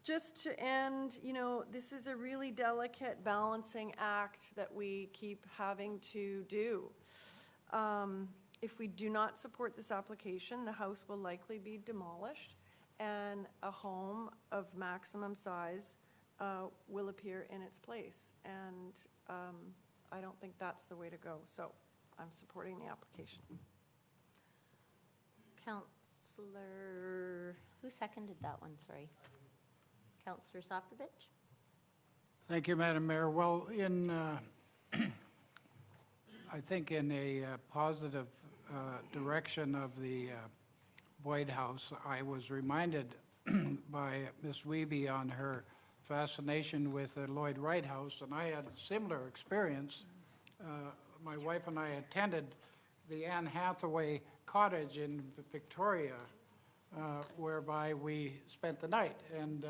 just to end, you know, this is a really delicate balancing act that we keep having to do. If we do not support this application, the house will likely be demolished, and a home of maximum size will appear in its place. And I don't think that's the way to go, so I'm supporting the application. Councillor, who seconded that one, sorry? Councillor Softovich? Thank you, Madam Mayor. Well, I think in a positive direction of the Boyd House, I was reminded by Ms. Wiebe on her fascination with the Lloyd Wright House, and I had a similar experience. My wife and I attended the Anne Hathaway Cottage in Victoria, whereby we spent the night, and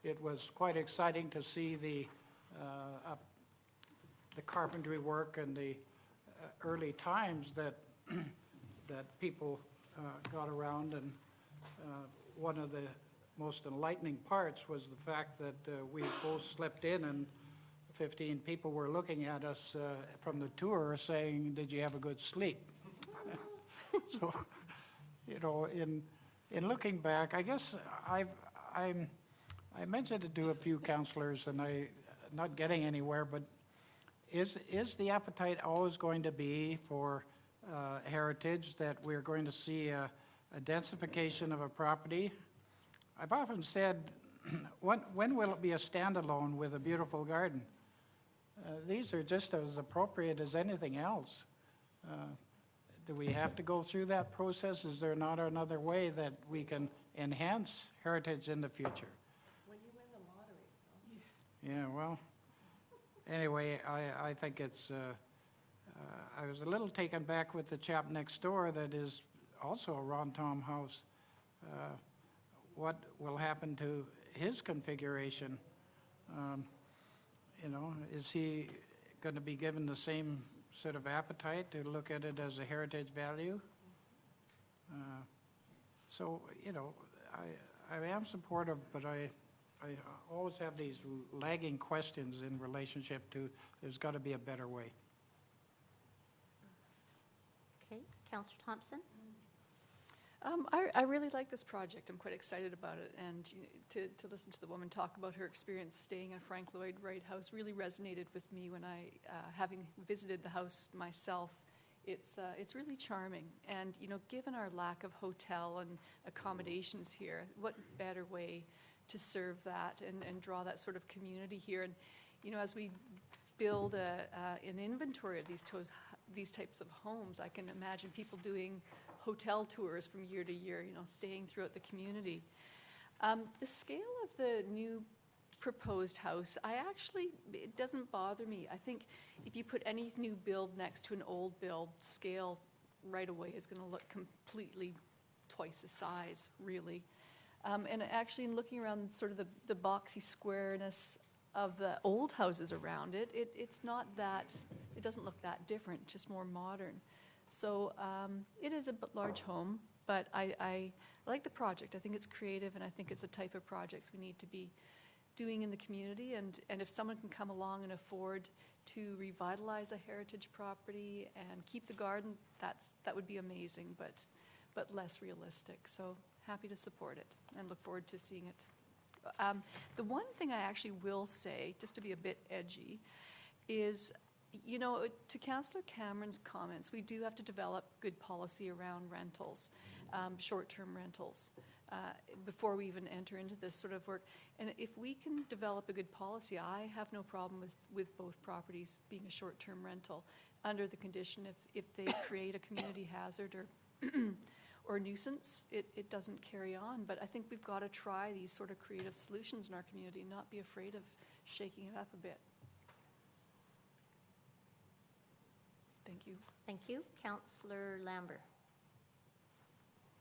it was quite exciting to see the carpentry work and the early times that that people got around. And one of the most enlightening parts was the fact that we both slept in, and 15 people were looking at us from the tour saying, "Did you have a good sleep?" So, you know, in looking back, I guess I mentioned it to a few councillors, and I'm not getting anywhere, but is the appetite always going to be for heritage, that we're going to see a densification of a property? I've often said, when will it be a standalone with a beautiful garden? These are just as appropriate as anything else. Do we have to go through that process? Is there not another way that we can enhance heritage in the future? When you win the lottery. Yeah, well, anyway, I think it's, I was a little taken back with the chap next door that is also a Ron Tom house. What will happen to his configuration? You know, is he going to be given the same sort of appetite to look at it as a heritage value? So, you know, I am supportive, but I always have these lagging questions in relationship to there's got to be a better way. Okay, Councillor Thompson? I really like this project. I'm quite excited about it, and to listen to the woman talk about her experience staying in Frank Lloyd Wright House really resonated with me when I, having visited the house myself. It's really charming, and you know, given our lack of hotel and accommodations here, what better way to serve that and draw that sort of community here? And you know, as we build an inventory of these types of homes, I can imagine people doing hotel tours from year to year, you know, staying throughout the community. The scale of the new proposed house, it doesn't bother me. I think if you put any new build next to an old build, scale right away is going to look completely twice the size, really. And actually, in looking around sort of the boxy squareness of the old houses around it, it's not that, it doesn't look that different, just more modern. So it is a large home, but I like the project. I think it's creative, and I think it's the type of projects we need to be doing in the community. And if someone can come along and afford to revitalize a heritage property and keep the garden, that would be amazing, but less realistic. So happy to support it and look forward to seeing it. The one thing I actually will say, just to be a bit edgy, is, you know, to Councillor Cameron's comments, we do have to develop good policy around rentals, short-term rentals, before we even enter into this sort of work. And if we can develop a good policy, I have no problem with both properties being a short-term rental, under the condition if they create a community hazard or nuisance, it doesn't carry on. But I think we've got to try these sort of creative solutions in our community and not be afraid of shaking it up a bit. Thank you. Thank you. Councillor Lambert.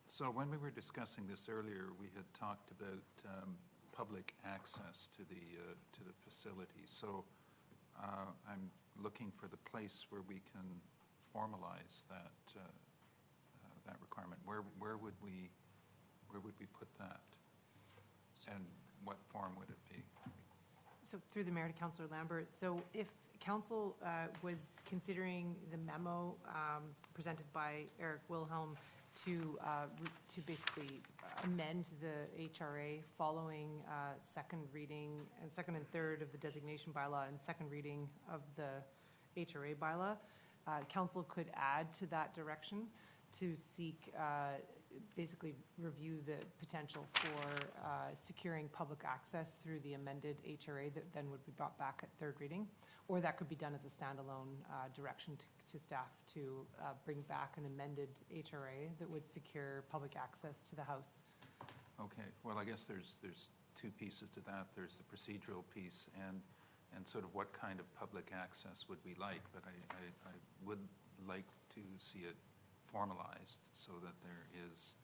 So when we were discussing this earlier, we had talked about public access to the facility. So I'm looking for the place where we can formalize that that requirement. Where would we put that, and what form would it be? So through the mayor to Councillor Lambert, so if Council was considering the memo presented by Eric Wilhelm to basically amend the HRA following second reading and second and third of the designation bylaw and second reading of the HRA bylaw. Council could add to that direction to seek, basically review the potential for securing public access through the amended HRA that then would be brought back at third reading. Or that could be done as a standalone direction to staff to bring back an amended HRA that would secure public access to the house. Okay, well, I guess there's two pieces to that. There's the procedural piece and sort of what kind of public access would we like, but I would like to see it formalized so that there is,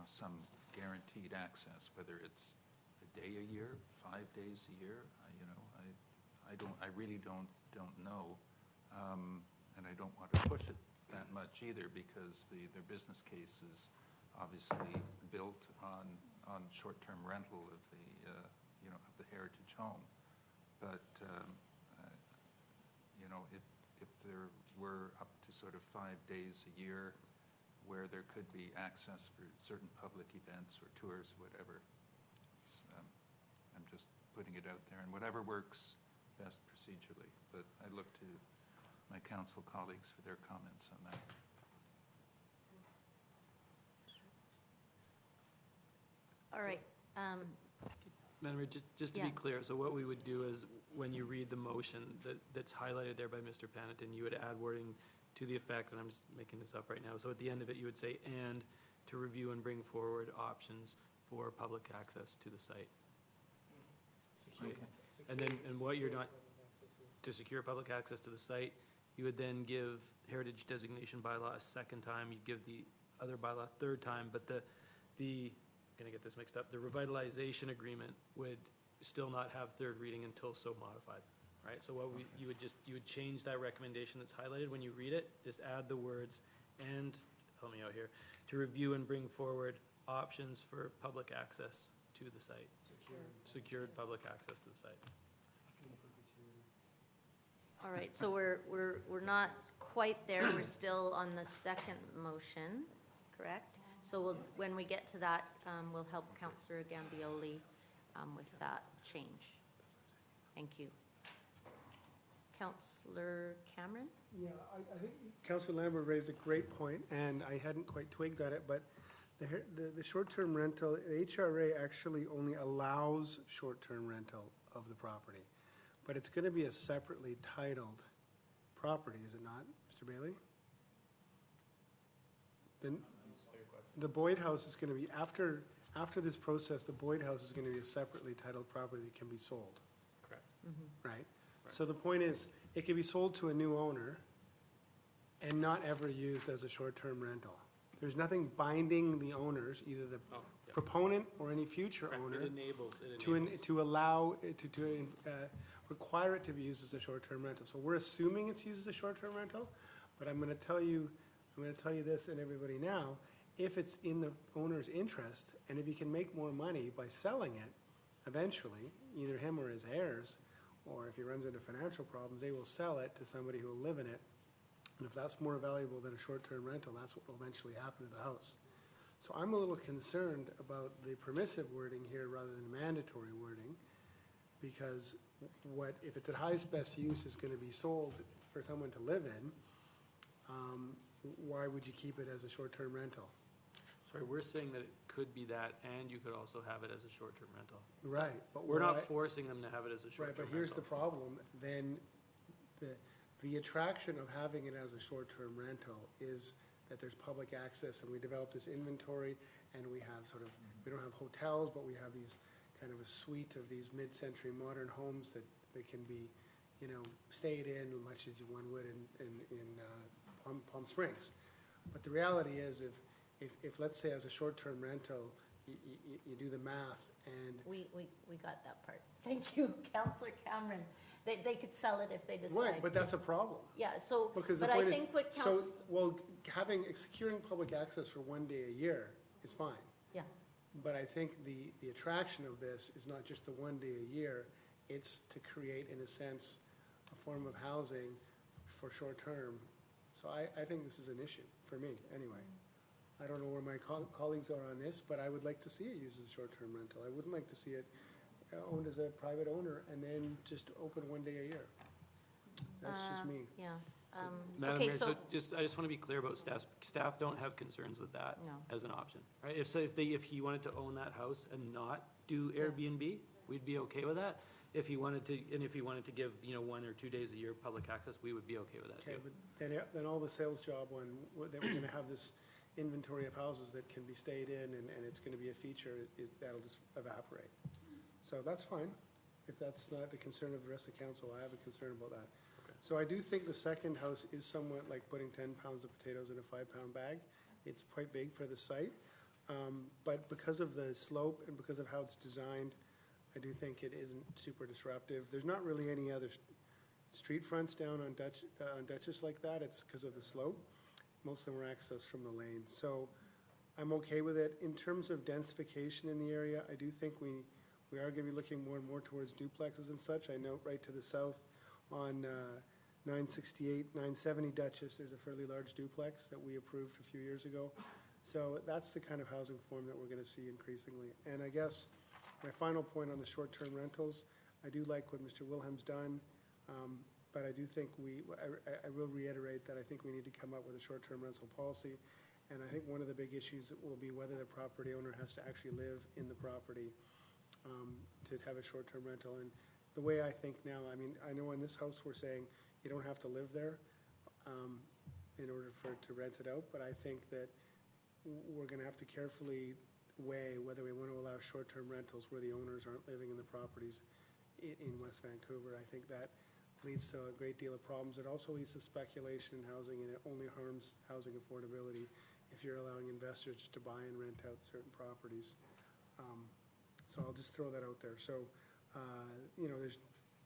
some guaranteed access, whether it's a day a year, 5 days a year, I really don't know, and I don't want to push it that much either because their business case is obviously built on short-term rental of the heritage home. But if there were up to sort of 5 days a year where there could be access for certain public events or tours, whatever, I'm just putting it out there, and whatever works best procedurally. But I look to my council colleagues for their comments on that. All right. Madam Mayor, just to be clear, so what we would do is, when you read the motion that's highlighted there by Mr. Panneton, you would add wording to the effect, and I'm just making this up right now, so at the end of it, you would say, and to review and bring forward options for public access to the site. Right? And then, and what you're not, to secure public access to the site, you would then give heritage designation bylaw a second time, you'd give the other bylaw a third time, but I'm gonna get this mixed up, the revitalization agreement would still not have third reading until so modified, right? So what you would change that recommendation that's highlighted when you read it, just add the words, and, help me out here, to review and bring forward options for public access to the site. Secured public access to the site. All right, so we're not quite there. We're still on the second motion, correct? So when we get to that, we'll help Councillor Gambioli with that change. Thank you. Councillor Cameron? Yeah, I think Councillor Lambert raised a great point, and I hadn't quite twigged at it, but the short-term rental, the HRA actually only allows short-term rental of the property, but it's going to be a separately titled property, is it not, Mr. Bailey? Then the Boyd House is going to be, after this process, the Boyd House is going to be a separately titled property that can be sold. Correct. Right? So the point is, it can be sold to a new owner and not ever used as a short-term rental. There's nothing binding the owners, either the proponent or any future owner, to allow, to require it to be used as a short-term rental. So we're assuming it's used as a short-term rental, but I'm going to tell you this and everybody now, if it's in the owner's interest, and if he can make more money by selling it, eventually, either him or his heirs, or if he runs into financial problems, they will sell it to somebody who will live in it. And if that's more valuable than a short-term rental, that's what will eventually happen to the house. So I'm a little concerned about the permissive wording here rather than mandatory wording, because if it's at highest best use is going to be sold for someone to live in, why would you keep it as a short-term rental? Sorry, we're saying that it could be that, and you could also have it as a short-term rental. Right. But we're not forcing them to have it as a short-term rental. Right, but here's the problem. Then the attraction of having it as a short-term rental is that there's public access, and we develop this inventory, and we have we don't have hotels, but we have these kind of a suite of these mid-century modern homes that can be, stayed in much as one would in Palm Springs. But the reality is, if let's say as a short-term rental, you do the math and... We got that part. Thank you, Councillor Cameron. They could sell it if they decide. Right, but that's a problem. Yeah, so, because but I think what counts... securing public access for 1 day a year is fine. Yeah. But I think the attraction of this is not just the 1 day a year, it's to create, in a sense, a form of housing for short-term. So I think this is an issue, for me, anyway. I don't know where my colleagues are on this, but I would like to see it used as a short-term rental. I wouldn't like to see it owned as a private owner and then just open one day a year. That's just me. Yes. Madam Okay, Mayor, so, I just want to be clear about staff don't have concerns with that No. as an option, right? If he wanted to own that house and not do Airbnb, we'd be okay with that. If he wanted to give, 1 or 2 days a year public access, we would be okay with that Okay, too. but then all the sales job one, that we're gonna have this inventory of houses that can be stayed in and it's gonna be a feature, that'll just evaporate. So that's fine. If that's not the concern of the rest of the council, I have a concern about that. So I do think the second house is somewhat like putting 10 pounds of potatoes in a 5-pound bag. It's quite big for the site. But because of the slope and because of how it's designed, I do think it isn't super disruptive. There's not really any other street fronts down on Dutchess like that. It's because of the slope. Most of them are accessed from the lane. So I'm okay with it. In terms of densification in the area, I do think we are going to be looking more and more towards duplexes and such. I note right to the south on 968, 970 Dutchess, there's a fairly large duplex that we approved a few years ago. So that's the kind of housing form that we're going to see increasingly. And I guess my final point on the short-term rentals, I do like what Mr. Wilhelm's done, but I do think I will reiterate that I think we need to come up with a short-term rental policy. And I think one of the big issues will be whether the property owner has to actually live in the property to have a short-term rental. And the way I think now, I mean, I know in this house we're saying you don't have to live there in order to rent it out, but I think that we're going to have to carefully weigh whether we want to allow short-term rentals where the owners aren't living in the properties in West Vancouver. I think that leads to a great deal of problems. It also leads to speculation in housing, and it only harms housing affordability if you're allowing investors just to buy and rent out certain properties. So I'll just throw that out there. So,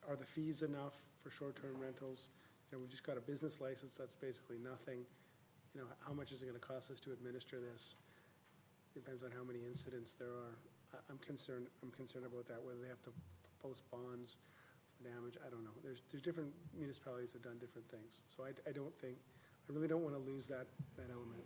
are the fees enough for short-term rentals? We've just got a business license, that's basically nothing. How much is it going to cost us to administer this? Depends on how many incidents there are. I'm concerned about that, whether they have to post bonds for damage. I don't know. There's different municipalities that have done different things. So I really don't want to lose that element.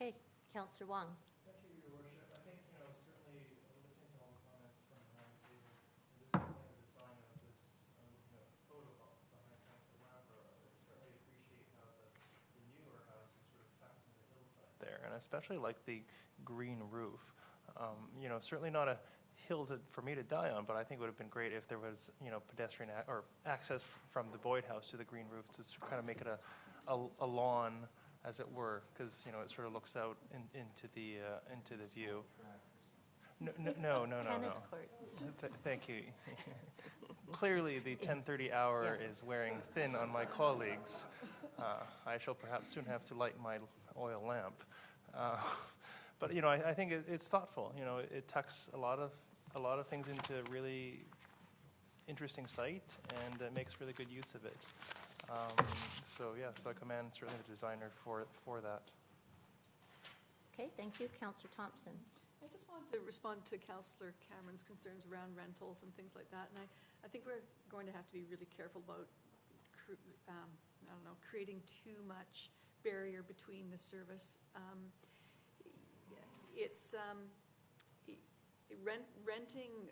okay, Councillor Wong. Thank you, Your Worship. I think, certainly listening to all the comments from the round table, and just looking at the design of this, looking at the photo behind Councillor Lambert, I certainly appreciate how the newer house is sort of tucked into the hillside there, and especially like the green roof. Certainly not a hill for me to die on, but I think it would have been great if there was, pedestrian or access from the Boyd House to the green roof to kind of make it a lawn, as it were, because it sort of looks out into the view. No. Tennis courts. Thank you. Clearly, the 10:30 hour is wearing thin on my colleagues. I shall perhaps soon have to light my oil lamp. But I think it's thoughtful. It tucks a lot of things into a really interesting site and makes really good use of it. So I commend certainly the designer for that. Okay, thank you. Councillor Thompson. I just wanted to respond to Councillor Cameron's concerns around rentals and things like that. And I think we're going to have to be really careful about, creating too much barrier between the service. Renting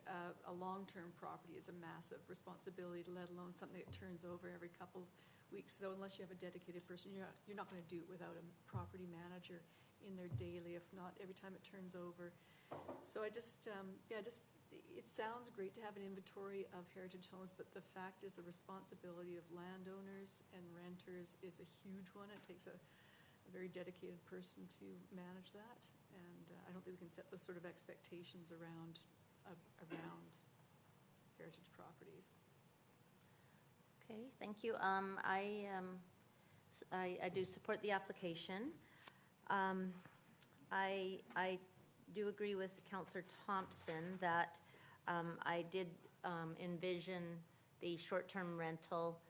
a long-term property is a massive responsibility, let alone something that turns over every couple of weeks. So unless you have a dedicated person, you're not going to do it without a property manager in there daily, if not every time it turns over. So it sounds great to have an inventory of heritage homes, but the fact is the responsibility of landowners and renters is a huge one. It takes a very dedicated person to manage that, and I don't think we can set those sort of expectations around heritage properties. Okay, thank you. I do support the application. I do agree with Councillor Thompson that I did envision the short-term rental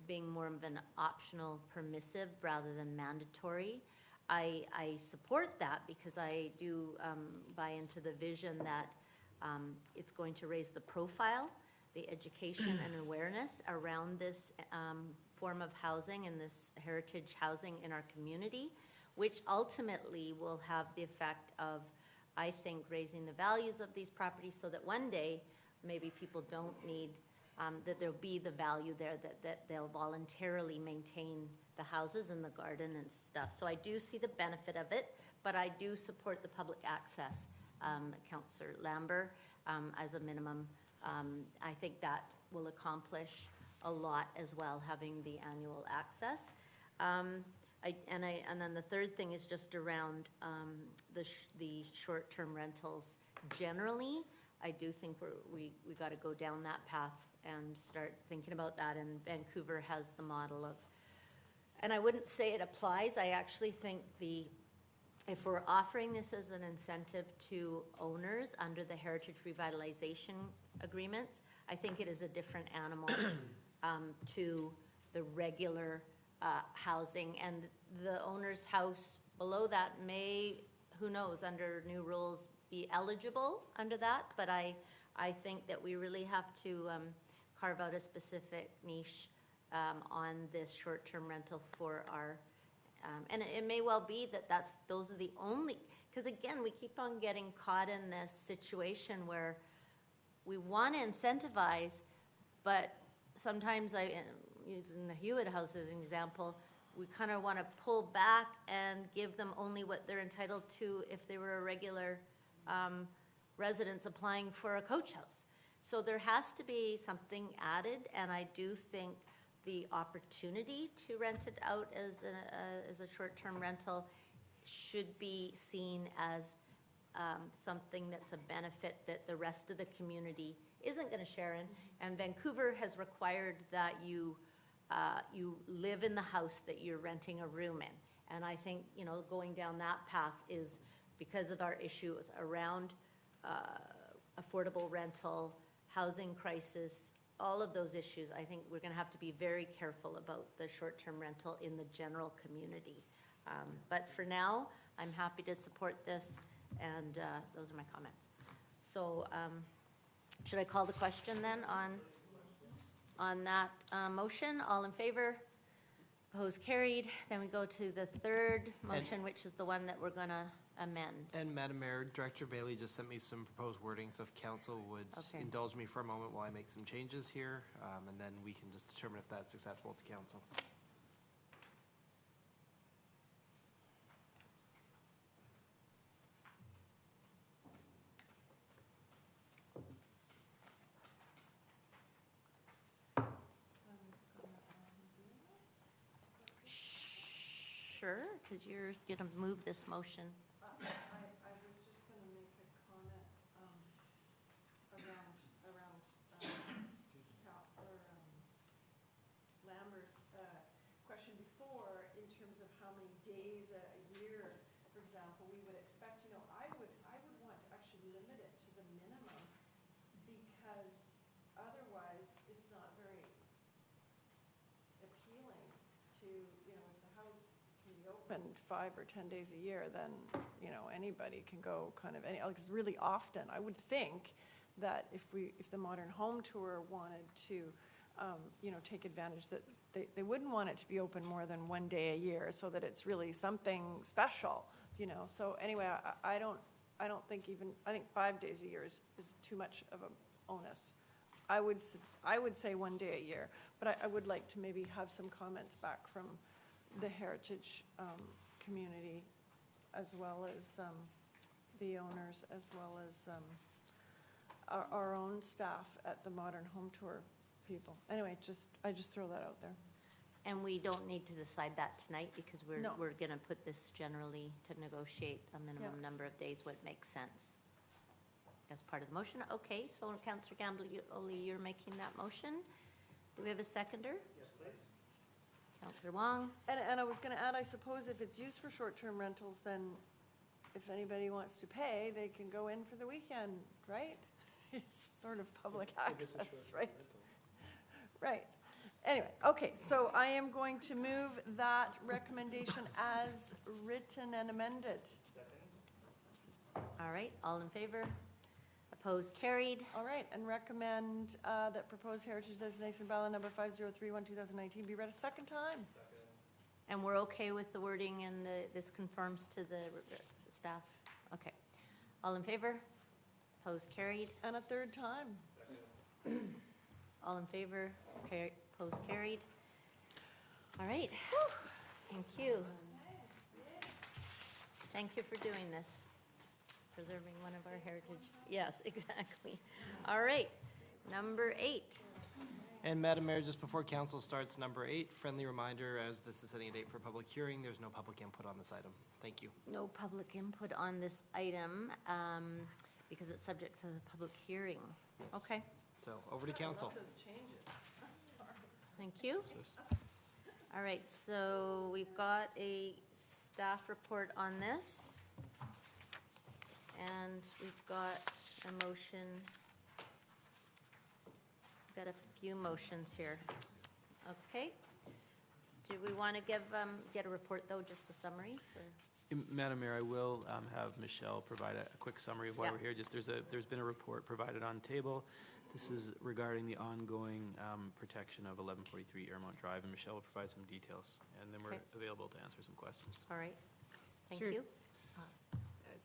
being more of an optional permissive rather than mandatory. I support that because I do buy into the vision that it's going to raise the profile the education and awareness around this form of housing and this heritage housing in our community, which ultimately will have the effect of, I think, raising the values of these properties so that one day maybe people don't need, that there'll be the value there, that they'll voluntarily maintain the houses and the garden and stuff. So I do see the benefit of it, but I do support the public access, Councillor Lambert, as a minimum. I think that will accomplish a lot as well, having the annual access. And then the third thing is just around the short-term rentals generally. I do think we got to go down that path and start thinking about that. And Vancouver has the model of, and I wouldn't say it applies. I actually think if we're offering this as an incentive to owners under the heritage revitalization agreements, I think it is a different animal to the regular housing. And the owner's house below that may, who knows, under new rules, be eligible under that. But I think that we really have to carve out a specific niche on this short-term rental for our, and it may well be that those are the only, because again, we keep on getting caught in this situation where we want to incentivize, but sometimes using the Hewitt House as an example, we kind of want to pull back and give them only what they're entitled to if they were a regular residents applying for a coach house. So there has to be something added, and I do think the opportunity to rent it out as a short-term rental should be seen as something that's a benefit that the rest of the community isn't going to share in. And Vancouver has required that you live in the house that you're renting a room in. And I think, going down that path is because of our issues around affordable rental, housing crisis, all of those issues. I think we're going to have to be very careful about the short-term rental in the general community. But for now, I'm happy to support this, and those are my comments. So should I call the question then on that motion? All in favor? Opposed, carried. Then we go to the third motion, which is the one that we're going to amend. And Madam Mayor, Director Bailey just sent me some proposed wording, so if council would indulge me for a moment while I make some changes here, and then we can just determine if that's acceptable to council. Sure, because you're going to move this motion. I was just going to make a comment around Councillor Lambert's question before, in terms of how many days a year, for example, we would expect. I would want to actually limit it to the minimum, because otherwise it's not very appealing to, if the house can be open 5 or 10 days a year, then anybody can go kind of because really often I would think that if the Modern Home Tour wanted to take advantage, that they wouldn't want it to be open more than 1 day a year, so that it's really something special, so anyway, I don't think I think 5 days a year is too much of an onus. I would say 1 day a year, but I would like to maybe have some comments back from the heritage community, as well as the owners, as well as our own staff at the Modern Home Tour people. Anyway, I just throw that out there. And we don't need to decide that tonight, because we're No. going to put this generally to negotiate a minimum number of days, what makes sense as part of the motion. Okay, so Councillor Gamble-Oli, you're making that motion. Do we have a seconder? Yes, please. Councillor Wong. And I was going to add, I suppose if it's used for short-term rentals, then if anybody wants to pay, they can go in for the weekend, right? It's sort of public access, right? Right. Anyway, okay, so I am going to move that recommendation as written and amended. All right, all in favor? Opposed, carried. All right, and recommend that proposed heritage designation bylaw number 5031, 2019 be read a second time. And we're okay with the wording and this conforms to the staff? Okay. All in favor? Opposed, carried. And a third time. All in favor? Opposed, carried. All right. Thank you. Thank you for doing this, preserving one of our heritage. Yes, exactly. All right, number 8. And Madam Mayor, just before council starts, number 8, friendly reminder, as this is setting a date for public hearing, there's no public input on this item. Thank you. No public input on this item because it's subject to the public hearing. Okay, So over to council. thank you. All right, so we've got a staff report on this. And we've got a motion. We've got a few motions here. Okay. Do we want to get a report, though, just a summary? Madam Mayor, I will have Michelle provide a quick summary of why Yeah. we're here. Just there's been a report provided on table. This is regarding the ongoing protection of 1143 Airmont Drive, and Michelle will provide some details, and then we're Okay. available to answer some questions. All right. Thank Sure. you.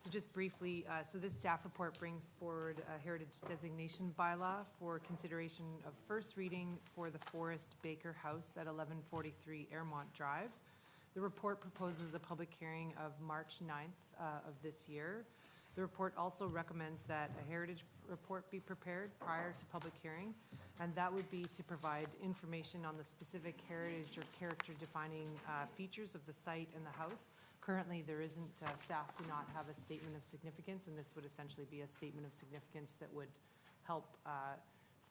So just briefly, so this staff report brings forward a heritage designation bylaw for consideration of first reading for the Forest Baker House at 1143 Airmont Drive. The report proposes a public hearing of March 9th of this year. The report also recommends that a heritage report be prepared prior to public hearing, and that would be to provide information on the specific heritage or character-defining features of the site and the house. Currently, there isn't, staff do not have a statement of significance, and this would essentially be a statement of significance that would help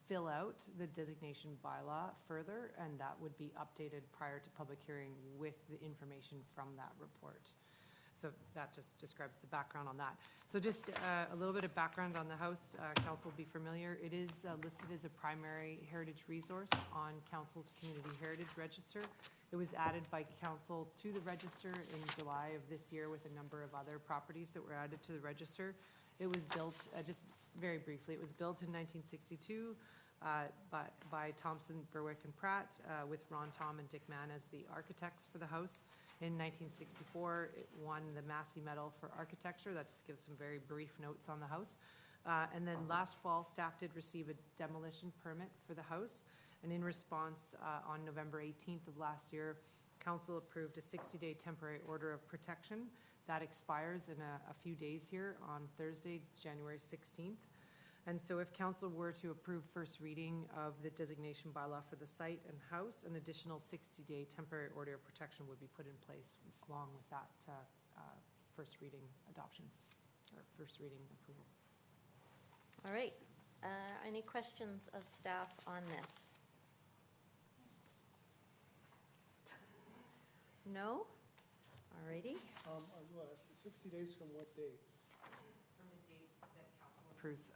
fill out the designation bylaw further, and that would be updated prior to public hearing with the information from that report. So that just describes the background on that. So just a little bit of background on the house. Council will be familiar. It is listed as a primary heritage resource on Council's Community Heritage Register. It was added by Council to the register in July of this year with a number of other properties that were added to the register. It was built, just very briefly, it was built in 1962 by Thompson, Berwick, and Pratt with Ron Tom and Dick Mann as the architects for the house. In 1964, it won the Massey Medal for Architecture. That just gives some very brief notes on the house. And then last fall, staff did receive a demolition permit for the house. And in response, on November 18th of last year, Council approved a 60-day temporary order of protection. That expires in a few days here on Thursday, January 16th. And so if Council were to approve first reading of the designation bylaw for the site and house, an additional 60-day temporary order of protection would be put in place along with that first reading adoption, or first reading approval. All right. Any questions of staff on this? No? All righty. I will ask, 60 days from what date? From the date that Council approves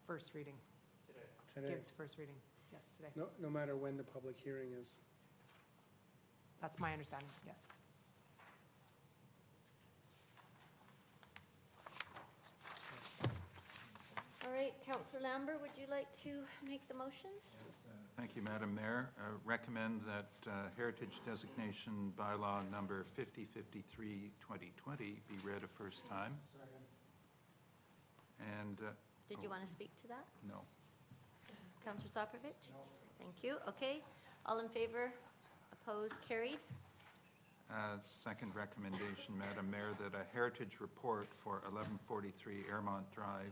first reading. Today? Gives first reading, yes, today. No matter when the public hearing is. That's my understanding, yes. All right, Councillor Lambert, would you like to make the motions? Thank you, Madam Mayor. Recommend that Heritage Designation Bylaw number 5053-2020 be read a first time. And... Did you want to speak to that? No. Councillor Soprovich? No. Thank you. Okay. All in favor? Opposed? Carried? Second recommendation, Madam Mayor, that a heritage report for 1143 Airmont Drive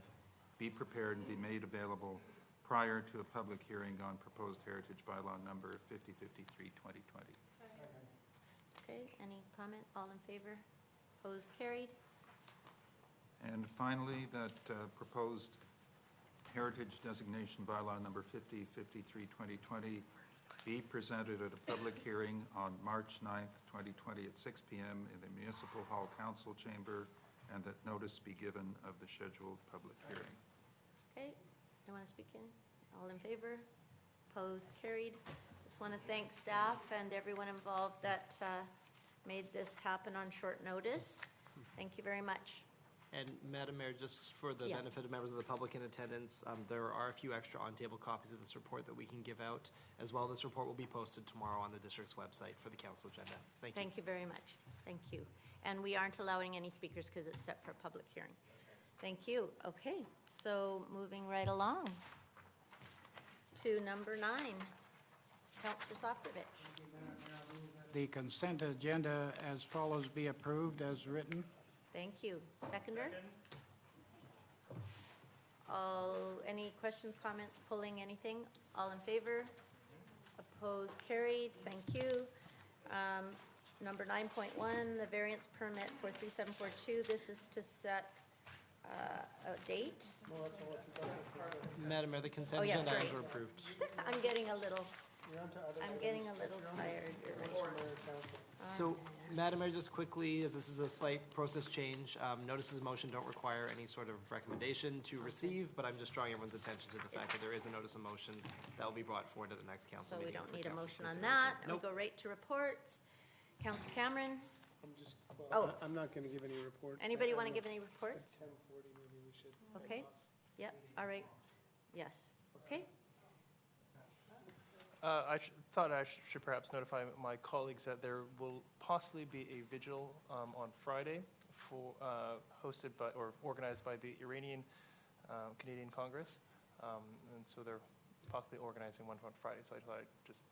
be prepared and be made available prior to a public hearing on proposed heritage bylaw number 5053-2020. Okay. Any comment? All in favor? Opposed? Carried? And finally, that proposed heritage designation bylaw number 5053-2020 be presented at a public hearing on March 9th, 2020 at 6 p.m. in the Municipal Hall Council Chamber, and that notice be given of the scheduled public hearing. Okay. Do you want to speak in? All in favor? Opposed? Carried? Just want to thank staff and everyone involved that made this happen on short notice. Thank you very much. And Madam Mayor, just for the Yeah. benefit of members of the public in attendance, there are a few extra on-table copies of this report that we can give out. As well, this report will be posted tomorrow on the district's website for the council agenda. Thank you. Thank you very much. Thank you. And we aren't allowing any speakers because it's set for a public hearing. Thank you. Okay, so moving right along to number 9. Councillor Softovich. The consent agenda as follows be approved as written. Thank you. Seconder? Any questions, comments, pulling anything? All in favor? Opposed, carried. Thank you. Number 9.1, the variance permit for 3742. This is to set a date. Madam Mayor, the consent Oh, yeah, agenda sorry. items were approved. I'm getting a little tired. So, Madam Mayor, just quickly, as this is a slight process change, notices of motion don't require any sort of recommendation to receive, but I'm just drawing everyone's attention to the fact that there is a notice of motion that will be brought forward to the next council So we meeting. don't for need a council's motion on consideration. that. And we Nope. go right to reports. Councillor Cameron, Well, I'm not going to give any report. anybody want to give any reports? At 10:40, maybe we should. Okay, yep, all right, yes, okay. Thought I should perhaps notify my colleagues that there will possibly be a vigil on Friday for, hosted by, or organized by the Iranian Canadian Congress. And so they're possibly organizing one on Friday, so I thought I'd just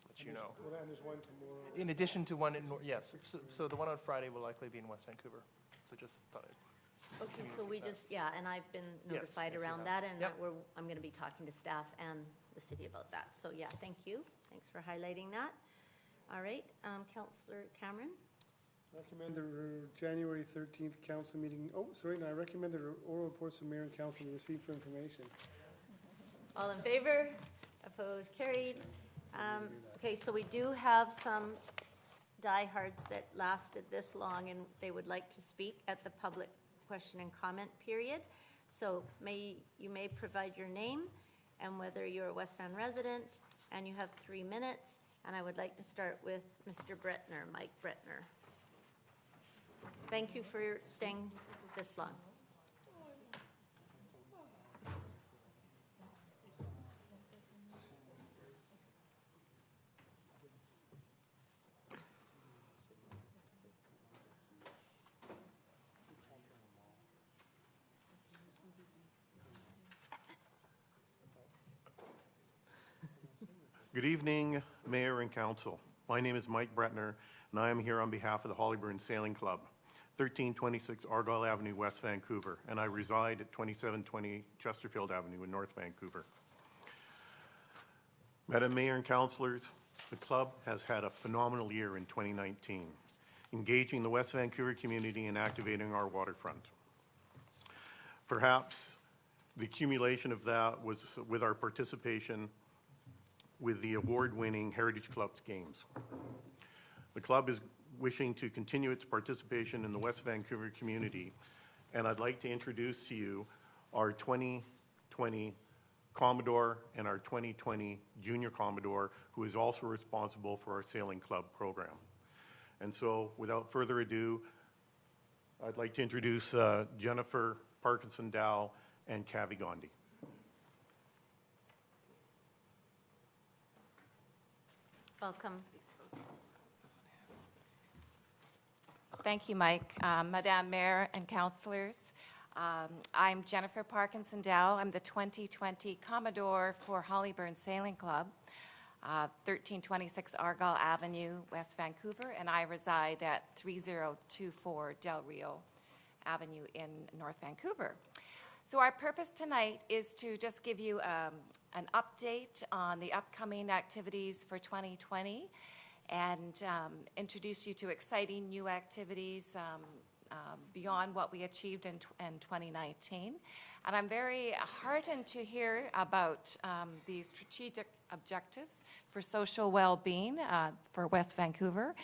let you know. Well, then there's one tomorrow. In addition to one in, yes, so the one on Friday will likely be in West Vancouver. So just thought I'd. Okay, so we just, yeah, and I've been Yes, notified yes, you around have. that, and Yep. I'm going to be talking to staff and the city about that. So, yeah, thank you. Thanks for highlighting that. All right, Councillor Cameron? Recommend the January 13th council meeting, I recommend the oral reports of mayor and council be received for information. All in favor? Opposed? Carried. Okay, so we do have some diehards that lasted this long, and they would like to speak at the public question and comment period. So you may provide your name and whether you're a West Van resident, and you have 3 minutes. And I would like to start with Mr. Bretner, Mike Bretner. Thank you for staying this long. Good evening, Mayor and Council. My name is Mike Bretner, and I am here on behalf of the Hollyburn Sailing Club, 1326 Argyle Avenue, West Vancouver, and I reside at 2720 Chesterfield Avenue in North Vancouver. Madam Mayor and Councillors, the club has had a phenomenal year in 2019, engaging the West Vancouver community and activating our waterfront. Perhaps the accumulation of that was with our participation with the award-winning Heritage Clubs Games. The club is wishing to continue its participation in the West Vancouver community, and I'd like to introduce to you our 2020 Commodore and our 2020 Junior Commodore, who is also responsible for our Sailing Club program. And so, without further ado, I'd like to introduce Jennifer Parkinson Dow and Kavi Gandhi. Welcome. Thank you, Mike. Madam Mayor and councillors, I'm Jennifer Parkinson Dow. I'm the 2020 Commodore for Hollyburn Sailing Club, 1326 Argyle Avenue, West Vancouver, and I reside at 3024 Del Rio Avenue in North Vancouver. So our purpose tonight is to just give you an update on the upcoming activities for 2020 and introduce you to exciting new activities beyond what we achieved in 2019. And I'm very heartened to hear about the strategic objectives for social well-being for West Vancouver,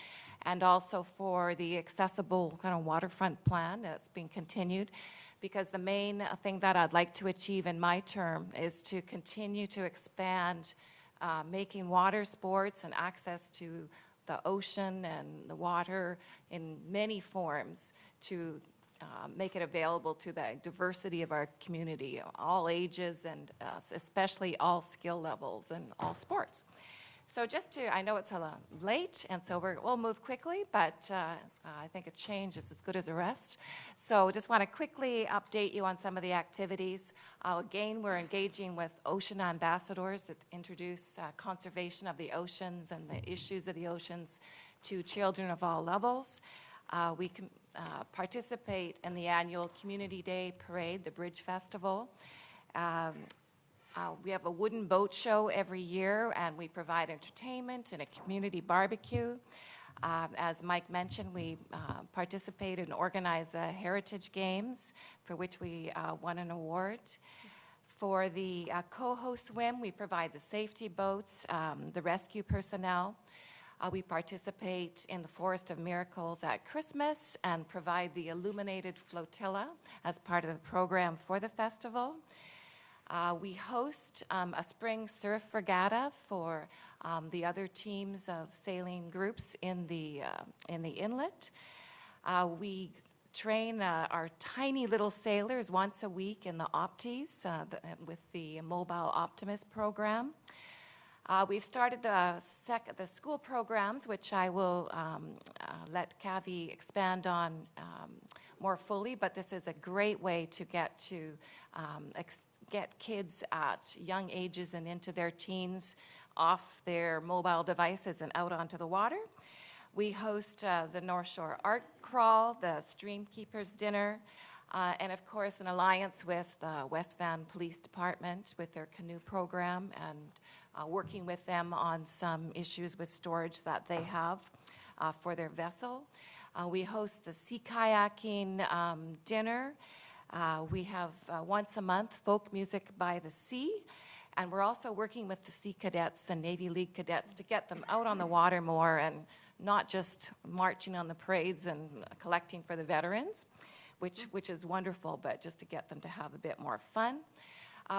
and also for the accessible kind of waterfront plan that's being continued, because the main thing that I'd like to achieve in my term is to continue to expand making water sports and access to the ocean and the water in many forms to make it available to the diversity of our community, all ages and especially all skill levels and all sports. So I know it's a little late, and so we'll move quickly, but I think a change is as good as a rest. So just want to quickly update you on some of the activities. Again, we're engaging with ocean ambassadors that introduce conservation of the oceans and the issues of the oceans to children of all levels. We can participate in the annual Community Day Parade, the Bridge Festival. We have a wooden boat show every year, and we provide entertainment and a community barbecue. As Mike mentioned, we participate and organize the Heritage Games, for which we won an award. For the Coho Swim, we provide the safety boats, the rescue personnel. We participate in the Forest of Miracles at Christmas and provide the illuminated flotilla as part of the program for the festival. We host a spring surf regatta for the other teams of sailing groups in the inlet. We train our tiny little sailors once a week in the Opties with the Mobile Optimist program. We've started the school programs, which I will let Kavi expand on more fully, but this is a great way to get kids at young ages and into their teens off their mobile devices and out onto the water. We host the North Shore Art Crawl, the Stream Keepers Dinner, and of course an alliance with the West Van Police Department with their canoe program and working with them on some issues with storage that they have for their vessel. We host the sea kayaking dinner. We have once a month folk music by the sea, and we're also working with the Sea Cadets and Navy League cadets to get them out on the water more and not just marching on the parades and collecting for the veterans, which is wonderful, but just to get them to have a bit more fun.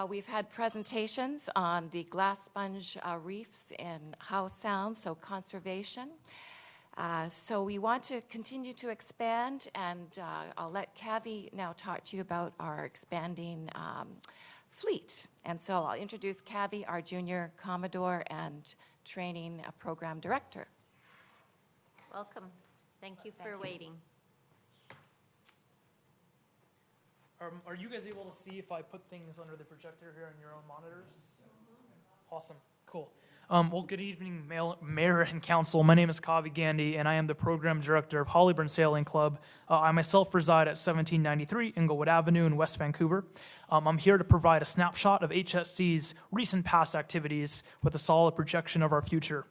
We've had presentations on the glass sponge reefs in Howe Sound, so conservation. So we want to continue to expand, and I'll let Kavi now talk to you about our expanding fleet. And so I'll introduce Kavi, our junior Commodore and training program director. Welcome. Thank you for waiting. Are you guys able to see if I put things under the projector here on your own monitors? Awesome. Cool. Well, good evening, Mayor and Council. My name is Kavi Gandhi, and I am the Program Director of Hollyburn Sailing Club. I myself reside at 1793 Inglewood Avenue in West Vancouver. I'm here to provide a snapshot of HSC's recent past activities with a solid projection of our future.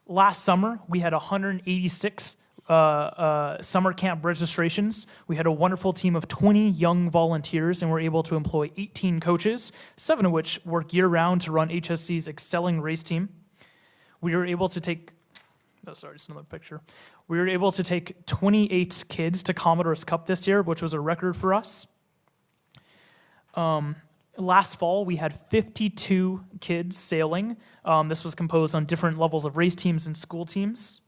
Last summer, we had 186 summer camp registrations. We had a wonderful team of 20 young volunteers, and we're able to employ 18 coaches, 7 of which work year-round to run HSC's excelling race team. We were able to take, just another picture. We were able to take 28 kids to Commodore's Cup this year, which was a record for us. Last fall, we had 52 kids sailing. This was composed on different levels of race teams and school teams.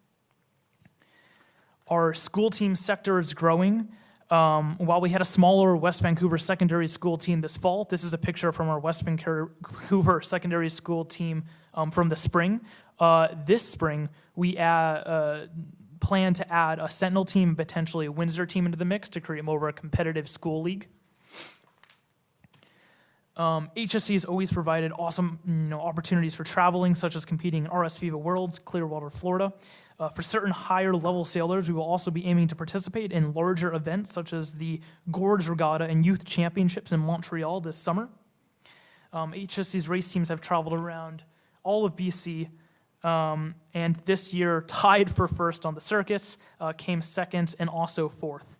Our school team sector is growing. While we had a smaller West Vancouver secondary school team this fall, this is a picture from our West Vancouver secondary school team from the spring. This spring, we plan to add a Sentinel team and potentially a Windsor team into the mix to create more of a competitive school league. HSC has always provided awesome opportunities for traveling, such as competing in RS Viva Worlds, Clearwater, Florida. For certain higher level sailors, we will also be aiming to participate in larger events such as the Gorge Regatta and Youth Championships in Montreal this summer. HSC's race teams have traveled around all of BC, and this year tied for first on the circuits, came second and also fourth.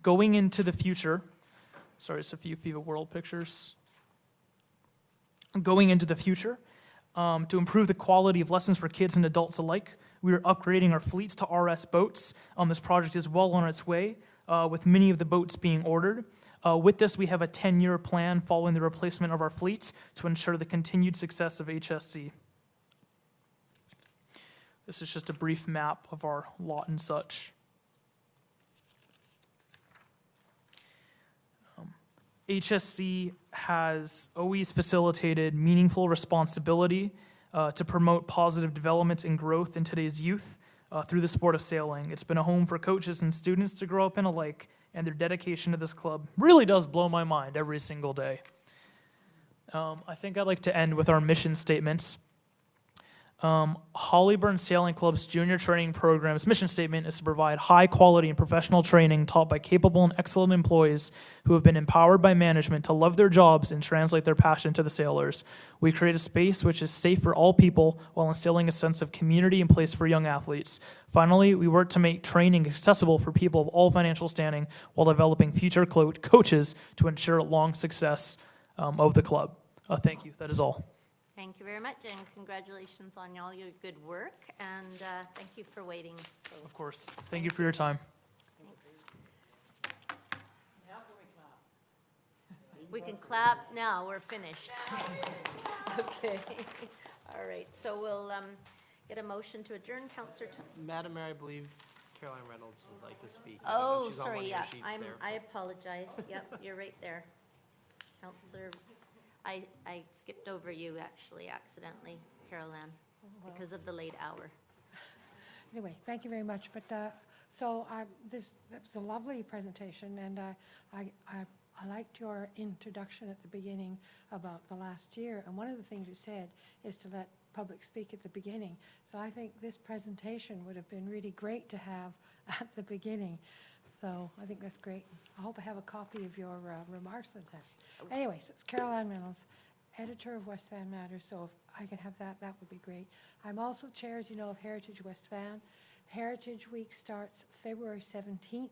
Going into the future, sorry, it's a few Viva World pictures. Going into the future, to improve the quality of lessons for kids and adults alike, we are upgrading our fleets to RS boats. This project is well on its way, with many of the boats being ordered. With this, we have a 10-year plan following the replacement of our fleets to ensure the continued success of HSC. This is just a brief map of our lot and such. HSC has always facilitated meaningful responsibility to promote positive development and growth in today's youth through the sport of sailing. It's been a home for coaches and students to grow up in alike, and their dedication to this club really does blow my mind every single day. I think I'd like to end with our mission statements. Hollyburn Sailing Club's junior training program's mission statement is to provide high quality and professional training taught by capable and excellent employees who have been empowered by management to love their jobs and translate their passion to the sailors. We create a space which is safe for all people while instilling a sense of community and place for young athletes. Finally, we work to make training accessible for people of all financial standing while developing future coaches to ensure long success of the club. Thank you. That is all. Thank you very much, and congratulations on all your good work, and thank you for waiting. So, Of course. Thank you for your time. we can clap now, we're finished. Okay, all right, so we'll get a motion to adjourn. Councillor Madam Mayor, I believe Caroline Reynolds would like to speak. Oh, She's on one sorry, of your yeah, sheets I there. apologize. Yep, you're right there. Councillor, I skipped over you actually accidentally, Carol Ann, because of the late hour. Anyway, thank you very much. But so that was a lovely presentation, and I liked your introduction at the beginning about the last year. And one of the things you said is to let public speak at the beginning. So I think this presentation would have been really great to have at the beginning. So I think that's great. I hope I have a copy of your remarks at that. Anyways, it's Caroline Reynolds, editor of West Van Matters, so if I can have that, that would be great. I'm also chair, as you know, of Heritage West Van. Heritage Week starts February 17th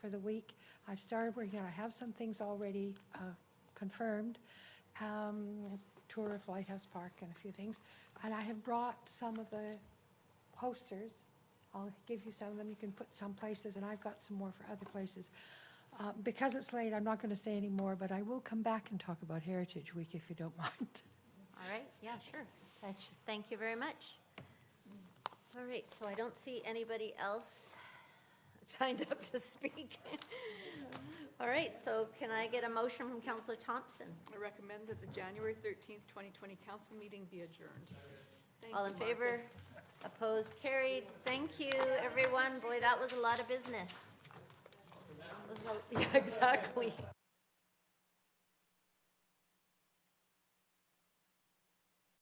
for the week. I've started working on, I have some things already confirmed, tour of Lighthouse Park and a few things. And I have brought some of the posters. I'll give you some of them. You can put some places, and I've got some more for other places. Because it's late, I'm not going to say any more, but I will come back and talk about Heritage Week if you don't mind. All right, yeah, sure. Thank you very much. All right, so I don't see anybody else signed up to speak. All right, so can I get a motion from Councillor Thompson? I recommend that the January 13th, 2020 council meeting be adjourned. All in favor? Opposed? Carried. Thank you, everyone. Boy, that was a lot of business. Yeah, exactly.